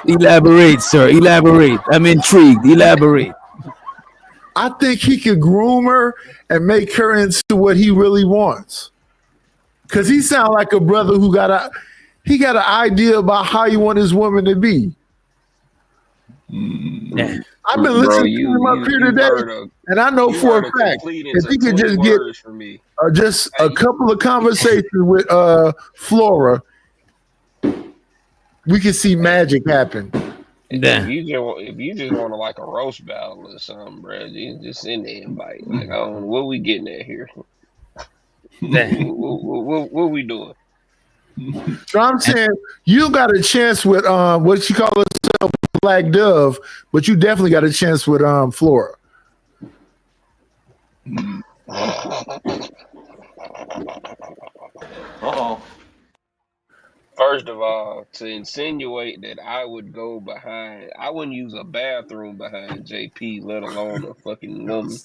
S8: Elaborate, sir. Elaborate. I'm intrigued. Elaborate.
S16: I think he could groom her and make her into what he really wants. Cause he sounds like a brother who got an idea about how he want his woman to be. I've been listening to him up here today, and I know for a fact if he could just get just a couple of conversations with Flora, we could see magic happen.
S4: If you just want to like a roast battle or something, bro, just send the invite. Like, I don't know what we getting at here. What we doing?
S16: So I'm saying you got a chance with what she call herself Black Dove, but you definitely got a chance with Flora.
S4: First of all, to insinuate that I would go behind, I wouldn't use a bathroom behind JP, let alone a fucking woman.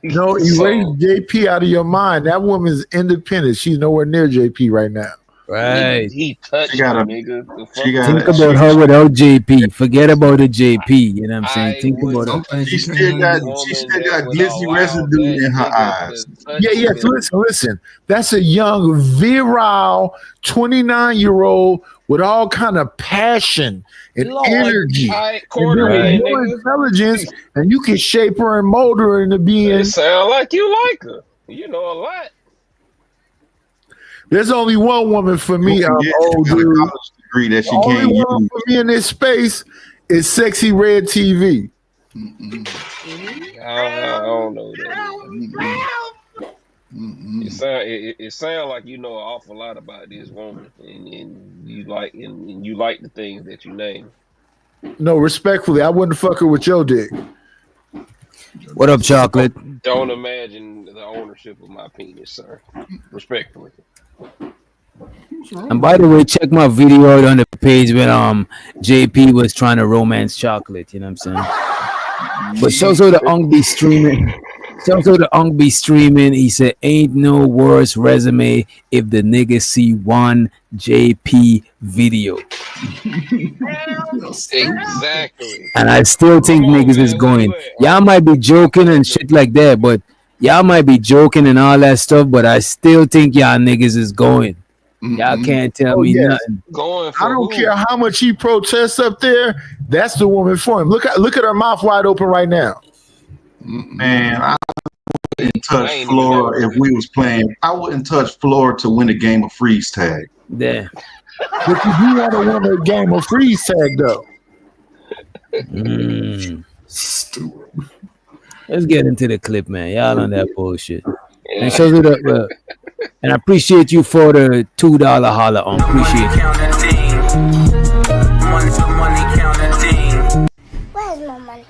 S16: No, erase JP out of your mind. That woman's independent. She's nowhere near JP right now.
S8: Right.
S4: He touched her, nigga.
S8: Think about her without JP. Forget about the JP. You know what I'm saying? Think about her.
S10: She still got glitzy residue in her eyes.
S16: Yeah. Listen. That's a young, virile, 29-year-old with all kind of passion and energy, and more intelligence, and you can shape her and mold her into being.
S4: It sound like you like her. You know a lot.
S16: There's only one woman for me. Old dude.
S10: Degree that she
S16: only
S10: can't
S16: one
S10: use.
S16: for me in this space is Sexy Red TV.
S4: I don't know that. It sound like you know an awful lot about this woman, and you like the things that you name.
S16: No, respectfully, I wouldn't fuck her with your dick.
S8: What up, chocolate?
S4: Don't imagine the ownership of my penis, sir. Respectfully.
S8: And by the way, check my video out on the page when JP was trying to romance chocolate. You know what I'm saying? But shows how the Ung be streaming. Shows how the Ung be streaming. He said, "Ain't no worse resume if the niggas see one JP video."
S4: Exactly.
S8: And I still think niggas is going. Y'all might be joking and shit like that, but y'all might be joking and all that stuff. But I still think y'all niggas is going. Y'all can't tell me nothing.
S4: Going for
S16: I don't care how much he protests up there. That's the woman for him. Look at her mouth wide open right now.
S10: Man, I wouldn't touch Flora if we was playing. I wouldn't touch Flora to win a game of freeze tag.
S8: Yeah.
S16: But you want to win a game of freeze tag though.
S12: Stupid.
S8: Let's get into the clip, man. Y'all on that bullshit. And shows it up. And I appreciate you for the $2 holler on. Appreciate you.
S5: Where's my money?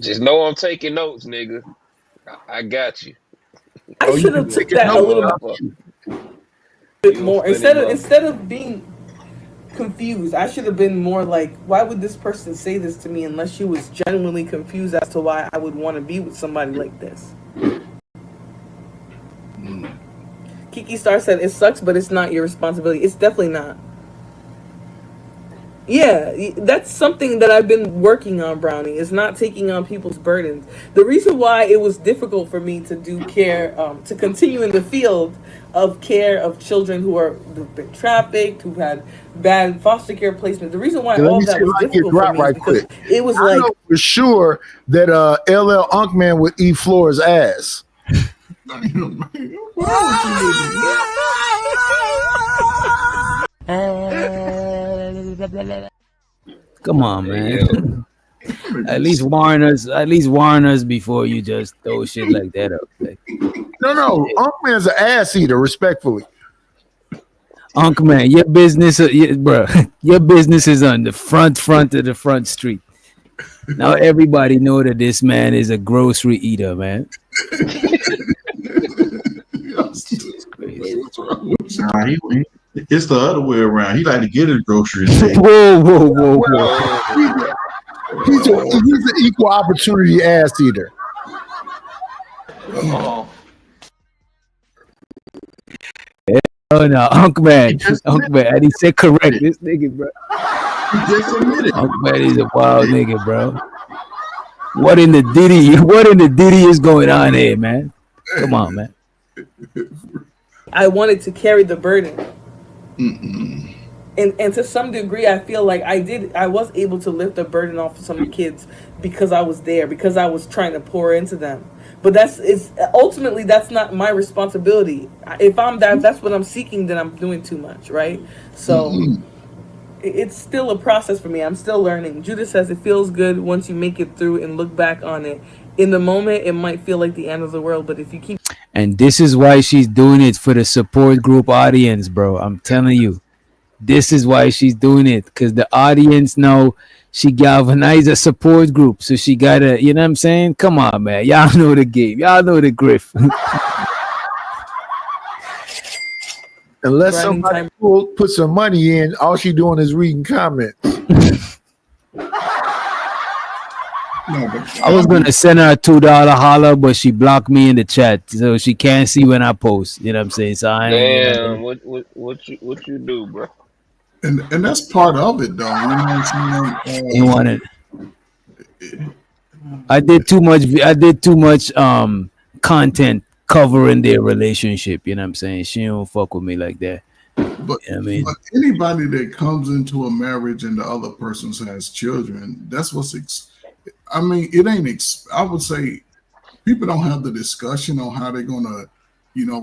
S4: Just know I'm taking notes, nigga. I got you.
S6: I should have took that a little bit more. Instead of being confused, I should have been more like, why would this person say this to me unless she was genuinely confused as to why I would want to be with somebody like this. Kiki Star said, it sucks, but it's not your responsibility. It's definitely not. Yeah, that's something that I've been working on, Brownie, is not taking on people's burdens. The reason why it was difficult for me to do care, to continue in the field of care of children who've been trafficked, who've had bad foster care placement, the reason why all that was difficult for me is because it was
S16: I know for sure that LL Unkman would eat Flora's ass.
S8: Come on, man. At least warn us before you just throw shit like that up. Like,
S16: no, Unkman's an ass eater, respectfully.
S8: Man, your business, bro, your business is on the front of the front street. Now everybody know that this man is a grocery eater, man.
S10: It's the other way around. He like to get his groceries.
S8: Whoa.
S16: He's an equal opportunity ass eater.
S8: Oh no, Unkman, and he said correct. This nigga, bro.
S10: He just admitted.
S8: Unkman is a wild nigga, bro. What in the Diddy is going on here, man? Come on, man.
S6: I wanted to carry the burden. And to some degree, I feel like I was able to lift the burden off of some of the kids because I was there, because I was trying to pour into them. But ultimately that's not my responsibility. If that's what I'm seeking, then I'm doing too much, right? So it's still a process for me. I'm still learning. Judith says it feels good once you make it through and look back on it. In the moment, it might feel like the end of the world, but if you keep...
S8: And this is why she's doing it for the support group audience, bro. I'm telling you. This is why she's doing it, because the audience know she galvanized a support group. So she got to, you know what I'm saying? Come on, man. Y'all know the game. Y'all know the griff.
S16: Unless somebody put some money in, all she doing is reading comments.
S8: I was gonna send her a $2 holler, but she blocked me in the chat, so she can't see when I post. You know what I'm saying? So I
S4: damn, what you do, bro?
S12: And that's part of it, though. You know what I'm saying?
S8: You want it? I did too much content covering their relationship. You know what I'm saying? She don't fuck with me like that.
S12: But,
S8: you know what I mean?
S12: But anybody that comes into a marriage and the other person has children, that's what's. I mean, it ain't. I would say people don't have the discussion on how they're gonna,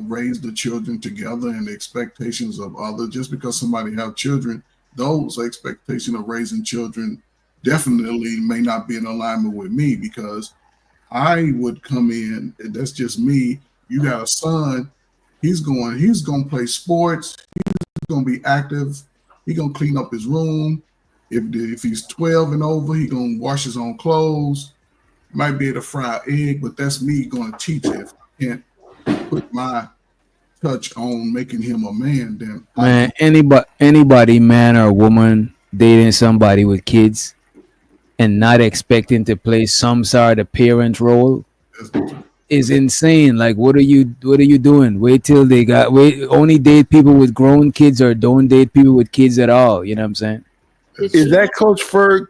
S12: raise the children together and the expectations of others. Just because somebody have children, those expectations of raising children definitely may not be in alignment with me, because I would come in, and that's just me. You got a son, he's gonna play sports, he's gonna be active, he's gonna clean up his room. If he's 12 and over, he gonna wash his own clothes, might be able to fry an egg, but that's me gonna teach it. If I can't put my touch on making him a man, then
S8: Man, anybody, man or woman, dating somebody with kids and not expecting to play some sort of parent role is insane. Like, what are you doing? Wait till they got wait. Only date people with grown kids, or don't date people with kids at all. You know what I'm saying?
S16: Is that Coach Ferg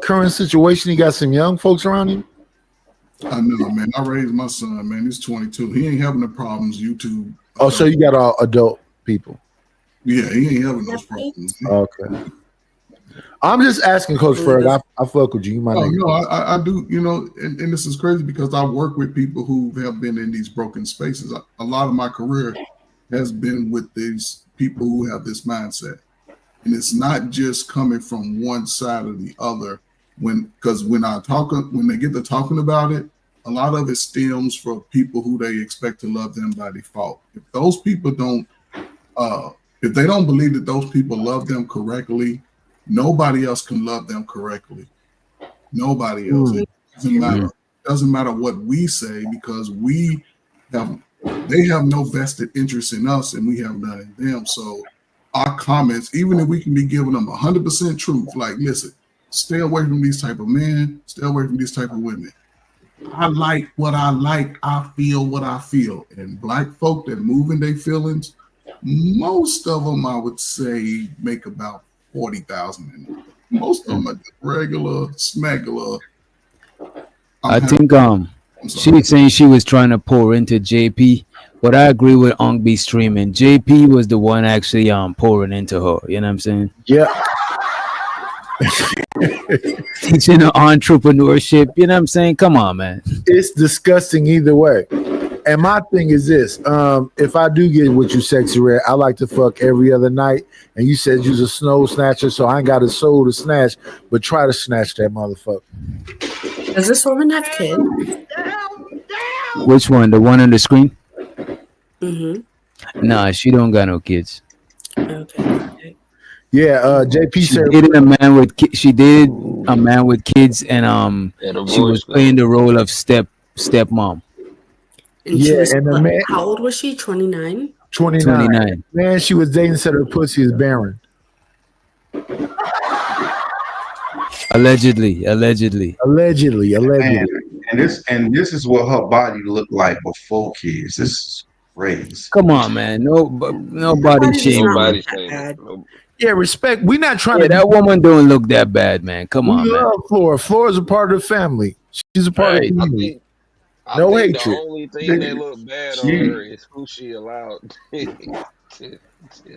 S16: current situation? He got some young folks around him.
S12: I know, man. I raised my son, man. He's 22. He ain't having the problems YouTube.
S16: Oh, so you got all adult people.
S12: Yeah, he ain't having those problems.
S16: Okay. I'm just asking, Coach Ferg. I fuck with you. You my nigga.
S12: No, I do. You know, and this is crazy because I work with people who have been in these broken spaces. A lot of my career has been with these people who have this mindset, and it's not just coming from one side or the other. Because when they get to talking about it, a lot of it stems from people who they expect to love them by default. If those people don't, if they don't believe that those people love them correctly, nobody else can love them correctly. Nobody else. It doesn't matter what we say, because they have no vested interest in us and we have none in them. So our comments, even if we can be giving them 100% truth, like, listen, stay away from these type of men, stay away from these type of women. I like what I like, I feel what I feel. And black folk that move in their feelings, most of them, I would say, make about 40,000. Most of them are regular, smagular.
S8: I think she was saying she was trying to pour into JP, but I agree with Ong B streaming. JP was the one actually pouring into her. You know what I'm saying?
S16: Yeah.
S8: Teaching her entrepreneurship. You know what I'm saying? Come on, man.
S16: It's disgusting either way. And my thing is this: if I do get with you, Sexy Red, I like to fuck every other night. And you said you're a snow snatcher, so I ain't got a soul to snatch, but try to snatch that motherfucker.
S1: Does this woman have kids?
S8: Which one? The one on the screen?
S1: Mm-hmm.
S8: Nah, she don't got no kids.
S1: Okay.
S16: Yeah, JP said
S8: she dated a man with kids, and she was playing the role of stepmom.
S1: And she was, how old was she? 29?
S16: 29. Man, she was dating, said her pussy is barren.
S8: Allegedly.
S10: And this is what her body looked like before kids. This is crazy.
S8: Come on, man. Nobody shaming.
S16: Yeah, respect. We're not trying to.
S8: That woman don't look that bad, man. Come on, man.
S16: Flora. Flora's a part of the family. She's a part of the community. No hatred.
S4: The only thing that look bad on her is who she allowed to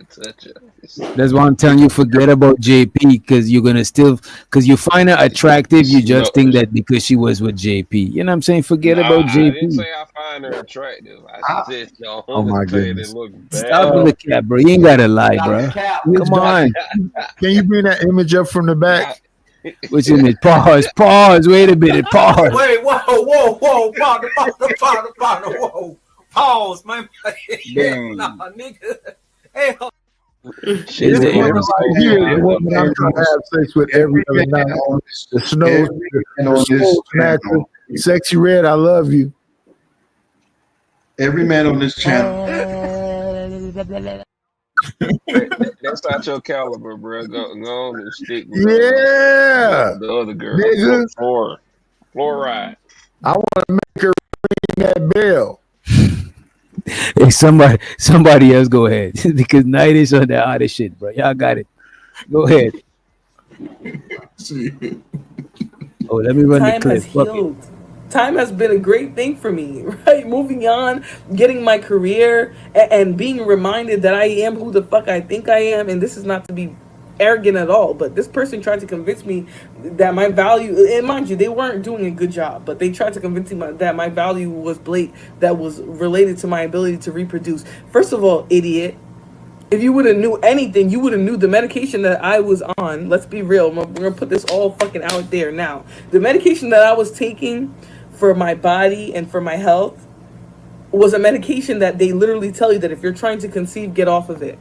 S4: touch her.
S8: That's why I'm telling you, forget about JP, because you're gonna because you find her attractive, you just think that because she was with JP. You know what I'm saying? Forget about JP.
S4: I didn't say I find her attractive. I said the only thing that look bad.
S8: Stop with the cap, bro. You ain't gotta lie, bro. Come on.
S16: Can you bring that image up from the back?
S8: Which image? Pause. Wait a minute. Pause.
S11: Wait, whoa. Whoa. Pause, man. Nah, nigga. Hey,
S16: everybody here, the woman I'm trying to have sex with every other night. The snow snatcher, Sexy Red, I love you.
S10: Every man on this channel.
S4: That's not your caliber, bro. Go on and stick with the other girl.
S16: Nigga.
S4: Flora.
S16: I want to make her ring that bell.
S8: Hey, somebody else go ahead. Because Night is on that other shit, bro. Y'all got it. Go ahead. Oh, let me run the clip.
S6: Time has been a great thing for me, right? Moving on, getting my career, and being reminded that I am who the fuck I think I am. And this is not to be arrogant at all, but this person tried to convince me that my value, and mind you, they weren't doing a good job, but they tried to convince me that my value was that was related to my ability to reproduce. First of all, idiot. If you would have knew anything, you would have knew the medication that I was on. Let's be real. We're going to put this all fucking out there now. The medication that I was taking for my body and for my health was a medication that they literally tell you that if you're trying to conceive, get off of it.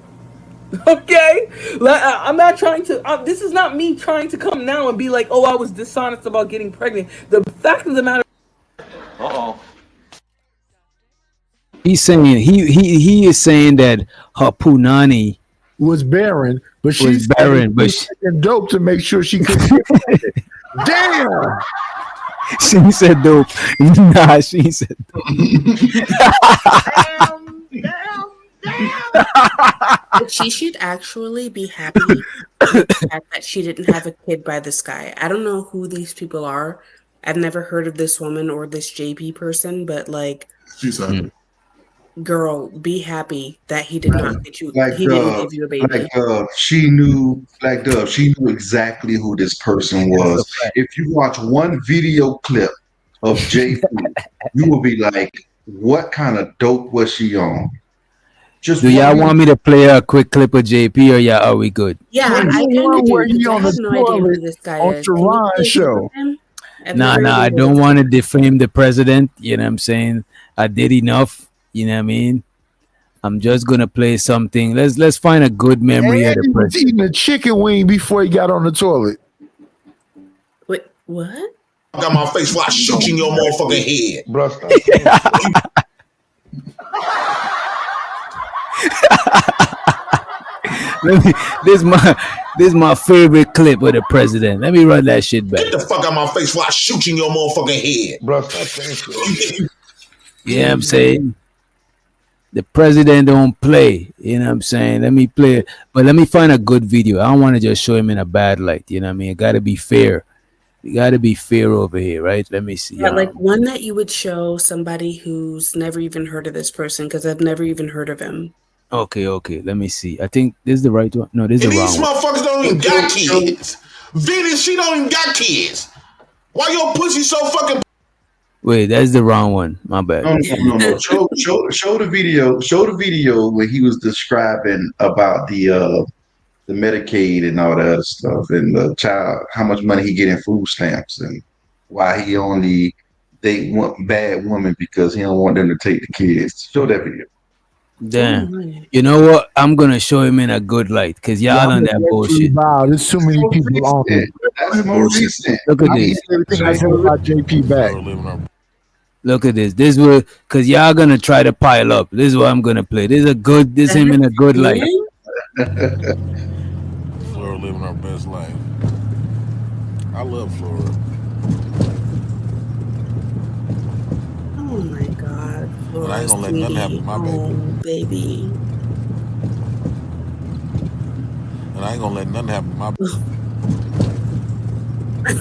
S6: Okay, I'm not trying to. This is not me trying to come now and be like, "Oh, I was dishonest about getting pregnant." The fact of the matter.
S15: Uh-oh.
S8: He's saying he is saying that her punani
S16: was barren, but she
S8: was barren, but she,
S16: taking dope to make sure she couldn't get pregnant. Damn.
S8: she said dope. Nah, she said
S1: But she should actually be happy with the fact that she didn't have a kid by this guy. I don't know who these people are. I've never heard of this woman or this JP person, but like,
S12: she's happy.
S1: Girl, be happy that he did not get you.
S10: Like
S1: He didn't give you a baby.
S10: she knew, she knew exactly who this person was. If you watch one video clip of JP, you will be like, what kind of dope was she on? Just
S8: do y'all want me to play a quick clip of JP or yeah, are we good?
S1: Yeah, I kind of do. I have no idea who this guy
S16: on
S1: is.
S16: Tehran show.
S8: Nah, I don't want to defame the president. You know what I'm saying? I did enough. You know what I mean? I'm just gonna play something. Let's find a good memory of the
S16: He was
S8: president.
S16: eating a chicken wing before he got on the toilet.
S1: Wait, what?
S13: I got my face while I shoot you in your motherfucking head.
S7: Bro,
S8: This is my favorite clip of the president. Let me run that shit back.
S13: Get the fuck out my face while I shoot you in your motherfucking head.
S7: Bro, stop saying shit.
S8: Yeah, I'm saying the president don't play. You know what I'm saying? Let me play it, but let me find a good video. I don't want to just show him in a bad light. You know what I mean? It got to be fair. You got to be fair over here, right? Let me see.
S1: Yeah, like one that you would show somebody who's never even heard of this person, because I've never even heard of him.
S8: Okay. Let me see. I think this is the right one. No, this is the wrong
S13: These
S8: one.
S13: motherfuckers don't even got kids. Venus, she don't even got kids. Why your pussy so fucking?
S8: Wait, that's the wrong one. My bad.
S10: No. Show the video. Show the video where he was describing about the Medicaid and all that other stuff, and the child, how much money he get in food stamps, and why he only date bad women because he don't want them to take the kids. Show that video.
S8: Damn. You know what? I'm gonna show him in a good light because y'all on that bullshit.
S16: Wow, there's too many people on it.
S10: That's more recent.
S8: Look at this.
S16: Everything I said about JP back.
S8: Look at this. This will because y'all gonna try to pile up. This is what I'm gonna play. This is him in a good light.
S14: Flora living her best life. I love Flora.
S1: Oh my God,
S14: But I ain't gonna let nothing happen to my
S1: baby.
S14: And I ain't gonna let nothing happen to my baby.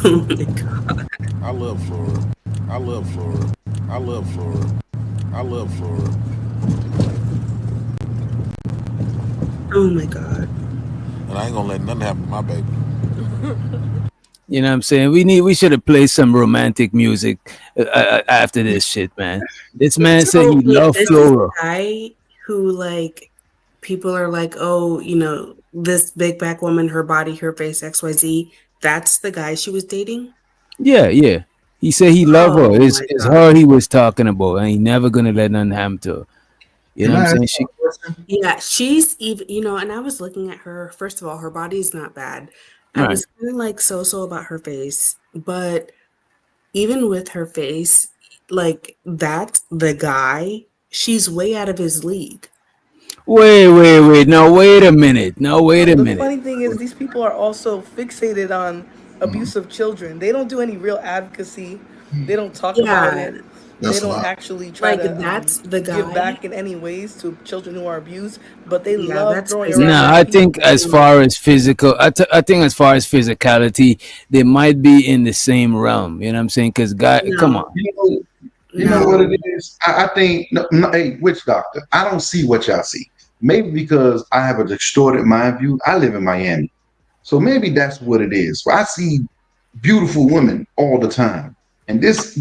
S1: Oh my God.
S14: I love Flora. I love Flora. I love Flora. I love Flora.
S1: Oh my God.
S14: And I ain't gonna let nothing happen to my baby.
S8: You know what I'm saying? We should have played some romantic music after this shit, man. This man said he loved Flora.
S1: This guy who like people are like, oh, you know, this big back woman, her body, her face, XYZ. That's the guy she was dating?
S8: Yeah. He said he loved her. It's her he was talking about, and he never gonna let nothing happen to her. You know what I'm saying?
S1: Yeah, she's even, you know, and I was looking at her. First of all, her body's not bad. I
S8: Right.
S1: was kind of like so about her face, but even with her face, like that's the guy. She's way out of his league.
S8: Wait. No, wait a minute.
S6: The funny thing is, these people are also fixated on abuse of children. They don't do any real advocacy. They don't talk about it. They don't actually try to
S1: that's the guy.
S6: give back in any ways to children who are abused, but they
S1: Yeah,
S6: love
S1: that's
S6: throwing
S1: crazy.
S6: around.
S8: No, I think as far as physical, I think as far as physicality, they might be in the same realm. You know what I'm saying? Because come on.
S10: You know what it is? I think, hey, witch doctor, I don't see what y'all see. Maybe because I have a distorted mind view. I live in Miami. So maybe that's what it is. I see beautiful women all the time. And this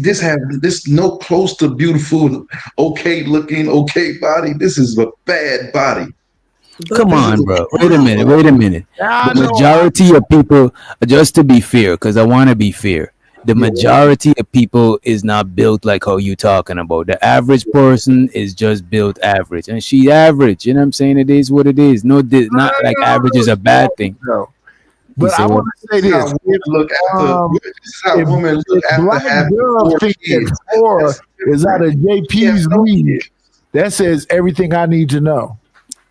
S10: no close to beautiful, okay looking, okay body. This is a bad body.
S8: Come on, bro. Wait a minute. The majority of people, just to be fair, because I want to be fair, The majority of people is not built like how you talking about. The average person is just built average, and she average. You know what I'm saying? It is what it is. No, not like average is a bad thing.
S16: No.
S8: You
S16: But I
S8: say what?
S16: want to say
S19: This is how
S16: this:
S19: women look after. This is how
S16: if,
S19: women look
S16: if
S19: after
S16: Black
S19: having
S16: Dove
S19: 4
S16: thinks
S19: kids.
S16: that Flora
S19: That's
S16: is out of
S19: different. She has
S16: JP's
S19: no
S16: league,
S19: kids.
S16: that says everything I need to know.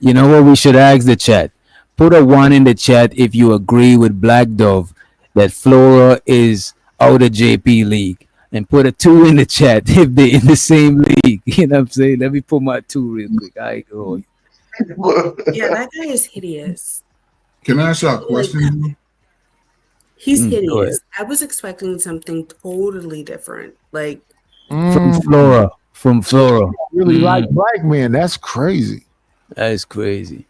S8: You know what? We should ask the chat. Put a one in the chat if you agree with Black Dove that Flora is out of JP league, and put a two in the chat if they in the same league. You know what I'm saying? Let me put my two real quick. I go.
S1: Yeah, that guy is hideous.
S12: Can I ask y'all a
S1: Like,
S12: question?
S1: he's
S8: Go ahead.
S1: hideous. I was expecting something totally different. Like,
S8: From Flora. From Flora.
S16: Really like black men. That's crazy.
S8: That is crazy.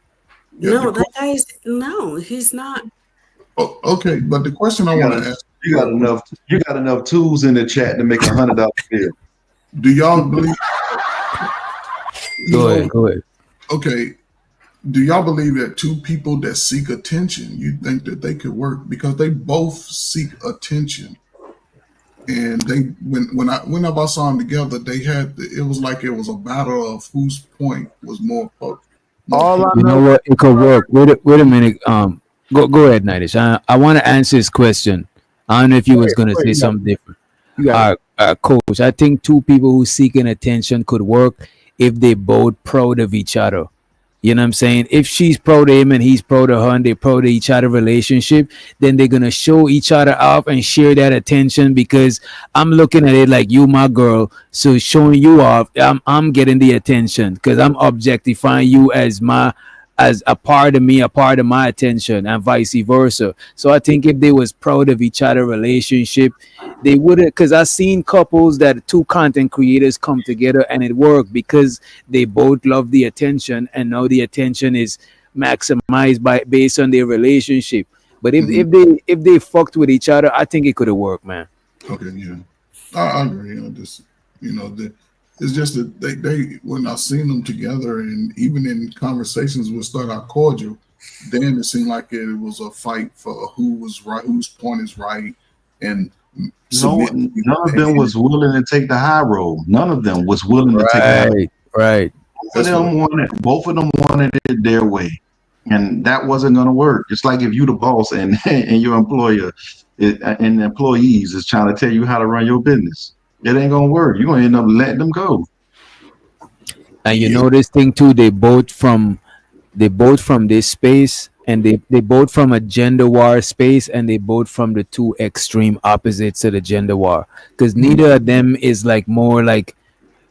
S1: no, that guy's no, he's not.
S12: Oh, okay, but the question I
S19: You
S12: want
S19: got,
S12: to ask:
S19: you got enough. You got enough tools in the chat to make $100 bill.
S12: Do y'all believe?
S8: Go ahead. Go ahead.
S12: Okay, do y'all believe that two people that seek attention, you think that they could work because they both seek attention? And they, whenever I saw them together, they had it was like it was a battle of whose point was more.
S16: All I
S8: You know
S16: know,
S8: what? It could work. Wait a minute. Go ahead, Nidish. I want to answer this question. I don't know if you was gonna say something different. Coach, I think two people who seeking attention could work if they both proud of each other. You know what I'm saying? If she's proud of him and he's proud of her and they're proud of each other relationship, then they're gonna show each other off and share that attention because I'm looking at it like you my girl. So showing you off, I'm getting the attention because I'm objectifying you as a part of me, a part of my attention, and vice versa. So I think if they was proud of each other relationship, they wouldn't. Because I've seen couples that two content creators come together and it worked because they both love the attention, and now the attention is maximized by based on their relationship. But if they fucked with each other, I think it could have worked, man.
S12: Okay, yeah, I agree. It's just that they when I seen them together, and even in conversations would start out cordial, then it seemed like it was a fight for who was right, whose point is right, and
S19: None of them was willing to take the high road. None of them was willing to take the high road.
S8: Right.
S19: Both of them wanted it their way, and that wasn't going to work. It's like if you the boss and and your employer and employees is trying to tell you how to run your business. It ain't gonna work. You're gonna end up letting them go.
S8: And you know this thing too, they both from this space, and they both from a gender war space, and they both from the two extreme opposites of the gender war. Because neither of them is like more like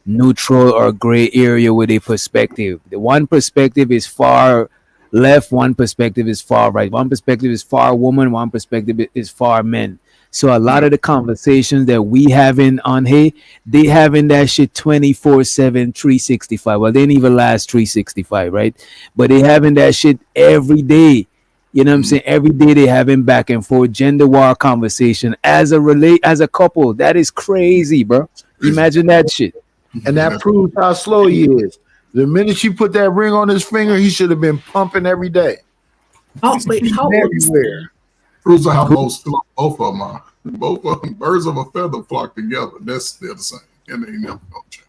S8: neutral or gray area with a perspective. The one perspective is far left, one perspective is far right, one perspective is far woman, one perspective is far men. So a lot of the conversations that we having on here, they having that shit 24/7, 365. Well, they didn't even last 365, right? But they having that shit every day. You know what I'm saying? Every day they having back and forth gender war conversation as a couple. That is crazy, bro. Imagine that shit.
S16: and that proves how slow he is. The minute she put that ring on his finger, he should have been pumping every day.
S1: Oh, wait, how old is he?
S16: Everywhere.
S12: Proves how both of them are. Both of them, birds of a feather flock together. That's still the same, and they never gonna change.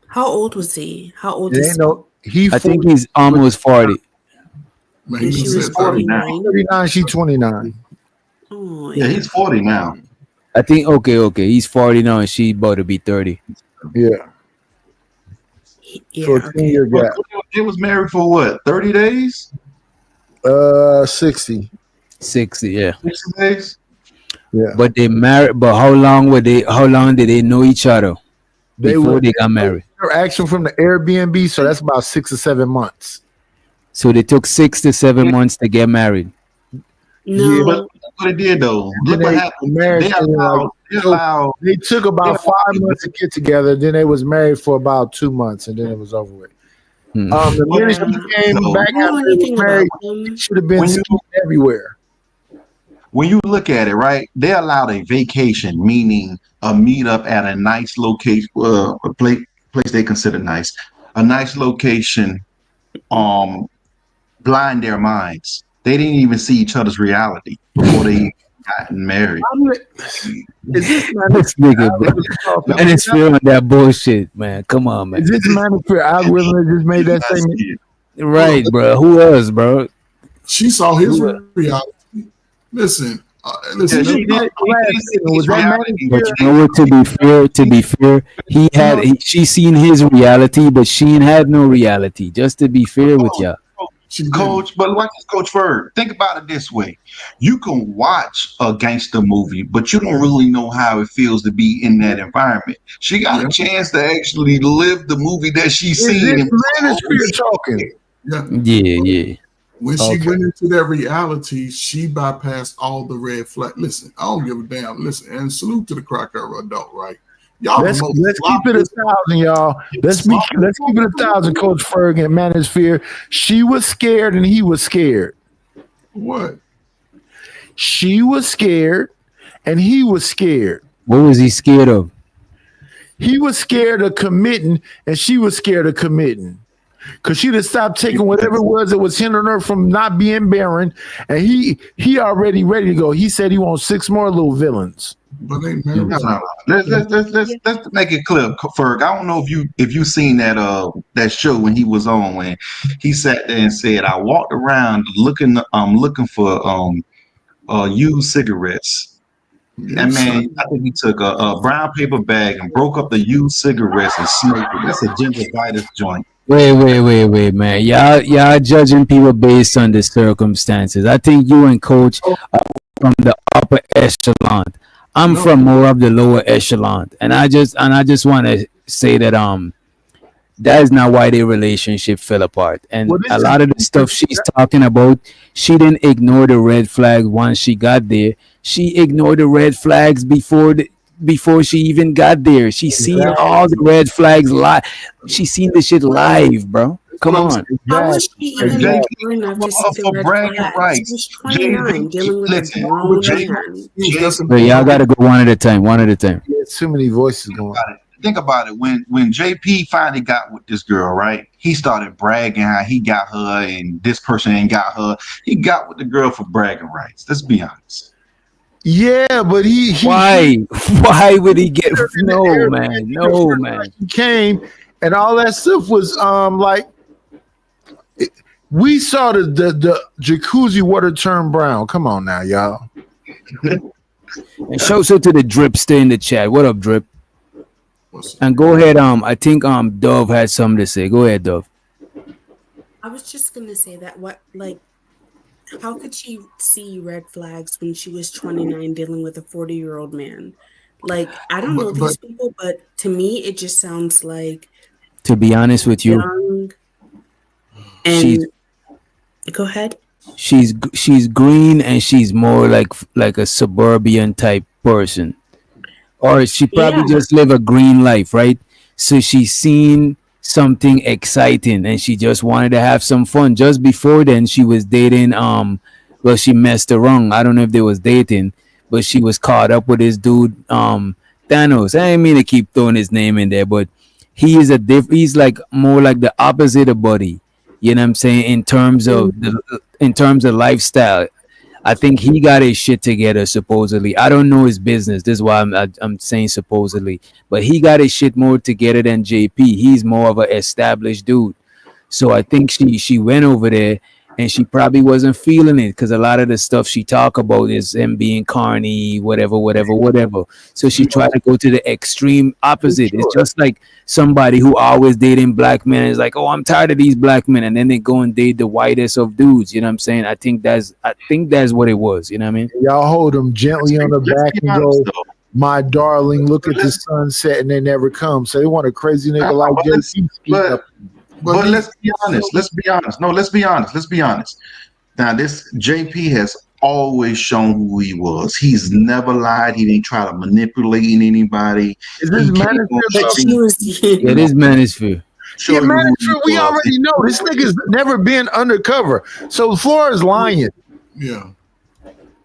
S1: How old was he? How old
S16: It
S1: is
S16: ain't no.
S8: I think he's almost 40.
S12: Man,
S1: And
S12: he
S1: she was
S12: said 39.
S1: 49?
S16: 39, she 29.
S1: Oh,
S19: Yeah, he's 40 now.
S8: I think okay. He's 40 now and she about to be 30.
S16: Yeah.
S1: Yeah,
S16: So a 10-year gap.
S19: They was married for what? 30 days?
S16: 60.
S8: 60, yeah.
S19: 60 days?
S16: Yeah.
S8: But they married, but how long did they know each other before they got married?
S16: Action from the Airbnb, so that's about 6 or 7 months.
S8: So they took 6 to 7 months to get married.
S1: No.
S19: Yeah, but what it did though. Look what happened.
S16: They took about 5 months to get together. Then they was married for about 2 months, and then it was over with. The minute she came back after they was married, it should have been seen everywhere.
S19: When you look at it, right, they allowed a vacation, meaning a meetup at a nice location, a place they consider nice, a nice location, blind their minds. They didn't even see each other's reality before they gotten married.
S16: Is this
S8: This nigga, bro.
S16: talking?
S8: Man, it's feeling that bullshit, man. Come on, man.
S16: Is this manosphere algorithm that just made that statement?
S8: Right, bro. Who else, bro?
S12: She saw his
S8: Who else?
S12: reality. Listen, listen.
S16: She did it last season. Was that
S8: But
S16: manosphere?
S8: you know what? To be fair, she seen his reality, but she ain't had no reality. Just to be fair with y'all.
S19: Coach, but watch this, Coach Ferg. Think about it this way: you can watch a gangster movie, but you don't really know how it feels to be in that environment. She got a chance to actually live the movie that she's
S16: Is
S19: seen.
S16: this manosphere talking?
S8: Yeah.
S12: When she went into that reality, she bypassed all the red flag. Listen, I don't give a damn. Listen, and salute to the crack era adult, right? Y'all
S16: Let's keep it 1,000, y'all. Let's keep it 1,000, Coach Ferg and Manosphere. She was scared and he was scared.
S12: What?
S16: She was scared and he was scared.
S8: What was he scared of?
S16: He was scared of committing and she was scared of committing. Because she'd have stopped taking whatever it was that was hindering her from not being barren. And he already ready to go. He said he wants 6 more little villains.
S12: But they
S19: Let's make it clear, Ferg. I don't know if you seen that show when he was on, when he sat there and said, "I walked around looking for used cigarettes." And man, I think he took a brown paper bag and broke up the used cigarettes and smoked it. That's a gingivitis joint.
S8: Wait, man. Y'all judging people based on the circumstances. I think you and Coach are from the upper echelon. I'm from more of the lower echelon, and I just want to say that that is not why their relationship fell apart. And a lot of the stuff she's talking about, she didn't ignore the red flag once she got there. She ignored the red flags before she even got there. She seen all the red flags live. She seen the shit live, bro. Come on.
S1: How was she even mature enough to see the red flags? She was 29, dealing with a grown man.
S8: But y'all gotta go one at a time.
S16: There's too many voices going on.
S19: Think about it. When JP finally got with this girl, right? He started bragging how he got her and this person ain't got her. He got with the girl for bragging rights. Let's be honest.
S16: Yeah, but he
S8: why would he get no man?
S16: He came and all that stuff was like we saw the jacuzzi water turn brown. Come on now, y'all.
S8: And shout out to the Drip stay in the chat. What up, Drip? And go ahead. I think Dove had something to say. Go ahead, Dove.
S1: I was just gonna say that how could she see red flags when she was 29 dealing with a 40-year-old man? Like, I don't know these people, but to me it just sounds like,
S8: to be honest with you,
S1: young and go ahead.
S8: She's green and she's more like a suburban type person. Or she probably just live a green life, right? So she's seen something exciting and she just wanted to have some fun. Just before then, she was dating. She messed around. I don't know if they was dating, but she was caught up with this dude, Thanos. I didn't mean to keep throwing his name in there, but he's like more like the opposite of Buddy. You know what I'm saying? In terms of lifestyle. I think he got his shit together, supposedly. I don't know his business. This is why I'm saying supposedly. But he got his shit more together than JP. He's more of an established dude. So I think she went over there and she probably wasn't feeling it because a lot of the stuff she talk about is him being carny, whatever. So she tried to go to the extreme opposite. It's just like somebody who always dating black men is like, oh, I'm tired of these black men, and then they go and date the whitest of dudes. You know what I'm saying? I think that's what it was. You know what I mean?
S16: Y'all hold them gently on the back and go, my darling, look at the sunset, and they never come. So they want a crazy nigga like JP.
S19: But let's be honest. No, let's be honest. Now, this JP has always shown who he was. He's never lied. He didn't try to manipulate anybody.
S16: Is this Manosphere?
S8: It is Manosphere.
S16: Yeah, Manosphere, we already know. This nigga's never been undercover. So Flora's lying.
S12: Yeah.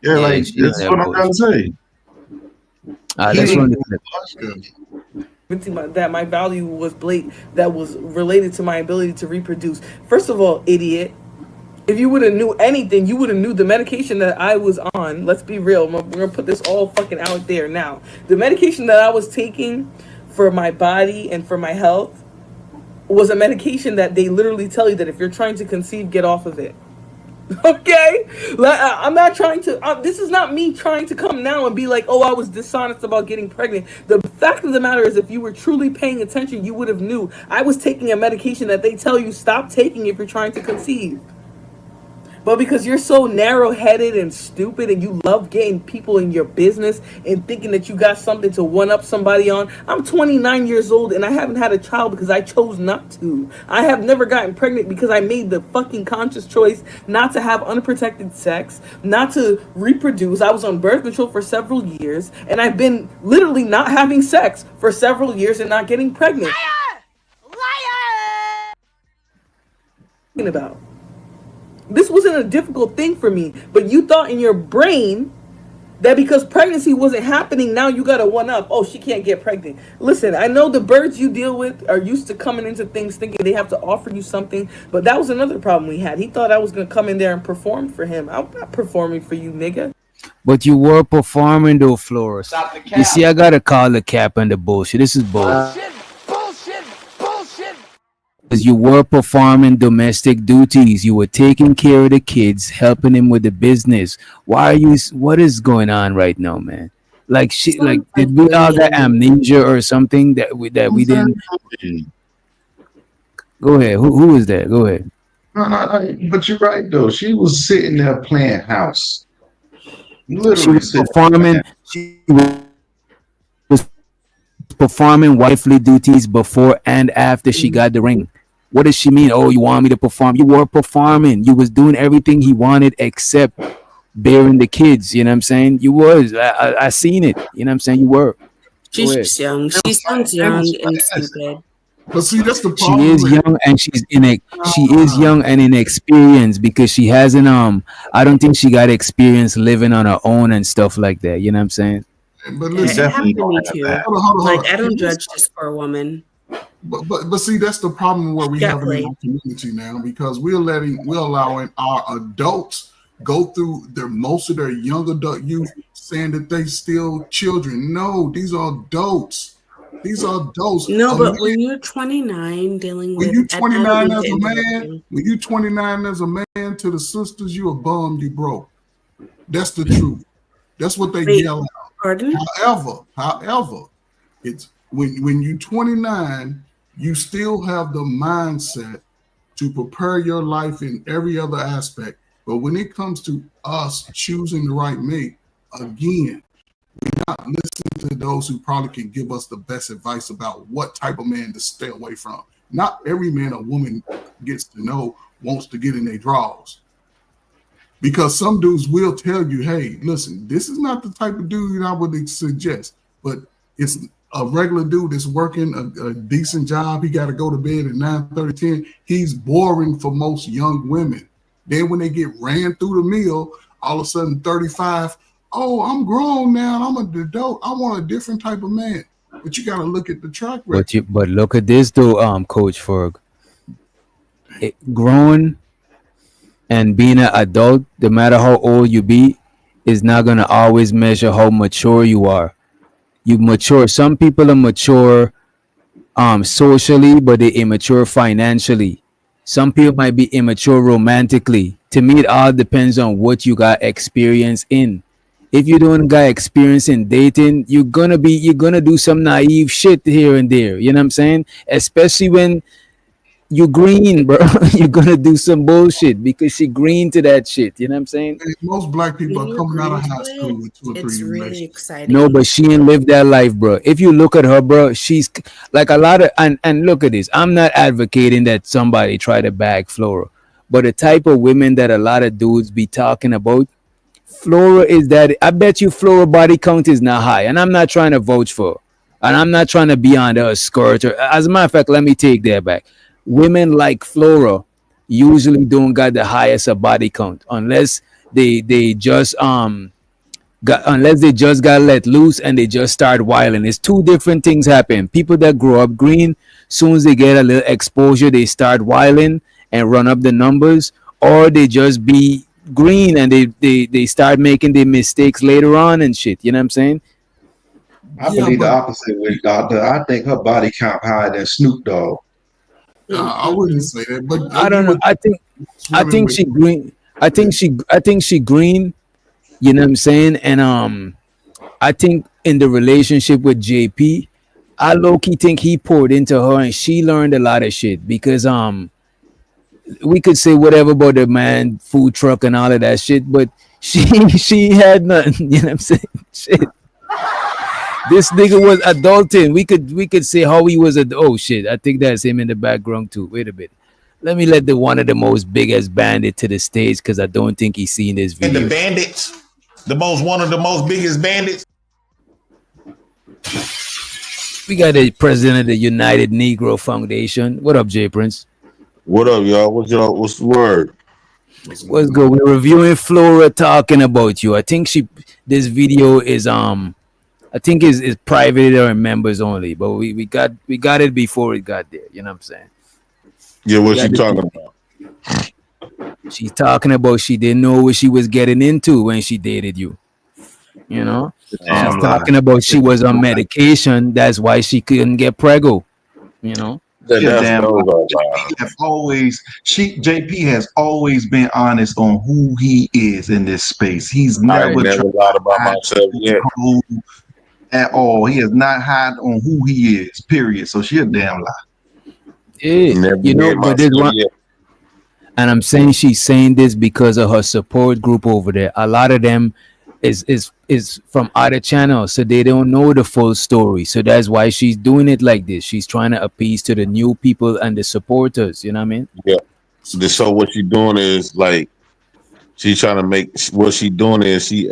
S19: Yeah, like, that's what I'm trying to say.
S8: That's one
S6: that my value was that was related to my ability to reproduce. First of all, idiot, If you would have knew anything, you would have knew the medication that I was on. Let's be real. We're gonna put this all fucking out there now. The medication that I was taking for my body and for my health was a medication that they literally tell you that if you're trying to conceive, get off of it. Okay, I'm not trying to. This is not me trying to come now and be like, "Oh, I was dishonest about getting pregnant." The fact of the matter is, if you were truly paying attention, you would have knew I was taking a medication that they tell you stop taking if you're trying to conceive. But because you're so narrow-headed and stupid and you love getting people in your business and thinking that you got something to one-up somebody on. I'm 29 years old and I haven't had a child because I chose not to. I have never gotten pregnant because I made the fucking conscious choice not to have unprotected sex, not to reproduce. I was on birth control for several years and I've been literally not having sex for several years and not getting pregnant. Liar! About. This wasn't a difficult thing for me, but you thought in your brain that because pregnancy wasn't happening, now you gotta one up. Oh, she can't get pregnant. Listen, I know the birds you deal with are used to coming into things thinking they have to offer you something, but that was another problem we had. He thought I was gonna come in there and perform for him. I'm not performing for you, nigga.
S8: But you were performing though, Flora. You see, I gotta call the cap on the bullshit. This is bullshit. Because you were performing domestic duties. You were taking care of the kids, helping them with the business. Why are you? What is going on right now, man? Like shit. Like did we all got amnesia or something that we didn't? Go ahead. Who is that? Go ahead.
S19: No, but you're right though. She was sitting there playing house.
S8: She
S19: Literally
S8: was
S19: sitting
S8: performing. She was performing wifely duties before and after she got the ring. What does she mean? Oh, you want me to perform? You were performing. You was doing everything he wanted except bearing the kids. You know what I'm saying? You was. I seen it. You know what I'm saying? You were.
S1: She's just young. She sounds young and stupid.
S12: But see, that's the
S8: She
S12: problem.
S8: is young and she is young and inexperienced because she hasn't I don't think she got experience living on her own and stuff like that. You know what I'm saying?
S12: But
S1: Yeah,
S12: listen,
S1: it happened to me too.
S12: hold
S1: Like,
S12: on.
S1: I don't judge this for a woman.
S12: But see, that's the problem where we
S1: Got
S12: have in
S1: played.
S12: our community now because we're allowing our adults go through most of their young adult youth saying that they still children. No, these are adults. These are adults.
S1: No, but when you're 29 dealing
S12: When
S1: with
S12: you
S1: I don't
S12: 29
S1: mean
S12: as
S1: to
S12: a
S1: interrupt
S12: man,
S1: you.
S12: when you 29 as a man to the sisters, you a bum, you broke. That's the truth. That's what they
S1: Wait,
S12: yell out.
S1: pardon?
S12: However, it's when you 29, you still have the mindset to prepare your life in every other aspect. But when it comes to us choosing the right mate, again, we're not listening to those who probably can give us the best advice about what type of man to stay away from. Not every man or woman gets to know wants to get in their drawers. Because some dudes will tell you, hey, listen, this is not the type of dude I would suggest, but it's a regular dude that's working a decent job. He got to go to bed at 9:30, 10. He's boring for most young women. Then when they get ran through the mill, all of a sudden 35, oh, I'm grown now. I'm an adult. I want a different type of man. But you got to look at the track record.
S8: But look at this though, Coach Ferg. Growing and being an adult, no matter how old you be, is not gonna always measure how mature you are. You mature. Some people are mature socially, but they're immature financially. Some people might be immature romantically. To me, it all depends on what you got experience in. If you don't got experience in dating, you're gonna do some naive shit here and there. You know what I'm saying? Especially when you green, bro. You're gonna do some bullshit because she green to that shit. You know what I'm saying?
S12: Most black people
S1: When
S12: are
S1: you
S12: coming out of
S1: agree
S12: high
S1: to
S12: school
S1: it,
S12: with 2 or 3
S1: it's really
S12: relationships.
S1: exciting.
S8: No, but she ain't lived that life, bro. If you look at her, bro, she's like a lot of and look at this. I'm not advocating that somebody try to bag Flora, but the type of women that a lot of dudes be talking about, Flora is that. I bet you Flora body count is not high, and I'm not trying to vouch for her, and I'm not trying to be under a skirt. Or, as a matter of fact, let me take that back. Women like Flora usually don't got the highest of body count unless they just unless they just got let loose and they just start wilding. It's two different things happen. People that grow up green, soon as they get a little exposure, they start wilding and run up the numbers. or they just be green and they start making their mistakes later on and shit. You know what I'm saying?
S19: I
S12: Yeah,
S19: believe the
S12: but
S19: opposite with Doctor. I think her body count higher than Snoop Dogg.
S12: I wouldn't say that. But
S8: I don't
S12: you
S8: know.
S12: were
S8: I
S12: swimming
S8: think
S12: with
S8: she green. I think she green. You know what I'm saying? And I think in the relationship with JP, I low key think he poured into her and she learned a lot of shit because we could say whatever about the man food truck and all of that shit, but she she had nothing. You know what I'm saying? Shit. This nigga was adulting. We could say how he was oh shit. I think that's him in the background too. Wait a bit. Let me let the one of the most biggest bandit to the stage because I don't think he's seen this
S13: And the
S8: video.
S13: bandits, one of the most biggest bandits.
S8: We got the president of the United Negro Foundation. What up, Jay Prince?
S17: What up, y'all? What's the word?
S8: What's good? We're reviewing Flora talking about you. I think this video is I think is private or members only, but we got it before it got there. You know what I'm saying?
S17: Yeah,
S8: We
S17: what's
S8: got
S17: she
S8: the
S17: talking
S8: video.
S17: about?
S8: She's talking about she didn't know what she was getting into when she dated you. You know? She's
S19: Damn lie.
S8: talking about she was on medication. That's why she couldn't get preggo. You know?
S19: She a damn lie.
S17: Wow.
S19: JP has always been honest on who he is in this space. He's
S17: I ain't
S19: never
S17: never
S19: tried
S17: lied about
S19: to hide
S17: myself
S19: his
S17: yet.
S19: code at all. He has not hide on who he is. Period. So she a damn lie.
S8: Yeah.
S17: Never
S8: You know,
S17: did
S8: but this
S17: myself
S8: one
S17: yet.
S8: and I'm saying she's saying this because of her support group over there. A lot of them is from other channels, so they don't know the full story. So that's why she's doing it like this. She's trying to appease to the new people and the supporters. You know what I mean?
S17: Yeah. So what she doing is like she trying to make what she doing is she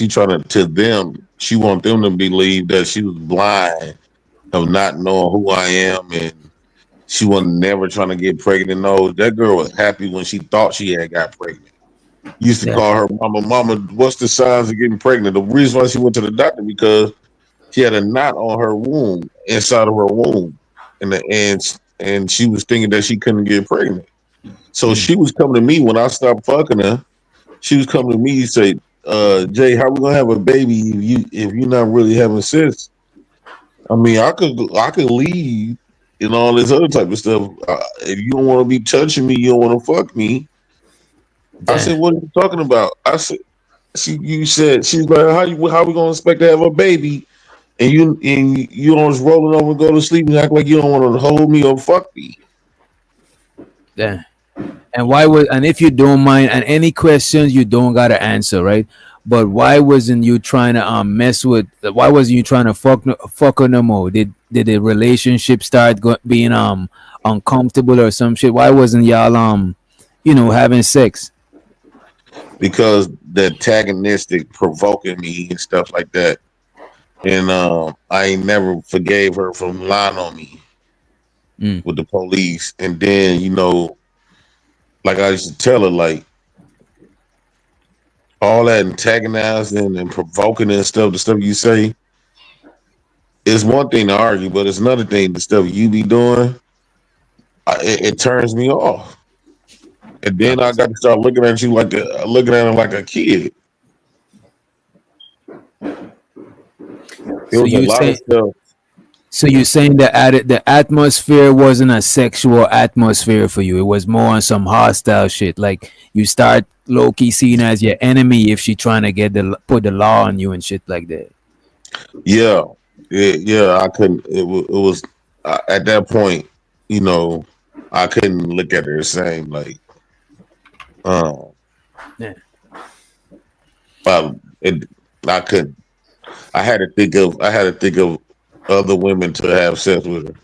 S17: trying to them she want them to believe that she was blind of not knowing who I am and she was never trying to get pregnant. No, that girl was happy when she thought she had got pregnant. Used to
S8: Yeah.
S17: call her mama, what's the signs of getting pregnant? The reason why she went to the doctor because she had a knot on her womb, inside of her womb. And she was thinking that she couldn't get pregnant. So she was coming to me when I stopped fucking her. She was coming to me and say, Jay, how we gonna have a baby if you're not really having sex? I mean, I could leave and all this other type of stuff. If you don't want to be touching me, you don't want to fuck me. I said, what are you talking about? I said, you said she's like, how we gonna expect to have a baby and you don't just rolling over and go to sleep and act like you don't want to hold me or fuck me.
S8: Yeah. And if you don't mind, and any questions you don't gotta answer, right? But why wasn't you trying to mess with? Why wasn't you trying to fuck her no more? Did the relationship start being uncomfortable or some shit? Why wasn't y'all having sex?
S17: Because the antagonistic provoking me and stuff like that. And I ain't never forgave her from lying on me with the police. And then, like I used to tell her, like all that antagonizing and provoking and stuff, the stuff you say, it's one thing to argue, but it's another thing, the stuff you be doing, it turns me off. And then I got to start looking at you looking at him like a kid. It
S8: So
S17: was a
S8: you
S17: lot of
S8: say
S17: stuff.
S8: so you're saying that the atmosphere wasn't a sexual atmosphere for you. It was more on some hostile shit. Like you start low key seeing her as your enemy if she trying to put the law on you and shit like that.
S17: Yeah, yeah. I couldn't. It was at that point. I couldn't look at her the same. Like,
S8: Yeah.
S17: it. I couldn't. I had to think of. I had to think of other women to have sex with her.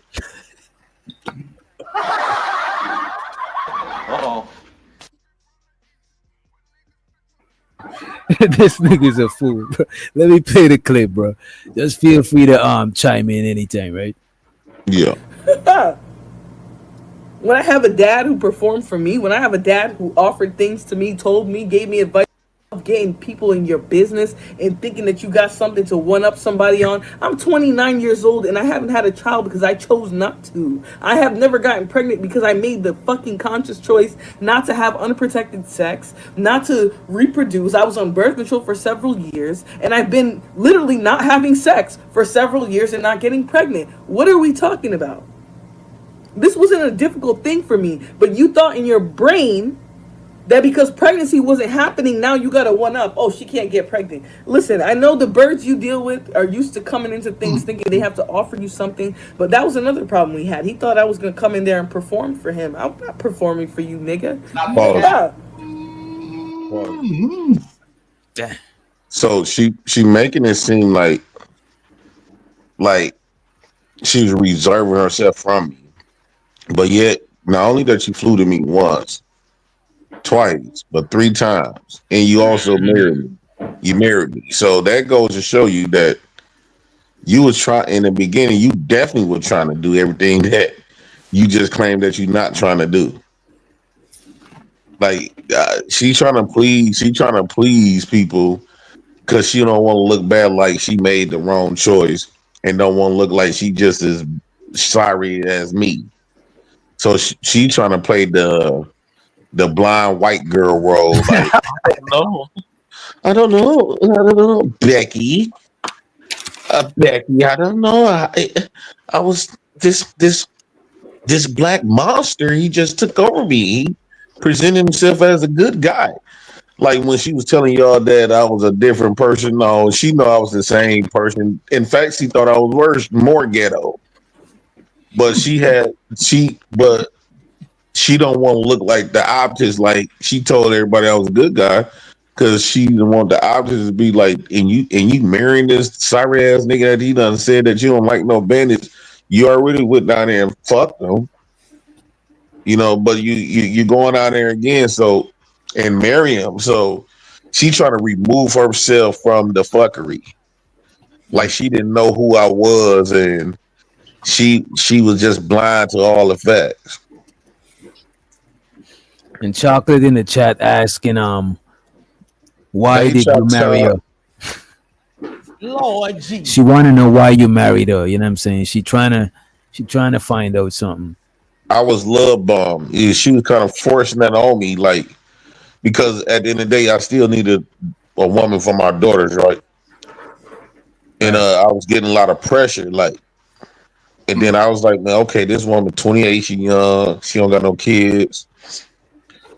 S8: This nigga's a fool, bro. Let me play the clip, bro. Just feel free to chime in anytime, right?
S17: Yeah.
S6: When I have a dad who performed for me, when I have a dad who offered things to me, told me, gave me advice. getting people in your business and thinking that you got something to one up somebody on. I'm 29 years old and I haven't had a child because I chose not to. I have never gotten pregnant because I made the fucking conscious choice not to have unprotected sex, not to reproduce. I was on birth control for several years and I've been literally not having sex for several years and not getting pregnant. What are we talking about? This wasn't a difficult thing for me, but you thought in your brain that because pregnancy wasn't happening, now you gotta one up. Oh, she can't get pregnant. Listen, I know the birds you deal with are used to coming into things thinking they have to offer you something, but that was another problem we had. He thought I was gonna come in there and perform for him. I'm not performing for you, nigga.
S17: Pause.
S6: Yeah.
S17: So she making it seem like she was reserving herself from me, but yet not only that you flew to me once, twice, but 3 times, and you also married me. You married me, so that goes to show you that you was trying in the beginning. You definitely were trying to do everything that you just claimed that you're not trying to do. Like she trying to please people because she don't want to look bad, like she made the wrong choice, and don't want to look like she just as sorry as me. So she trying to play the blind white girl role. Like, I don't know, Becky. Becky, I don't know. I was this black monster. He just took over me. He presented himself as a good guy. Like when she was telling y'all that I was a different person. No, she know I was the same person. In fact, she thought I was worse, more ghetto. But she don't want to look like the optics. Like she told everybody I was a good guy because she didn't want the optics to be like, and you marrying this sorry ass nigga that he done said that you don't like no bandits. You already went down there and fucked them, But you going out there again, so and marry him. So she trying to remove herself from the fuckery, like she didn't know who I was, and she was just blind to all the facts.
S8: And Chocolate in the chat asking, why
S17: Hey,
S8: did you marry her?
S6: Lord Jesus.
S8: She want to know why you married her. You know what I'm saying? She trying to find out something.
S17: I was love bombed. Yeah, she was kind of forcing that on me, like because at the end of the day, I still needed a woman for my daughters, right? And I was getting a lot of pressure, like. And then I was like, man, okay, this woman 28, she young, she don't got no kids.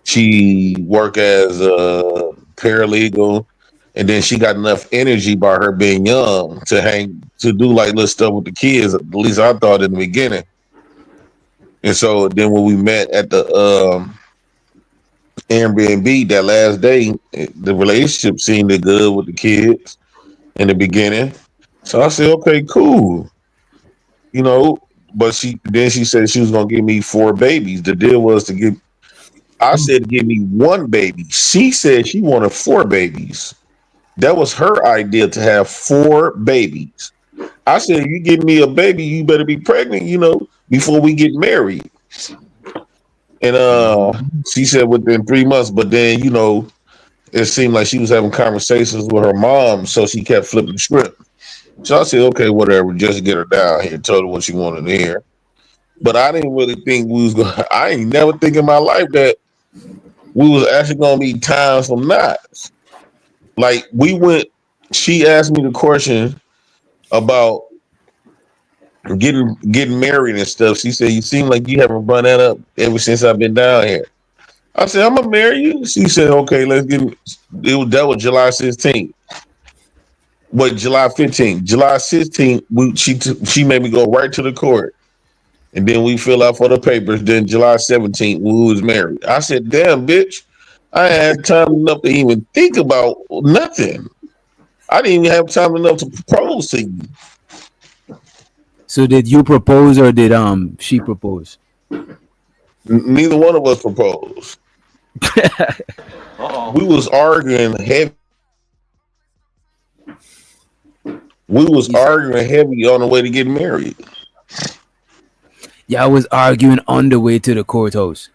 S17: She work as a paralegal, and then she got enough energy by her being young to do like little stuff with the kids. At least I thought in the beginning. And so then when we met at the Airbnb that last day, the relationship seemed good with the kids in the beginning. So I said, okay, cool. But she said she was gonna give me 4 babies. The deal was I said give me 1 baby. She said she wanted 4 babies. That was her idea, to have 4 babies. I said, you give me a baby, you better be pregnant, before we get married. And she said within 3 months, but then, it seemed like she was having conversations with her mom, so she kept flipping the script. So I said, okay, whatever, just get her down here, tell her what she wanted to hear. But I didn't really think I ain't never think in my life that we was actually gonna be times from knots. Like she asked me the question about getting married and stuff. She said, you seem like you haven't brought that up ever since I've been down here. I said, I'm gonna marry you. She said, okay, let's get that was July 16th. But July 15th, July 16th, she made me go right to the court, and then we fill out for the papers. Then July 17th, we was married. I said, "Damn, bitch, I had time enough to even think about nothing. I didn't even have time enough to propose to you."
S8: So did you propose or did she propose?
S17: Neither one of us proposed. We was arguing heavy. We was arguing heavy on the way to get married.
S8: Yeah, I was arguing on the way to the courthouse.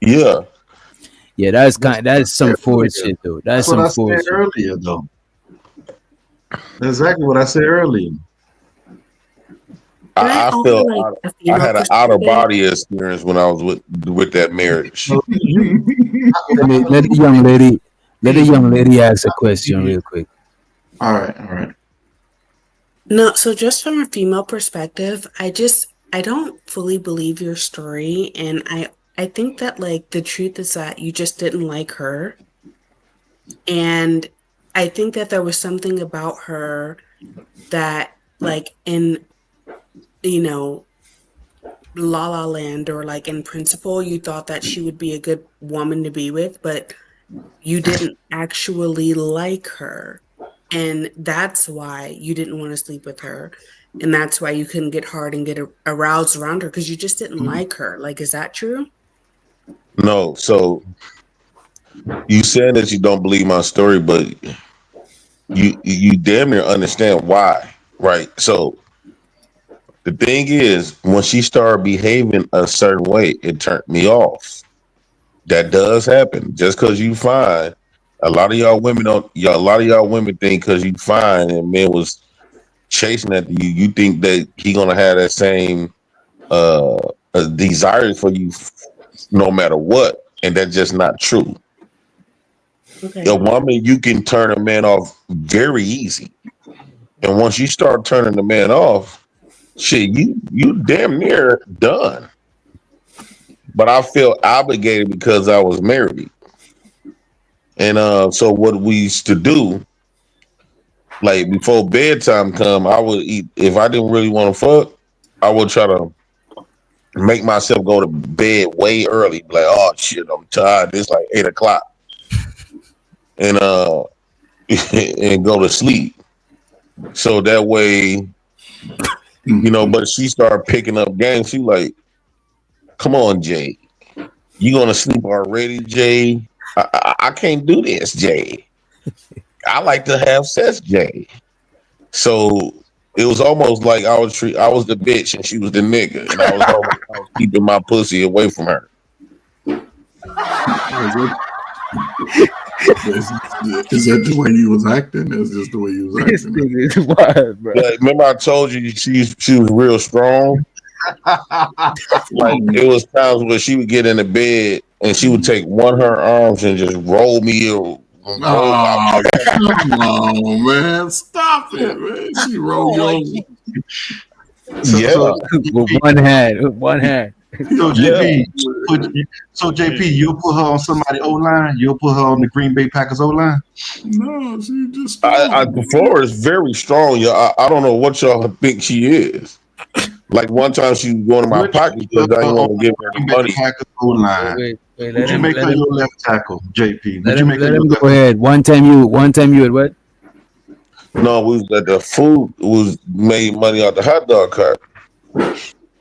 S17: Yeah.
S8: Yeah, that's some forward shit though. That's
S19: That's what
S8: some
S19: I said
S8: forward shit.
S19: earlier, though. That's exactly what I said earlier.
S1: Can I
S17: I
S1: offer
S17: felt
S1: like a
S17: I
S1: female
S17: had an out of
S1: perspective?
S17: body experience when I was with that marriage.
S8: Let the young lady ask a question real quick.
S19: All right.
S1: No, so just from a female perspective, I don't fully believe your story, and I think that like the truth is that you just didn't like her, and I think that there was something about her that like in you know La La Land or like in principle you thought that she would be a good woman to be with, but you didn't actually like her. And that's why you didn't want to sleep with her. And that's why you couldn't get hard and get aroused around her because you just didn't like her. Like, is that true?
S17: No, so you said that you don't believe my story, but you damn near understand why, right? So the thing is, when she started behaving a certain way, it turned me off. That does happen. Just because you find a lot of y'all women don't, y'all, a lot of y'all women think because you find and men was chasing at you, you think that he gonna have that same uh desire for you no matter what, and that's just not true. A
S1: Okay.
S17: woman, you can turn a man off very easy, and once you start turning the man off, shit, you damn near done. But I feel obligated because I was married, and so what we used to do, like before bedtime come, I would eat. If I didn't really want to fuck, I would try to make myself go to bed way early. Like, oh shit, I'm tired. It's like 8 o'clock, and and go to sleep. So that way, but she started picking up games. She like, come on, Jay, you gonna sleep already, Jay? I can't do this, Jay. I like to have sex, Jay. So it was almost like I was the bitch and she was the nigga, and I was keeping my pussy away from her.
S12: Is that the way you was acting? That's just the way you was
S8: This
S12: acting.
S8: thing is wild, bro.
S17: Like, remember I told you she was real strong. Like it was times where she would get in the bed and she would take one of her arms and just roll me or roll
S12: Oh, come on, man. Stop it, man. She rolled your.
S17: Yeah.
S8: With one hand.
S19: So JP, you'll put her on somebody O line. You'll put her on the Green Bay Packers O line.
S12: No, she just.
S17: Flora is very strong. Yeah, I don't know what y'all think she is. Like one time she was going to my pocket because I didn't want to give her the money.
S19: Packers O line. Would you make her your left tackle, JP? Would you make her
S8: Let
S19: your
S8: him
S19: left
S8: go ahead. One time you had what?
S17: No, we was at the food was made money out the hot dog cart,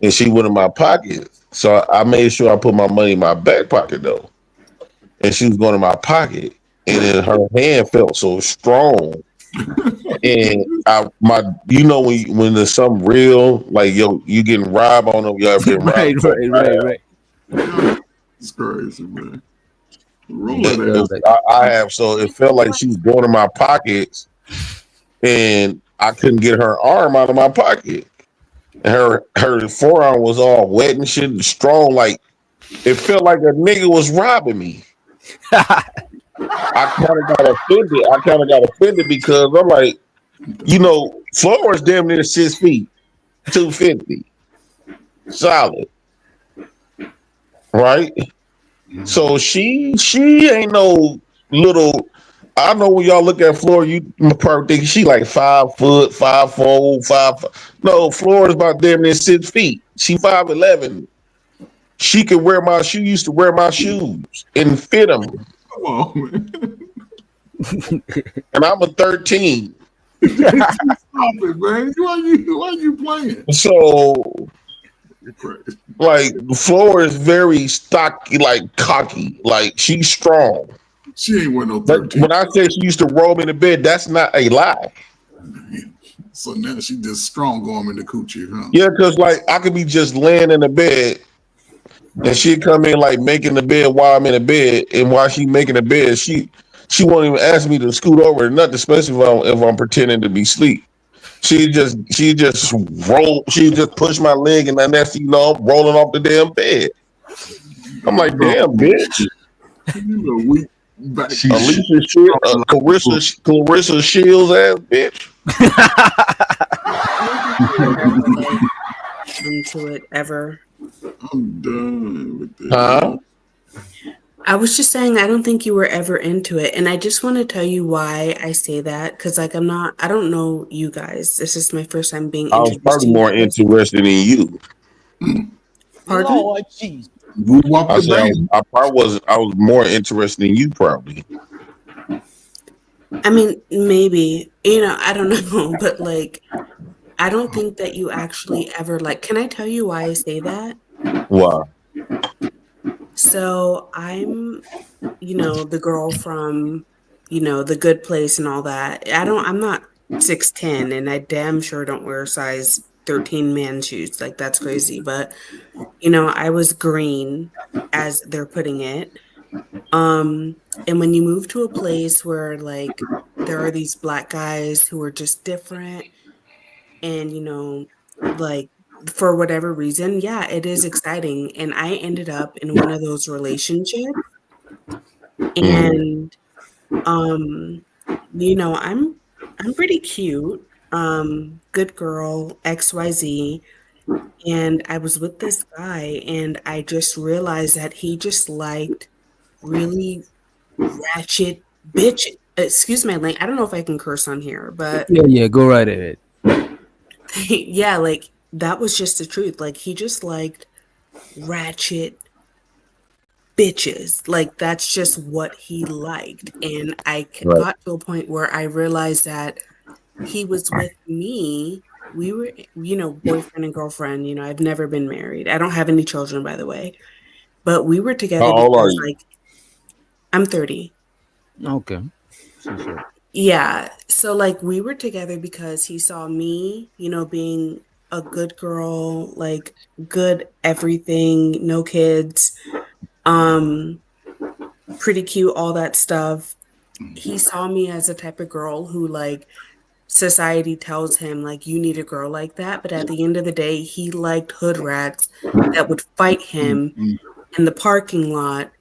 S17: and she went in my pocket. So I made sure I put my money in my back pocket though, and she was going in my pocket, and then her hand felt so strong, and when there's something real like you getting robbed on them, y'all been robbed.
S8: Right.
S12: It's crazy, man.
S17: I have, so it felt like she was going in my pockets, and I couldn't get her arm out of my pocket. And her forearm was all wet and shit, and strong. Like it felt like a nigga was robbing me. I kind of got offended because I'm like, Flora's damn near 6 feet, 250, solid, right? So she ain't no little. I know when y'all look at Flora, you probably think she like 5 foot, 5'4", 5. No, Flora's about damn near 6 feet. She 5'11". She could wear my shoes. Used to wear my shoes and fit them.
S12: Come on, man.
S17: And I'm a 13.
S12: Stop it, man. Why you playing?
S17: So, like, Flora is very stocky, like cocky, like she's strong.
S12: She ain't wearing no 13.
S17: When I say she used to roll me in the bed, that's not a lie.
S12: So now she just strong going in the coochie, huh?
S17: Yeah, because like I could be just laying in the bed, and she come in like making the bed while I'm in the bed, and while she making the bed, she won't even ask me to scoot over or nothing, especially if I'm pretending to be asleep. She just roll. She just push my leg, and then next thing you know, I'm rolling off the damn bed. I'm like, damn, bitch.
S12: You a weak back.
S17: Alicia Clarissa Shields ass bitch.
S1: I don't think you would ever like into it ever.
S12: I'm done with this.
S17: Huh?
S1: I was just saying I don't think you were ever into it, and I just want to tell you why I say that because like I don't know you guys. This is my first time being
S17: I was
S1: introduced
S17: probably
S1: to you
S17: more
S1: guys.
S17: interested in you.
S1: Pardon?
S6: Lord Jesus.
S12: You walk
S17: I
S12: the
S17: said
S12: bank.
S17: I probably was. I was more interested in you, probably.
S1: I mean, maybe, I don't know, but like I don't think that you actually ever like, can I tell you why I say that?
S17: Why?
S1: So I'm the girl from, the good place and all that. I'm not 6'10" and I damn sure don't wear size 13 man shoes. Like that's crazy. But, I was green as they're putting it. Um, and when you move to a place where like there are these black guys who are just different and like for whatever reason, yeah, it is exciting. And I ended up in one of those relationships
S17: Mm.
S1: and um I'm pretty cute, good girl, XYZ, and I was with this guy and I just realized that he just liked really ratchet bitch. Excuse my language. I don't know if I can curse on here, but
S8: Yeah, yeah, go right ahead.
S1: yeah, like that was just the truth. Like he just liked ratchet bitches. Like that's just what he liked. And
S17: Right.
S1: got to a point where I realized that he was with me. We were, boyfriend and girlfriend. I've never been married. I don't have any children, by the way. But we were
S17: How
S1: together
S17: old are
S1: because,
S17: you?
S1: like, I'm 30.
S8: Okay. So.
S1: Yeah. So, like, we were together because he saw me, being a good girl, like, good everything, no kids, um, pretty cute, all that stuff. He saw me as a type of girl who, like, society tells him, like, you need a girl like that. But at the end of the day, he liked hood rats that would fight him in the parking lot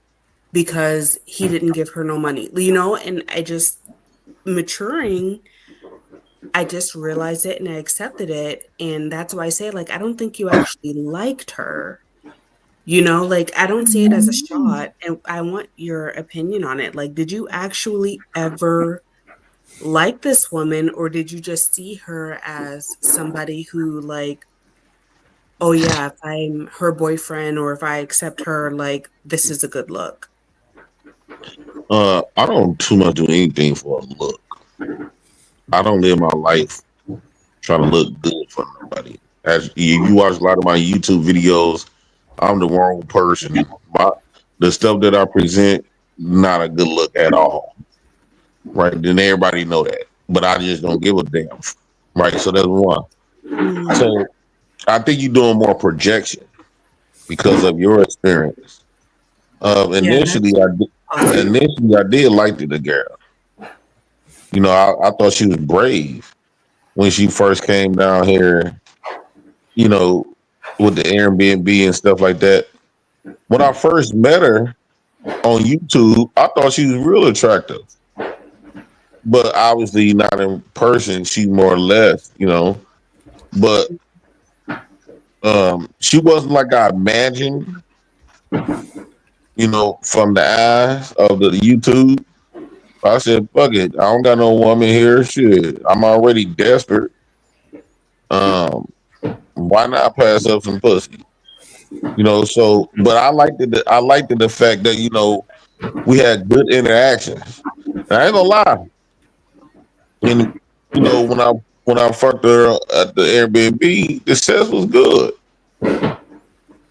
S1: because he didn't give her no money, and I just maturing, I just realized it and I accepted it. And that's why I say, like, I don't think you actually liked her. Like, I don't see it as a shot. And I want your opinion on it. Like, did you actually ever like this woman, or did you just see her as somebody who, like, oh, yeah, if I'm her boyfriend or if I accept her, like, this is a good look?
S17: I don't too much do anything for a look. I don't live my life trying to look good for nobody. As you watch a lot of my YouTube videos, I'm the wrong person. The stuff that I present, not a good look at all. Right? Then everybody know that. But I just don't give a damn. Right? So that's one.
S1: Mm,
S17: So I think you're doing more projection because of your experience.
S1: yeah,
S17: Initially,
S1: that's possible.
S17: I did like the girl. I thought she was brave when she first came down here. You know, with the Airbnb and stuff like that. When I first met her on YouTube, I thought she was real attractive, but obviously not in person. She more or less, but she wasn't like I imagined. From the eyes of the YouTube. I said, fuck it. I don't got no woman here. Shit. I'm already desperate. Um, why not pass up some pussy? So but I liked the fact that, we had good interactions. And I ain't gonna lie. And when I fucked her at the Airbnb, the sex was good.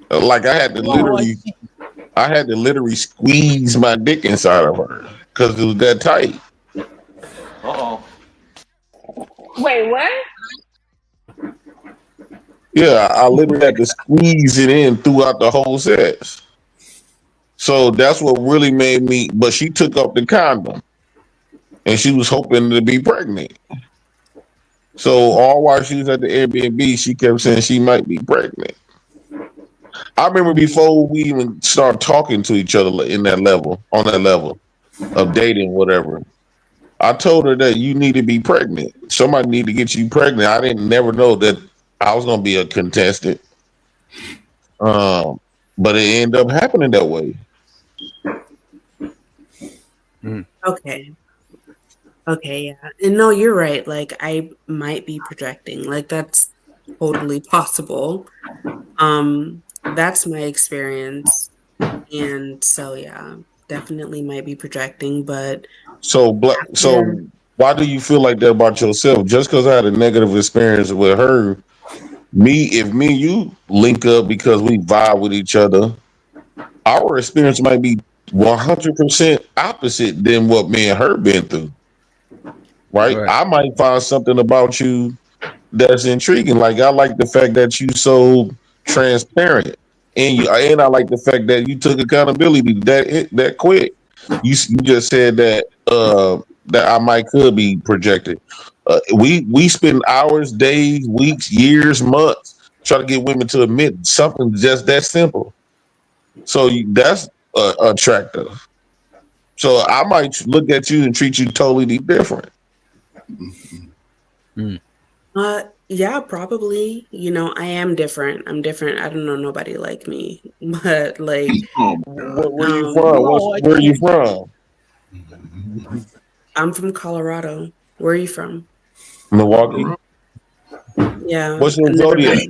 S17: Like
S6: Lord.
S17: I had to literally squeeze my dick inside of her because it was that tight.
S6: Uh-oh.
S3: Wait, what?
S17: Yeah, I literally had to squeeze it in throughout the whole sex. So that's what really made me. But she took up the condom, and she was hoping to be pregnant. So all while she was at the Airbnb, she kept saying she might be pregnant. I remember before we even started talking to each other in that level, on that level of dating, whatever. I told her that you need to be pregnant. Somebody need to get you pregnant. I didn't never know that I was gonna be a contestant. Um, but it ended up happening that way.
S1: Okay. Okay, yeah. And no, you're right. Like I might be projecting. Like that's totally possible. That's my experience. And so yeah, definitely might be projecting, but
S17: So
S1: after
S17: why do you feel like that about yourself? Just because I had a negative experience with her, if me and you link up because we vibe with each other, our experience might be 100% opposite than what me and her been through. Right?
S8: Right.
S17: I might find something about you that's intriguing. Like I like the fact that you so transparent, and I like the fact that you took accountability that quick. You just said that that I might could be projected. We spend hours, days, weeks, years, months trying to get women to admit something just that simple. So that's attractive. So I might look at you and treat you totally different.
S1: yeah, probably. You know, I am different. I'm different. I don't know nobody like me. But like
S12: Oh my God.
S17: Where you from?
S1: um
S17: Where are you from?
S1: I'm from Colorado. Where are you from?
S17: Milwaukee.
S1: Yeah,
S17: What's your
S1: I never heard
S17: zodiac?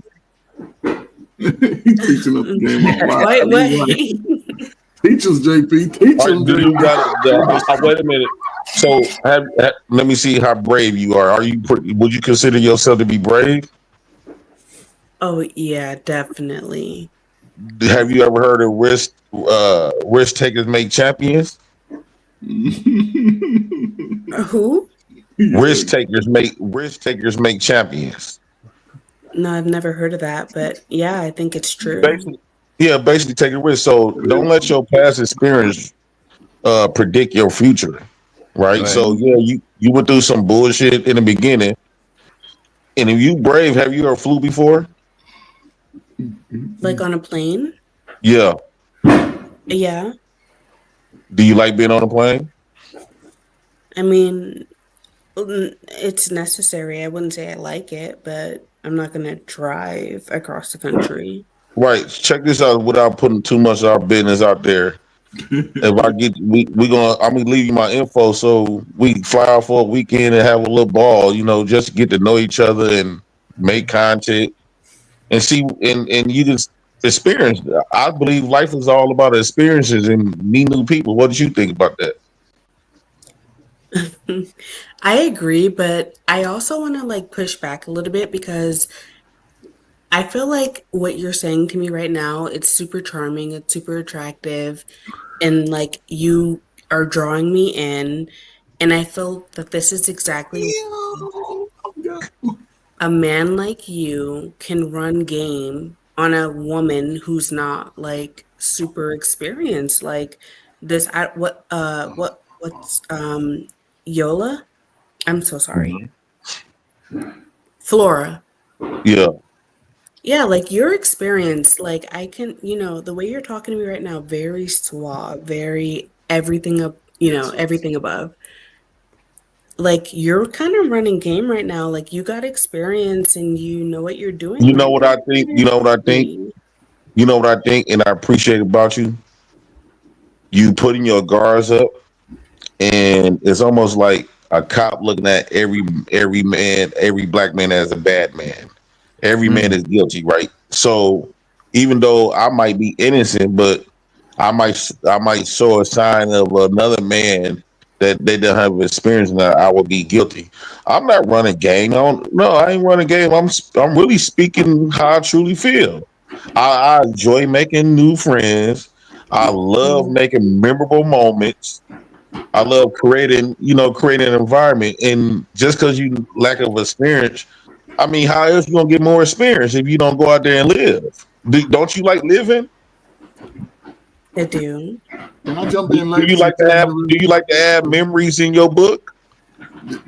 S1: of
S12: He teaching us the game on live.
S1: Wait,
S12: You right.
S1: wait.
S12: Teach us, JP. Teach
S17: All
S12: us,
S17: right, do you
S12: JP.
S17: got it? Wait a minute. So, let me see how brave you are. Would you consider yourself to be brave?
S1: Oh yeah, definitely.
S17: Have you ever heard of risk takers make champions?
S1: Who?
S17: Risk takers make champions.
S1: No, I've never heard of that, but yeah, I think it's true.
S17: Basically, yeah, basically take a risk. So don't let your past experience predict your future. Right.
S8: Right.
S17: So yeah, you went through some bullshit in the beginning. And if you brave, have you ever flew before?
S1: Like on a plane?
S17: Yeah.
S1: Yeah.
S17: Do you like being on a plane?
S1: I mean, it's necessary. I wouldn't say I like it, but I'm not gonna drive across the country.
S17: Right. Check this out without putting too much of our business out there. If I get I'm gonna leave you my info so we can fly out for a weekend and have a little ball, just to get to know each other and make content and see and you just experience. I believe life is all about experiences and meet new people. What did you think about that?
S1: I agree, but I also want to like push back a little bit because I feel like what you're saying to me right now, it's super charming, it's super attractive, and like you are drawing me in, and I feel that this is exactly a man like you can run game on a woman who's not like super experienced. Like this, what's Yola? I'm so sorry. Flora.
S17: Yeah.
S1: Yeah, like your experience, like I can, the way you're talking to me right now, very suave, very everything up, everything above. Like you're kind of running game right now. Like you got experience and you know what you're doing.
S17: You
S1: Like
S17: know what
S1: you're
S17: I think? You know what I think?
S1: me.
S17: You know what I think, and I appreciate about you. You putting your guards up, and it's almost like a cop looking at every man, every black man as a bad man. Every man is guilty, right? So even though I might be innocent, but I might show a sign of another man that they don't have experience and that I would be guilty. I'm not running game. No, I ain't running game. I'm really speaking how I truly feel. I enjoy making new friends. I love making memorable moments. I love creating an environment. And just because you lack of experience I mean, how else you gonna get more experience if you don't go out there and live? Don't you like living?
S1: I do.
S12: Can I jump
S17: Do
S12: in,
S17: you
S12: ladies, and
S17: like
S12: tell
S17: to
S12: you
S17: have?
S12: the
S17: Do
S12: real
S17: you like to add memories in your book?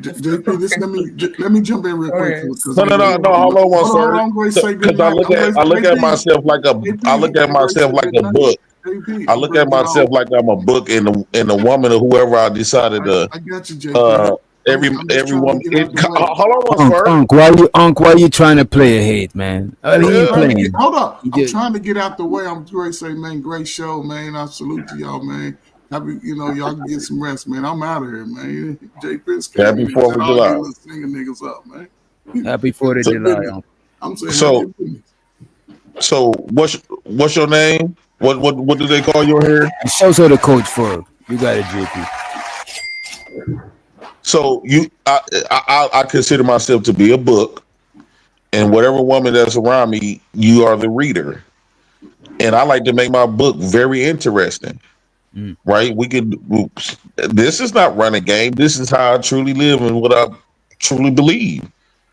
S12: JP? This let me jump in real quick because
S17: No, no, no, no. Hold on, one
S12: hold
S17: sir.
S12: on, Grace. Say good
S17: Because
S12: night. I'm Grace.
S17: I look at
S12: JP,
S17: myself like a I look at
S12: Grace.
S17: myself
S12: Say
S17: like
S12: good
S17: a
S12: night.
S17: book.
S12: JP,
S17: I
S12: I'm
S17: look at
S12: breaking it off.
S17: myself like I'm a book, and the woman or whoever I decided to
S12: I got you, JP. I'm just trying to
S17: everyone.
S12: get out the way.
S17: Hold on, one
S8: Unc,
S17: sir.
S8: why you trying to play a hate, man? He
S12: I'm
S8: ain't
S12: trying to get.
S8: playing.
S12: Hold up.
S8: He
S12: I'm
S8: just,
S12: trying to get out the way. I'm great. Say, man, great show, man. I salute to y'all, man. Happy, y'all can get some rest, man. I'm out of here, man. JP scared
S17: Happy
S12: me to
S17: 4th
S12: set
S17: of
S12: all you
S17: July.
S12: little singing niggas up, man.
S8: happy 4th of
S17: So,
S8: July,
S12: Business.
S8: Unc.
S12: I'm saying, have your
S17: so,
S12: business.
S17: so what's your name? What do they call you here?
S8: Shows her the coach for. You got it, JP.
S17: So I consider myself to be a book, and whatever woman that's around me, you are the reader, and I like to make my book very interesting. Right? This is not running game. This is how I truly live and what I truly believe.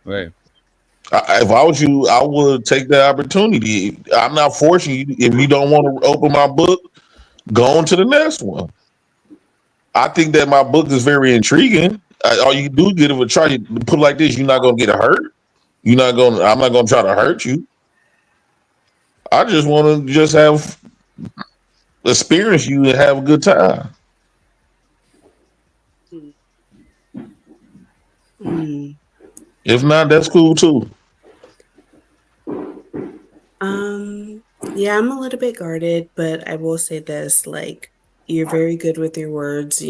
S8: Right.
S17: If I was you, I would take the opportunity. I'm not forcing you. If you don't want to open my book, go on to the next one. I think that my book is very intriguing. All you do get it a try. You put it like this: you're not gonna get hurt. You're not gonna. I'm not gonna try to hurt you. I just want to just have experience you and have a good time.
S1: Mm.
S17: If not, that's cool too.
S1: Yeah, I'm a little bit guarded, but I will say this, like, you're very good with your words,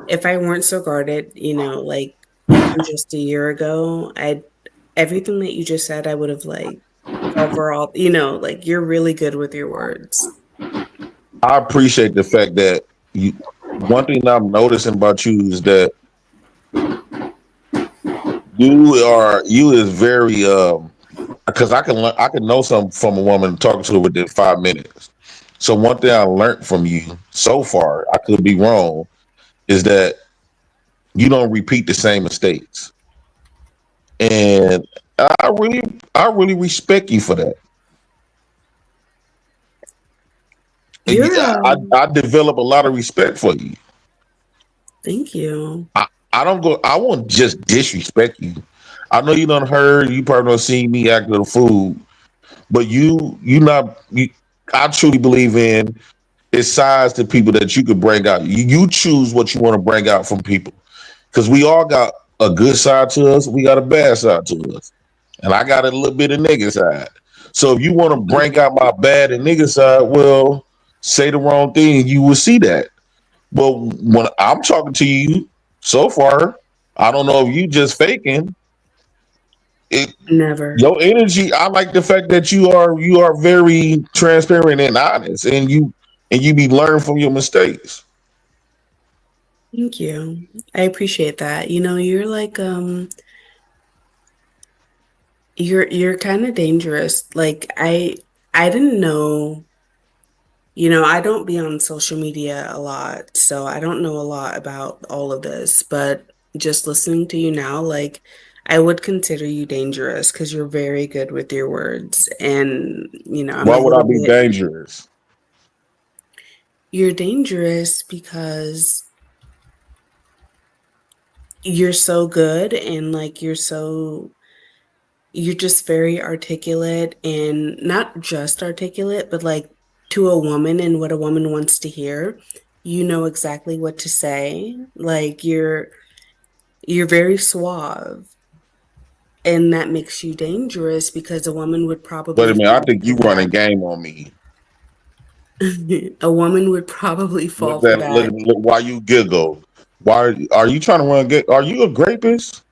S1: If I weren't so guarded, like even just a year ago, everything that you just said, I would have like overall, like you're really good with your words.
S17: I appreciate the fact that you. One thing I'm noticing about you is that you is very because I can know something from a woman talking to her within 5 minutes. So one thing I learned from you so far, I could be wrong, is that you don't repeat the same mistakes, and I really respect you for that. And
S1: You're
S17: I develop a lot of respect for you.
S1: Thank you.
S17: I don't go. I won't just disrespect you. I know you done heard. You probably don't see me acting a fool, but you not. I truly believe in it's size to people that you could bring out. You choose what you want to bring out from people because we all got a good side to us. We got a bad side to us, and I got a little bit of nigga side. So if you want to bring out my bad and nigga side, well, say the wrong thing, you will see that. But when I'm talking to you so far, I don't know if you just faking it.
S1: Never.
S17: Your energy, I like the fact that you are very transparent and honest, and you be learn from your mistakes.
S1: Thank you. I appreciate that. You're like you're kind of dangerous. Like I didn't know. I don't be on social media a lot, so I don't know a lot about all of this, but just listening to you now, like I would consider you dangerous because you're very good with your words. And, I'm
S17: Why
S1: a
S17: would I
S1: little
S17: be
S1: bit,
S17: dangerous?
S1: you're dangerous because you're so good and like you're just very articulate and not just articulate, but like to a woman and what a woman wants to hear. You know exactly what to say. Like you're very suave, and that makes you dangerous because a woman would
S17: But
S1: probably
S17: I mean, I
S1: fall
S17: think you
S1: for
S17: running
S1: that.
S17: game on me.
S1: A woman would probably
S17: Look
S1: fall for
S17: that look,
S1: that.
S17: look why you giggle. Why are you trying to run? Are you a rapist?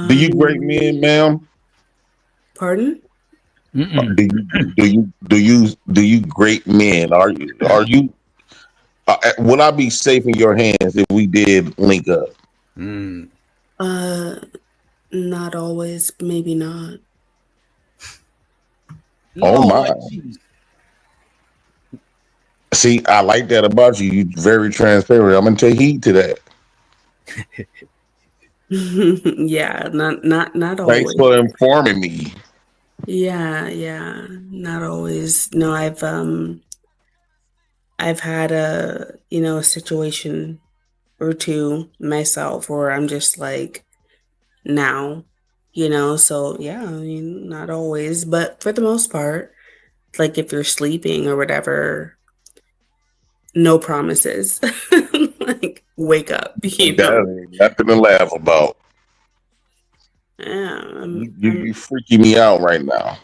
S17: Do you grape men,
S1: Um,
S17: ma'am?
S1: Pardon?
S17: Do you grape men? Are you would I be safe in your hands if we did link up?
S1: Uh, Not always, maybe not.
S17: Oh my.
S8: Lord Jesus.
S17: See, I like that about you. You're very transparent. I'm gonna take heed to that.
S1: Yeah, not
S17: Thanks
S1: always.
S17: for informing me.
S1: Yeah, yeah, not always. No, I've had a situation or two myself where I'm just like now. So yeah, I mean, not always, but for the most part, like if you're sleeping or whatever, no promises. Like wake up, you know.
S17: That ain't nothing to laugh about.
S1: Yeah,
S17: You freaking me out right now.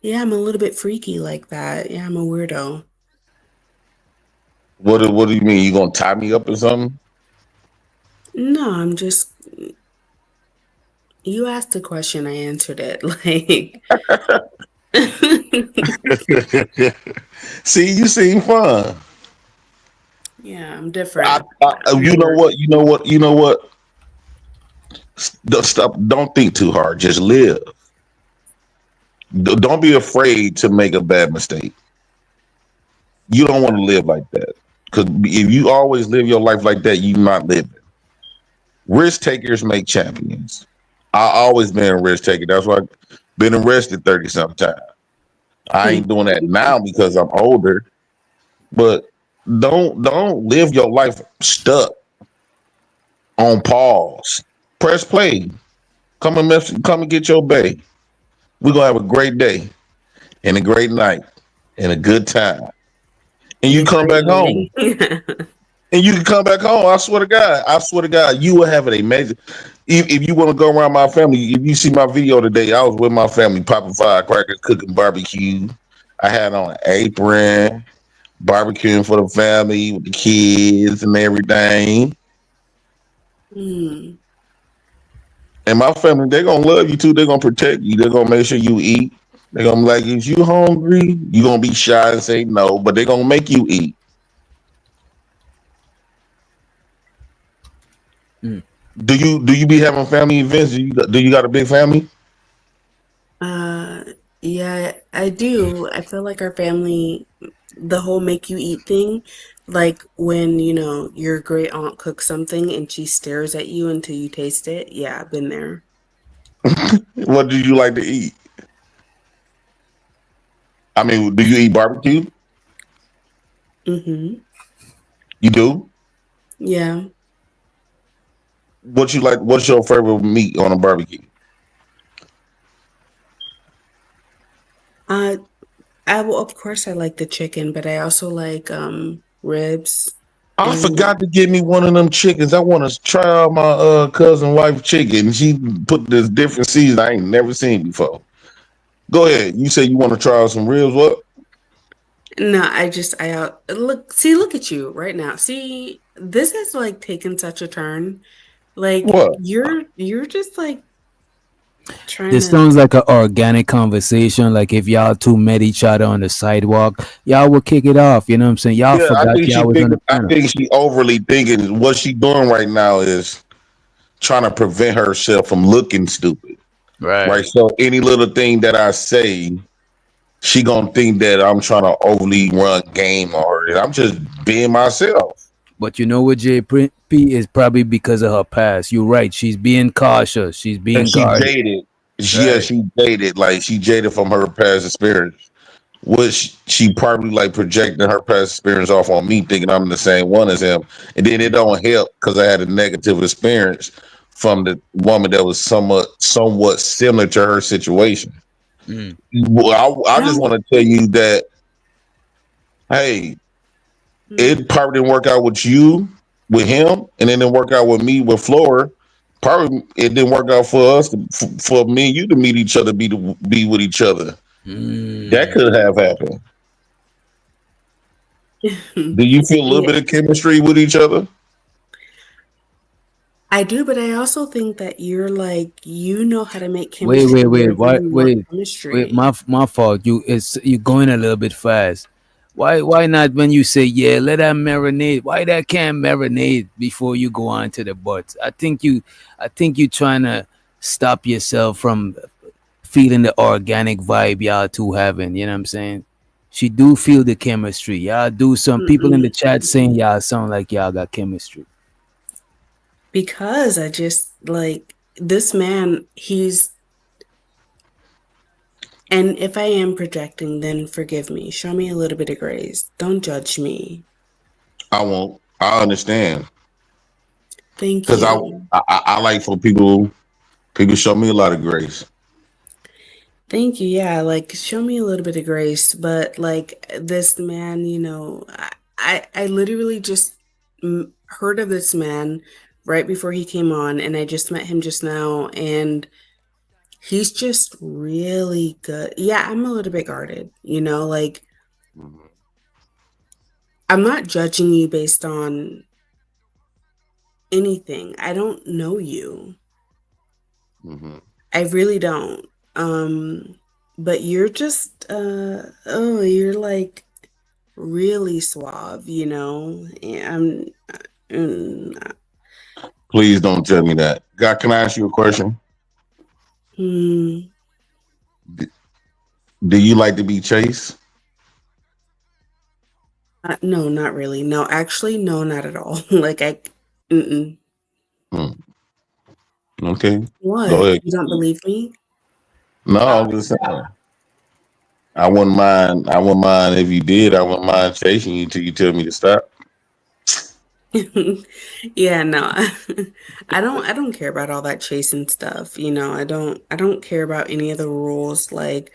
S1: yeah, I'm a little bit freaky like that. Yeah, I'm a weirdo.
S17: What do you mean? You gonna tie me up or something?
S1: No, I'm just you asked a question, I answered it. Like
S17: See, you seem fun.
S1: yeah, I'm different. I'm
S17: You know
S1: weird.
S17: what? You know what? You know what? Don't stop. Don't think too hard. Just live. Don't be afraid to make a bad mistake. You don't want to live like that. Because if you always live your life like that, you're not living. Risk takers make champions. I always been a risk taker. That's why I've been arrested 30 something times. I ain't doing that now because I'm older. But don't live your life stuck on pause. Press play. Come and get your bay. We're gonna have a great day and a great night and a good time. And
S1: And
S17: you
S1: a
S17: come
S1: great
S17: back home.
S1: night.
S17: And you can come back home. I swear to God, you will have an amazing. If you want to go around my family, if you see my video today, I was with my family popping firecrackers, cooking barbecue. I had on an apron, barbecuing for the family with the kids and everything.
S1: Hmm.
S17: And my family, they're gonna love you too. They're gonna protect you. They're gonna make sure you eat. They're gonna be like, is you hungry? You're gonna be shy and say no, but they're gonna make you eat.
S8: Mm.
S17: Do you be having family events? Do you got a big family?
S1: Uh, yeah, I do. I feel like our family, the whole make you eat thing, like when your great aunt cooks something and she stares at you until you taste it. Yeah, I've been there.
S17: What do you like to eat? I mean, do you eat barbecue?
S1: Mm-hmm.
S17: You do?
S1: Yeah.
S17: What you like? What's your favorite meat on a barbecue?
S1: Uh, well, of course I like the chicken, but I also like ribs
S17: I
S1: and
S17: forgot to get me one of them chickens. I want to try out my cousin wife chicken. She put this different season I ain't never seen before. Go ahead. You say you want to try out some ribs? What?
S1: no, look at you right now. See, this has like taken such a turn. Like
S17: What?
S1: you're just like trying
S8: This
S1: to
S8: sounds like an organic conversation. Like if y'all two met each other on the sidewalk, y'all would kick it off. You know what I'm saying? Y'all
S17: Yeah,
S8: forgot y'all was on the
S17: I
S8: panel.
S17: think she overly thinking. What she doing right now is trying to prevent herself from looking stupid.
S8: Right.
S17: Right. So any little thing that I say, she gonna think that I'm trying to overly run game on her. And I'm just being myself.
S8: But you know what, JP is probably because of her past. You're right. She's being cautious. She's
S17: And
S8: being
S17: she
S8: guarded.
S17: jaded.
S8: Right.
S17: She jaded. Like she jaded from her past experience. Which she probably like projecting her past experience off on me, thinking I'm the same one as him. And then it don't help because I had a negative experience from the woman that was somewhat similar to her situation.
S8: Mm.
S17: Well, I just
S1: how
S17: want to tell you that, hey,
S1: mm,
S17: it probably didn't work out with you, with him, and it didn't work out with me, with Flora. Probably it didn't work out for us, for me and you to meet each other, be with each other. That
S8: Mm.
S17: could have happened. Do you feel a little
S1: yeah,
S17: bit of chemistry with each other?
S1: I do, but I also think that you're like you know how to make
S8: Wait,
S1: chemistry
S8: wait, wait.
S1: wherever
S8: Why?
S1: you want
S8: Wait.
S1: chemistry.
S8: My fault. You going a little bit fast. Why not when you say yeah, let that marinate? Why that can't marinate before you go on to the butts? I think you trying to stop yourself from feeling the organic vibe y'all two having. You know what I'm saying? She do feel the chemistry. Y'all do. Some people in the
S1: Mm-mm.
S8: chat saying y'all sound like y'all got chemistry.
S1: Because I just like this man, and if I am projecting, then forgive me. Show me a little bit of grace. Don't judge me.
S17: I won't. I understand
S1: Thank
S17: because
S1: you.
S17: I like for people show me a lot of grace.
S1: Thank you. Yeah, like show me a little bit of grace, but like this man, I literally just heard of this man right before he came on, and I just met him just now, and he's just really good. Yeah, I'm a little bit guarded, like I'm not judging you based on anything. I don't know you.
S17: Mm-hmm.
S1: I really don't. But you're just oh, you're like really suave, And mm,
S17: Please don't tell me that. God, can I ask you a question?
S1: hmm,
S17: Do you like to be chased?
S1: no, not really. No, actually, no, not at all. Like mm-mm.
S17: Hmm. Okay, go
S1: What?
S17: ahead.
S1: You don't believe me?
S17: No, I'm just saying. I wouldn't mind. I wouldn't mind if you did. I wouldn't mind chasing you till you tell me to stop.
S1: Yeah, no. I don't care about all that chasing stuff, I don't care about any of the rules. Like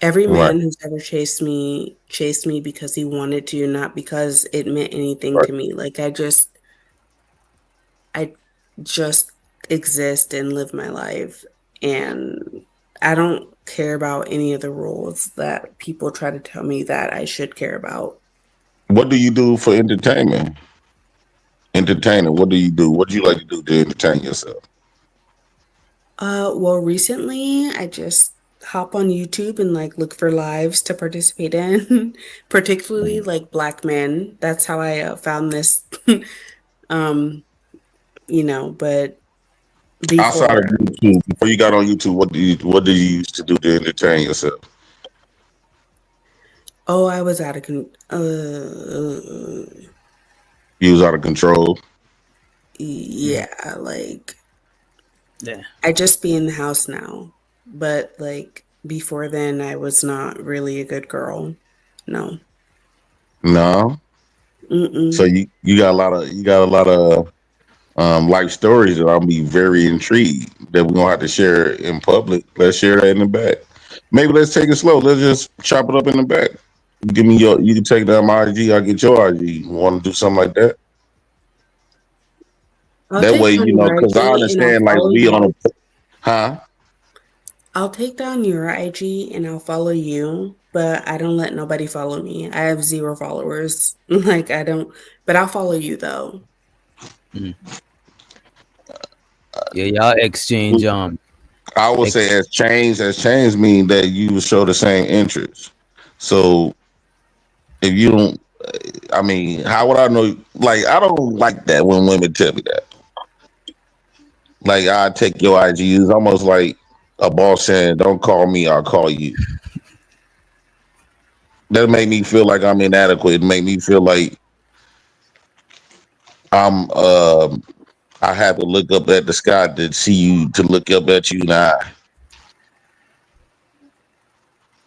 S1: every
S17: Right.
S1: man who's ever chased me because he wanted to, not because it meant anything
S17: Right.
S1: to me. Like I just exist and live my life, and I don't care about any of the rules that people try to tell me that I should care about.
S17: What do you do for entertainment? Entertaining. What do you do? What do you like to do to entertain yourself?
S1: Well, recently I just hop on YouTube and like look for lives to participate in, particularly like black men. That's how I found this. um, but
S17: Outside of
S1: before,
S17: YouTube, before you got on YouTube, what do you used to do to entertain yourself?
S1: oh, I was out of
S17: You was out of control.
S1: yeah, like
S8: Yeah.
S1: I just be in the house now. But like before then, I was not really a good girl. No.
S17: No. So
S1: Mm-mm.
S17: you got a lot of life stories that I'll be very intrigued that we're gonna have to share in public. Let's share that in the back. Maybe let's take it slow. Let's just chop it up in the back. Give me you can take down my IG, I'll get your IG. You want to do something like that?
S1: I'll
S17: That way,
S1: take down your
S17: because I
S1: IG and I'll
S17: understand like
S1: follow
S17: we on a
S1: you.
S17: huh?
S1: I'll take down your IG and I'll follow you, but I don't let nobody follow me. I have zero followers. Like I don't, but I'll follow you though.
S8: Mm. Yeah, y'all exchange
S17: I would say
S8: ex-
S17: as change mean that you show the same interest. So if you don't, I mean, how would I know? Like, I don't like that when women tell me that. Like, I take your IG. It's almost like a boss saying, "Don't call me, I'll call you." That make me feel like I'm inadequate. It make me feel like I'm. I have to look up at the sky to see you, to look up at you in the eye.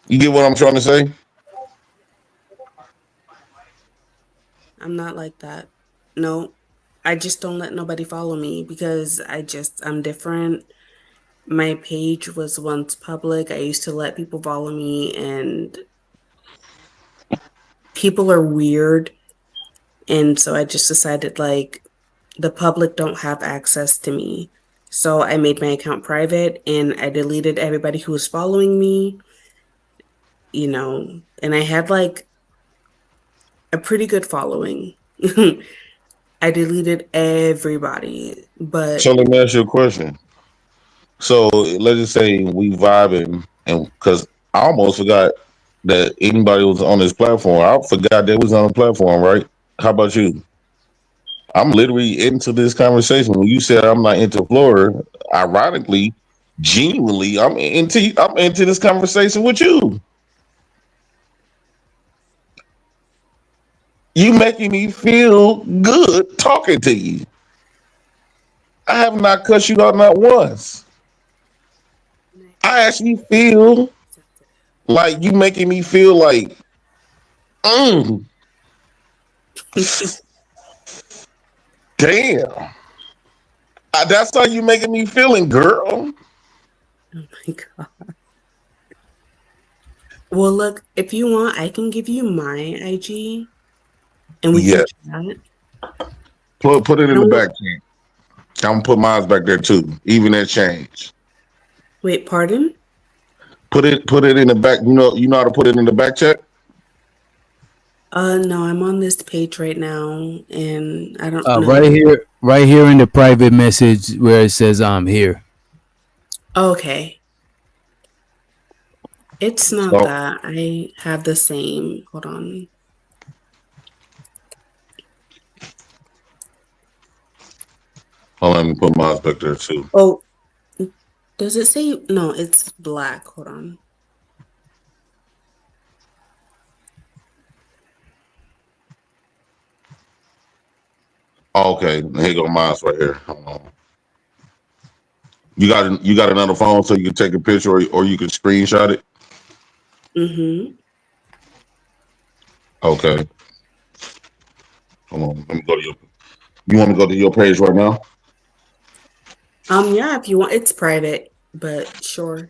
S17: You get what I'm trying to say?
S1: I'm not like that. No, I just don't let nobody follow me because I'm different. My page was once public. I used to let people follow me, and people are weird. And so I just decided like the public don't have access to me. So I made my account private and I deleted everybody who was following me, and I had like a pretty good following. I deleted everybody,
S17: So
S1: but
S17: let me ask you a question. So let's just say we vibing, and because I almost forgot that anybody was on this platform. I forgot they was on the platform, right? How about you? I'm literally into this conversation. When you said I'm not into Flora, ironically, genuinely, I'm into this conversation with you. You making me feel good talking to you. I have not cussed you out not once. I actually feel like you making me feel like, mm, damn. That's how you making me feeling, girl.
S1: Oh my God. Well, look, if you want, I can give you my IG and we can
S17: Yeah.
S1: chat.
S17: Put it
S1: I
S17: in the
S1: don't want,
S17: back chain. I'm gonna put mine back there too. Even that change.
S1: wait, pardon?
S17: Put it in the back. You know how to put it in the back check?
S1: No, I'm on this page right now and I don't know.
S8: Right here in the private message where it says I'm here.
S1: Okay. It's not
S17: So
S1: that. I have the same. Hold on.
S17: let me put mine back there too.
S1: Oh, does it say? No, it's black. Hold on.
S17: Okay, here go mine's right here. Hold on. You got another phone so you can take a picture or you can screenshot it.
S1: Mm-hmm.
S17: Okay. Hold on. Let me go to your. You want to go to your page right now?
S1: Yeah, if you want, it's private, but sure.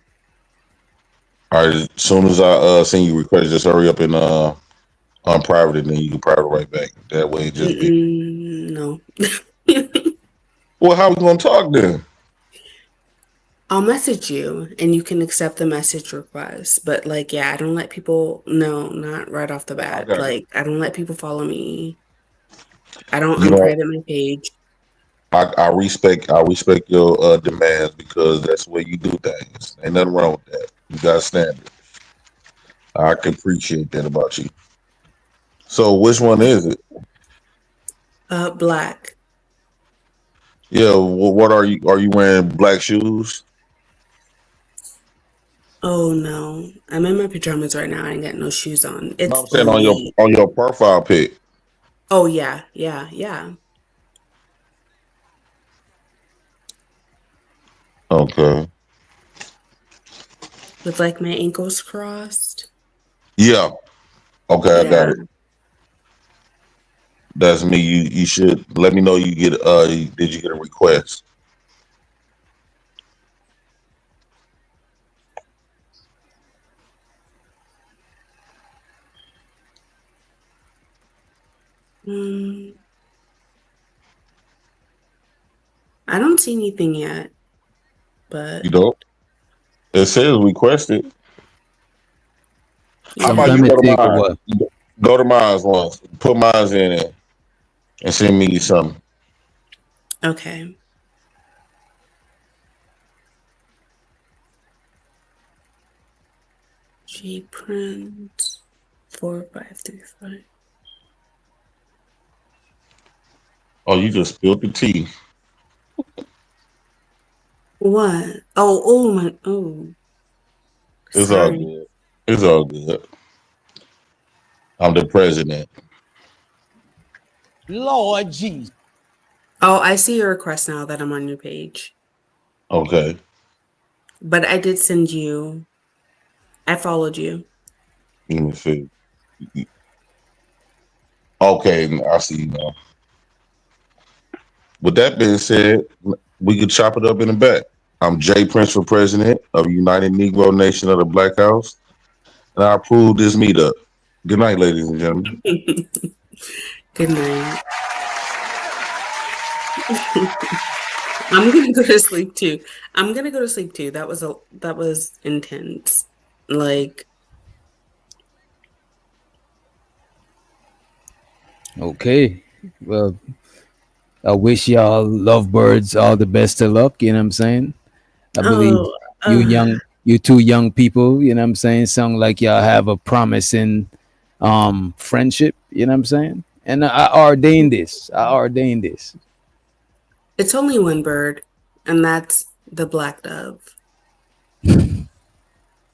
S17: All right. As soon as I send you request, just hurry up and unprivate it, and then you can private right back. That way, it just be.
S1: No.
S17: Well, how we gonna talk then?
S1: I'll message you and you can accept the message request. But like, yeah, I don't let people, no, not right off the
S17: I
S1: bat.
S17: got it.
S1: Like, I don't let people follow me. I don't
S17: You know,
S1: unprivate my page.
S17: I respect your demands because that's the way you do things. Ain't nothing wrong with that. You got standards. I can appreciate that about you. So, which one is it?
S1: Black.
S17: Yeah. What are you? Are you wearing black shoes?
S1: Oh no. I'm in my pajamas right now. I ain't got no shoes on.
S17: No,
S1: It's
S17: I'm saying
S1: late.
S17: on your profile pic.
S1: Oh yeah, yeah, yeah.
S17: Okay.
S1: With like my ankles crossed.
S17: Yeah. Okay, I got
S1: Yeah.
S17: it. That's me. You should let me know you get did you get a request?
S1: Mm, I don't see anything yet,
S17: You
S1: but
S17: don't? It says requested. How about
S1: yeah.
S17: you
S8: Sometimes
S17: go
S8: it
S17: to
S8: take a
S17: mine?
S8: while.
S17: Go to mine once. Put mine in it and send me something.
S1: Okay. G print 4535.
S17: Oh, you just spilled the tea.
S1: What? Oh my,
S17: It's all
S1: sorry.
S17: good. It's all good. I'm the president.
S8: Lord Jesus.
S1: Oh, I see your request now that I'm on your page.
S17: Okay.
S1: But I did send you, I followed you.
S17: Let me see. Okay, I see you now. With that being said, we could chop it up in the back. I'm Jay Prince for President of United Negro Nation of the Black House, and I approve this meetup. Good night, ladies and gentlemen.
S1: Good night. I'm gonna go to sleep too. I'm gonna go to sleep too. That was intense. Like,
S8: Okay. Well, I wish y'all lovebirds all the best of luck. You know what I'm saying? I believe
S1: oh, uh,
S8: you two young people, you know what I'm saying, sound like y'all have a promising friendship, you know what I'm saying? And I ordained this. I ordained this.
S1: it's only one bird, and that's the black dove.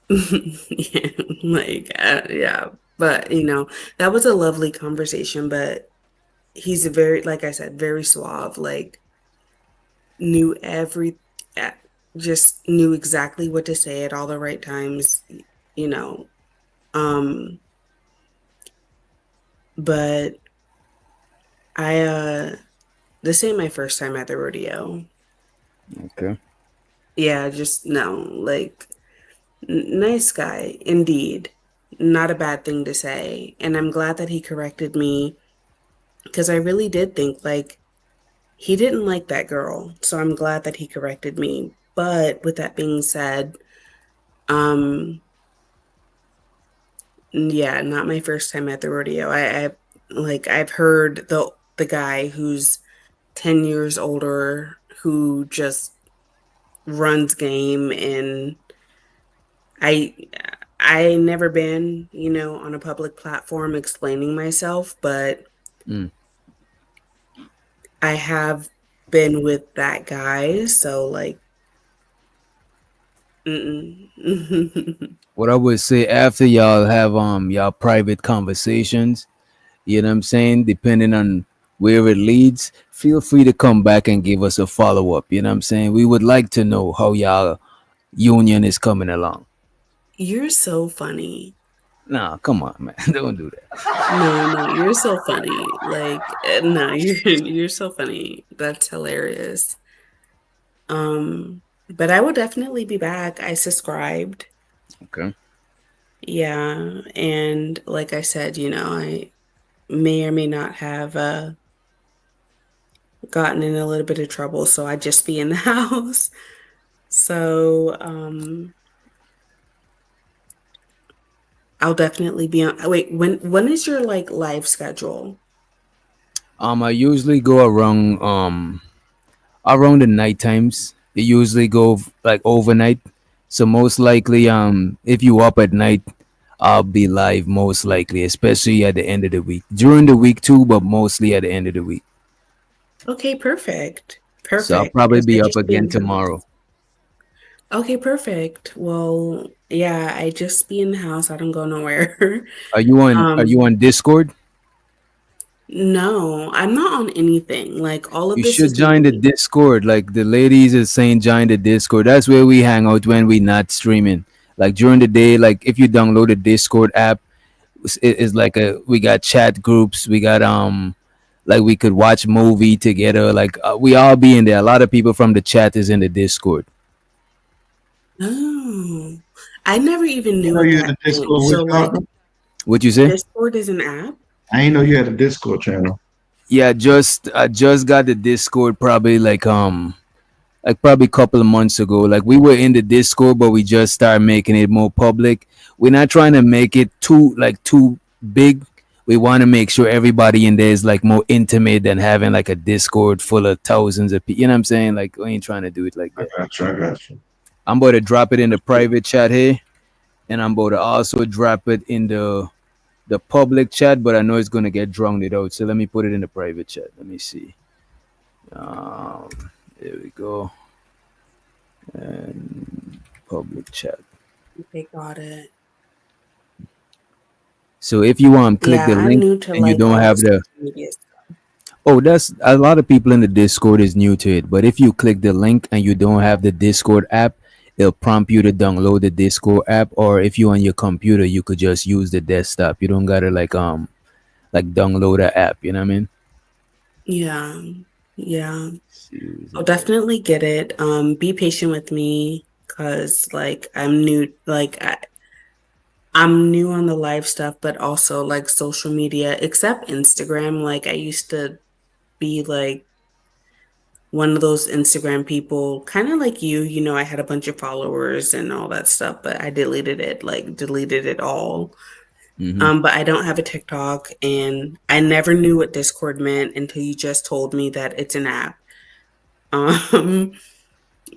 S1: Yeah, like, yeah. But that was a lovely conversation. But he's very, like I said, very suave. Like, knew every, uh, just knew exactly what to say at all the right times, you know. Um, but this ain't my first time at the rodeo.
S8: Okay.
S1: Yeah, just no, like, nice guy, indeed. Not a bad thing to say. And I'm glad that he corrected me because I really did think, like, he didn't like that girl. So I'm glad that he corrected me. But with that being said, um, yeah, not my first time at the rodeo. I've heard the guy who's 10 years older who just runs game, and I I never been, on a public platform explaining myself, but
S8: Mm.
S1: I have been with that guy, so like, mm-mm.
S8: What I would say after y'all have y'all private conversations, you know what I'm saying, depending on where it leads, feel free to come back and give us a follow up. You know what I'm saying? We would like to know how y'all union is coming along.
S1: You're so funny.
S8: Nah, come on, man. Don't do that.
S1: No, no, you're so funny. Like, no, you're so funny. That's hilarious. But I will definitely be back. I subscribed.
S8: Okay.
S1: Yeah, and like I said, I may or may not have gotten in a little bit of trouble, so I just be in the house. So, I'll definitely be on. Wait, when is your like live schedule?
S8: I usually go around the night times. It usually go like overnight. So most likely, if you up at night, I'll be live most likely, especially at the end of the week. During the week too, but mostly at the end of the week.
S1: Okay, perfect.
S8: So I'll
S1: Perfect,
S8: probably
S1: because I
S8: be up
S1: just be in
S8: again
S1: the house.
S8: tomorrow.
S1: Okay, perfect. Well, yeah, I just be in the house. I don't go nowhere.
S8: Are you on Discord?
S1: No, I'm not on anything. Like all of
S8: You
S1: this
S8: should
S1: is
S8: join the
S1: new.
S8: Discord. Like the ladies is saying, join the Discord. That's where we hang out when we not streaming. Like during the day, like if you download the Discord app, it's like we got chat groups. We got like we could watch movie together. Like we all be in there. A lot of people from the chat is in the Discord.
S1: Oh, I never even
S19: You
S1: knew
S19: know
S1: what
S19: you had
S1: that
S19: a
S1: meant.
S19: Discord with
S1: So like,
S19: y'all?
S8: What you say?
S1: Discord is an app?
S19: I ain't know you had a Discord channel.
S8: Yeah, just I just got the Discord probably like probably a couple of months ago. Like we were in the Discord, but we just started making it more public. We're not trying to make it too big. We want to make sure everybody in there is like more intimate than having like a Discord full of thousands of people. You know what I'm saying? Like we ain't trying to do it like
S19: I
S8: that.
S19: got you. I got you.
S8: I'm about to drop it in the private chat here, and I'm about to also drop it in the public chat. But I know it's gonna get drowned out, so let me put it in the private chat. Let me see. Um, there we go. And public chat.
S1: They got it.
S8: So if you click the
S1: Yeah, I'm
S8: link
S1: new to
S8: and you
S1: like
S8: don't
S1: all
S8: have
S1: this
S8: the
S1: social media stuff.
S8: that's a lot of people in the Discord is new to it. But if you click the link and you don't have the Discord app, it'll prompt you to download the Discord app. Or if you on your computer, you could just use the desktop. You don't gotta like download an app. You know what I mean?
S1: Yeah, yeah.
S8: Use
S1: I'll
S8: the
S1: definitely get it. Be patient with me because like I'm new. Like I'm new on the live stuff, but also like social media, except Instagram. Like I used to be like one of those Instagram people, kind of like you, I had a bunch of followers and all that stuff, but I deleted it, like deleted it all.
S8: Mm-hmm.
S1: But I don't have a TikTok, and I never knew what Discord meant until you just told me that it's an app. Um,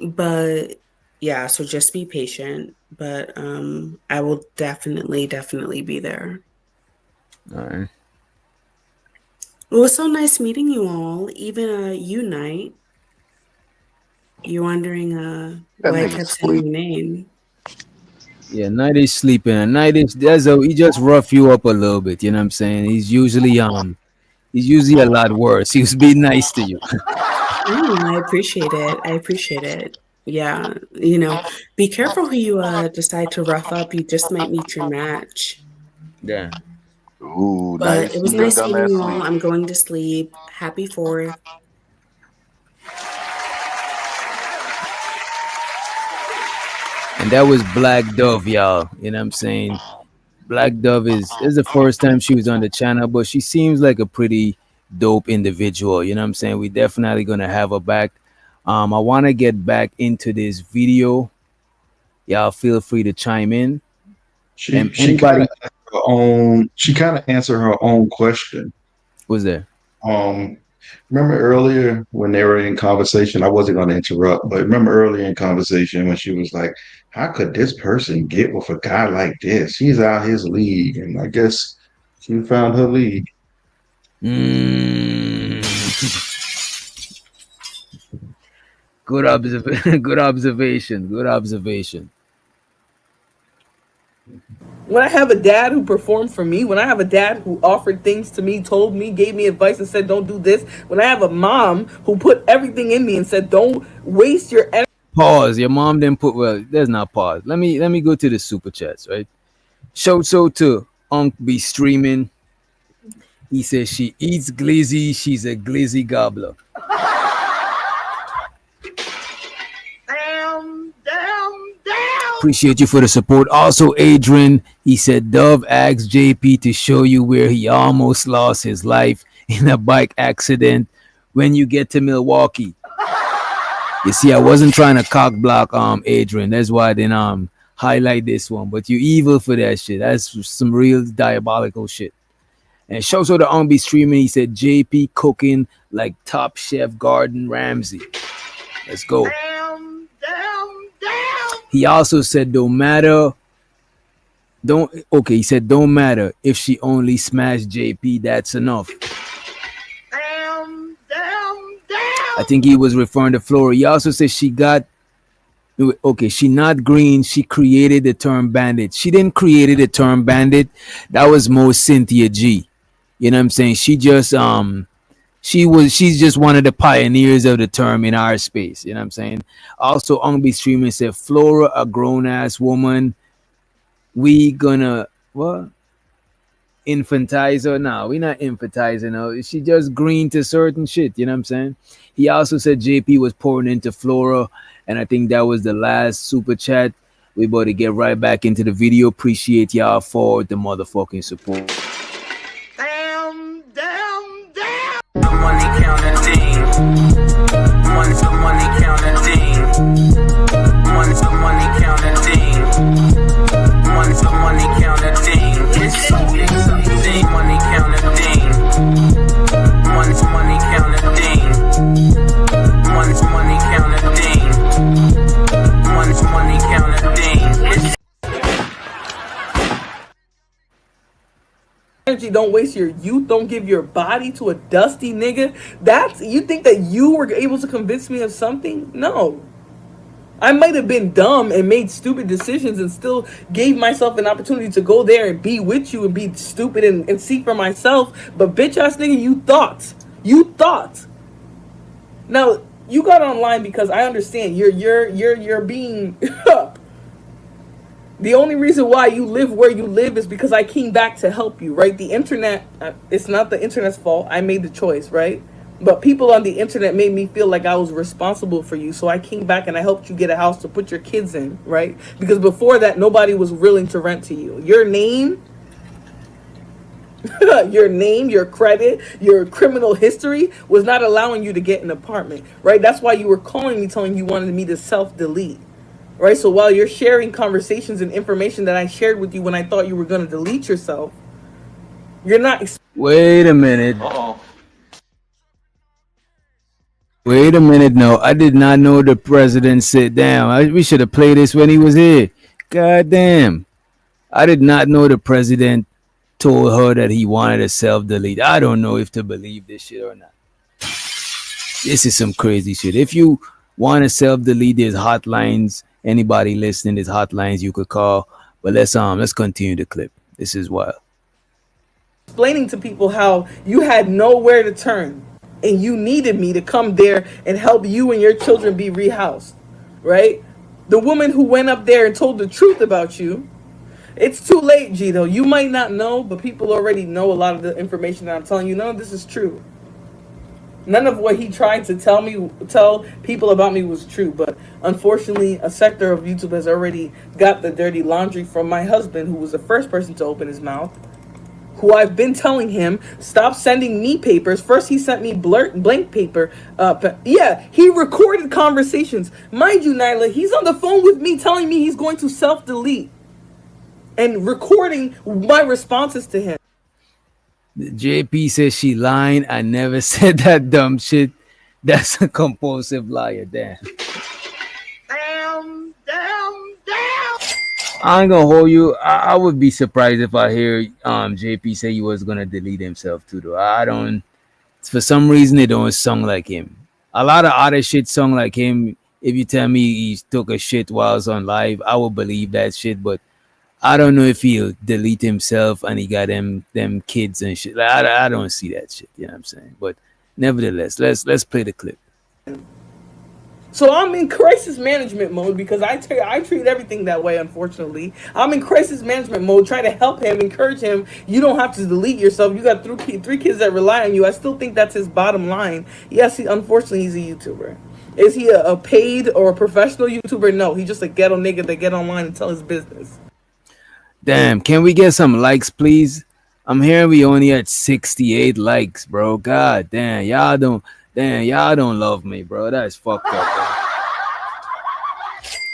S1: but yeah, so just be patient. But I will definitely be there.
S8: All right.
S1: It was so nice meeting you all, even you night. You're wondering
S7: That
S1: why I
S7: nigga
S1: kept saying
S7: sleep.
S1: your name.
S8: Yeah, night is sleeping. And night is he just rough you up a little bit. You know what I'm saying? He's usually a lot worse. He was being nice to you.
S1: I appreciate it. I appreciate it. Yeah, be careful who you decide to rough up. You just might meet your match.
S8: Yeah.
S7: Ooh,
S1: But
S7: nice.
S1: it
S7: You
S1: was
S7: little
S1: nice seeing
S7: dumbass
S1: you all.
S7: sleep.
S1: I'm going to sleep. Happy 4th.
S8: And that was Black Dove, y'all. You know what I'm saying? Black Dove is the first time she was on the channel, but she seems like a pretty dope individual. You know what I'm saying? We definitely gonna have her back. I want to get back into this video. Y'all feel free to chime in. And
S19: She kind
S8: anybody
S19: of answered her own question.
S8: was there?
S19: Um, remember earlier when they were in conversation, I wasn't going to interrupt, but remember earlier in conversation when she was like, how could this person get with a guy like this? He's out his league. And I guess she found her league.
S8: Good observation. Good observation. Good observation.
S6: When I have a dad who performed for me, when I have a dad who offered things to me, told me, gave me advice and said, don't do this, when I have a mom who put everything in me and said, don't waste your energy.
S8: Pause. Your mom didn't put there's not pause. Let me go to the super chats, right? Shout out to Unc be streaming. He says she eats glizzy, she's a glizzy gobbler. Appreciate you for the support. Also, Adrian, he said Dove asked JP to show you where he almost lost his life in a bike accident when you get to Milwaukee. You see, I wasn't trying to cock block Adrian. That's why I didn't highlight this one. But you evil for that shit. That's some real diabolical shit. And shows out the Umbi streaming. He said JP cooking like Top Chef Gordon Ramsay. Let's go. He also said don't matter if she only smashed JP, that's enough. I think he was referring to Flora. He also said she not green, she created the term bandit. She didn't create the term bandit. That was more Cynthia G. You know what I'm saying? She's just one of the pioneers of the term in our space. You know what I'm saying? Also, Ungby Streaming said, Flora, a grown ass woman. We gonna what? Infantize her? No, we not infantizing her. She just green to certain shit. You know what I'm saying? He also said JP was pouring into Flora, and I think that was the last super chat. We about to get right back into the video. Appreciate y'all for the motherfucking support.
S22: Money counting thing. Money counting thing. Money counting thing. Money counting thing. It's something. Money counting thing. Money counting thing. Money counting thing. Money counting thing.
S6: Energy, don't waste your youth, don't give your body to a dusty nigga. You think that you were able to convince me of something? No. I might have been dumb and made stupid decisions and still gave myself an opportunity to go there and be with you and be stupid and see for myself. But bitch ass nigga, you thought. Now, you got online because I understand you're being the only reason why you live where you live is because I came back to help you, right? The internet, it's not the internet's fault. I made the choice, right? But people on the internet made me feel like I was responsible for you. So I came back and I helped you get a house to put your kids in, right? Because before that, nobody was willing to rent to you. Your name, your credit, your criminal history was not allowing you to get an apartment, right? That's why you were calling me telling you wanted me to self-delete. Right, so while you're sharing conversations and information that I shared with you when I thought you were going to delete yourself, you're not.
S8: Wait a minute. Wait a minute. No, I did not know the president said, damn, we should have played this when he was here. God damn. I did not know the president told her that he wanted to self-delete. I don't know if to believe this shit or not. This is some crazy shit. If you want to self-delete, there's hotlines. Anybody listening, there's hotlines you could call. But let's continue the clip. This is wild.
S6: Explaining to people how you had nowhere to turn and you needed me to come there and help you and your children be rehoused, right? The woman who went up there and told the truth about you, it's too late, Gito. You might not know, but people already know a lot of the information that I'm telling you. None of this is true. None of what he tried to tell people about me was true. But unfortunately, a sector of YouTube has already got the dirty laundry from my husband, who was the first person to open his mouth. Who I've been telling him, stop sending me papers. First, he sent me blank paper. Yeah, he recorded conversations. Mind you, Nyla, he's on the phone with me telling me he's going to self-delete and recording my responses to him.
S8: JP says she lying. I never said that dumb shit. That's a compulsive liar. Damn. I ain't gonna hold you. I would be surprised if I hear JP say he was gonna delete himself too. Though I don't. For some reason, it don't sound like him. A lot of other shit sound like him. If you tell me he took a shit while I was on live, I will believe that shit. But I don't know if he'll delete himself and he got them kids and shit. Like, I don't see that shit. You know what I'm saying? But nevertheless, let's play the clip.
S6: So I'm in crisis management mode because I treat everything that way, unfortunately. I'm in crisis management mode, trying to help him, encourage him. You don't have to delete yourself. You got three kids that rely on you. I still think that's his bottom line. Yes, unfortunately, he's a YouTuber. Is he a paid or a professional YouTuber? No, he's just a ghetto nigga that get online and tell his business.
S8: Damn, can we get some likes, please? I'm hearing we only at 68 likes, bro. God damn, y'all don't love me, bro. That's fucked up, bro.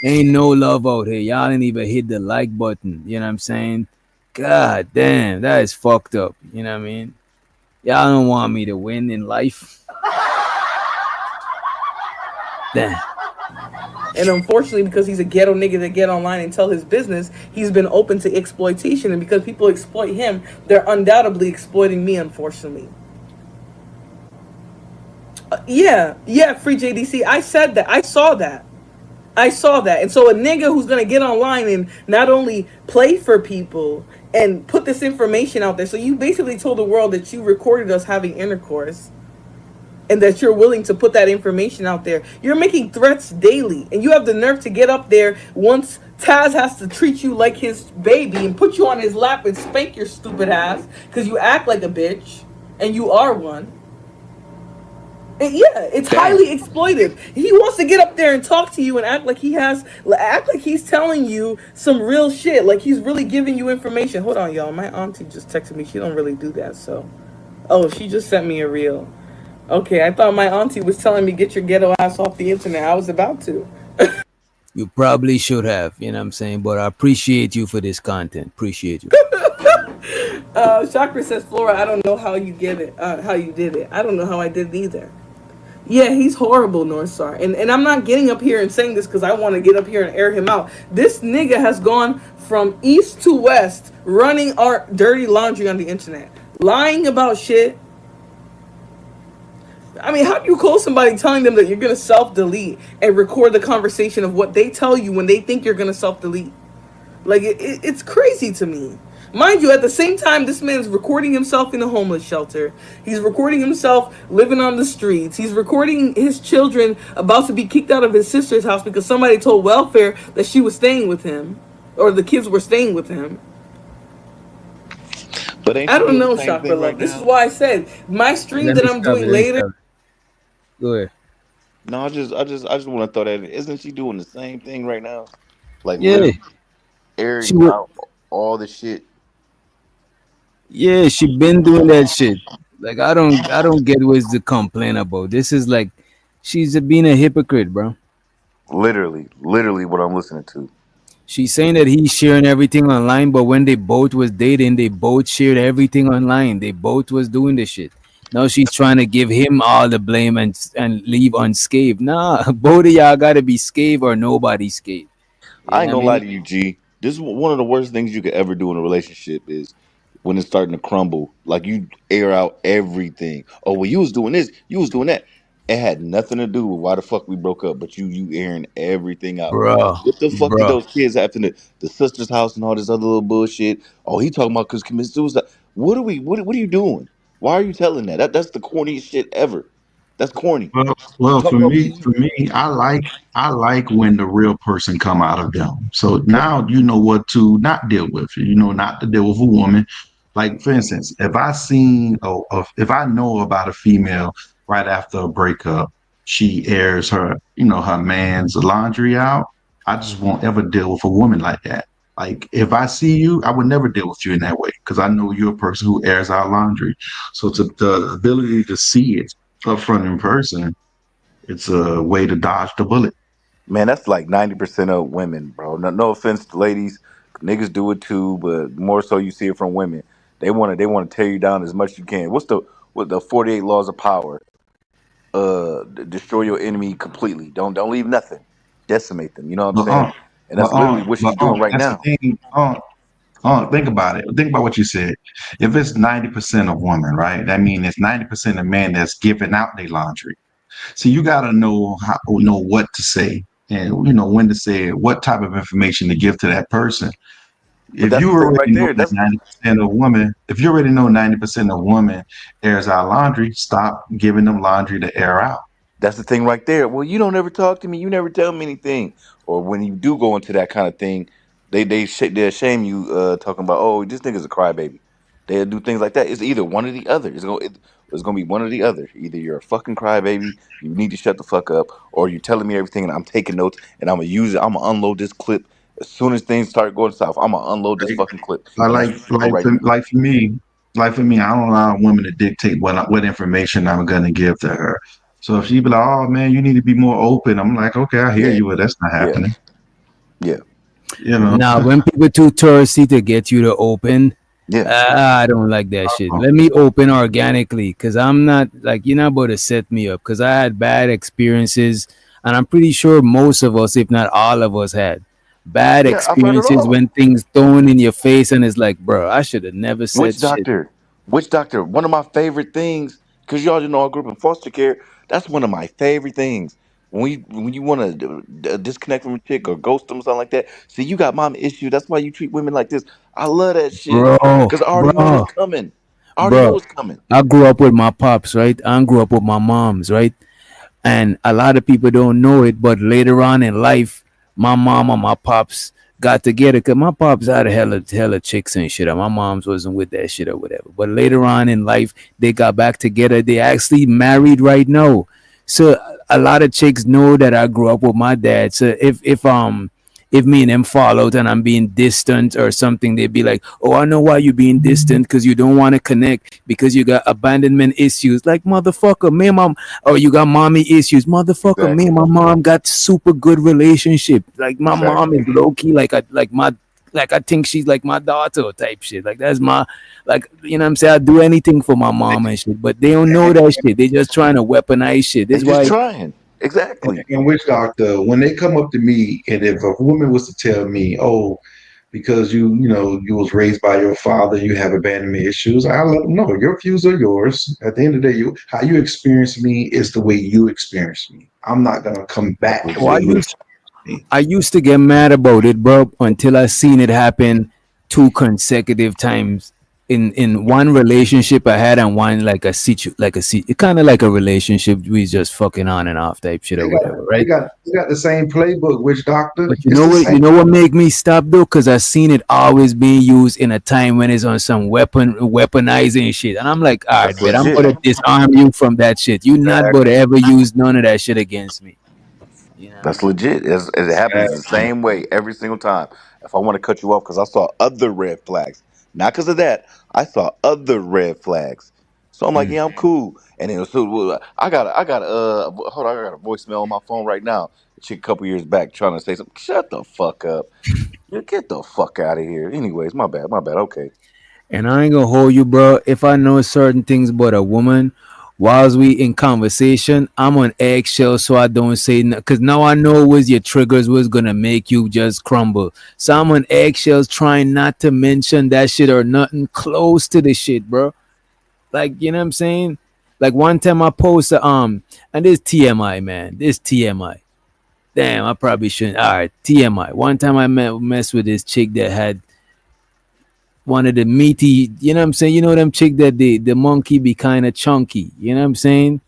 S8: Ain't no love out here. Y'all didn't even hit the like button. You know what I'm saying? God damn, that is fucked up. You know what I mean? Y'all don't want me to win in life. Damn.
S6: And unfortunately, because he's a ghetto nigga that get online and tell his business, he's been open to exploitation. And because people exploit him, they're undoubtedly exploiting me, unfortunately. Yeah, free JDC. I said that. I saw that. And so a nigga who's going to get online and not only play for people and put this information out there. So you basically told the world that you recorded us having intercourse. And that you're willing to put that information out there. You're making threats daily. And you have the nerve to get up there once Taz has to treat you like his baby and put you on his lap and spank your stupid ass because you act like a bitch. And you are one. And yeah, it's highly exploitive. He wants to get up there and talk to you and act like he's telling you some real shit. Like he's really giving you information. Hold on, y'all. My auntie just texted me. She don't really do that, so. Oh, she just sent me a reel. Okay, I thought my auntie was telling me get your ghetto ass off the internet. I was about to.
S8: You probably should have, you know what I'm saying? But I appreciate you for this content. Appreciate you.
S6: Chakra says, Flora, I don't know how you did it. I don't know how I did it either. Yeah, he's horrible, Northstar. And I'm not getting up here and saying this because I want to get up here and air him out. This nigga has gone from east to west running our dirty laundry on the internet. Lying about shit. I mean, how do you call somebody telling them that you're going to self-delete and record the conversation of what they tell you when they think you're going to self-delete? Like, it's crazy to me. Mind you, at the same time, this man's recording himself in a homeless shelter. He's recording himself living on the streets. He's recording his children about to be kicked out of his sister's house because somebody told welfare that she was staying with him. Or the kids were staying with him.
S2: But ain't
S6: I don't know, Chakra Love. This is why I said my stream that I'm doing later.
S8: Go ahead.
S2: No, I just want to throw that in. Isn't she doing the same thing right now? Like,
S8: yeah,
S2: airing out all the shit.
S8: Yeah, she been doing that shit. Like I don't get what's the complaint about. This is like she's being a hypocrite, bro.
S2: Literally what I'm listening to.
S8: She's saying that he's sharing everything online, but when they both was dating, they both shared everything online. They both was doing this shit. Now she's trying to give him all the blame and leave unscathed. Nah, both of y'all gotta be scathed or nobody scathed.
S2: I ain't gonna lie to you, G. This is one of the worst things you could ever do in a relationship is when it's starting to crumble. Like you air out everything. Oh, well, you was doing this, you was doing that. It had nothing to do with why the fuck we broke up, but you airing everything out.
S8: Bro,
S2: What the fuck did those kids have to the sister's house and all this other little bullshit? Oh, he talking about because commit suicide. What are you doing? Why are you telling that? That's the corniest shit ever. That's corny.
S19: Well,
S2: Talk about
S19: for me, I like when the real person come out of them. So now you know what to not deal with. You know not to deal with a woman. Like for instance, if I seen if I know about a female right after a breakup, she airs her, her man's laundry out. I just won't ever deal with a woman like that. Like if I see you, I would never deal with you in that way because I know you're a person who airs out laundry. So to the ability to see it up front in person, it's a way to dodge the bullet.
S2: Man, that's like 90% of women, bro. No offense to ladies, niggas do it too, but more so you see it from women. They want to tear you down as much as you can. What the 48 laws of power? Destroy your enemy completely. Don't leave nothing. Decimate them. You know what I'm
S19: But
S2: saying? And that's literally what she's doing right
S19: that's the
S2: now.
S19: thing. Think about it. Think about what you said. If it's 90% of women, right? That means it's 90% of men that's giving out their laundry. So you gotta know what to say and when to say it, what type of information to give to that person.
S2: But
S19: If
S2: that's
S19: you
S2: the thing right
S19: already know
S2: there.
S19: that 90% of women, if you already know 90% of women airs out laundry, stop giving them laundry to air out.
S2: That's the thing right there. Well, you don't ever talk to me. You never tell me anything. Or when you do go into that kind of thing, they shame you talking about, oh, this nigga's a crybaby. They'll do things like that. It's either one or the other. It's gonna be one or the other. Either you're a fucking crybaby, you need to shut the fuck up, or you're telling me everything and I'm taking notes and I'm gonna use it. I'm gonna unload this clip as soon as things start going south. I'm gonna unload this fucking clip,
S19: I
S2: and that's
S19: like
S2: what you're doing right now.
S19: like for me, I don't allow women to dictate what information I'm gonna give to her. So if she be like, "Oh man, you need to be more open," I'm like, "Okay, I hear
S2: Yeah,
S19: you, but that's not
S2: yeah,
S19: happening."
S2: yeah,
S19: You know.
S8: Now, when people too thirsty to get you to open,
S2: yeah.
S8: I don't like that shit. Let me open organically, cause I'm not like you're not about to set me up. Cause I had bad experiences, and I'm pretty sure most of us, if not all of us, had bad
S2: Yeah, I've heard it
S8: experiences
S2: all.
S8: when things thrown in your face, and it's like, bro, I should have never
S2: Witch
S8: said shit.
S2: doctor. Witch doctor. One of my favorite things, because y'all know I grew up in foster care. That's one of my favorite things. When you want to disconnect from a chick or ghost them or something like that. See, you got mom issue. That's why you treat women like this. I love that shit
S8: Bro,
S2: because I already know what's
S8: bro,
S2: coming. I already know
S8: bro.
S2: what's coming.
S8: I grew up with my pops, right? I grew up with my moms, right? And a lot of people don't know it, but later on in life, my mom and my pops got together because my pops had a hella chicks and shit, and my mom's wasn't with that shit or whatever. But later on in life, they got back together. They actually married right now. So a lot of chicks know that I grew up with my dad. So if me and them fall out and I'm being distant or something, they'd be like, "Oh, I know why you being distant because you don't want to connect because you got abandonment issues." Like motherfucker, me and mom, or you got mommy issues, motherfucker. Me
S2: Exactly.
S8: and my mom got super good relationship. Like my mom
S2: Exactly.
S8: is low key, like I think she's like my daughter type shit. Like that's my like you know what I'm saying. I do anything for my mom and shit, but they don't know that shit. They just trying to weaponize shit.
S2: They
S8: This is
S2: just
S8: why.
S2: trying. Exactly.
S19: And witch doctor, when they come up to me, and if a woman was to tell me, "Oh, because you was raised by your father, you have abandonment issues," I let them know your views are yours. At the end of the day, how you experience me is the way you experience me. I'm not gonna come
S2: That's
S19: back the way
S8: Well,
S19: you
S2: legit.
S19: experience me.
S8: I used to get mad about it, bro, until I seen it happen two consecutive times in one relationship I had and one kind of like a relationship we just fucking on and off type shit or
S19: They got
S8: whatever, right?
S19: they got the same playbook, witch doctor.
S8: But you
S19: It's
S8: know
S19: the
S8: what?
S19: same.
S8: You know what make me stop though? Cause I seen it always being used in a time when it's on some weaponizing shit, and I'm like, all right,
S2: That's
S8: bet I'm
S2: legit.
S8: gonna disarm you from that shit. You not gonna ever use none of that shit against me. You know.
S2: That's legit. It happens the
S19: Exactly.
S2: same way every single time. If I want to cut you off because I saw other red flags, not because of that, I saw other red flags. So I'm like, yeah, I'm cool. And then hold on, I got a voicemail on my phone right now. A chick a couple years back trying to say something. Shut the fuck up. You get the fuck out of here. Anyways, my bad, my bad. Okay.
S8: And I ain't gonna hold you, bro. If I know certain things about a woman, whilst we in conversation, I'm on eggshells so I don't say nothing. Cause now I know was your triggers was gonna make you just crumble. So I'm on eggshells trying not to mention that shit or nothing close to the shit, bro. Like you know what I'm saying? Like one time I posted and this TMI, man. This TMI. Damn, I probably shouldn't. All right, TMI. One time I messed with this chick that had one of the meaty, you know what I'm saying? You know them chick that the monkey be kind of chunky, you know what I'm saying?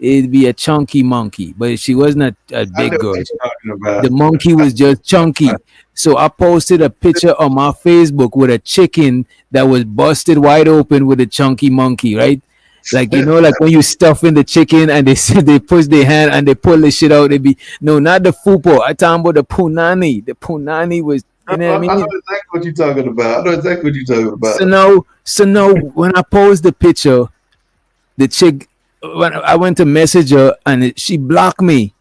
S8: it'd be a chunky monkey, but she wasn't a
S19: I
S8: big
S19: know what
S8: girl.
S19: you're talking about.
S8: The monkey was just chunky. So I posted a picture on my Facebook with a chicken that was busted wide open with a chunky monkey, right? Like like when you stuff in the chicken and they say they push their hand and they pull the shit out, they be no, not the fupo. I talking about the punani. The punani was,
S19: I
S8: you know what I
S19: know
S8: mean?
S19: exactly what you're talking about. I know exactly what you're talking about.
S8: So now when I post the picture, the chick, when I went to message her and she blocked me.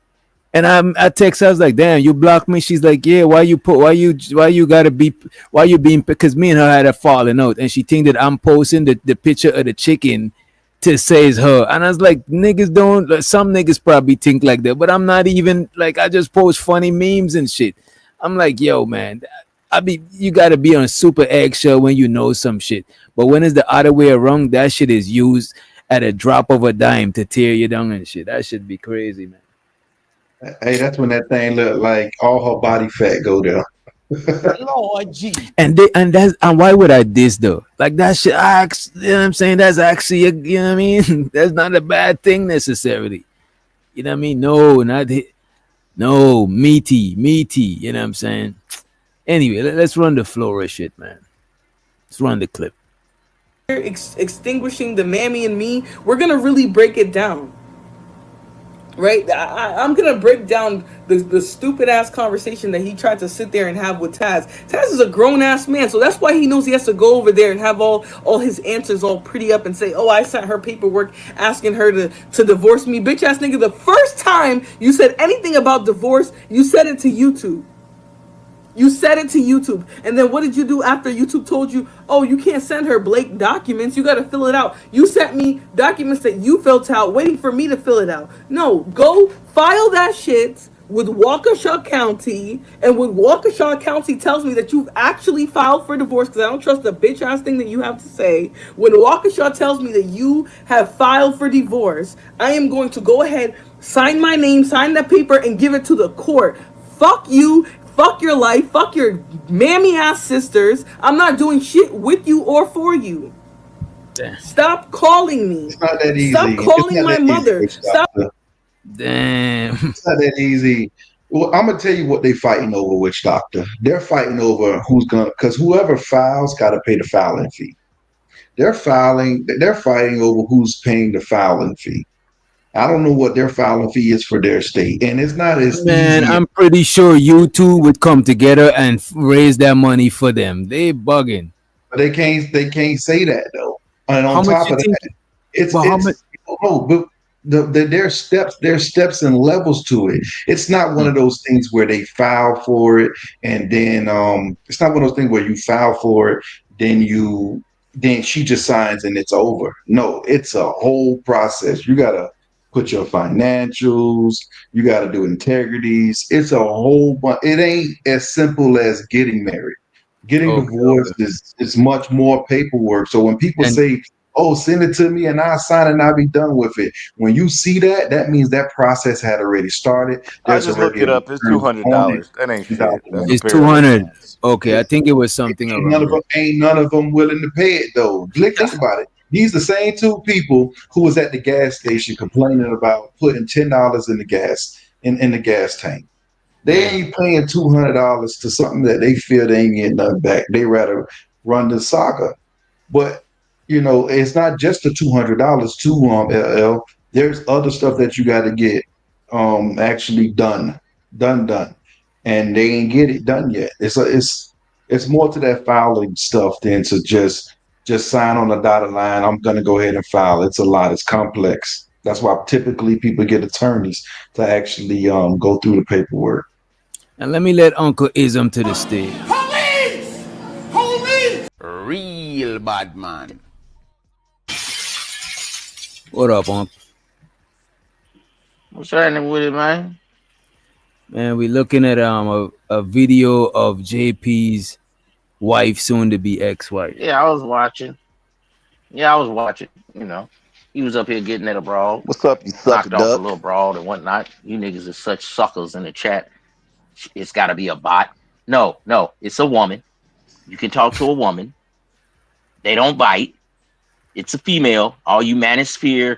S8: And I text her, I was like, damn, you blocked me. She's like, yeah, why you gotta be, why you being, because me and her had a falling out, and she think that I'm posting the picture of the chicken to say it's her. And I was like, niggas don't, like, some niggas probably think like that, but I'm not even, like, I just post funny memes and shit. I'm like, yo, man, you gotta be on super eggshell when you know some shit. But when it's the other way around, that shit is used at a drop of a dime to tear you down and shit. That should be crazy, man.
S19: Hey, that's when that thing looked like all her body fat go there.
S9: Lord G.
S8: And why would I diss though? Like that shit, you know what I'm saying? That's actually you know what I mean? That's not a bad thing necessarily. You know what I mean? No, meaty, you know what I'm saying? Anyway, let's run the Flora shit, man. Let's run the clip.
S6: Extinguishing the Mammy and me, we're gonna really break it down. Right, I'm gonna break down the stupid ass conversation that he tried to sit there and have with Taz. Taz is a grown ass man, so that's why he knows he has to go over there and have all his answers all pretty up and say, "Oh, I sent her paperwork asking her to divorce me." Bitch ass nigga, the first time you said anything about divorce, you said it to YouTube. You said it to YouTube. And then what did you do after YouTube told you, oh, you can't send her blank documents, you got to fill it out? You sent me documents that you filled out waiting for me to fill it out. No, go file that shit with Waukesha County. And when Waukesha County tells me that you've actually filed for divorce, because I don't trust the bitch ass thing that you have to say, when Waukesha tells me that you have filed for divorce, I am going to go ahead, sign my name, sign that paper, and give it to the court. Fuck you. Fuck your life. Fuck your mammy ass sisters. I'm not doing shit with you or for you.
S8: Damn.
S6: Stop calling me.
S19: It's not that easy.
S6: Stop calling my mother. Stop.
S8: Damn.
S19: It's not that easy. Well, I'm gonna tell you what they fighting over, Witch Doctor. They're fighting over who's gonna, because whoever files got to pay the filing fee. They're fighting over who's paying the filing fee. I don't know what their filing fee is for their state, and it's not as
S8: Man,
S19: easy.
S8: I'm pretty sure you two would come together and raise that money for them. They bugging.
S19: But they can't say that though. And on top of that, there's steps and levels to it. It's not one of those things where they file for it and then it's not one of those things where you file for it, then she just signs and it's over. No, it's a whole process. You gotta put your financials, you gotta do integrities. It's a whole bunch. It ain't as simple as getting married. Getting divorced is much more paperwork. So when people say, oh, send it to me and I'll sign it and I'll be done with it. When you see that, that means that process had already started.
S2: I just looked it up. It's $200. That ain't shit. That's
S8: It's 200. Okay, I think it was something around.
S19: Ain't none of them willing to pay it though. Think about it. These the same two people who was at the gas station complaining about putting $10 in the gas in the gas tank. They ain't paying $200 to something that they feel they ain't getting nothing back. They rather run the saga. But it's not just the $200 to LL. There's other stuff that you got to get actually done, and they ain't get it done yet. It's more to that filing stuff than to just sign on the dotted line. I'm gonna go ahead and file. It's a lot. It's complex. That's why typically people get attorneys to actually go through the paperwork.
S8: And let me let Uncle Ism to the stage.
S3: Police! Police!
S11: Real bad man.
S8: What up, Uncle?
S18: What's happening with it, man?
S8: Man, we looking at a video of JP's wife, soon to be ex-wife.
S18: Yeah, I was watching. He was up here getting at a broad.
S2: What's up, you sucker
S18: knocked off a
S2: duck?
S18: little broad and whatnot. You niggas are such suckers in the chat. It's got to be a bot. No, it's a woman. You can talk to a woman. They don't bite. It's a female. All you manosphere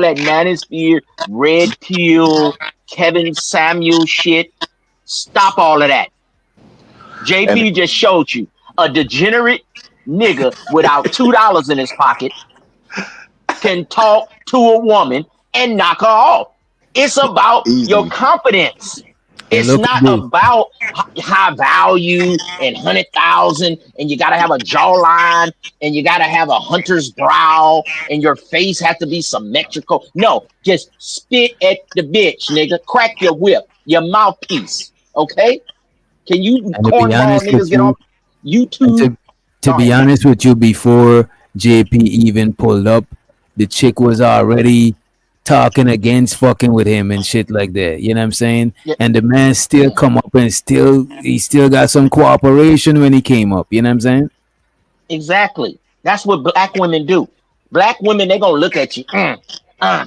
S18: that manosphere, red pill, Kevin Samuel shit. Stop all of that.
S2: And
S18: JP just showed you a degenerate nigga without $2 in his pocket can talk to a woman and knock her off. It's about your
S2: easy.
S18: confidence.
S8: And
S18: It's
S8: look at
S18: not
S8: this.
S18: about high value and 100,000, and you gotta have a jawline, and you gotta have a hunter's brow, and your face has to be symmetrical. No, just spit at the bitch, nigga. Crack your whip, your mouthpiece. Okay? Can you
S8: And to be
S18: cornball
S8: honest with
S18: niggas get
S8: you,
S18: on
S8: and
S18: YouTube?
S8: to
S18: Go
S8: be
S18: ahead.
S8: honest with you, before JP even pulled up, the chick was already talking against fucking with him and shit like that. You know what I'm saying?
S18: Yeah,
S8: And the man still
S18: yeah,
S8: come up and he still got some cooperation when he came up. You know what I'm saying?
S18: exactly. That's what black women do. Black women, they gonna look at you. Uh,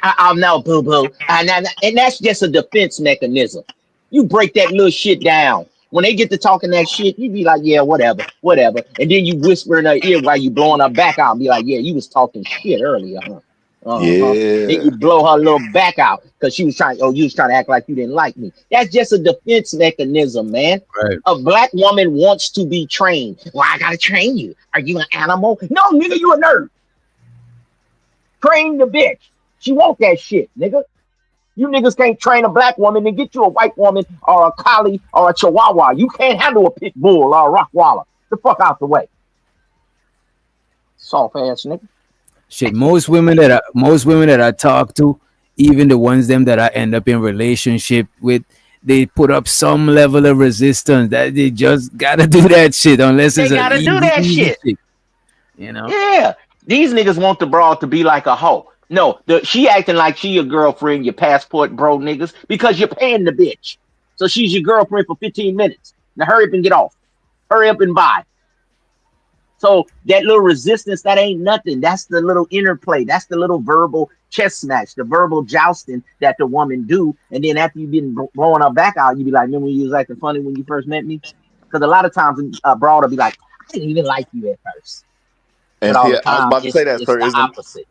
S18: I'm no boo boo, and that's just a defense mechanism. You break that little shit down. When they get to talking that shit, you be like, yeah, whatever, whatever. And then you whisper in her ear while you blowing her back out and be like, yeah, you was talking shit earlier, huh? Uh-huh. Then
S2: Yeah.
S18: you blow her little back out because you was trying to act like you didn't like me. That's just a defense mechanism, man.
S8: Right.
S18: A black woman wants to be trained. Well, I gotta train you. Are you an animal? No, nigga, you a nerd. Train the bitch. She want that shit, nigga. You niggas can't train a black woman and get you a white woman or a collie or a chihuahua. You can't handle a pit bull or a rottweiler. The fuck out the way. Soft ass nigga.
S8: Shit, most women that I talk to, even the ones them that I end up in relationship with, they put up some level of resistance. That they just gotta do that shit unless
S18: They
S8: it's an
S18: gotta do
S8: easy,
S18: that
S8: easy
S18: shit.
S8: chick. You know?
S18: Yeah. These niggas want the broad to be like a hoe. No, she acting like she your girlfriend, your passport bro niggas, because you're paying the bitch. So she's your girlfriend for 15 minutes. Now hurry up and get off. Hurry up and buy. So that little resistance, that ain't nothing. That's the little interplay. That's the little verbal chess match, the verbal jousting that the woman do. And then after you've been blowing her back out, you be like, remember when you was acting funny when you first met me? Because a lot of times a broad will be like, I didn't even like you at first. But
S2: And
S18: all
S2: see,
S18: the
S2: I was
S18: time,
S2: about to say that,
S18: it's
S2: Sir
S18: the
S2: Ism.
S18: opposite.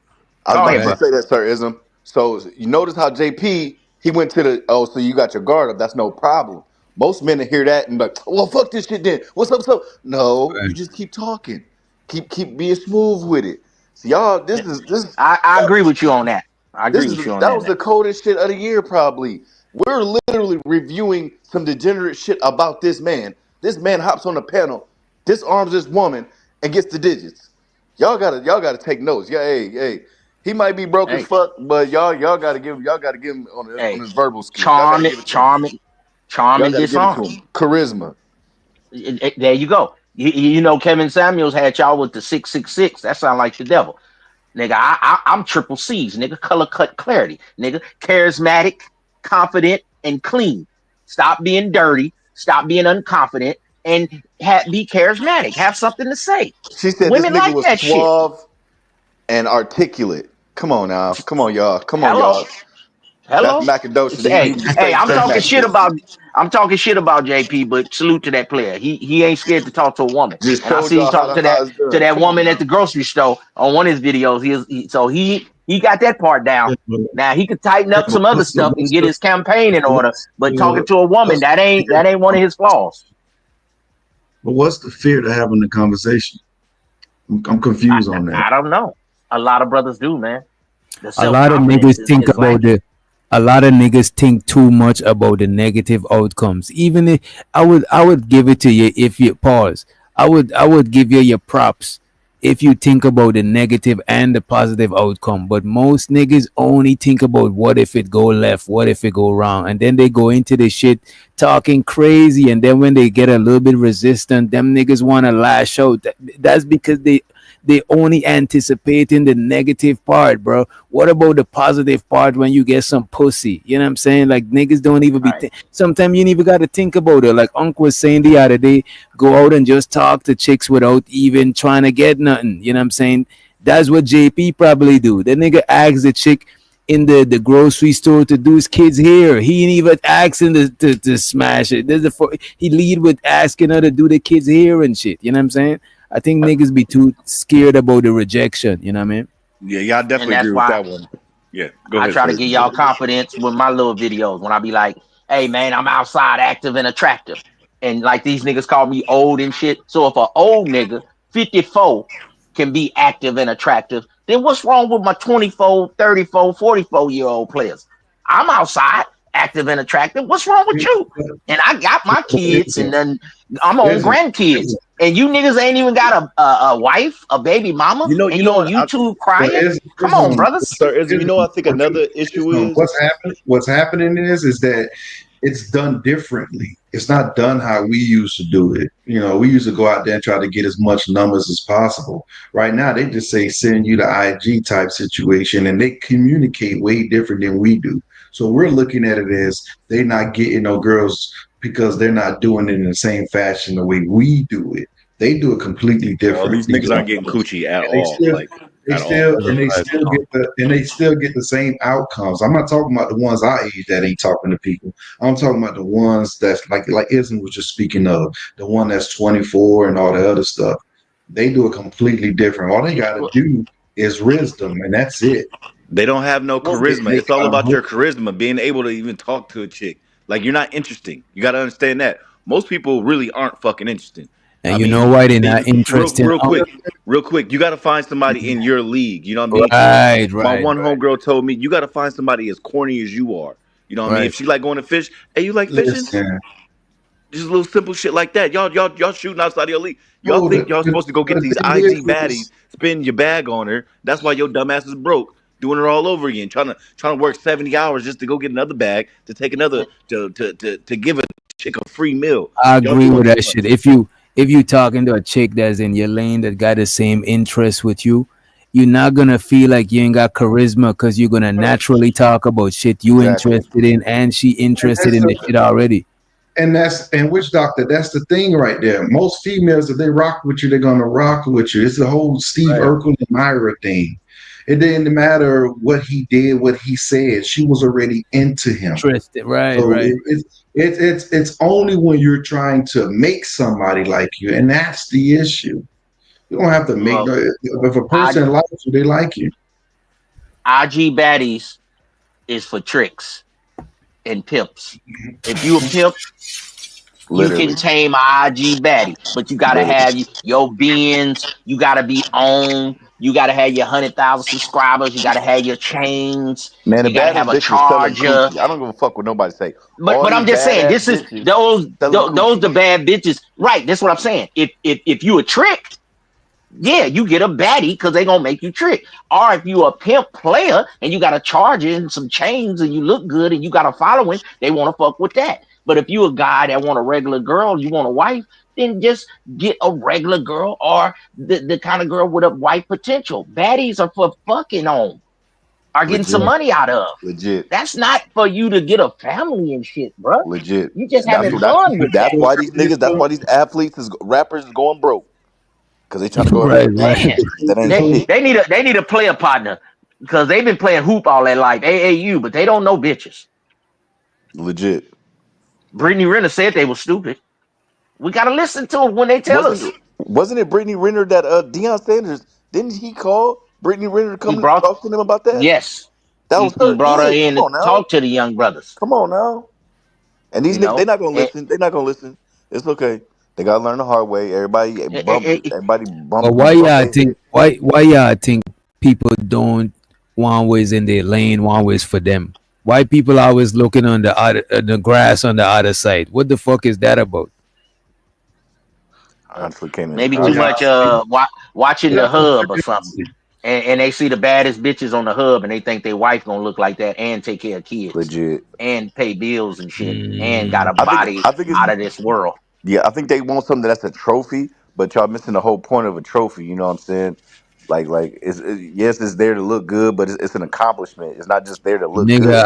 S2: I was
S18: Go
S2: about
S18: ahead,
S2: to
S18: bro.
S2: say that, Sir Ism. So you notice how JP, he went to the, oh, so you got your guard up. That's no problem. Most men hear that and like, well, fuck this shit then. What's up, so? No, you just keep talking. Keep being smooth with it. So y'all,
S18: I agree with you on that. I agree with you on
S2: that
S18: that,
S2: was
S18: man.
S2: the coldest shit of the year, probably. We're literally reviewing some degenerate shit about this man. This man hops on the panel, disarms this woman, and gets the digits. Y'all gotta take notes. Yeah, hey. He might be broke as
S18: Hey,
S2: fuck, but y'all gotta give him on
S18: hey,
S2: his verbal skills. Y'all gotta
S18: charming,
S2: give it to him.
S18: charming, charm
S2: Y'all
S18: and
S2: gotta give it to
S18: disarm.
S2: him. Charisma.
S18: There you go. You know, Kevin Samuels had y'all with the 666. That sound like the devil. Nigga, I'm triple C's, nigga, color cut clarity, nigga, charismatic, confident, and clean. Stop being dirty, stop being unconfident, and be charismatic. Have something to say.
S2: She said this
S18: Women
S2: nigga
S18: like
S2: was
S18: that shit.
S2: suave and articulate. Come on now. Come on, y'all. Come on,
S18: Hello.
S2: y'all. That's
S18: Hello.
S2: Macadocious. He
S18: Hey,
S2: be
S18: hey,
S2: spitting straight Macadocious.
S18: I'm talking shit about JP, but salute to that player. He ain't scared to talk to a woman.
S2: Just
S18: And I
S2: showed
S18: see him
S2: y'all
S18: talking
S2: how it's
S18: to
S2: done.
S18: that
S2: Come on
S18: woman at
S2: now.
S18: the grocery store on one of his videos. So he got that part down. Now he could tighten
S19: Yeah,
S18: up some other stuff and get his campaign in order, but talking to a woman,
S19: what's
S18: that ain't one of his flaws.
S19: but what's the fear to having the conversation? I'm confused on that.
S18: I don't know. A lot of brothers do, man. The
S8: A
S18: self
S8: lot of
S18: confidence
S8: niggas think
S18: is
S8: about
S18: lacking.
S8: the a lot of niggas think too much about the negative outcomes. Even if I would give it to you if you pause. I would give you your props if you think about the negative and the positive outcome. But most niggas only think about what if it go left, what if it go wrong, and then they go into the shit talking crazy. And then when they get a little bit resistant, them niggas want to lash out. That's because they only anticipating the negative part, bro. What about the positive part when you get some pussy? You know what I'm saying? Like niggas don't even be.
S18: Right.
S8: Sometimes you ain't even got to think about it. Like Uncle was saying the other day, go out and just talk to chicks without even trying to get nothing. You know what I'm saying? That's what JP probably do. The nigga asks the chick in the grocery store to do his kids hair. He ain't even asking to smash it. He lead with asking her to do the kids hair and shit. You know what I'm saying? I think niggas be too scared about the rejection. You know what I mean?
S2: Yeah, y'all
S18: And
S2: definitely
S18: that's
S2: agree with
S18: why
S2: that one. Yeah, go
S18: I
S2: ahead,
S18: try to
S2: sir.
S18: give y'all confidence with my little videos when I be like, hey man, I'm outside active and attractive. And like these niggas call me old and shit. So if an old nigga, 54, can be active and attractive, then what's wrong with my 24, 34, 44-year-old players? I'm outside. active and attractive. What's wrong with you? And I got my kids, and then I'm on
S19: Isn't,
S18: grandkids, and you niggas ain't even got a wife, a baby mama, and
S2: You
S18: you
S2: know
S18: on
S2: what?
S18: YouTube
S19: but
S18: crying. Come on, brothers.
S2: Sir Ism, you know what I think another issue is?
S19: what's happening is that it's done differently. It's not done how we used to do it. You know, we used to go out there and try to get as much numbers as possible. Right now, they just say send you the IG type situation, and they communicate way different than we do. So we're looking at it as they're not getting no girls because they're not doing it in the same fashion the way we do it. They do it completely
S2: Oh,
S19: different.
S2: these niggas aren't getting coochie at
S19: And they
S2: all,
S19: still
S2: like at all.
S19: they still get the same outcomes. I'm not talking about the ones our age that ain't talking to people. I'm talking about the ones that's like Ism was just speaking of, the one that's 24 and all the other stuff. They do it completely different. All they gotta do is wisdom, and that's it.
S2: They don't have no charisma.
S19: They
S2: It's all about
S19: got
S2: your charisma, being able to even talk to a chick. Like you're not interesting. You got to understand that. Most people really aren't fucking interesting.
S8: And
S2: I
S8: you
S2: mean,
S8: know why they're not interested?
S2: real quick. You got to find somebody in your league. You know what I mean?
S8: Right,
S2: My
S8: right,
S2: one
S8: right.
S2: homegirl told me you got to find somebody as corny as you are. You know what I mean?
S8: Right.
S2: If she like going to fish, hey, you like fishing?
S19: Listen.
S2: Just little simple shit like that. Y'all shooting outside your league. Y'all
S19: No,
S2: think y'all supposed to go get
S19: the
S2: these
S19: thing
S2: IG
S19: is,
S2: baddies, spin your bag on her. That's why your dumbass is broke, doing it all over again, trying to work 70 hours just to go get another bag to take another to give a chick a free meal.
S8: I
S2: Y'all
S8: agree
S2: doing
S8: with
S2: too
S8: that
S2: much.
S8: shit. If you talking to a chick that's in your lane that got the same interest with you, you're not gonna feel like you ain't got charisma because you're gonna naturally talk about shit you
S2: Exactly.
S8: interested in and she
S19: and
S8: interested
S19: that's
S8: in the shit already.
S19: and witch doctor, that's the thing right there. Most females, if they rock with you, they're gonna rock with you. It's the whole Steve
S8: Right.
S19: Urkel and Myra thing. It didn't matter what he did, what he said. She was already into him.
S8: Interested. Right,
S19: So
S8: right.
S19: it's only when you're trying to make somebody like you, and that's the issue. You don't have to make
S18: Look,
S19: no. If a
S18: I
S19: person likes you, they like you.
S18: IG baddies is for tricks and pimps. If you a pimp, you can
S2: Literally,
S18: tame a IG baddie, but you gotta
S2: literally.
S18: have your bins. You gotta be on. You gotta have your 100,000 subscribers. You gotta have your chains.
S2: Man, the
S18: You gotta
S2: baddest
S18: have a
S2: bitches selling
S18: charger.
S2: coochie. I don't give a fuck what nobody say.
S18: But
S2: All
S18: but
S2: these
S18: I'm just saying,
S2: badass
S18: this is
S2: bitches
S18: those
S2: selling
S18: those
S2: coochie.
S18: the bad bitches, right? That's what I'm saying. If you a trick, yeah, you get a baddie because they gonna make you trick. Or if you a pimp player and you got a charger and some chains and you look good and you got a following, they want to fuck with that. But if you a guy that want a regular girl, you want a wife, then just get a regular girl or the kind of girl with a wife potential. Baddies are for fucking on, are getting some
S2: Legit,
S18: money out of.
S2: legit,
S18: That's not for you to get a family and shit, bro.
S2: legit.
S18: You just
S2: That's
S18: having
S2: what.
S18: fun with that.
S2: That's why these niggas. That's why these athletes is rappers is going broke because they trying to go after
S8: Right,
S2: the bad
S8: right.
S18: Man,
S2: bitches that ain't
S18: they
S2: shit.
S18: they need a player partner because they've been playing hoop all their life, AAU, but they don't know bitches.
S2: Legit.
S18: Brittany Renner said they were stupid. We gotta listen to them when they tell
S2: Wasn't
S18: us.
S2: wasn't it Brittany Renner that Deion Sanders didn't he call Brittany Renner to
S18: He
S2: come to
S18: brought
S2: talk to him about that?
S18: yes,
S2: That was
S18: he
S2: her.
S18: brought her
S2: Yeah,
S18: in
S2: come
S18: to
S2: on now.
S18: talk to the young brothers.
S2: Come on now. And these
S18: You
S2: niggas, they
S18: know,
S2: not gonna
S18: and,
S2: listen. They not gonna listen. It's okay. They gotta learn the hard way. Everybody
S8: But
S2: bump their head.
S8: why y'all think people don't want ways in their lane, want ways for them? Why people always looking on the grass on the other side? What the fuck is that about?
S2: I honestly can't.
S18: maybe
S19: They
S18: too
S2: Honestly,
S19: got
S18: much watching the
S19: that's a
S18: hub or something.
S19: frequency.
S18: And they see the baddest bitches on the hub and they think their wife gonna look like that and take care of kids
S2: legit.
S18: and pay bills and shit and got
S8: Mm,
S18: a body
S2: I think it's
S18: out of this world.
S2: yeah. I think they want something that's a trophy, but y'all missing the whole point of a trophy. You know what I'm saying? Like yes, it's there to look good, but it's an accomplishment. It's not just there to look
S8: nigga,
S2: good.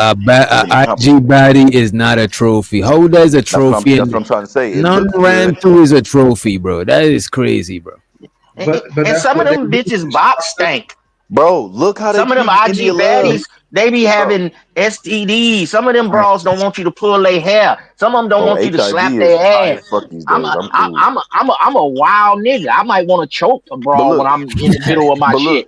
S2: It's an
S8: a IG
S2: accomplishment.
S8: baddie is not a trophy. How does a trophy
S2: That's
S8: and
S2: what I'm trying to say. It
S8: none
S2: looks
S8: ran
S2: good,
S8: through is a trophy, bro? That is crazy, bro.
S19: But
S18: And
S19: that's
S18: some of
S19: what they
S18: them
S19: do.
S18: bitches box stank.
S2: bro. Look how they
S18: Some of them
S2: treating
S18: IG
S2: India Love,
S18: baddies, they be
S2: bro.
S18: having STDs. Some of them bras don't want you to pull their hair. Some of them don't
S2: Oh,
S18: want you to slap
S2: HIV is high
S18: their
S2: as
S18: ass.
S2: fuck these
S18: I'm
S2: days.
S18: a,
S2: I'm
S18: I-
S2: cool.
S18: I'm a wild nigga. I might want to choke a
S2: But
S18: bra when
S2: look,
S18: I'm in the middle of my
S2: but
S18: shit.
S2: look,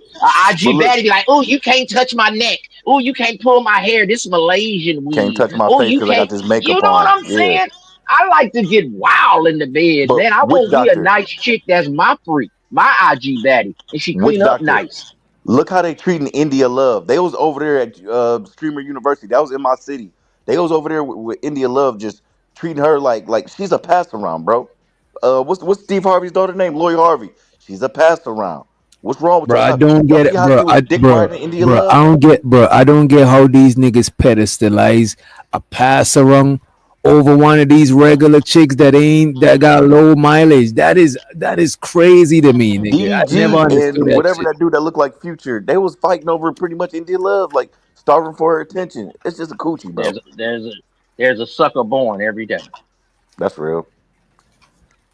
S2: but
S18: IG
S2: look.
S18: baddie be like, oh, you can't touch my neck. Oh, you can't pull my hair. This Malaysian
S2: Can't
S18: weed.
S2: touch my
S18: Oh,
S2: face
S18: you
S2: because I got
S18: can't.
S2: this
S18: You
S2: makeup
S18: know what
S2: on.
S18: I'm
S2: Yeah.
S18: saying? I like to get wild in the bed,
S2: But
S18: man. I want me a nice chick that's my freak, my IG baddie, and she
S2: witch
S18: clean up
S2: doctor,
S18: nice.
S2: look how they treating India Love. They was over there at Streamer University. That was in my city. They was over there with India Love, just treating her like she's a pass around, bro. What's Steve Harvey's daughter name? Lori Harvey. She's a pass around. What's wrong with
S8: Bro,
S2: y'all?
S8: I
S2: Not
S8: don't
S2: y'all
S8: get
S2: see
S8: it,
S2: how
S8: bro.
S2: she was dick riding India Love?
S8: I don't get how these niggas pedestalize a pass around over one of these regular chicks that got low mileage. That is crazy to me, nigga. I never
S2: DDG
S8: understood
S2: and
S8: that
S2: whatever
S8: shit.
S2: that dude that looked like Future, they was fighting over pretty much India Love, like starving for her attention. It's just a coochie, bro.
S18: There's a sucker born every day.
S2: That's real.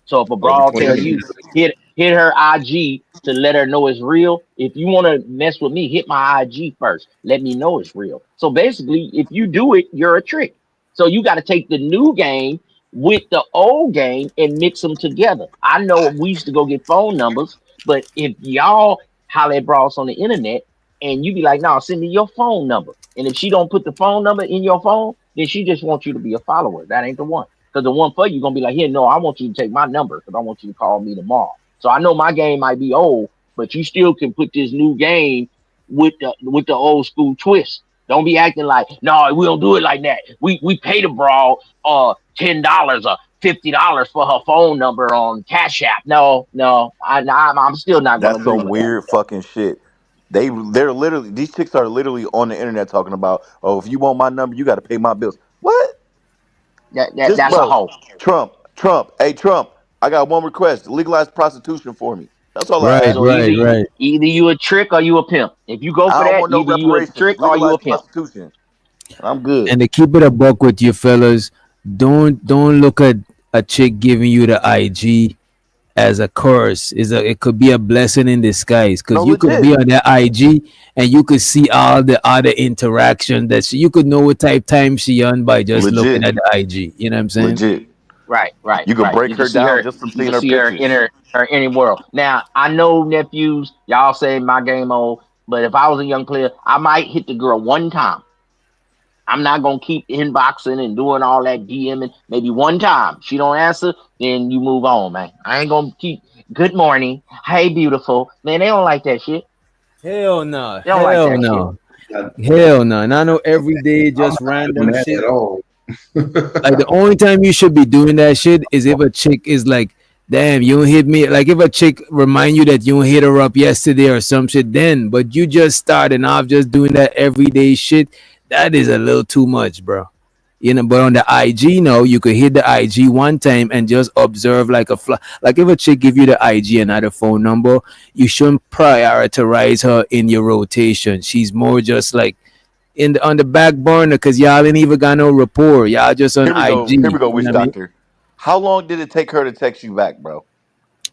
S18: So if a
S2: Every
S18: broad tell
S2: 20
S18: you
S2: minutes.
S18: hit her IG to let her know it's real, if you want to mess with me, hit my IG first. Let me know it's real. So basically, if you do it, you're a trick. So you got to take the new game with the old game and mix them together. I know we used to go get phone numbers, but if y'all holler at bras on the internet and you be like, "No, send me your phone number," and if she don't put the phone number in your phone, then she just wants you to be a follower. That ain't the one. Because the one for you gonna be like, here, no, I want you to take my number because I want you to call me tomorrow. So I know my game might be old, but you still can put this new game with the old school twist. Don't be acting like, no, we don't do it like that. We pay the broad $10 or $50 for her phone number on Cash App. No, I'm still not gonna
S2: That's
S18: agree
S2: some
S18: with that.
S2: weird fucking shit. They're literally, these chicks are literally on the internet talking about, oh, if you want my number, you got to pay my bills. What? Just
S18: That's a
S2: bro,
S18: hoe.
S2: Hey Trump, I got one request: legalize prostitution for me. That's all I
S8: Right,
S2: ask.
S18: So
S8: right, right.
S18: either you a trick or you a pimp. If you go
S2: I
S18: for
S2: don't
S18: that,
S2: want no
S18: either you a
S2: reparations.
S18: trick
S2: Just
S18: or you
S2: legalize
S18: a pimp.
S2: prostitution. I'm good.
S8: And to keep it a buck with you fellas, don't look at a chick giving you the IG as a curse. It could be a blessing in disguise
S2: No,
S8: because you could
S2: legit,
S8: be on that IG and you could see all the other interaction you could know what type time she on by just looking
S2: legit,
S8: at the IG. You know what I'm saying?
S2: legit. You could
S18: Right.
S2: break
S18: You can
S2: her
S18: see
S2: down
S18: her.
S2: just from
S18: You
S2: seeing
S18: can
S2: her
S18: see her
S2: pictures.
S18: her inner world. Now I know nephews. Y'all say my game old, but if I was a young player, I might hit the girl one time. I'm not gonna keep inboxing and doing all that DMing. Maybe one time she don't answer, then you move on, man. I ain't gonna keep. Good morning, hey beautiful, man. They don't like that shit.
S8: Hell no.
S18: They don't like
S8: Hell
S18: that shit.
S8: no. Hell no. And I know every day
S19: I'm
S8: just
S19: not doing
S8: random
S19: that
S8: shit.
S19: at all.
S8: Like the only time you should be doing that shit is if a chick is like, damn, you don't hit me. Like if a chick remind you that you don't hit her up yesterday or some shit, then. But you just starting off just doing that everyday shit. That is a little too much, bro. But on the IG, no, you could hit the IG one time and just observe like a like if a chick give you the IG and not a phone number, you shouldn't prioritize her in your rotation. She's more just like on the back burner because y'all ain't even got no rapport. Y'all just on
S2: Here we go.
S8: IG.
S2: Here we go,
S8: You know
S2: witch
S8: what I mean?
S2: doctor. How long did it take her to text you back, bro?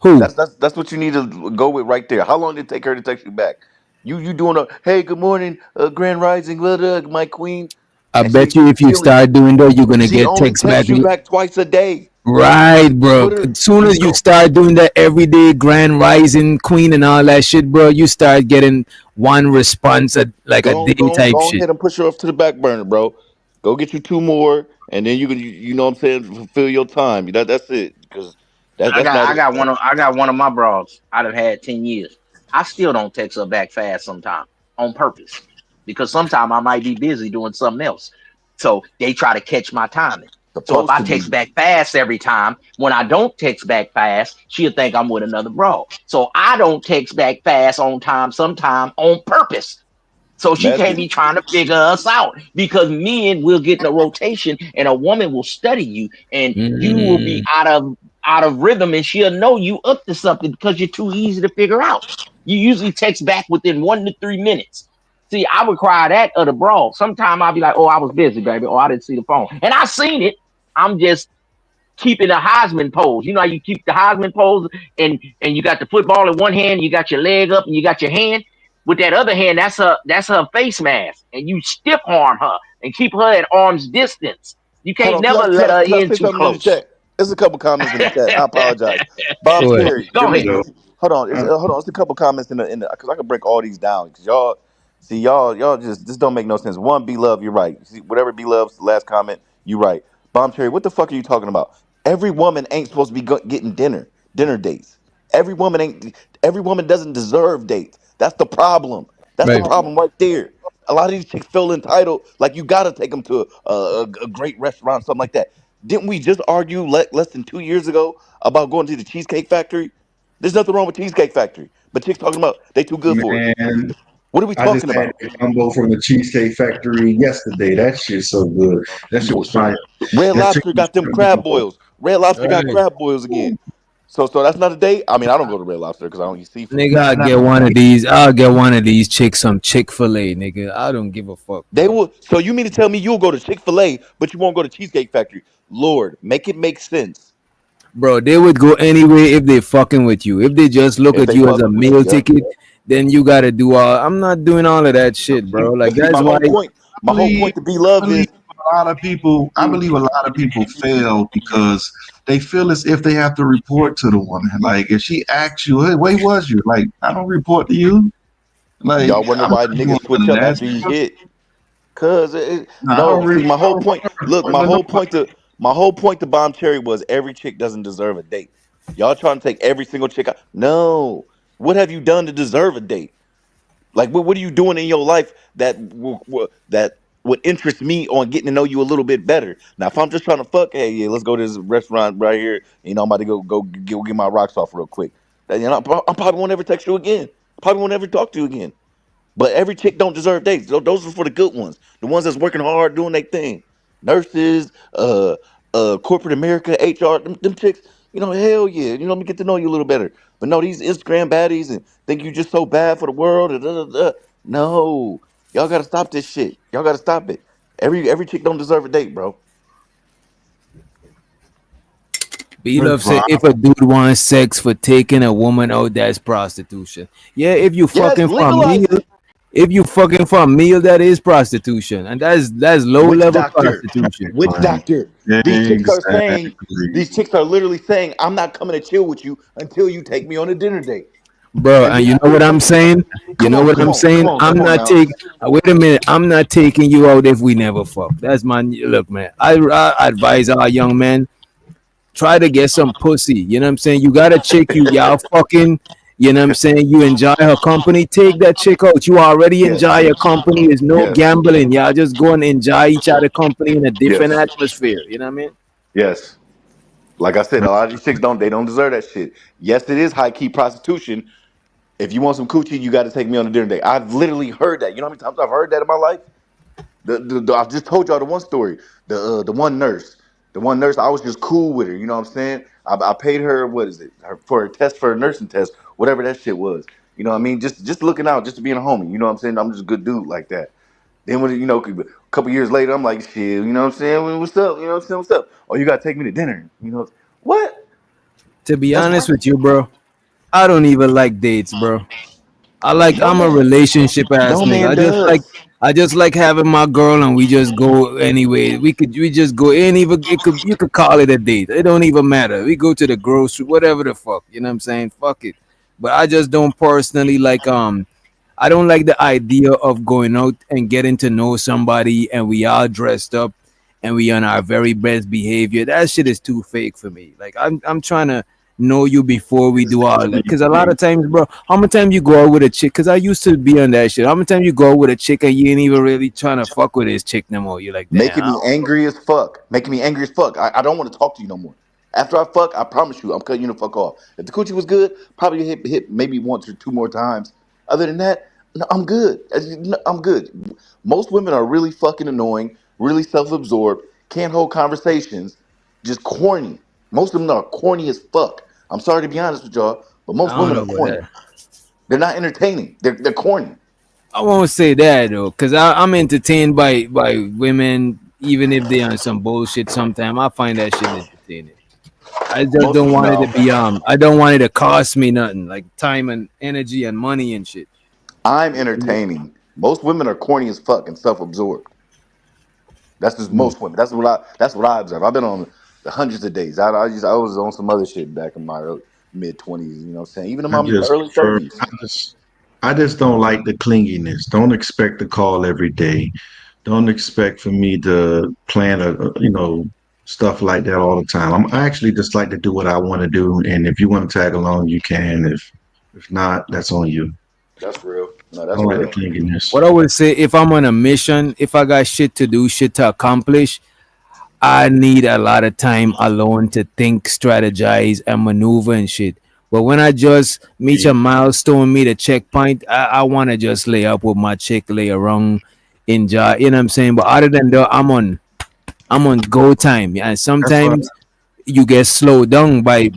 S8: Who?
S2: That's what you need to go with right there. How long did it take her to text you back? You doing a hey, good morning, Grand Rising, my queen,
S8: I
S2: and
S8: bet you if you
S2: she only
S8: start doing that, you're gonna
S2: she
S8: get
S2: only
S8: text back.
S2: texts you back twice a day.
S8: Right, bro.
S2: Put her
S8: As soon
S2: you
S8: as you
S2: go
S8: start doing that everyday grand rising queen and all that shit, bro, you start getting one response at like a day type
S2: go on
S8: shit.
S2: ahead and push her off to the back burner, bro. Go get you two more, and then you know what I'm saying, fulfill your time. That's it, because that's not it, bro.
S18: I got one of my broads I done had 10 years. I still don't text her back fast sometimes on purpose because sometimes I might be busy doing something else. So they try to catch my timing. So if
S2: Supposed
S18: I
S2: to be.
S18: text back fast every time, when I don't text back fast, she'll think I'm with another broad. So I don't text back fast on time, sometime on purpose. So she can't
S2: Messy.
S18: be trying to figure us out because men will get in a rotation and a woman will study you and you will be
S8: Mm.
S18: out of rhythm and she'll know you up to something because you're too easy to figure out. You usually text back within 1 to 3 minutes. See, I require that of the broad. Sometimes I'll be like, oh, I was busy, baby. Oh, I didn't see the phone. And I seen it. I'm just keeping a Heisman pose. You know how you keep the Heisman pose and you got the football in one hand, you got your leg up and you got your hand. With that other hand, that's her face mask. And you stiff arm her and keep her at arm's distance. You
S2: Hold
S18: can't
S2: on,
S18: never let her
S2: can I
S18: in
S2: say
S18: too
S2: something in the
S18: close.
S2: chat? There's a couple comments in the chat. I apologize. Bob
S8: Go ahead.
S2: Cherry,
S18: Go ahead.
S2: hold on. Hold on. It's a couple comments in the because I can break all these down because y'all just this don't make no sense. One, B Love, you're right. See, whatever B Love's last comment, you right. Bomb Cherry, what the fuck are you talking about? Every woman ain't supposed to be getting dinner dates. Every woman ain't. Every woman doesn't deserve dates. That's the problem. That's the
S8: Right.
S2: problem right there. a lot of these chicks feel entitled. Like you gotta take them to a great restaurant, something like that. Didn't we just argue less than 2 years ago about going to the Cheesecake Factory? There's nothing wrong with Cheesecake Factory, but chicks talking about they too good for it.
S19: Man,
S2: What are we
S19: I just
S2: talking
S19: had
S2: about?
S19: a combo from the Cheesecake Factory yesterday. That shit's so good. That shit was fire.
S2: Red
S19: That
S2: Lobster
S19: chicken was
S2: got them crab boils. Red Lobster got
S8: Right.
S2: crab boils again. So that's not a date. I mean, I don't go to Red Lobster because I don't eat seafood.
S8: Nigga, I'll
S19: nah,
S8: get one of these. I'll get one of these chicks some Chick-fil-A, nigga. I don't give a fuck,
S2: They
S8: bro.
S2: will. So you mean to tell me you'll go to Chick-fil-A, but you won't go to Cheesecake Factory? Lord, make it make sense.
S8: Bro, they would go anyway if they fucking with you. If they just look
S2: If
S8: at
S2: they
S8: you as a
S2: fucking with
S8: meal
S2: you, yep.
S8: ticket, then you gotta do all. I'm not doing all of that shit, bro. Like
S2: But see,
S8: that's why.
S2: my whole point to be love
S19: believe
S2: is
S19: a lot of people. I believe a lot of people fail because they feel as if they have to report to the woman. Like if she asks you, "Hey, where was you?" Like I don't report to you. Like
S2: y'all wonder
S19: I'm
S2: why
S19: not doing
S2: niggas switch
S19: none of
S2: up
S19: that
S2: after you
S19: stuff.
S2: hit. Cause
S19: No,
S2: no, see,
S19: I don't report to nobody.
S2: my whole point to Bomb Cherry was every chick doesn't deserve a date. Y'all trying to take every single chick out. No, what have you done to deserve a date? Like, what are you doing in your life that would interest me on getting to know you a little bit better? Now, if I'm just trying to fuck, hey, yeah, let's go to this restaurant right here. You know, I'm about to go get my rocks off real quick. You know, I probably won't ever text you again. Probably won't ever talk to you again. But every chick don't deserve dates. Those are for the good ones, the ones that's working hard doing their thing. Nurses, corporate America, HR, them chicks. You know, hell yeah. You know, let me get to know you a little better. But no, these Instagram baddies and think you just so bad for the world. And No, y'all gotta stop this shit. Y'all gotta stop it. Every chick don't deserve a date, bro.
S8: B Love said if a dude wants sex for taking a woman out, that's prostitution. Yeah, if you
S2: Yes,
S8: fucking for a
S2: legalize
S8: meal,
S2: it.
S8: if you fucking for a meal, that is prostitution, and that's low
S2: Witch
S8: level
S2: doctor.
S8: prostitution.
S2: Witch doctor. These chicks are saying,
S19: Exactly.
S2: these chicks are literally saying, I'm not coming to chill with you until you take me on a dinner date.
S8: Bro,
S2: And
S8: and
S2: then
S8: you know what I'm saying? You
S2: come
S8: know
S2: on,
S8: what
S2: come
S8: I'm
S2: on, come
S8: saying?
S2: on,
S8: I'm
S2: come on
S8: not
S2: now.
S8: taking. Wait a minute. I'm not taking you out if we never fuck. That's my look, man. I advise our young men try to get some pussy. You know what I'm saying? You got a chick, y'all fucking. You know what I'm saying? You enjoy her company. Take that chick out. You already
S2: Yes,
S8: enjoy your company. There's no
S2: yes,
S8: gambling. Y'all just go and enjoy each other company in a different
S2: yes,
S8: atmosphere. You know what I mean?
S2: yes. Like I said, a lot of these chicks don't deserve that shit. Yes, it is high key prostitution. If you want some coochie, you got to take me on a dinner date. I've literally heard that. You know how many times I've heard that in my life? I just told y'all the one story. The one nurse, I was just cool with her. You know what I'm saying? I paid her what is it for a test for a nursing test, whatever that shit was. You know what I mean? Just looking out, just being a homie. You know what I'm saying? I'm just a good dude like that. Then when a couple years later, I'm like, shit. You know what I'm saying? Well, what's up? You know what I'm saying? What's up? Oh, you gotta take me to dinner. You know what?
S8: To be
S2: That's
S8: honest
S2: right.
S8: with you, bro, I don't even like dates, bro.
S2: No
S8: I'm a
S2: man,
S8: relationship ass
S2: no
S8: nigga.
S2: man does.
S8: I just like having my girl and we just go anyway. We just go in even you could call it a date. It don't even matter. We go to the grocery, whatever the fuck. You know what I'm saying? Fuck it. But I just don't personally I don't like the idea of going out and getting to know somebody and we all dressed up and we on our very best behavior. That shit is too fake for me. Like I'm trying to know you before we do all that. Cause a lot of times, bro, how many times you go out with a chick? Cause I used to be on that shit. How many times you go out with a chick and you ain't even really trying to fuck with this chick no more? You're like, damn,
S2: Making me angry as fuck. Making me angry as fuck. I don't want to talk to you no more. After I fuck, I promise you, I'm cutting you the fuck off. If the coochie was good, probably hit maybe once or two more times. Other than that, no, I'm good. No, I'm good. Most women are really fucking annoying, really self-absorbed, can't hold conversations, just corny. Most of them are corny as fuck. I'm sorry to be honest with y'all, but
S8: I
S2: most
S8: don't
S2: women
S8: know
S2: are
S8: about
S2: corny.
S8: that.
S2: They're not entertaining. They're corny.
S8: I won't say that though, cause I'm entertained by women, even if they on some bullshit. Sometimes I find that shit entertaining. I just
S2: Most
S8: don't want it to
S2: no.
S8: be I don't want it to cost me nothing, like time and energy and money and shit.
S2: I'm entertaining. Most women are corny as fuck and self-absorbed. That's just
S8: Mm.
S2: most women. That's what I observe. I've been on the hundreds of days. I was on some other shit back in my mid 20s. You know what I'm saying? Even in
S19: I
S2: my
S19: just
S2: early
S19: prefer.
S2: 30s.
S19: I just don't like the clinginess. Don't expect to call every day. Don't expect for me to plan stuff like that all the time. I actually just like to do what I want to do, and if you want to tag along, you can. If not, that's on you.
S2: That's real. No,
S19: I
S2: that's
S19: don't like the
S2: real.
S19: clinginess.
S8: What I would say, if I'm on a mission, if I got shit to do, shit to accomplish, I need a lot of time alone to think, strategize, and maneuver and shit. But when I just meet a milestone, meet a checkpoint, I want to just lay up with my chick, lay around, enjoy. You know what I'm saying? But other than that, I'm on go time. And
S19: That's what
S8: sometimes you get slowed down by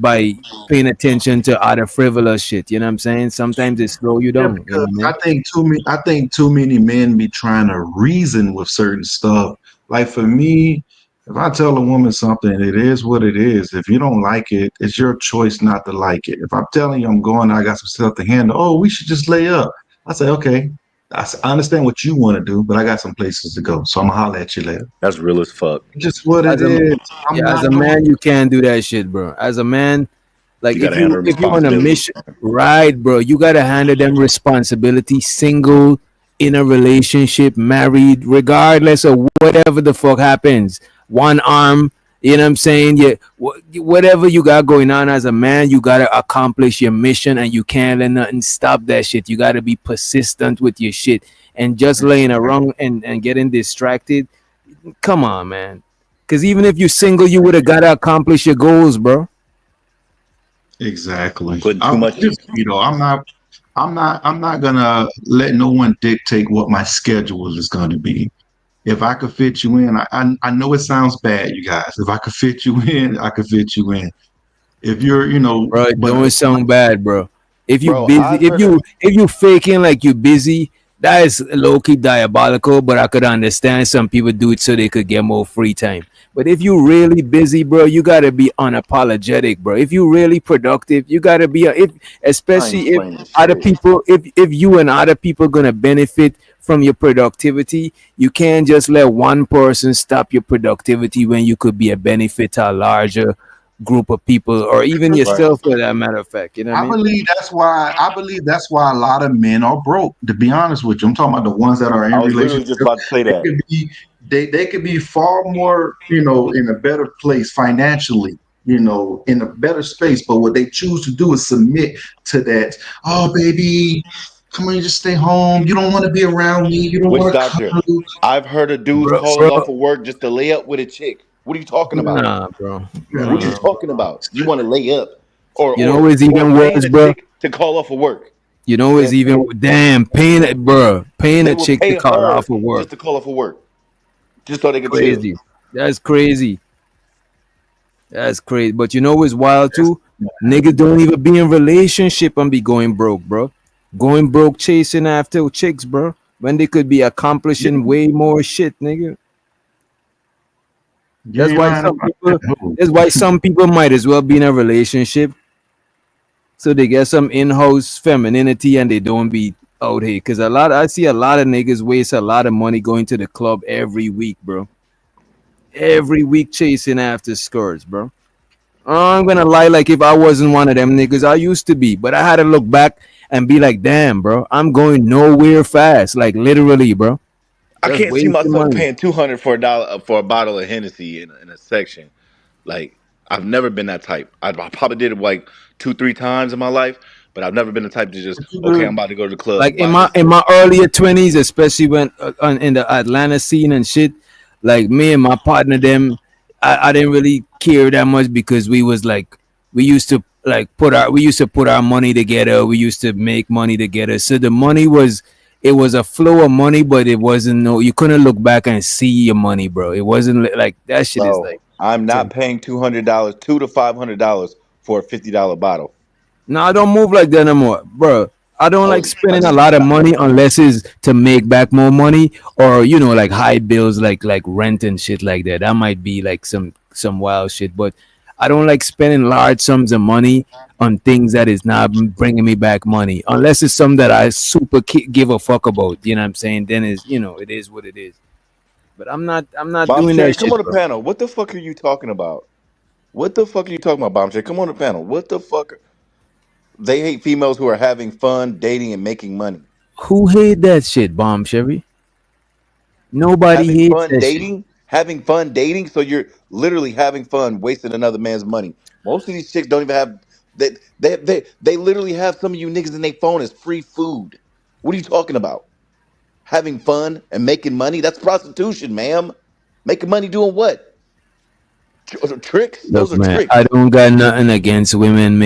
S8: paying attention to other frivolous shit. You know what I'm saying? Sometimes it slow you
S19: Yeah,
S8: down. You know
S19: because
S8: what I mean?
S19: I think too many men be trying to reason with certain stuff. Like for me, if I tell a woman something, it is what it is. If you don't like it, it's your choice not to like it. If I'm telling you I'm going, I got some stuff to handle. Oh, we should just lay up. I say, okay. I understand what you want to do, but I got some places to go. So I'm gonna holler at you later.
S2: That's real as fuck.
S19: Just what it
S8: As a
S19: is. I'm
S8: Yeah, as
S19: not
S8: a
S19: going.
S8: man, you can't do that shit, bro. As a man, like
S2: You gotta handle
S8: if you on a
S2: responsibility.
S8: mission, right, bro, you gotta handle them responsibility, single, in a relationship, married, regardless of whatever the fuck happens. One arm, you know what I'm saying? Yeah, whatever you got going on as a man, you gotta accomplish your mission, and you can't let nothing stop that shit. You gotta be persistent with your shit, and just laying around and getting distracted. Come on, man. Because even if you're single, you would have got to accomplish your goals, bro.
S19: Exactly.
S2: Putting too
S19: I'm
S2: much.
S19: just, I'm not gonna let no one dictate what my schedule is gonna be. If I could fit you in, I know it sounds bad, you guys. If I could fit you in, I could fit you in. If you're,
S8: Bro, it
S19: but
S8: don't sound bad, bro. If you
S2: Bro,
S8: busy,
S2: I've heard of
S8: if you faking like you busy, that is low key diabolical. But I could understand some people do it so they could get more free time. But if you really busy, bro, you gotta be unapologetic, bro. If you really productive, you gotta be. If
S2: I ain't
S8: especially if
S2: explaining
S8: other
S2: shit.
S8: people, if you and other people gonna benefit from your productivity, you can't just let one person stop your productivity when you could be a benefit to a larger group of people or even
S2: Right.
S8: yourself for that matter of fact. You know what I mean?
S19: I believe that's why a lot of men are broke. To be honest with you, I'm talking about the ones that are
S2: I
S19: in
S2: was literally
S19: relationships.
S2: just about to say
S19: They
S2: that.
S19: could be they could be far more, in a better place financially, in a better space. But what they choose to do is submit to that. Oh, baby, come on, you just stay home. You don't want to be around me. You don't
S2: Which
S19: want to
S2: doctor?
S19: cuddle.
S2: I've heard of dudes
S8: Bro,
S2: calling
S8: bro,
S2: off of work just to lay up with a chick. What are you talking about?
S8: nah, bro.
S19: You gotta
S2: What are you
S8: Nah.
S19: get
S2: talking about? You want to lay up, or
S8: You know
S2: or
S8: what's
S2: or
S8: even
S2: paying
S8: worse,
S2: a
S8: bro?
S2: chick to call off of work?
S8: You know what's
S2: Man,
S8: even damn paying it, bro. Paying
S2: they
S8: a
S2: will
S8: chick to
S2: pay
S8: call
S2: her
S8: off of work.
S2: just to call off of work, just so they could chill.
S8: Crazy. That's crazy. That's crazy. But you know what's wild too? Niggas don't even be in relationship and be going broke, bro. Going broke chasing after chicks, bro. When they could be accomplishing way more shit, nigga.
S19: You
S8: That's
S19: ain't
S8: why
S19: lying
S8: some
S19: about
S8: people.
S19: that.
S8: That's why some people might as well be in a relationship so they get some in-house femininity and they don't be out here. Cause I see a lot of niggas waste a lot of money going to the club every week, bro. Every week chasing after skirts, bro. I'm gonna lie, like if I wasn't one of them niggas, I used to be, but I had to look back and be like, damn, bro, I'm going nowhere fast, like literally, bro.
S2: I
S8: Just
S2: can't see
S8: wasting
S2: myself
S8: money.
S2: paying $200 for a bottle of Hennessy in a section. Like I've never been that type. I probably did it like 2-3 times in my life, but I've never been the type to just okay, I'm about to go to the club
S8: Like
S2: and buy
S8: in
S2: Hennessy.
S8: my earlier 20s, especially when in the Atlanta scene and shit, like me and my partner them, I didn't really care that much because we was like we used to put our money together. We used to make money together. So the money was it was a flow of money, but it wasn't no you couldn't look back and see your money, bro. It wasn't like that shit is like
S2: No, I'm not paying $200, $200 to $500 for a $50 bottle.
S8: no, I don't move like that no more, bro. I don't
S2: Oh,
S8: like
S2: I
S8: spending a
S2: just
S8: lot of
S2: stopped
S8: money
S2: doing that.
S8: unless it's to make back more money or like high bills like rent and shit like that. That might be like some wild shit, but I don't like spending large sums of money on things that is not bringing me back money unless it's something that I super give a fuck about. You know what I'm saying? Then is it is what it is. But I'm not
S2: Bomb
S8: doing
S2: Cherry,
S8: that
S2: come
S8: shit,
S2: on the
S8: bro.
S2: panel. What the fuck are you talking about? What the fuck are you talking about, Bomb Cherry? Come on the panel. What the fuck? They hate females who are having fun, dating, and making money.
S8: Who hate that shit, Bomb Chevy? Nobody
S2: Having
S8: hates
S2: fun
S8: that shit.
S2: dating, having fun dating. So you're literally having fun wasting another man's money. Most of these chicks don't even have. They literally have some of you niggas in their phone as free food. What are you talking about? Having fun and making money? That's prostitution, ma'am. Making money doing what? Tricks?
S8: Look,
S2: Those are
S8: man, I
S2: tricks.
S8: don't got nothing against women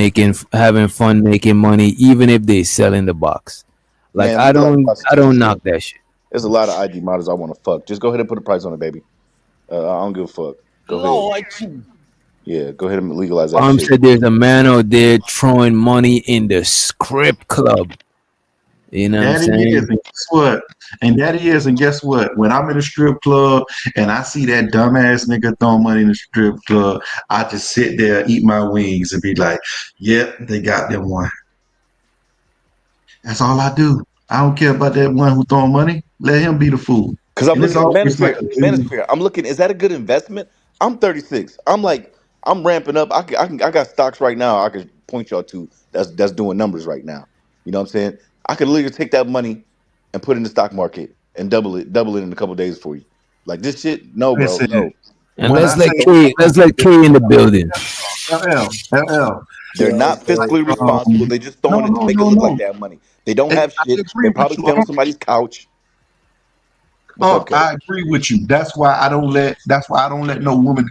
S8: having fun making money, even if they sell in the box. Like
S2: Man,
S8: I
S2: legalize
S8: don't
S2: prostitution.
S8: knock that shit.
S2: There's a lot of IG models I want to fuck. Just go ahead and put a price on it, baby. I don't give a fuck. Go ahead. Yeah, go ahead and legalize that shit.
S8: Said there's a man out there throwing money in the script club. You know what I'm
S19: That is,
S8: saying?
S19: and guess what? And that is, and guess what? When I'm in a strip club and I see that dumbass nigga throwing money in the strip club, I just sit there, eat my wings, and be like, "Yep, they got them one." That's all I do. I don't care about that one who throwing money. Let him be the fool.
S2: Because I'm
S19: And it's
S2: looking at
S19: always like a dude.
S2: Manosphere. I'm looking. Is that a good investment? I'm 36. I'm ramping up. I got stocks right now. I could point y'all to that's doing numbers right now. You know what I'm saying? I could literally take that money and put it in the stock market and double it in a couple days for you. Like this shit, no, bro,
S19: Listen,
S2: no.
S8: And
S19: when I say
S8: let's let K in the building.
S19: LL,
S2: They're not
S19: like,
S2: fiscally responsible. They just
S19: no,
S2: throwing it to
S19: no,
S2: make it
S19: no,
S2: look like
S19: no.
S2: they have money. They don't
S19: I
S2: have shit.
S19: agree
S2: They're
S19: with
S2: probably
S19: you.
S2: staying on somebody's couch. What's up,
S19: Oh,
S2: K?
S19: I agree with you. That's why I don't let. That's why I don't let no woman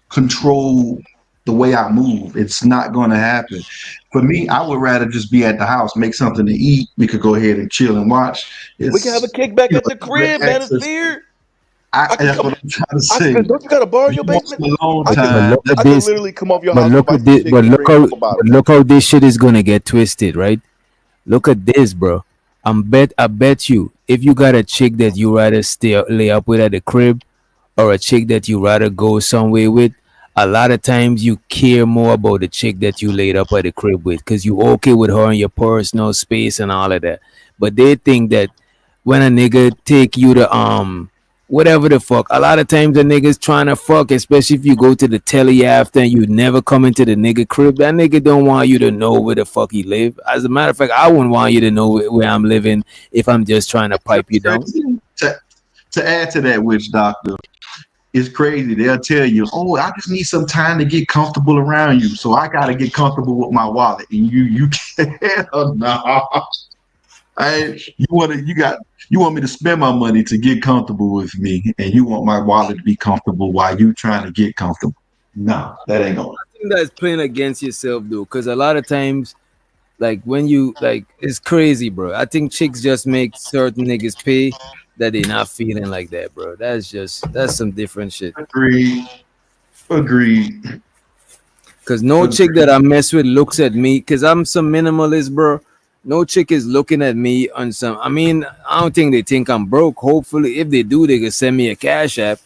S19: control the way I move. It's not going to happen. For me, I would rather just be at the house, make something to eat. We could go ahead and chill and watch.
S2: We can have a
S19: It's
S2: kickback at the
S19: direct
S2: crib,
S19: access.
S2: Manosphere. I can
S19: That's
S2: come.
S19: what I'm trying to say.
S2: Don't you got a bar in
S19: If
S2: your
S19: you want
S2: basement?
S19: some alone
S2: I can
S8: But
S19: time,
S8: look at
S2: I could
S8: this.
S2: literally come off your
S8: But
S2: house and
S8: look
S2: buy
S8: at
S2: some
S8: this. But
S2: chicken and bring a couple bottles.
S8: look how this shit is gonna get twisted, right? Look at this, bro. I bet you if you got a chick that you rather stay lay up with at the crib, or a chick that you rather go somewhere with, a lot of times you care more about the chick that you laid up at the crib with because you okay with her and your personal space and all of that. But they think that when a nigga take you to whatever the fuck, a lot of times the niggas trying to fuck, especially if you go to the telly after and you never come into the nigga crib. That nigga don't want you to know where the fuck he live. As a matter of fact, I wouldn't want you to know where I'm living if I'm just trying to pipe you down.
S19: to add to that, witch doctor, it's crazy. They'll tell you, "Oh, I just need some time to get comfortable around you, so I got to get comfortable with my wallet." And you can't. No. You want me to spend my money to get comfortable with me, and you want my wallet to be comfortable while you trying to get comfortable. No, that ain't going.
S8: I think that's playing against yourself though, because a lot of times, like when you like, it's crazy, bro. I think chicks just make certain niggas pay that they not feeling like that, bro. That's some different shit.
S19: Agreed.
S8: Cause no chick that I mess with looks at me, cause I'm some minimalist, bro. No chick is looking at me on some. I mean, I don't think they think I'm broke. Hopefully, if they do, they can send me a cash app.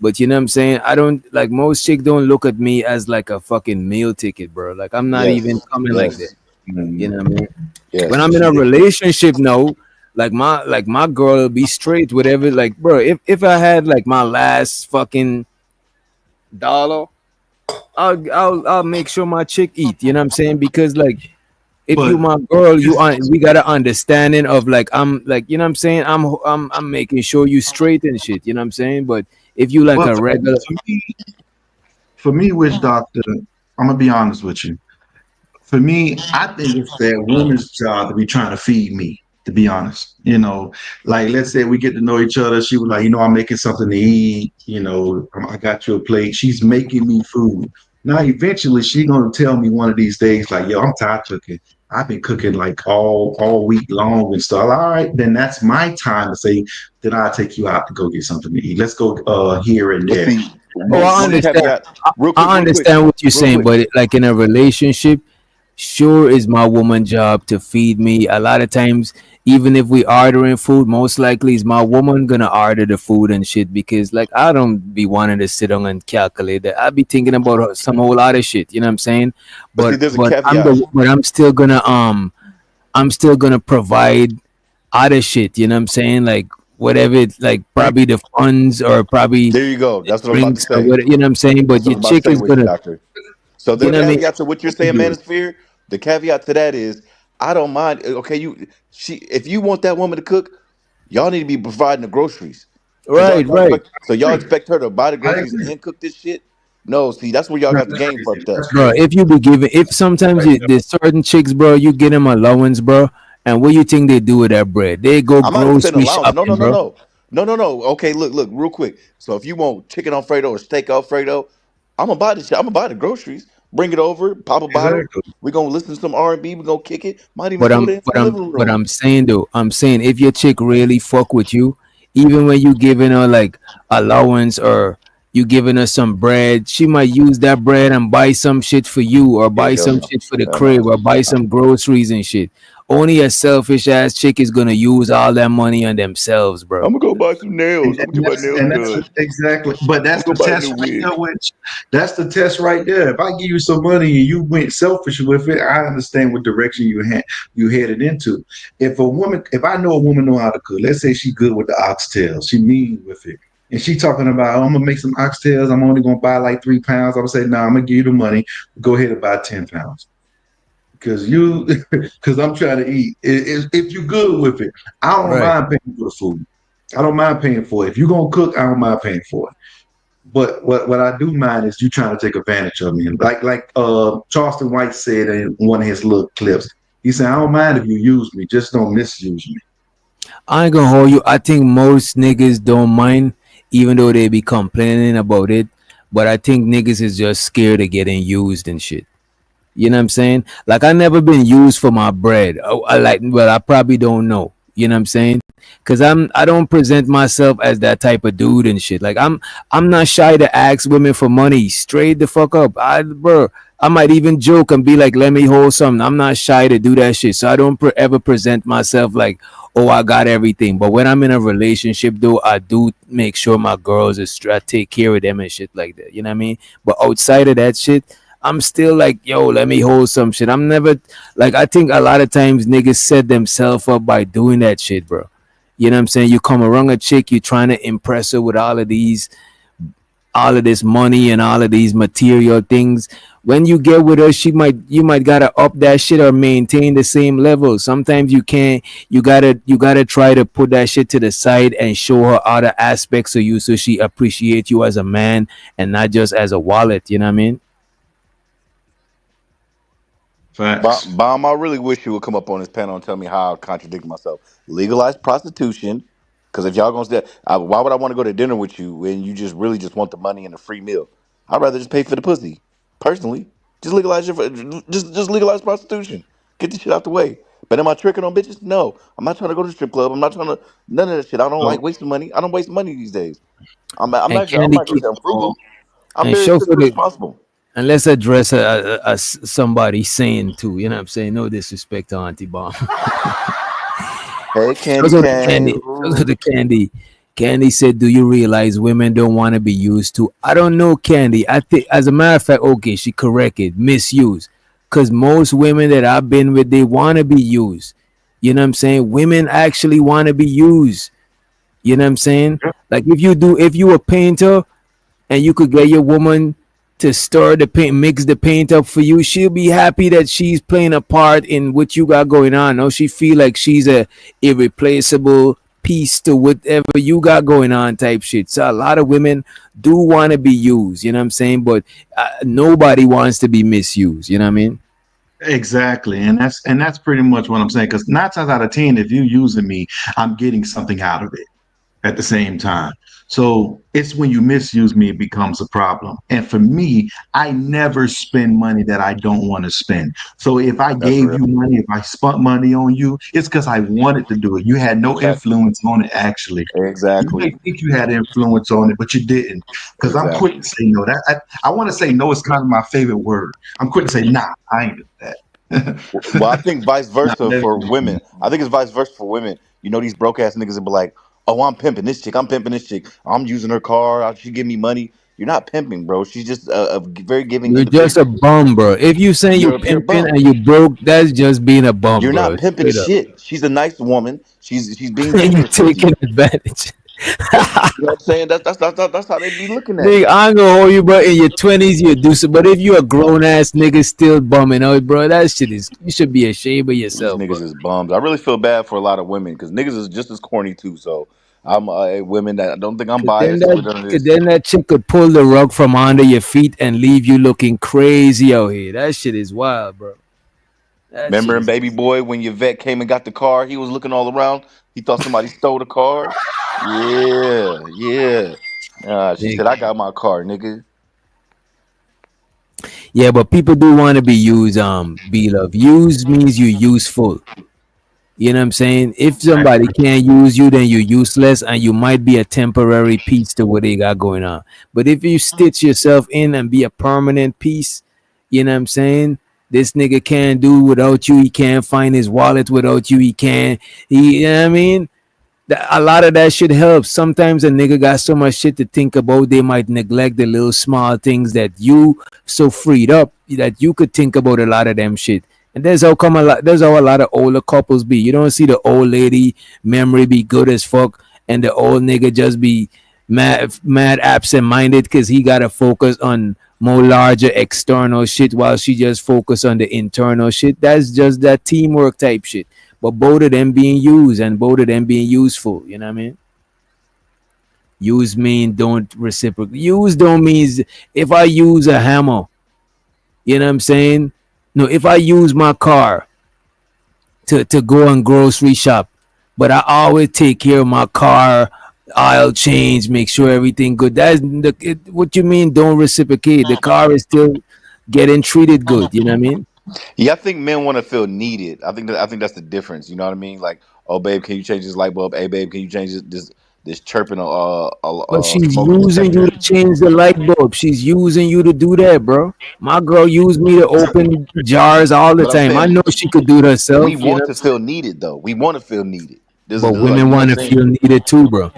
S8: But you know what I'm saying? I don't like most chicks don't look at me as like a fucking meal ticket, bro. Like I'm not even
S2: Yes,
S8: coming like that.
S2: yes,
S8: You know what I mean? When I'm
S2: yes.
S8: in a relationship now, like my girl will be straight, whatever. Like, bro, if I had like my last fucking dollar, I'll make sure my chick eat. You know what I'm saying? Because like if you
S19: But
S8: my girl, we got an understanding of like I'm like you know what I'm saying. I'm making sure you straight and shit. You know what I'm saying? But if you like
S19: but
S8: a regular,
S19: for me, witch doctor, I'm gonna be honest with you. For me, I think it's that woman's job to be trying to feed me, to be honest. Like let's say we get to know each other. She was like, I'm making something to eat, I got you a plate. She's making me food. Now, eventually, she's gonna tell me one of these days, like, yo, I'm tired of cooking. I've been cooking like all week long and stuff. All right, then that's my time to say, then I'll take you out to go get something to eat. Let's go here and
S2: But
S19: there.
S2: see,
S8: oh, I
S2: one
S8: understand.
S2: caveat, real quick,
S8: I
S2: real quick,
S8: understand what you're
S2: real
S8: saying,
S2: quick.
S8: but like in a relationship, sure is my woman job to feed me. A lot of times, even if we ordering food, most likely is my woman gonna order the food and shit because like I don't be wanting to sit down and calculate that. I be thinking about some whole lot of shit. You know what I'm saying?
S2: But see,
S8: But
S2: there's a
S8: but
S2: caveat.
S8: I'm still gonna provide other shit. You know what I'm saying? Like whatever, like probably the funds or probably
S2: There you go. That's what I was about to
S8: drinks or
S2: say.
S8: what. You know what I'm saying? But
S2: That's what I
S8: your
S2: was about to
S8: chick
S2: say,
S8: is
S2: Witch
S8: gonna.
S2: Doctor. So the
S8: You know what I mean?
S2: caveat to what you're saying, Manosphere, the caveat to that is, I don't mind. Okay, if you want that woman to cook, y'all need to be providing the groceries.
S8: Right, right.
S2: So y'all expect her to buy the
S19: I
S2: groceries
S19: agree.
S2: and cook this shit? No, see, that's where y'all got the
S19: That's
S2: game
S19: crazy.
S2: fucked up.
S19: That's
S8: Bro,
S19: crazy.
S8: if you be giving, if sometimes there's certain chicks, bro, you get them allowance, bro, And what you think they do with that bread? They go
S2: I'm not even saying
S8: grocery
S2: allowance. No, no,
S8: shopping,
S2: no,
S8: bro.
S2: no, no, no, no. Okay, look, real quick. So if you want chicken Alfredo or steak Alfredo, I'm gonna buy this shit. I'm gonna buy the groceries, bring it over, pop a bottle.
S19: Exactly.
S2: We gonna listen to some R&B. We gonna kick it. Might even
S8: But
S2: throw it
S8: I'm
S2: in
S8: but
S2: from the
S8: I'm
S2: living
S8: but
S2: room.
S8: I'm saying though, I'm saying if your chick really fuck with you, even when you giving her like allowance or you giving her some bread, she might use that bread and buy some shit for you or
S2: Yeah,
S8: buy
S2: hell
S8: some
S2: no,
S8: shit for the
S2: hell no.
S8: crib or buy some groceries and shit. Only a selfish ass chick is gonna use all that money on themselves, bro.
S2: I'm gonna go buy some nails. I'm gonna get my nails
S19: And that's
S2: done.
S19: exactly, but
S2: I'm
S19: that's
S2: gonna
S19: the
S2: go buy a new
S19: test right
S2: wig.
S19: there. Which that's the test right there. If I give you some money and you went selfish with it, I understand what direction you headed into. If I know a woman know how to cook, let's say she good with the oxtails, she mean with it, and she talking about, oh, I'm gonna make some oxtails. I'm only gonna buy like 3 pounds. I'm gonna say, no, I'm gonna give you the money. Go ahead and buy 10 pounds because because I'm trying to eat. If you good with it, I don't
S8: Right.
S19: mind paying for the food. I don't mind paying for it. If you're gonna cook, I don't mind paying for it. But what I do mind is you trying to take advantage of me. And like Charleston White said in one of his little clips, he said, I don't mind if you use me, just don't misuse me.
S8: I ain't gonna hold you. I think most niggas don't mind, even though they be complaining about it. But I think niggas is just scared of getting used and shit. You know what I'm saying? Like I never been used for my bread. I like, well, I probably don't know. You know what I'm saying? Cause I don't present myself as that type of dude and shit. Like I'm not shy to ask women for money. Straight the fuck up. Bro, I might even joke and be like, let me hold something. I'm not shy to do that shit. So I don't ever present myself like, oh, I got everything. But when I'm in a relationship, though, I do make sure my girls is I take care of them and shit like that. You know what I mean? But outside of that shit, I'm still like, yo, let me hold some shit. I'm never like, I think a lot of times niggas set themselves up by doing that shit, bro. You know what I'm saying? You come around a chick, you trying to impress her with all of this money and all of these material things. When you get with her, you might gotta up that shit or maintain the same level. Sometimes you can't. You gotta try to put that shit to the side and show her other aspects of you so she appreciate you as a man and not just as a wallet. You know what I mean?
S19: Facts.
S2: Bomb, I really wish you would come up on this panel and tell me how I contradict myself. Legalize prostitution, because if y'all gonna say, why would I want to go to dinner with you when you just really just want the money and the free meal? I'd rather just pay for the pussy. Personally, just just legalize prostitution. Get this shit out the way. But am I tricking on bitches? No, I'm not trying to go to the strip club. I'm not trying to none of that shit. I don't like
S19: So,
S2: wasting money. I don't waste money these days.
S8: And
S2: I'm
S8: Candy
S2: not gonna
S8: keep
S2: say I'm frugal. I'm
S8: and
S2: very
S8: show for
S2: fiscally
S8: the
S2: responsible.
S8: and let's address somebody saying too. You know what I'm saying? No disrespect to Auntie Bomb.
S2: Hey, Candy
S8: Shout out to Candy.
S2: Cane.
S8: Shout out to Candy. Candy said, "Do you realize women don't want to be used to?" I don't know, Candy. I think, as a matter of fact, okay, she corrected misuse, because most women that I've been with, they want to be used. You know what I'm saying? Women actually want to be used. You know what I'm saying? Like if you a painter and you could get your woman to stir the paint, mix the paint up for you, she'll be happy that she's playing a part in what you got going on. No, she feel like she's a irreplaceable piece to whatever you got going on type shit. So a lot of women do want to be used, you know what I'm saying? But nobody wants to be misused, you know what I mean?
S19: exactly, and that's pretty much what I'm saying. Because 9 times out of 10, if you using me, I'm getting something out of it at the same time. So it's when you misuse me, it becomes a problem. And for me, I never spend money that I don't want to spend. So if I
S2: That's
S19: gave
S2: real.
S19: you money, if I spent money on you, it's because I wanted to do it. You had no
S2: Exactly.
S19: influence on it, actually. You may
S2: Exactly.
S19: think you had influence on it, but you didn't. Because I'm quick
S2: Exactly.
S19: to say no. I want to say no is kind of my favorite word. I'm quick to say, nah, I ain't do that.
S2: Well, I think vice
S19: Nah,
S2: versa
S19: never
S2: for
S19: do
S2: women.
S19: that.
S2: I think it's vice versa for women. You know, these broke ass niggas will be like, "Oh, I'm pimping this chick. I'm pimping this chick. I'm using her car. She give me money." You're not pimping, bro. She's just a very giving
S8: You're just a
S2: individual.
S8: bum, bro. If you saying you
S2: You're a
S8: pimping
S2: bum.
S8: and you broke, that's just being a bum,
S2: You're
S8: bro.
S2: not pimping
S8: Straight up.
S2: shit. She's a nice woman. She's being
S8: And you
S2: generous with you.
S8: taking advantage.
S2: You know what I'm saying? That's how they be looking at it.
S8: Nigga, I ain't gonna hold you, bro. In your 20s, you do so. But if you a grown ass nigga still bumming out, bro, that shit is, you should be ashamed of
S2: These
S8: yourself, bro.
S2: niggas is bums. I really feel bad for a lot of women because niggas is just as corny too. So I'm women that I don't think I'm
S8: Cause then
S2: biased with none of
S8: cause
S2: this.
S8: then that chick could pull the rug from under your feet and leave you looking crazy out here. That shit is wild, bro. That shit
S2: Remember in
S8: is
S2: Baby Boy when your vet came and got the car? He was looking all around. He thought somebody stole the car. Yeah, yeah. She
S8: big.
S2: said, "I got my car, nigga."
S8: Yeah, but people do want to be used. Be love. Use means you're useful. You know what I'm saying? If somebody can't use you, then you're useless, and you might be a temporary piece to what they got going on. But if you stitch yourself in and be a permanent piece, you know what I'm saying? This nigga can't do without you. He can't find his wallet without you. He can't. He, you know what I mean? A lot of that shit helps. Sometimes a nigga got so much shit to think about, they might neglect the little small things that you so freed up that you could think about a lot of them shit. And there's how a lot of older couples be. You don't see the old lady memory be good as fuck and the old nigga just be mad absent minded because he gotta focus on more larger external shit while she just focus on the internal shit. That's just that teamwork type shit. But both of them being used and both of them being useful. You know what I mean? Use mean don't reciprocate. Use don't means if I use a hammer, you know what I'm saying? No, if I use my car to go and grocery shop, but I always take care of my car, oil change, make sure everything good. What you mean don't reciprocate. The car is still getting treated good, you know what I mean?
S2: Yeah, I think men want to feel needed. I think that's the difference. You know what I mean? Like, oh babe, can you change this light bulb? Hey babe, can you change this chirping
S8: But she's
S2: smoke
S8: using you
S2: detector?
S8: to change the light bulb. She's using you to do that, bro. My girl used me to open jars all the
S2: But I'm
S8: time. I
S2: saying
S8: know she could do it
S2: we
S8: herself, you know
S2: want
S8: what
S2: to
S8: I'm
S2: feel
S8: saying?
S2: needed though. We want to feel needed.
S8: But
S2: Like,
S8: women
S2: you know what
S8: want
S2: I'm
S8: to
S2: saying?
S8: feel needed too, bro.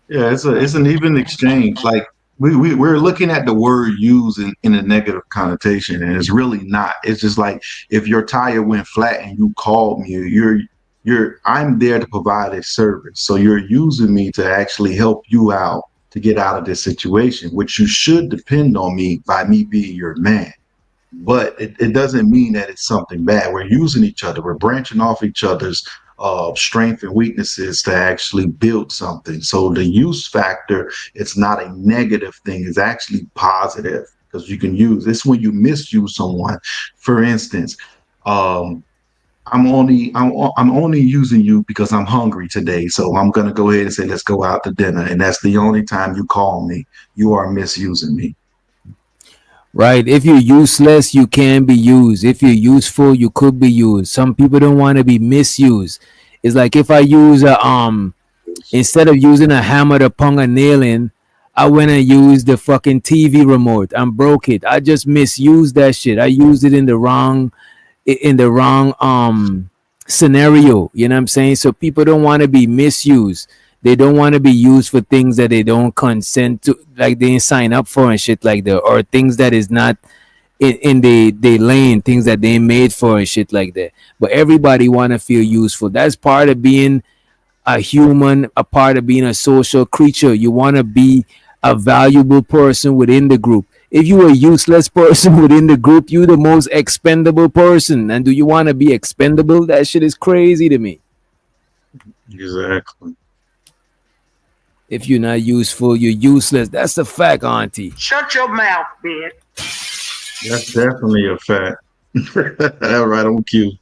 S19: Yeah, it's an even exchange. Like we're looking at the word used in a negative connotation, and it's really not. It's just like if your tire went flat and you called me, you're I'm there to provide a service. So you're using me to actually help you out to get out of this situation, which you should depend on me by me being your man. But it doesn't mean that it's something bad. We're using each other. We're branching off each other's strength and weaknesses to actually build something. So the use factor, it's not a negative thing. It's actually positive because you can use. It's when you misuse someone. For instance, um, I'm only using you because I'm hungry today. So I'm gonna go ahead and say let's go out to dinner, and that's the only time you call me. You are misusing me.
S8: Right? If you're useless, you can be used. If you're useful, you could be used. Some people don't want to be misused. It's like if I use a instead of using a hammer to pong a nail in, I went and used the fucking TV remote and broke it. I just misused that shit. I used it in the wrong scenario. You know what I'm saying? So people don't want to be misused. They don't want to be used for things that they don't consent to, like they didn't sign up for and shit like that, or things that is not in the lane, things that they made for and shit like that. But everybody want to feel useful. That's part of being a human, a part of being a social creature. You want to be a valuable person within the group. If you a useless person within the group, you the most expendable person. And do you want to be expendable? That shit is crazy to me.
S19: Exactly.
S8: If you're not useful, you're useless. That's the fact, Auntie.
S3: Shut your mouth, bitch.
S19: That's definitely a fact. Right on cue.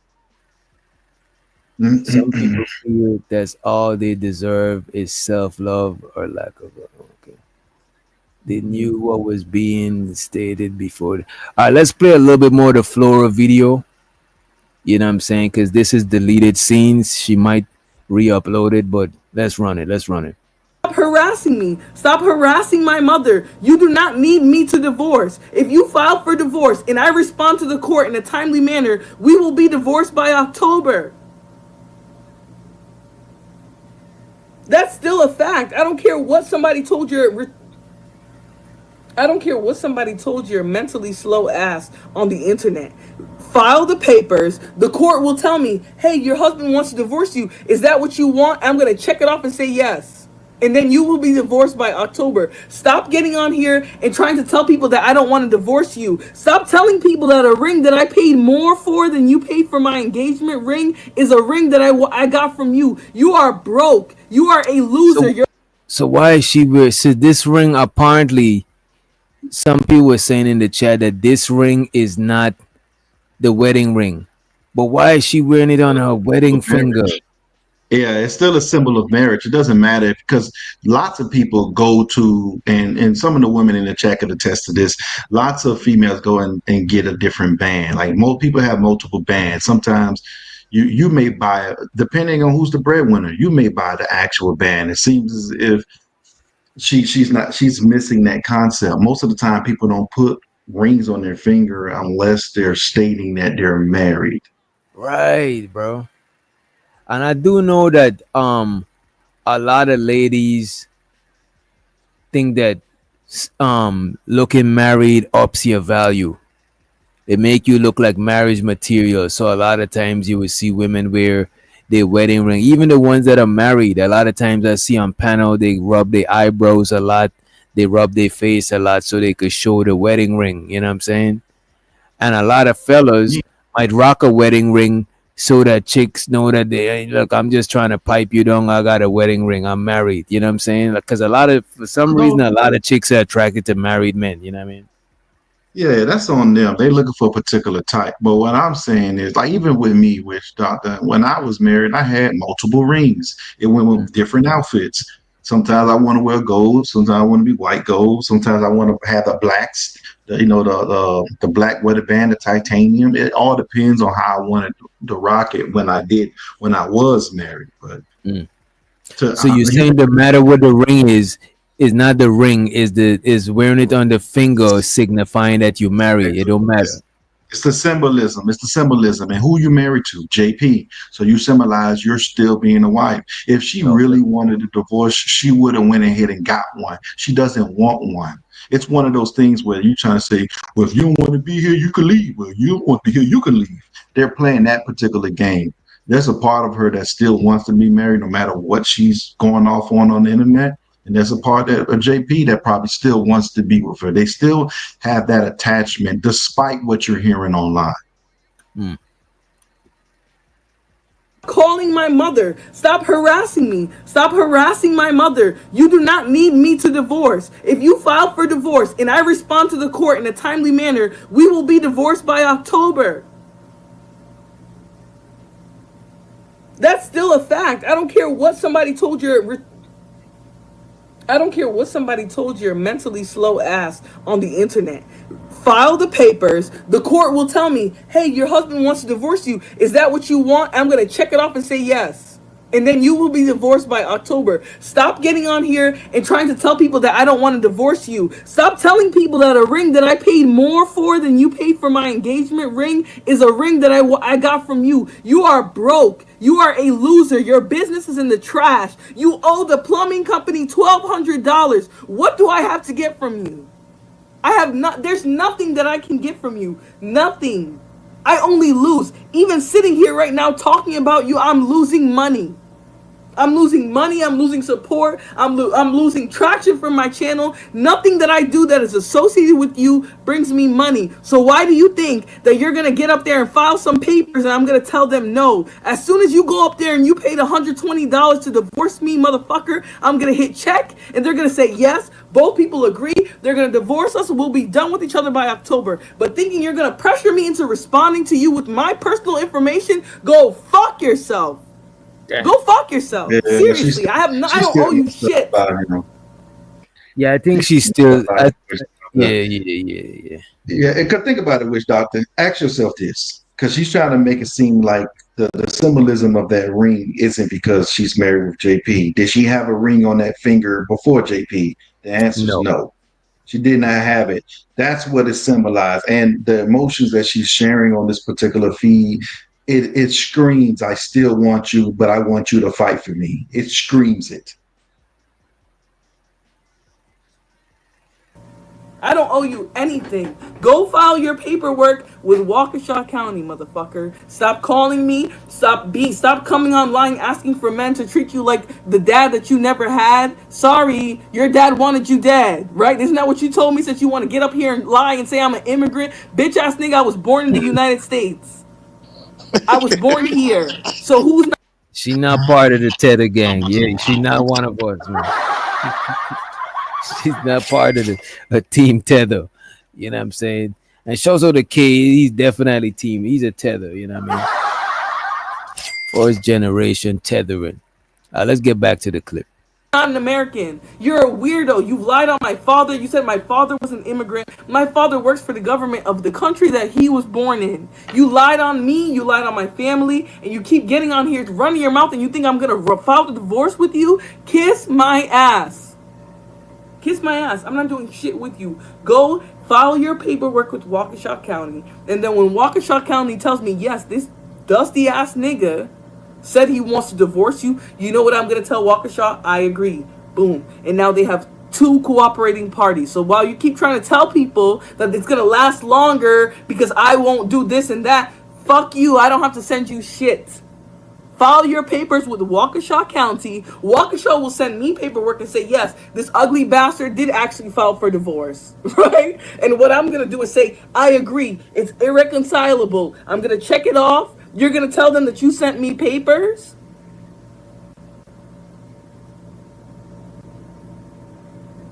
S8: Some people feel that's all they deserve is self-love or lack of it. Okay. They knew what was being stated before. All right, let's play a little bit more of the Flora video. You know what I'm saying? Because this is deleted scenes. She might re-upload it, but let's run it. Let's run it.
S6: Stop harassing me. Stop harassing my mother. You do not need me to divorce. If you file for divorce and I respond to the court in a timely manner, we will be divorced by October. That's still a fact. I don't care what somebody told you. I don't care what somebody told your mentally slow ass on the internet. File the papers. The court will tell me, hey, your husband wants to divorce you. Is that what you want? I'm going to check it off and say yes. And then you will be divorced by October. Stop getting on here and trying to tell people that I don't want to divorce you. Stop telling people that a ring that I paid more for than you paid for my engagement ring is a ring that I got from you. You are broke. You are a loser.
S8: So why is she weird? So this ring apparently, some people were saying in the chat that this ring is not the wedding ring. But why is she wearing it on her wedding finger?
S19: Yeah, it's still a symbol of marriage. It doesn't matter because lots of people go to, and some of the women in the chat could attest to this. Lots of females go and get a different band. Like most people have multiple bands. Sometimes you may buy, depending on who's the breadwinner, you may buy the actual band. It seems as if she's missing that concept. Most of the time, people don't put rings on their finger unless they're stating that they're married.
S8: Right, bro. And I do know that a lot of ladies think that looking married ups your value. They make you look like marriage material. So a lot of times you will see women wear their wedding ring. Even the ones that are married, a lot of times I see on panel they rub their eyebrows a lot, they rub their face a lot so they could show the wedding ring. You know what I'm saying? And a lot of fellas might rock a wedding ring so that chicks know that they hey, look. I'm just trying to pipe you down. I got a wedding ring. I'm married. You know what I'm saying? Because a lot of for some reason a lot of chicks are attracted to married men. You know what I mean?
S19: Yeah, that's on them. They're looking for a particular type. But what I'm saying is, like, even with me, which doctor, when I was married, I had multiple rings. It went with different outfits. Sometimes I want to wear gold. Sometimes I want to be white gold. Sometimes I want to have the blacks, the black weather band, the titanium. It all depends on how I wanted to rock it when I was married. But
S8: So you're saying no matter what the ring is not the ring, is wearing it on the finger signifying that you married. It don't matter.
S19: it's the symbolism. It's the symbolism. And who you married to? JP. So you symbolize you're still being a wife. If she really wanted a divorce, she would have went ahead and got one. She doesn't want one. It's one of those things where you're trying to say, well, if you don't want to be here, you can leave. Well, you don't want to be here, you can leave. They're playing that particular game. There's a part of her that still wants to be married no matter what she's going off on the internet. And there's a part that a JP that probably still wants to be with her. They still have that attachment despite what you're hearing online.
S6: Calling my mother. Stop harassing me. Stop harassing my mother. You do not need me to divorce. If you file for divorce and I respond to the court in a timely manner, we will be divorced by October. That's still a fact. I don't care what somebody told you. I don't care what somebody told your mentally slow ass on the internet. File the papers. The court will tell me, hey, your husband wants to divorce you. Is that what you want? I'm going to check it off and say yes. And then you will be divorced by October. Stop getting on here and trying to tell people that I don't want to divorce you. Stop telling people that a ring that I paid more for than you paid for my engagement ring is a ring that I got from you. You are broke. You are a loser. Your business is in the trash. You owe the plumbing company $1,200. What do I have to get from you? There's nothing that I can get from you. Nothing. I only lose. Even sitting here right now talking about you, I'm losing money. I'm losing money. I'm losing support. I'm losing traction from my channel. Nothing that I do that is associated with you brings me money. So why do you think that you're going to get up there and file some papers and I'm going to tell them no? As soon as you go up there and you paid $120 to divorce me, motherfucker, I'm going to hit check and they're going to say yes. Both people agree. They're going to divorce us and we'll be done with each other by October. But thinking you're going to pressure me into responding to you with my personal information, go fuck yourself. Go fuck yourself.
S19: Yeah,
S6: Seriously, I don't owe you shit.
S8: Yeah, I think she's still. Yeah.
S19: Yeah, because think about it, Witch Doctor. Ask yourself this, because she's trying to make it seem like the symbolism of that ring isn't because she's married with JP. Did she have a ring on that finger before JP? The answer is no. She did not have it. That's what it symbolized. And the emotions that she's sharing on this particular feed, it screams, I still want you, but I want you to fight for me. It screams it.
S6: I don't owe you anything. Go file your paperwork with Waukesha County, motherfucker. Stop calling me. Stop coming online asking for men to treat you like the dad that you never had. Sorry, your dad wanted you dead, right? Isn't that what you told me? Since you want to get up here and lie and say I'm an immigrant, bitch ass nigga, I was born in the United States. I was born here. So who's not?
S8: She not part of the Tether gang. Yeah, she not one of us, man. She's not part of the Team Tether. You know what I'm saying? And Shozo the kid, he's definitely team. He's a tether, you know what I mean? For his generation, tethering. Let's get back to the clip.
S6: Not an American. You're a weirdo. You lied on my father. You said my father was an immigrant. My father works for the government of the country that he was born in. You lied on me. You lied on my family. And you keep getting on here, running your mouth, and you think I'm going to file the divorce with you? Kiss my ass. Kiss my ass. I'm not doing shit with you. Go file your paperwork with Waukesha County. And then when Waukesha County tells me, yes, this dusty ass nigga said he wants to divorce you, you know what I'm going to tell Waukesha? I agree. Boom. And now they have two cooperating parties. So while you keep trying to tell people that it's going to last longer because I won't do this and that, fuck you. I don't have to send you shit. File your papers with Waukesha County. Waukesha will send me paperwork and say, yes, this ugly bastard did actually file for divorce, right? And what I'm going to do is say, I agree. It's irreconcilable. I'm going to check it off. You're going to tell them that you sent me papers?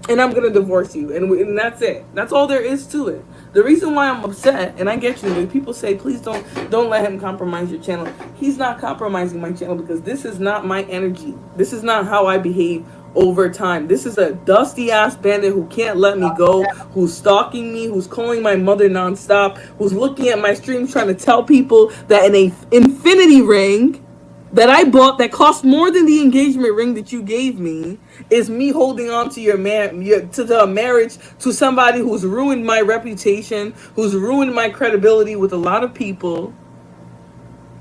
S6: And I'm going to divorce you. And that's it. That's all there is to it. The reason why I'm upset, and I get you, people say, please don't let him compromise your channel. He's not compromising my channel because this is not my energy. This is not how I behave over time. This is a dusty ass bandit who can't let me go, who's stalking me, who's calling my mother nonstop, who's looking at my streams trying to tell people that an infinity ring that I bought that cost more than the engagement ring that you gave me is me holding on to to the marriage to somebody who's ruined my reputation, who's ruined my credibility with a lot of people.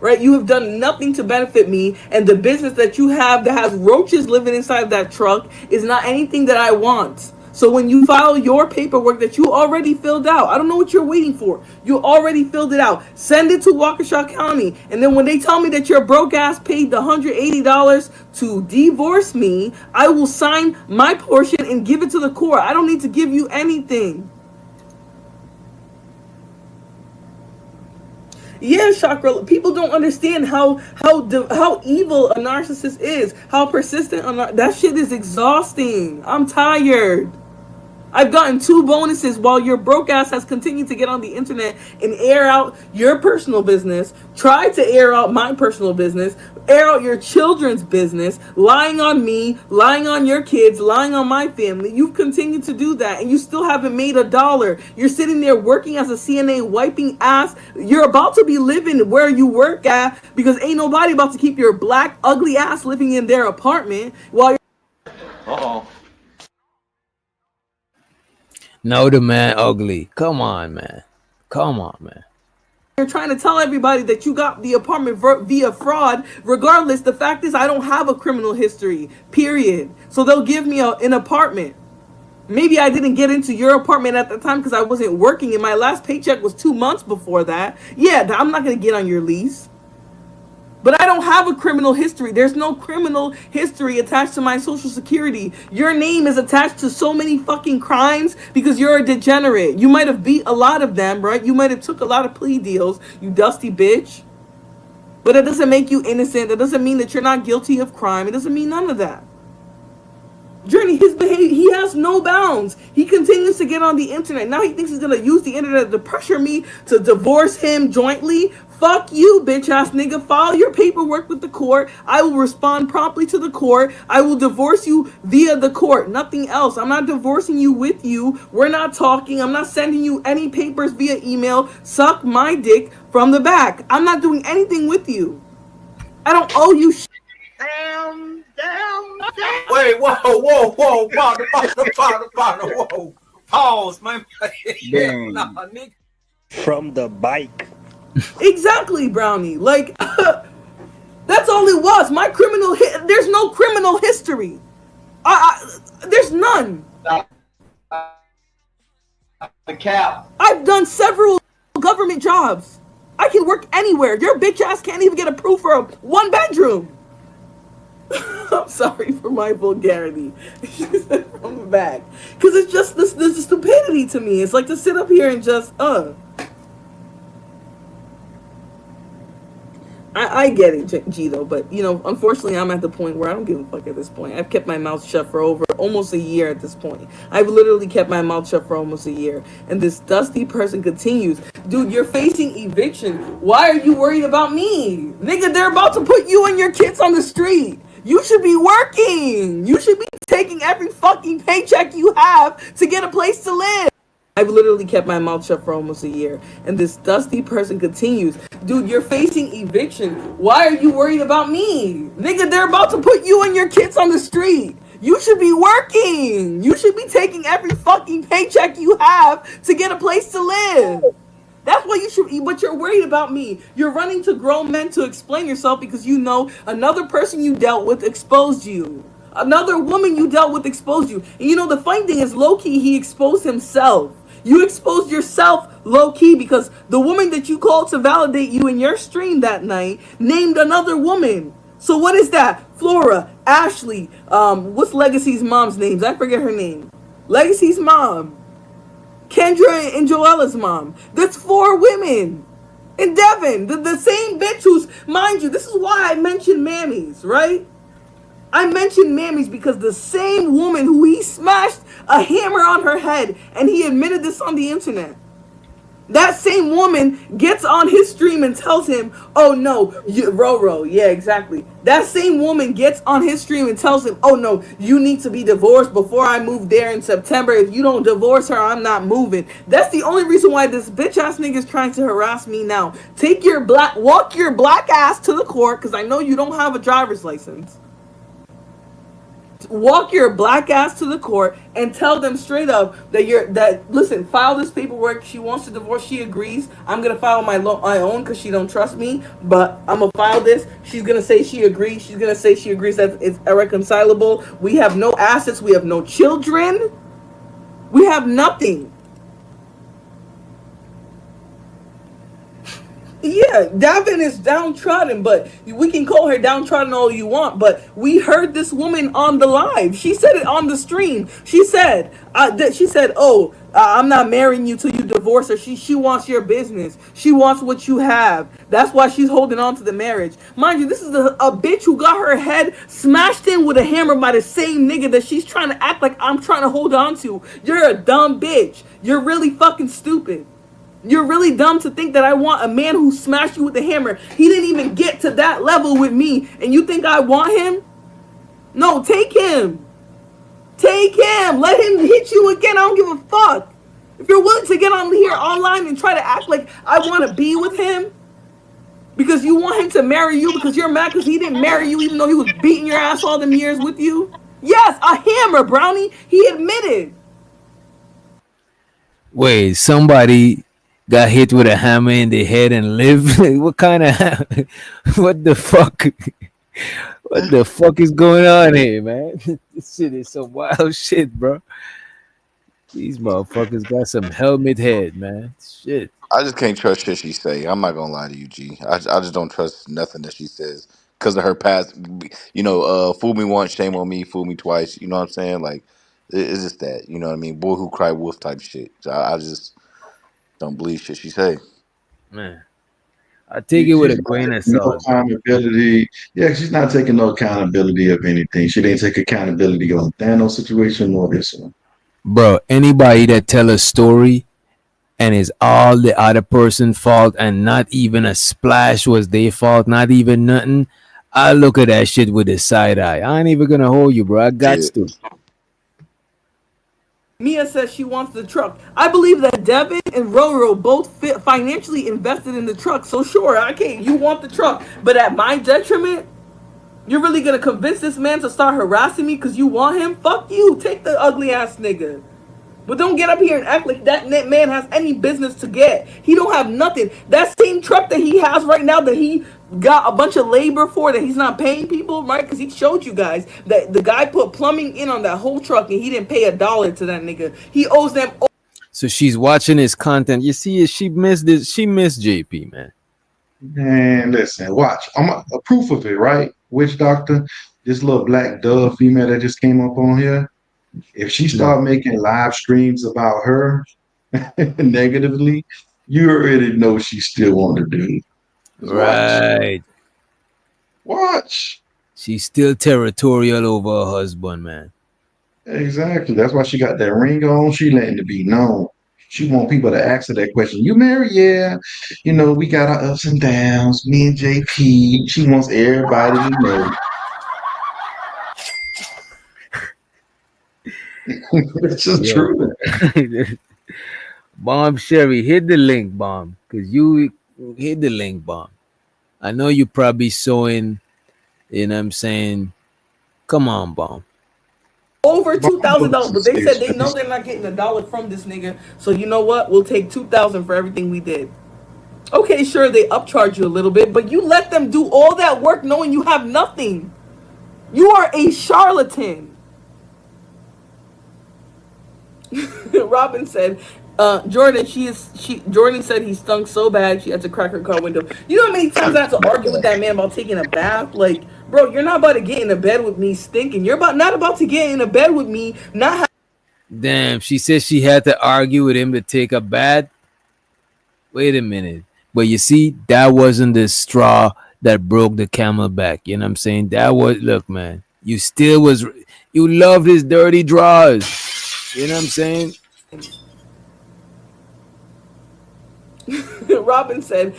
S6: Right? You have done nothing to benefit me, and the business that you have that has roaches living inside that truck is not anything that I want. So when you file your paperwork that you already filled out, I don't know what you're waiting for. You already filled it out. Send it to Waukesha County. And then when they tell me that your broke ass paid the $180 to divorce me, I will sign my portion and give it to the court. I don't need to give you anything. Yeah, chakra. People don't understand how evil a narcissist is. How persistent that shit is exhausting. I'm tired. I've gotten 2 bonuses while your broke ass has continued to get on the internet and air out your personal business, try to air out my personal business, air out your children's business, lying on me, lying on your kids, lying on my family. You've continued to do that and you still haven't made $1. You're sitting there working as a CNA, wiping ass. You're about to be living where you work at because ain't nobody about to keep your black, ugly ass living in their apartment while you're...
S15: Uh-oh.
S8: No, the man ugly. Come on, man. Come on, man.
S6: You're trying to tell everybody that you got the apartment via fraud. Regardless, the fact is I don't have a criminal history, period. So they'll give me an apartment. Maybe I didn't get into your apartment at the time because I wasn't working and my last paycheck was 2 months before that. Yeah, I'm not going to get on your lease. But I don't have a criminal history. There's no criminal history attached to my social security. Your name is attached to so many fucking crimes because you're a degenerate. You might have beat a lot of them, right? You might have took a lot of plea deals, you dusty bitch. But it doesn't make you innocent. That doesn't mean that you're not guilty of crime. It doesn't mean none of that. Journey, his behavior, he has no bounds. He continues to get on the internet. Now he thinks he's going to use the internet to pressure me to divorce him jointly. Fuck you, bitch ass nigga. File your paperwork with the court. I will respond promptly to the court. I will divorce you via the court. Nothing else. I'm not divorcing you with you. We're not talking. I'm not sending you any papers via email. Suck my dick from the back. I'm not doing anything with you. I don't owe you shit.
S11: Damn. Wait, whoa, whoa. Pause, man. Nah, nigga.
S20: From the bike.
S6: Exactly, Brownie. Like, that's all it was. My criminal there's no criminal history. There's none.
S11: The cap.
S6: I've done several government jobs. I can work anywhere. Your bitch ass can't even get approved for a 1-bedroom. I'm sorry for my vulgarity. From the back. Because it's just this stupidity to me. It's like to sit up here and just, I get it, G though, but unfortunately, I'm at the point where I don't give a fuck at this point. I've kept my mouth shut for over almost a year at this point. I've literally kept my mouth shut for almost a year, and this dusty person continues. Dude, you're facing eviction. Why are you worried about me, nigga? They're about to put you and your kids on the street. You should be working. You should be taking every fucking paycheck you have to get a place to live. I've literally kept my mouth shut for almost a year, and this dusty person continues. Dude, you're facing eviction. Why are you worried about me? Nigga, they're about to put you and your kids on the street. You should be working. You should be taking every fucking paycheck you have to get a place to live. That's why you should, but you're worried about me. You're running to grown men to explain yourself because you know another person you dealt with exposed you. Another woman you dealt with exposed you. And the funny thing is, low key, he exposed himself. You exposed yourself low key because the woman that you called to validate you in your stream that night named another woman. So what is that? Flora, Ashley, what's Legacy's mom's names? I forget her name. Legacy's mom. Kendra and Joella's mom. That's 4 women. And Devin, the same bitch who's, mind you, this is why I mentioned Mammy's, right? I mentioned Mammy's because the same woman who he smashed a hammer on her head, and he admitted this on the internet. That same woman gets on his stream and tells him, oh no, Roro, yeah, exactly. That same woman gets on his stream and tells him, oh no, you need to be divorced before I move there in September. If you don't divorce her, I'm not moving. That's the only reason why this bitch ass nigga is trying to harass me now. Walk your black ass to the court, because I know you don't have a driver's license. Walk your black ass to the court and tell them straight up that listen, file this paperwork. She wants to divorce. She agrees. I'm gonna file my own because she don't trust me. But I'm gonna file this. She's gonna say she agrees. She's gonna say she agrees that it's irreconcilable. We have no assets. We have no children. We have nothing. Yeah, Davin is downtrodden, but we can call her downtrodden all you want. But we heard this woman on the live. She said it on the stream. She said, "Oh, I'm not marrying you till you divorce her. She wants your business. She wants what you have. That's why she's holding on to the marriage." Mind you, this is a bitch who got her head smashed in with a hammer by the same nigga that she's trying to act like I'm trying to hold on to. You're a dumb bitch. You're really fucking stupid. You're really dumb to think that I want a man who smashed you with a hammer. He didn't even get to that level with me. And you think I want him? No, take him. Take him. Let him hit you again. I don't give a fuck. If you're willing to get on here online and try to act like I want to be with him because you want him to marry you because you're mad because he didn't marry you even though he was beating your ass all them years with you. Yes, a hammer, Brownie. He admitted.
S8: Wait, somebody got hit with a hammer in the head and lived? What kind of what the fuck? What the fuck is going on here, man? This shit is some wild shit, bro. These motherfuckers got some helmet head, man. Shit.
S2: I just can't trust shit she say. I'm not gonna lie to you, G. I just don't trust nothing that she says because of her past. Fool me once, shame on me. Fool me twice. You know what I'm saying? Like, it's just that. You know what I mean? Boy who cried wolf type shit. So I just don't believe shit she say.
S8: Man, I take it with a grain of
S19: No
S8: salt.
S19: accountability. Yeah, she's not taking no accountability of anything. She didn't take accountability on Thanos situation or this one.
S8: Bro, anybody that tell a story and it's all the other person's fault and not even a splash was their fault, not even nothing, I look at that shit with a side eye. I ain't even gonna hold you, bro. I got to.
S6: Mia says she wants the truck. I believe that Devin and Roro both financially invested in the truck. So sure, okay, you want the truck, but at my detriment? You're really gonna convince this man to start harassing me because you want him? Fuck you. Take the ugly ass nigga. But don't get up here and act like that man has any business to get. He don't have nothing. That same truck that he has right now that he got a bunch of labor for that he's not paying people, right? Because he showed you guys that the guy put plumbing in on that whole truck and he didn't pay $1 to that nigga. He owes them.
S8: So she's watching his content. You see, she missed this. She missed JP, man.
S19: Man, listen, watch. I'm a proof of it, right? Witch doctor, this little black dove female that just came up on here. If she start making live streams about her negatively, you already know she still want to do.
S8: Right.
S19: Watch.
S8: She's still territorial over her husband, man.
S19: Exactly. That's why she got that ring on. She letting it be known. She want people to ask her that question. You married? Yeah. You know, we got our ups and downs. Me and JP. She wants everybody to know. It's just
S8: Yo,
S19: true.
S8: Bomb Sherry, hit the link, Bomb, because you hit the link, Bomb. I know you probably sewing, you know what I'm saying? Come on, Bomb.
S6: Over $2,000, but they said they know they're not getting $1 from this nigga. So you know what? We'll take $2,000 for everything we did. Okay, sure, they upcharge you a little bit, but you let them do all that work knowing you have nothing. You are a charlatan. Robin said, Jordan said he stunk so bad she had to crack her car window. You know how many times I have to argue with that man about taking a bath? Like, bro, you're not about to get in a bed with me stinking. You're not about to get in a bed with me not.
S8: Damn, she said she had to argue with him to take a bath. Wait a minute. But you see, that wasn't the straw that broke the camel back. You know what I'm saying? That was, look, man, you loved his dirty drawers. You know what I'm saying?
S6: Robin said,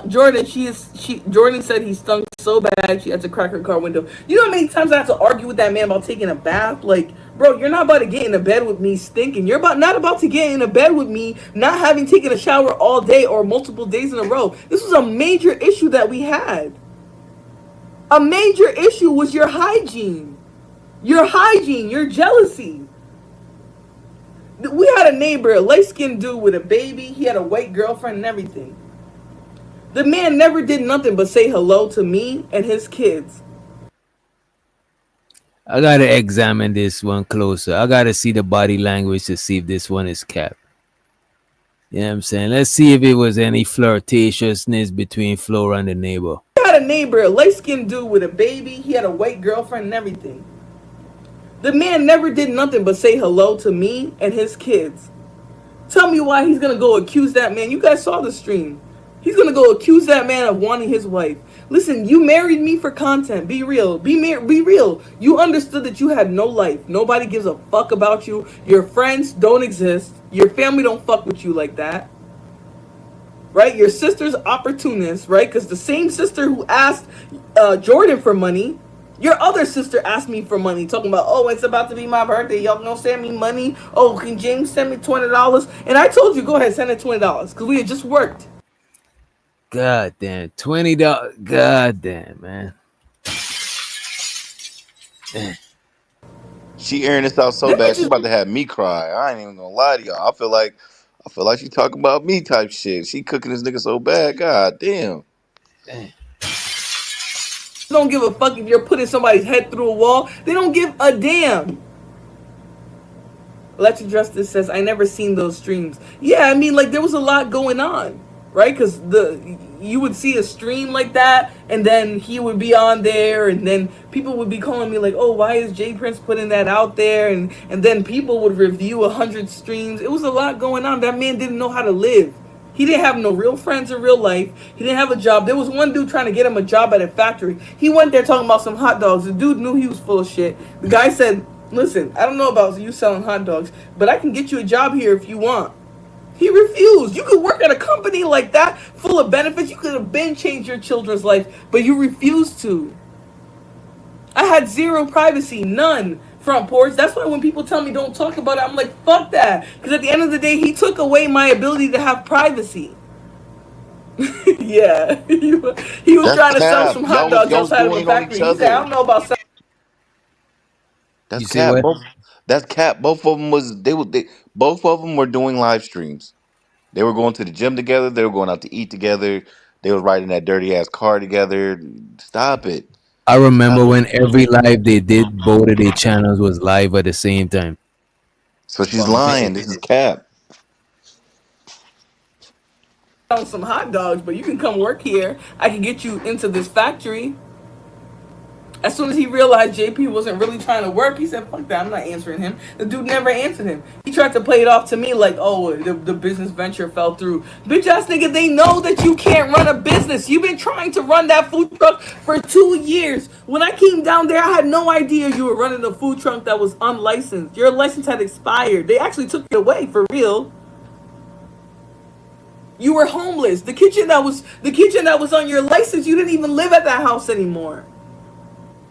S6: Jordan said he stunk so bad she had to crack her car window. You know how many times I have to argue with that man about taking a bath? Like, bro, you're not about to get in a bed with me stinking. You're not about to get in a bed with me not having taken a shower all day or multiple days in a row. This was a major issue that we had. A major issue was your hygiene. Your jealousy. We had a neighbor, a light-skinned dude with a baby. He had a white girlfriend and everything. The man never did nothing but say hello to me and his kids.
S8: I gotta examine this one closer. I gotta see the body language to see if this one is capped. You know what I'm saying? Let's see if it was any flirtatiousness between Flora and the neighbor.
S6: We had a neighbor, a light-skinned dude with a baby. He had a white girlfriend and everything. The man never did nothing but say hello to me and his kids. Tell me why he's gonna go accuse that man. You guys saw the stream. He's gonna go accuse that man of wanting his wife. Listen, you married me for content. Be real. Be real. You understood that you had no life. Nobody gives a fuck about you. Your friends don't exist. Your family don't fuck with you like that. Right? Your sister's opportunist, right? Because the same sister who asked Jordan for money, your other sister asked me for money, talking about, oh, it's about to be my birthday. Y'all gonna send me money? Oh, can James send me $20? And I told you, go ahead, send it $20 because we had just worked.
S8: God damn, $20. God damn, man.
S2: She airing this out so bad, she about to have me cry. I ain't even gonna lie to y'all. I feel like she talking about me type shit. She cooking this nigga so bad. God damn.
S6: Don't give a fuck if you're putting somebody's head through a wall. They don't give a damn. Electric Justice says, I never seen those streams. Yeah, I mean, like, there was a lot going on, right? Because you would see a stream like that, and then he would be on there, and then people would be calling me like, oh, why is Jay Prince putting that out there? And then people would review 100 streams. It was a lot going on. That man didn't know how to live. He didn't have no real friends in real life. He didn't have a job. There was one dude trying to get him a job at a factory. He went there talking about some hot dogs. The dude knew he was full of shit. The guy said, listen, I don't know about you selling hot dogs, but I can get you a job here if you want. He refused. You could work at a company like that, full of benefits. You could have been changed your children's life, but you refused to. I had zero privacy, none. Front porch. That's why when people tell me don't talk about it, I'm like, fuck that. Because at the end of the day, he took away my ability to have privacy. Yeah. He was trying to sell some hot dogs outside of a factory. He said, I don't know about selling.
S2: That's cap. That's cap. Both of them both of them were doing live streams. They were going to the gym together. They were going out to eat together. They was riding that dirty ass car together. Stop it.
S8: I remember when every live they did, both of their channels was live at the same time.
S2: So she's lying. This is cap.
S6: Some hot dogs, but you can come work here. I can get you into this factory. As soon as he realized JP wasn't really trying to work, he said, fuck that, I'm not answering him. The dude never answered him. He tried to play it off to me like, oh, the business venture fell through. Bitch ass nigga, they know that you can't run a business. You've been trying to run that food truck for 2 years. When I came down there, I had no idea you were running a food truck that was unlicensed. Your license had expired. They actually took it away, for real. You were homeless. The kitchen that was on your license, you didn't even live at that house anymore.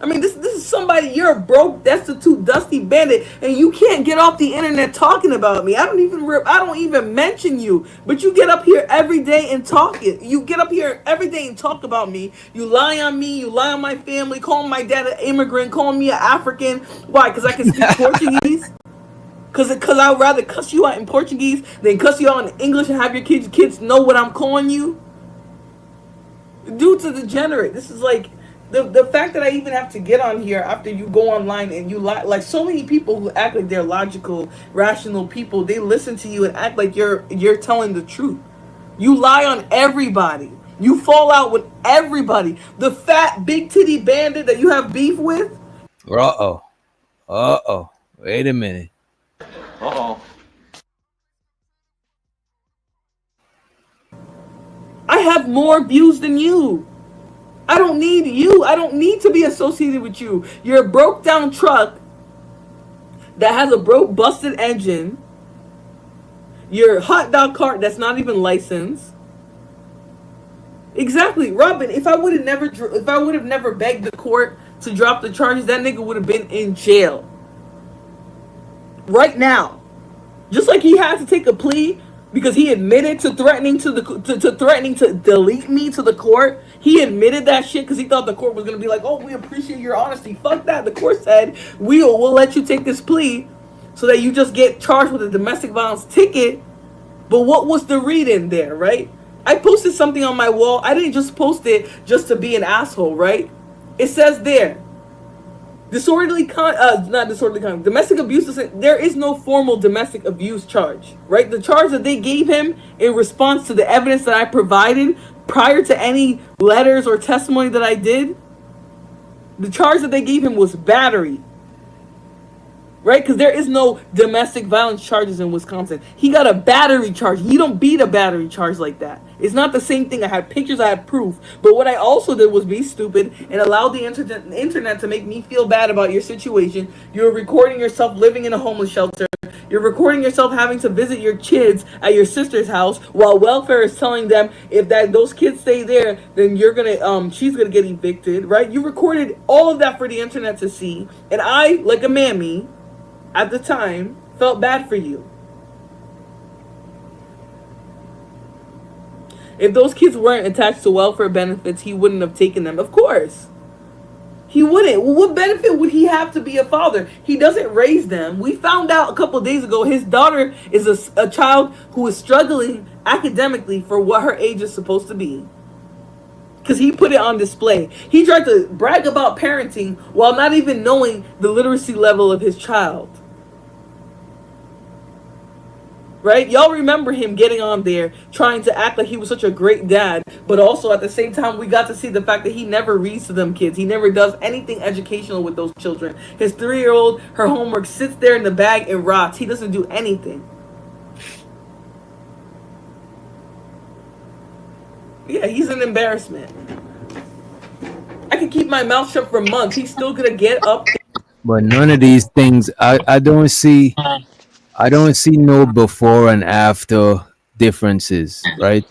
S6: I mean, this is somebody, you're a broke, destitute, dusty bandit, and you can't get off the internet talking about me. I don't even mention you, but you get up here every day and talk it. You get up here every day and talk about me. You lie on me. You lie on my family. Call my dad an immigrant. Call me an African. Why? Because I can speak Portuguese. Because I'd rather cuss you out in Portuguese than cuss you out in English and have your kids know what I'm calling you. Dude's a degenerate. This is like the fact that I even have to get on here after you go online and you lie. Like, so many people who act like they're logical, rational people, they listen to you and act like you're telling the truth. You lie on everybody. You fall out with everybody. The fat big titty bandit that you have beef with.
S8: Wait a minute.
S6: I have more views than you. I don't need you. I don't need to be associated with you. You're a broke down truck that has a broke busted engine. Your hot dog cart that's not even licensed. Exactly, Robin. If I would have never begged the court to drop the charges, that nigga would have been in jail right now. Just like he had to take a plea because he admitted to threatening to delete me to the court. He admitted that shit because he thought the court was gonna be like, "Oh, we appreciate your honesty." Fuck that. The court said we'll let you take this plea so that you just get charged with a domestic violence ticket. But what was the reading there, right? I posted something on my wall. I didn't just post it just to be an asshole, right? It says there, domestic abuse. There is no formal domestic abuse charge, right? The charge that they gave him in response to the evidence that I provided prior to any letters or testimony that I did, the charge that they gave him was battery. Right? Because there is no domestic violence charges in Wisconsin. He got a battery charge. You don't beat a battery charge like that. It's not the same thing. I had pictures, I had proof. But what I also did was be stupid and allow the internet to make me feel bad about your situation. You're recording yourself living in a homeless shelter. You're recording yourself having to visit your kids at your sister's house while welfare is telling them if those kids stay there, then she's gonna get evicted, right? You recorded all of that for the internet to see. And I, like a mammy, at the time, felt bad for you. If those kids weren't attached to welfare benefits, he wouldn't have taken them. Of course. He wouldn't. Well, what benefit would he have to be a father? He doesn't raise them. We found out a couple days ago his daughter is a child who is struggling academically for what her age is supposed to be. Because he put it on display. He tried to brag about parenting while not even knowing the literacy level of his child. Right? Y'all remember him getting on there trying to act like he was such a great dad, but also at the same time we got to see the fact that he never reads to them kids. He never does anything educational with those children. His 3-year-old, her homework sits there in the bag and rots. He doesn't do anything. Yeah, he's an embarrassment. I can keep my mouth shut for months. He's still gonna get up.
S8: But none of these things, I don't see no before and after differences, right?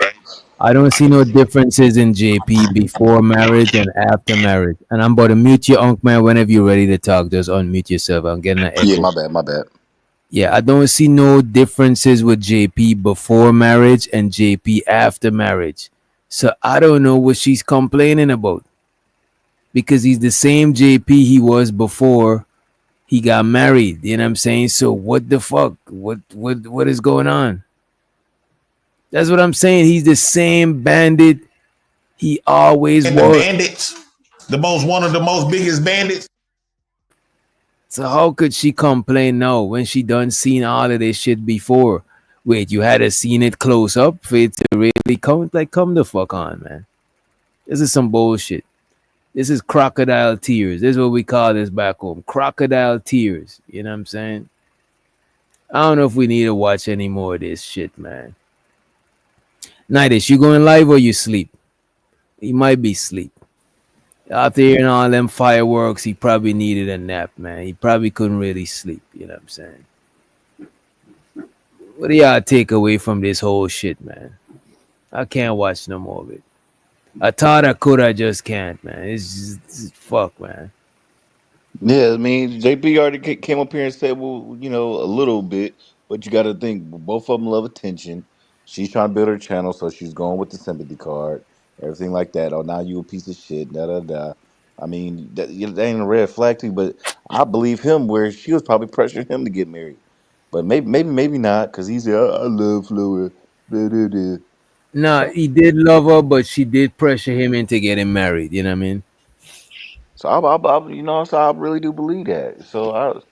S8: I don't see no differences in JP before marriage and after marriage. And I'm about to mute you, Unc Man, whenever you're ready to talk. Just unmute yourself. I'm getting an echo.
S2: Yeah, my bad.
S8: Yeah, I don't see no differences with JP before marriage and JP after marriage. So I don't know what she's complaining about. Because he's the same JP he was before he got married. You know what I'm saying? So what the fuck? What is going on? That's what I'm saying. He's the same bandit he always
S13: and
S8: was.
S13: The bandits, one of the most biggest bandits.
S8: So how could she complain now when she done seen all of this shit before? Wait, you had to seen it close up for it to really come? Like, come the fuck on, man. This is some bullshit. This is crocodile tears. This is what we call this back home. Crocodile tears. You know what I'm saying? I don't know if we need to watch any more of this shit, man. Nightish, you going live or you sleep? He might be sleep. After hearing all them fireworks, he probably needed a nap, man. He probably couldn't really sleep. You know what I'm saying? What do y'all take away from this whole shit, man? I can't watch no more of it. I thought I could, I just can't, man. It's fuck, man.
S2: Yeah, I mean, JP already came up here and said, well, a little bit, but you got to think both of them love attention. She's trying to build her channel, so she's going with the sympathy card, everything like that. Oh, now you a piece of shit, da da da. I mean, that ain't a red flag to you, but I believe him where she was probably pressuring him to get married, but maybe not because he's I love Flora. Da, da, da.
S8: Nah,
S2: So,
S8: he did love her, but she did pressure him into getting married. You know what I mean?
S2: so I really do believe that. So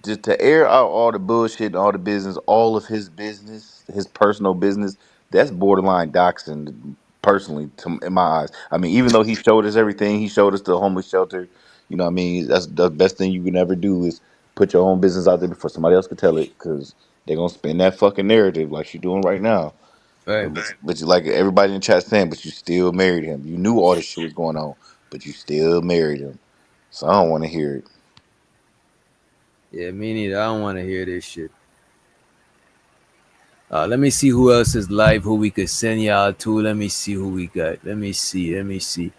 S2: just to air out all the bullshit and all the business, all of his business, his personal business, that's borderline doxing, personally, in my eyes. I mean, even though he showed us everything, he showed us the homeless shelter. What I mean? That's the best thing you can ever do is put your own business out there before somebody else could tell it, because they're gonna spin that fucking narrative like she's doing right now.
S8: Right.
S2: But you like everybody in the chat saying, but you still married him. You knew all this shit was going on, but you still married him. So I don't want to hear it.
S8: Yeah, me neither. I don't want to hear this shit. Let me see who else is live, who we could send y'all to. Let me see who we got. Let me see. Let me see.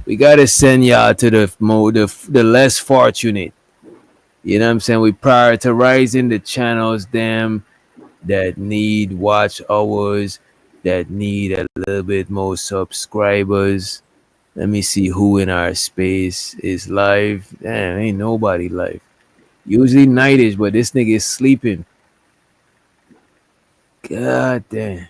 S8: We gotta send y'all to the less fortunate. You know what I'm saying? We prioritizing the channels, them that need watch hours, that need a little bit more subscribers. Let me see who in our space is live. Damn, ain't nobody live. Usually nightish, but this nigga is sleeping. God damn.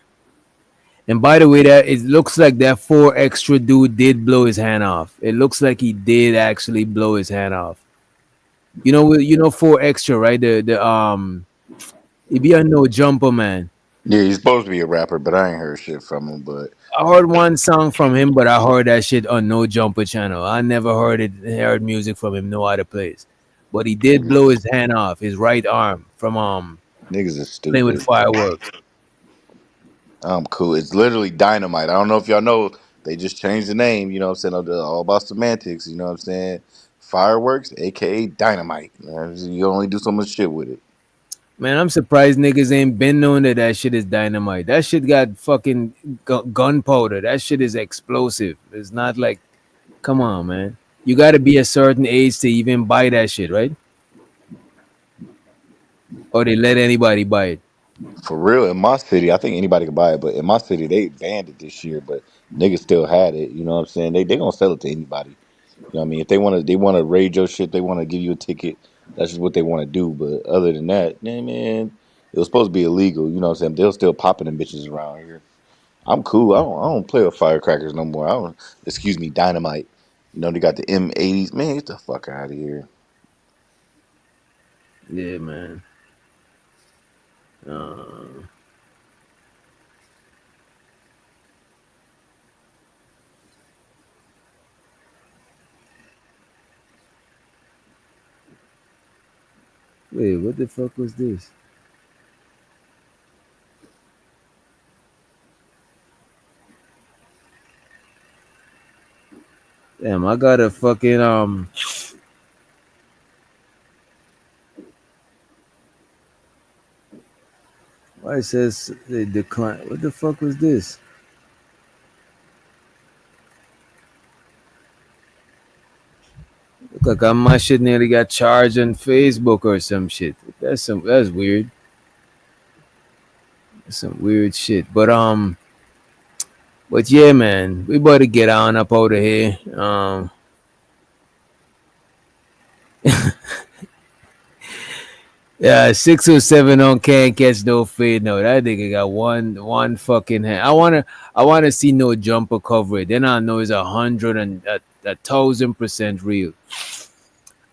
S8: And by the way, that it looks like that 4 extra dude did blow his hand off. It looks like he did actually blow his hand off. You know 4 extra, right? The he be a no jumper man.
S2: Yeah, he's supposed to be a rapper, but I ain't heard shit from him. But
S8: I heard one song from him, but I heard that shit on No Jumper channel. I never heard music from him no other place. But he did blow his hand off, his right arm from
S2: niggas is
S8: playing with
S2: stupid.
S8: fireworks.
S2: I'm cool. It's literally dynamite. I don't know if y'all know they just changed the name. You know what I'm saying? Of all about semantics. You know what I'm saying? Fireworks, aka dynamite. You only do so much shit with it.
S8: Man, I'm surprised niggas ain't been knowing that that shit is dynamite. That shit got fucking gunpowder. That shit is explosive. It's not like, come on, man. You got to be a certain age to even buy that shit, right? Or they let anybody buy it.
S2: For real, in my city, I think anybody can buy it, but in my city, they banned it this year, but niggas still had it. You know what I'm saying? They gonna sell it to anybody. You know what I mean? If they wanna raid your shit, they wanna give you a ticket. That's just what they wanna do. But other than that, man, it was supposed to be illegal. You know what I'm saying? They're still popping them bitches around here. I'm cool. I don't play with firecrackers no more. I don't. Excuse me, dynamite. They got the M80s. Man, get the fuck out of here.
S8: Yeah, man. Uh, Wait, what the fuck was this? Damn, I got a fucking why it says they decline. What the fuck was this? Look like my shit nearly got charged on Facebook or some shit. That's weird. That's some weird shit. But yeah, man, we better get on up out of here. Yeah, 607 on can't catch no fade. No, that nigga got one fucking hand. I wanna see no jumper coverage. Then I know it's 1,000% real.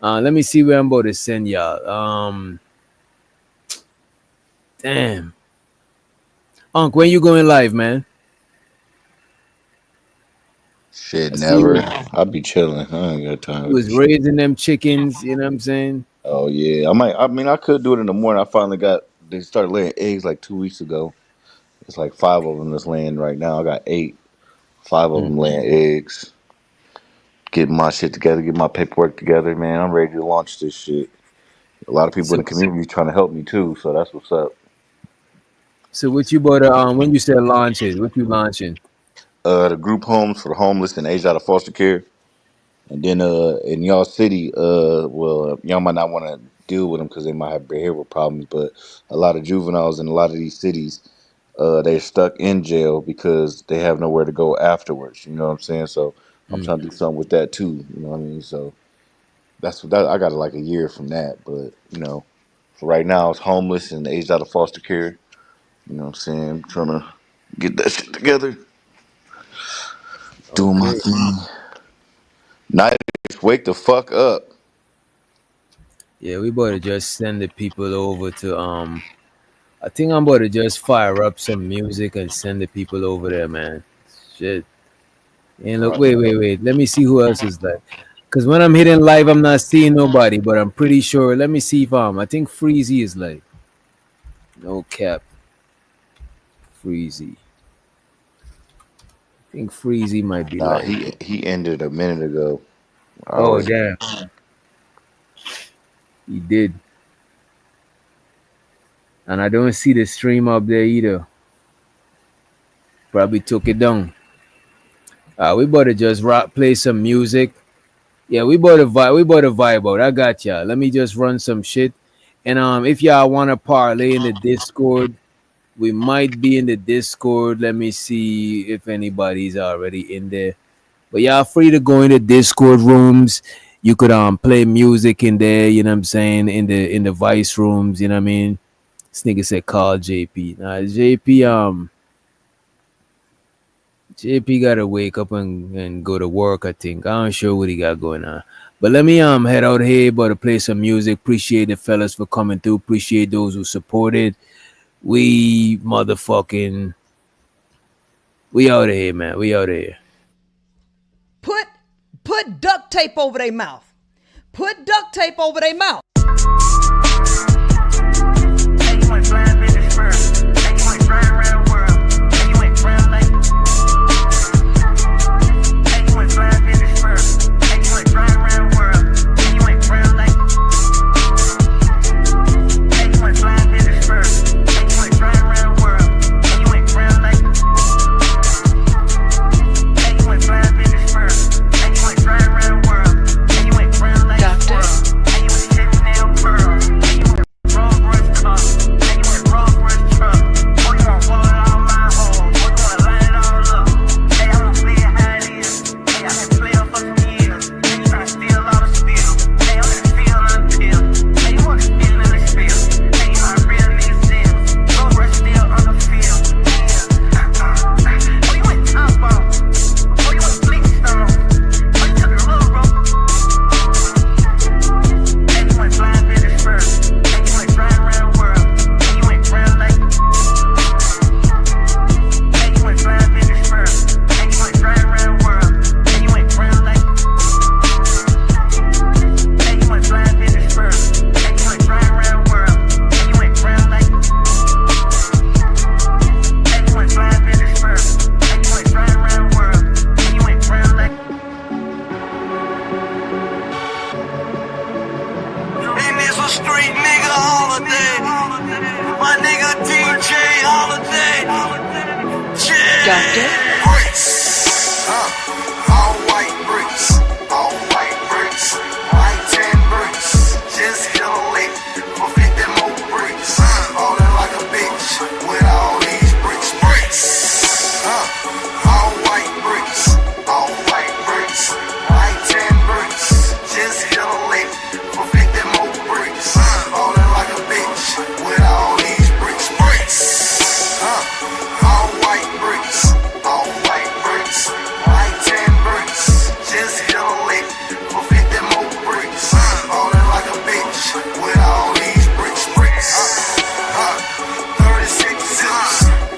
S8: Let me see where I'm about to send y'all. Damn. Unc, when you going live, man?
S2: Shit,
S8: I see you
S2: never.
S8: was,
S2: I'd be chilling. I ain't got time
S8: you
S2: for
S8: was
S2: this shit.
S8: raising them chickens. You know what I'm saying?
S2: Oh yeah, I might. I mean, I could do it in the morning. I finally got. They started laying eggs like 2 weeks ago. It's like 5 of them that's laying right now. I got 8. 5 of them
S8: Mm.
S2: laying eggs. Getting my shit together. Get my paperwork together, man. I'm ready to launch this shit. A lot of people in
S8: So,
S2: the community trying to help me too. So that's what's up.
S8: so what you bought? When you said launches, what you launching?
S2: The group homes for the homeless and aged out of foster care. And then in y'all city, well, y'all might not want to deal with them because they might have behavioral problems. But a lot of juveniles in a lot of these cities, they're stuck in jail because they have nowhere to go afterwards. You know what I'm saying? So I'm
S8: Mm.
S2: trying to do something with that too. You know what I mean? So that's what that, I got like a year from that. But for right now, it's homeless and aged out of foster care. You know what I'm saying? I'm trying to get that shit together, doing my
S8: Okay.
S2: thing. Night, wake the fuck up.
S8: Yeah, we better just send the people over to I think I'm about to just fire up some music and send the people over there, man. Shit. And look,
S2: Right.
S8: wait. Let me see who else is there. Cause when I'm hitting live, I'm not seeing nobody, but I'm pretty sure. Let me see if I think Freezy is live. No cap. Freezy. I think Freezy might be
S2: Nah,
S8: live.
S2: he ended a minute ago. I
S8: Oh
S2: was
S8: damn. He did. And I don't see the stream up there either. Probably took it down. We better just play some music. Yeah, we better vibe. We better vibe out. I got ya. Let me just run some shit. And if y'all wanna parlay in the Discord, we might be in the Discord. Let me see if anybody's already in there. But y'all free to go in the Discord rooms. You could play music in there. You know what I'm saying? In the Vice rooms. You know what I mean? This nigga said call JP. Nah, JP gotta wake up and go to work, I think. I'm not sure what he got going on. But let me head out here but to play some music. Appreciate the fellas for coming through. Appreciate those who supported. We motherfucking we out of here, man. We out of here.
S5: Put duct tape over their mouth. Put duct tape over their mouth.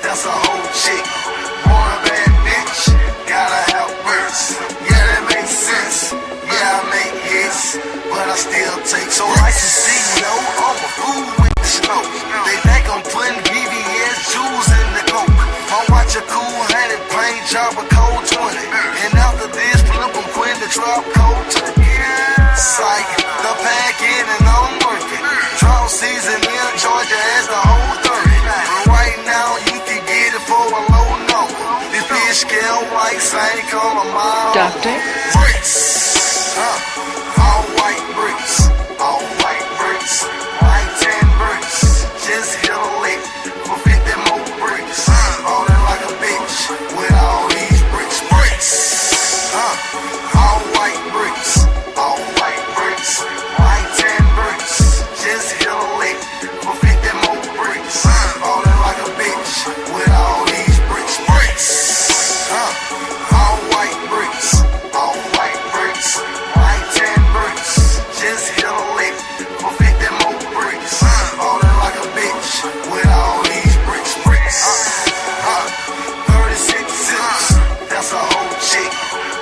S3: That's a whole chick. Born a bad bitch.
S4: a cold 20. And after this, flip them quit the drop cold turkey. Psych, the pack in and I'm working. Drought season in Georgia as the whole 30. But right now, you can get it for a low number. This fish scale white, same color, my
S21: Doctor?
S4: Bricks, all white bricks, all white bricks, white 10 bricks. Just hit a lick for 50 more bricks. Ballin' like a bitch with all these bricks. Bricks, all white bricks, all white bricks, white 10 bricks. Just hit a lick for 50 more bricks. Ballin' like a bitch with all these bricks. Bricks, all white bricks, all white bricks, white 10 bricks. Just hit a lick for 50 more bricks. Ballin' like a bitch with all these bricks. Bricks, 36 zips, that's a whole chick.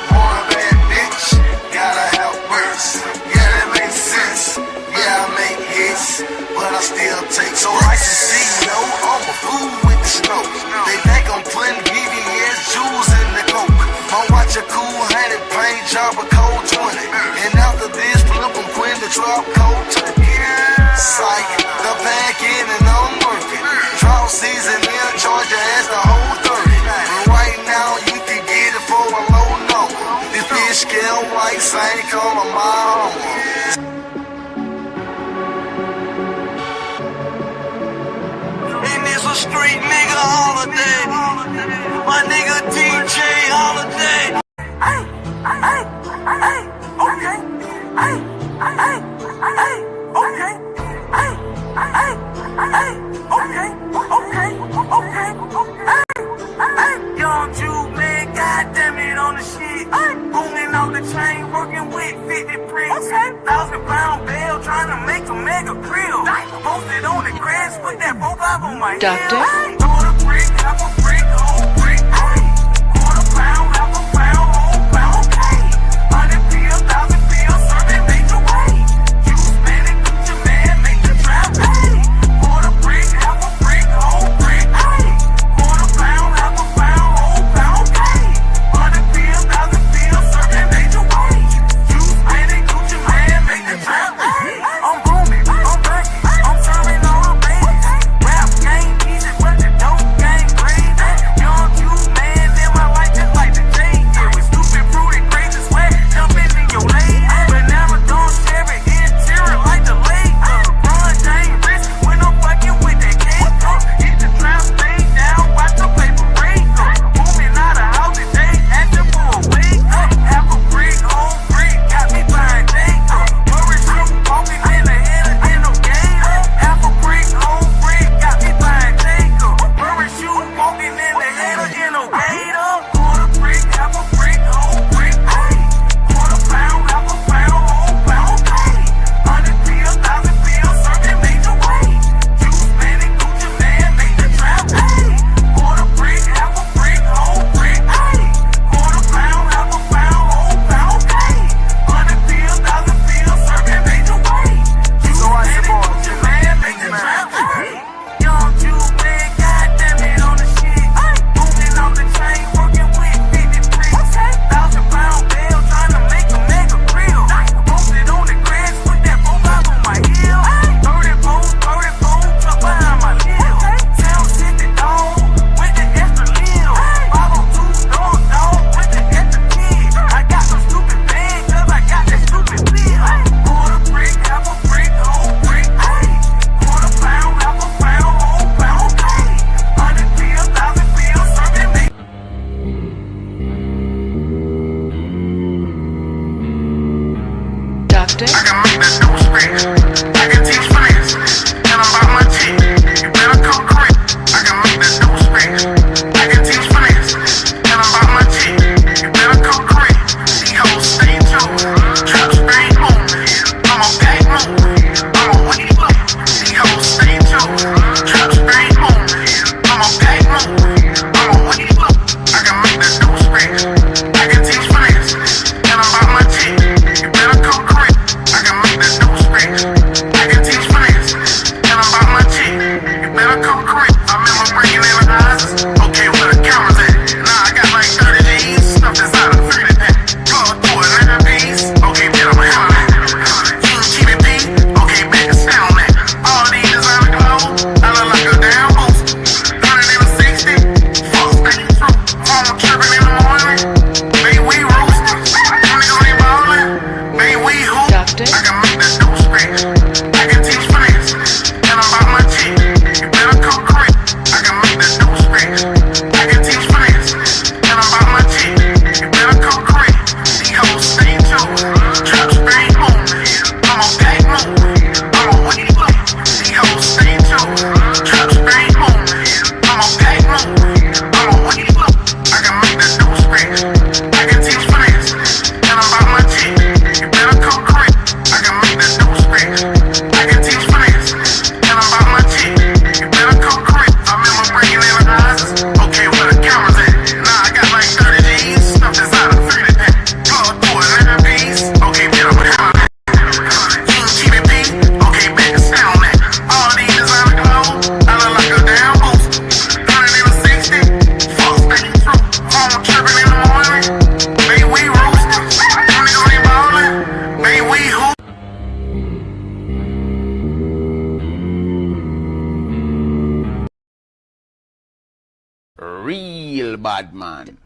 S4: Born a bad bitch, gotta have bricks. Yeah, that makes sense. Yeah, I make hits, but I still take. So I should see, yo, I'm a fool with the snow. They think I'm putting VVS jewels in the coke. I watch a cool 100 paint job a cold 20. And after this, flip them quit the drop cold turkey. Psych, the pack in and I'm working. Drought season in Georgia as the whole 30. But right now, you can get it for a low number. This fish scale white, same color, my home. And it's a street nigga holiday. My nigga DJ holiday. Hey, hey, hey, okay. Hey, hey, hey, okay. Hey, hey, hey, okay, okay, okay, hey, hey. Young Jew, man, goddamn it on the shit. Booming off the chain, working with 50 bricks. 1,000-pound bail, trying to make a mega grill. Posted on the grass, put that 4-5 on my
S21: Doctor?
S4: heel. Quarter brick, half a brick, whole brick, hey. Quarter pound, half a pound, whole pound, okay. 100 pills, 1,000 pills, serving major way. You spend it, put your man, make the trap, hey. Quarter brick, half a brick, whole brick, hey. Quarter pound, half a pound, whole pound, okay. 100 pills, 1,000 pills, serving major way. You spend it, put your man, make the trap, hey. I'm booming, I'm breaking, I'm serving all the babies. Rap game easy, but the dope game crazy. Young Jew, man, live my life just like the J. Yeah, we stupid, fruity, crazy, sweat, jumping in your lane. Banana don't share it, interior like the lake. Run James wrist when I'm fucking with that cake. Hit the trap, stay down, watch the paper break. Booming out of house today, acting for a week. Half a brick, whole brick, got me buying date. Murray shoot, walking in the head of no gate. Half a brick, whole brick, got me buying date. Murray shoot, walking in the head of no gate. Quarter brick, half a brick, whole brick, hey. Quarter pound, half a pound, whole pound, hey. 100 pills, 1,000 pills, serving major way. You spend it, Gucci man, make the trap, hey. Quarter brick, half a brick, whole brick, hey. Quarter pound, half a pound, whole pound, hey. 100 pills, 1,000 pills, serving major way. You spend it, Gucci man, make the trap, hey. Young Jew, man, goddamn it on the shit. Booming off the chain, working with 50 bricks. 1,000-pound bail, trying to make a mega grill. Posted on the grass, put that 4-5 on my heel. 30 pole, truck behind my lil. Town sent the dog with the extra lil. 502 dog with the extra kid. I got some stupid bands, cause I got that stupid bill. Quarter brick, half a brick, whole brick, hey. Quarter pound, half a pound, whole pound, hey. 100 pills, 1,000 pills, serving me.
S21: Doctor?
S4: I can make that dope scratch. I can teach finesse. Tell them about my chick. You better come correct. I can make that dope scratch. I can teach finesse. Tell them about my chick. You better come correct. These hoes stay tuned. Trap stay moving. I'm a pack moving. I'm a weed loop. These hoes stay tuned. Trap stay moving. I'm a pack moving. I'm a weed loop. I can make that dope scratch. I can teach finesse. Tell them about my chick. You better come correct. I can make that dope scratch.
S14: real bad man.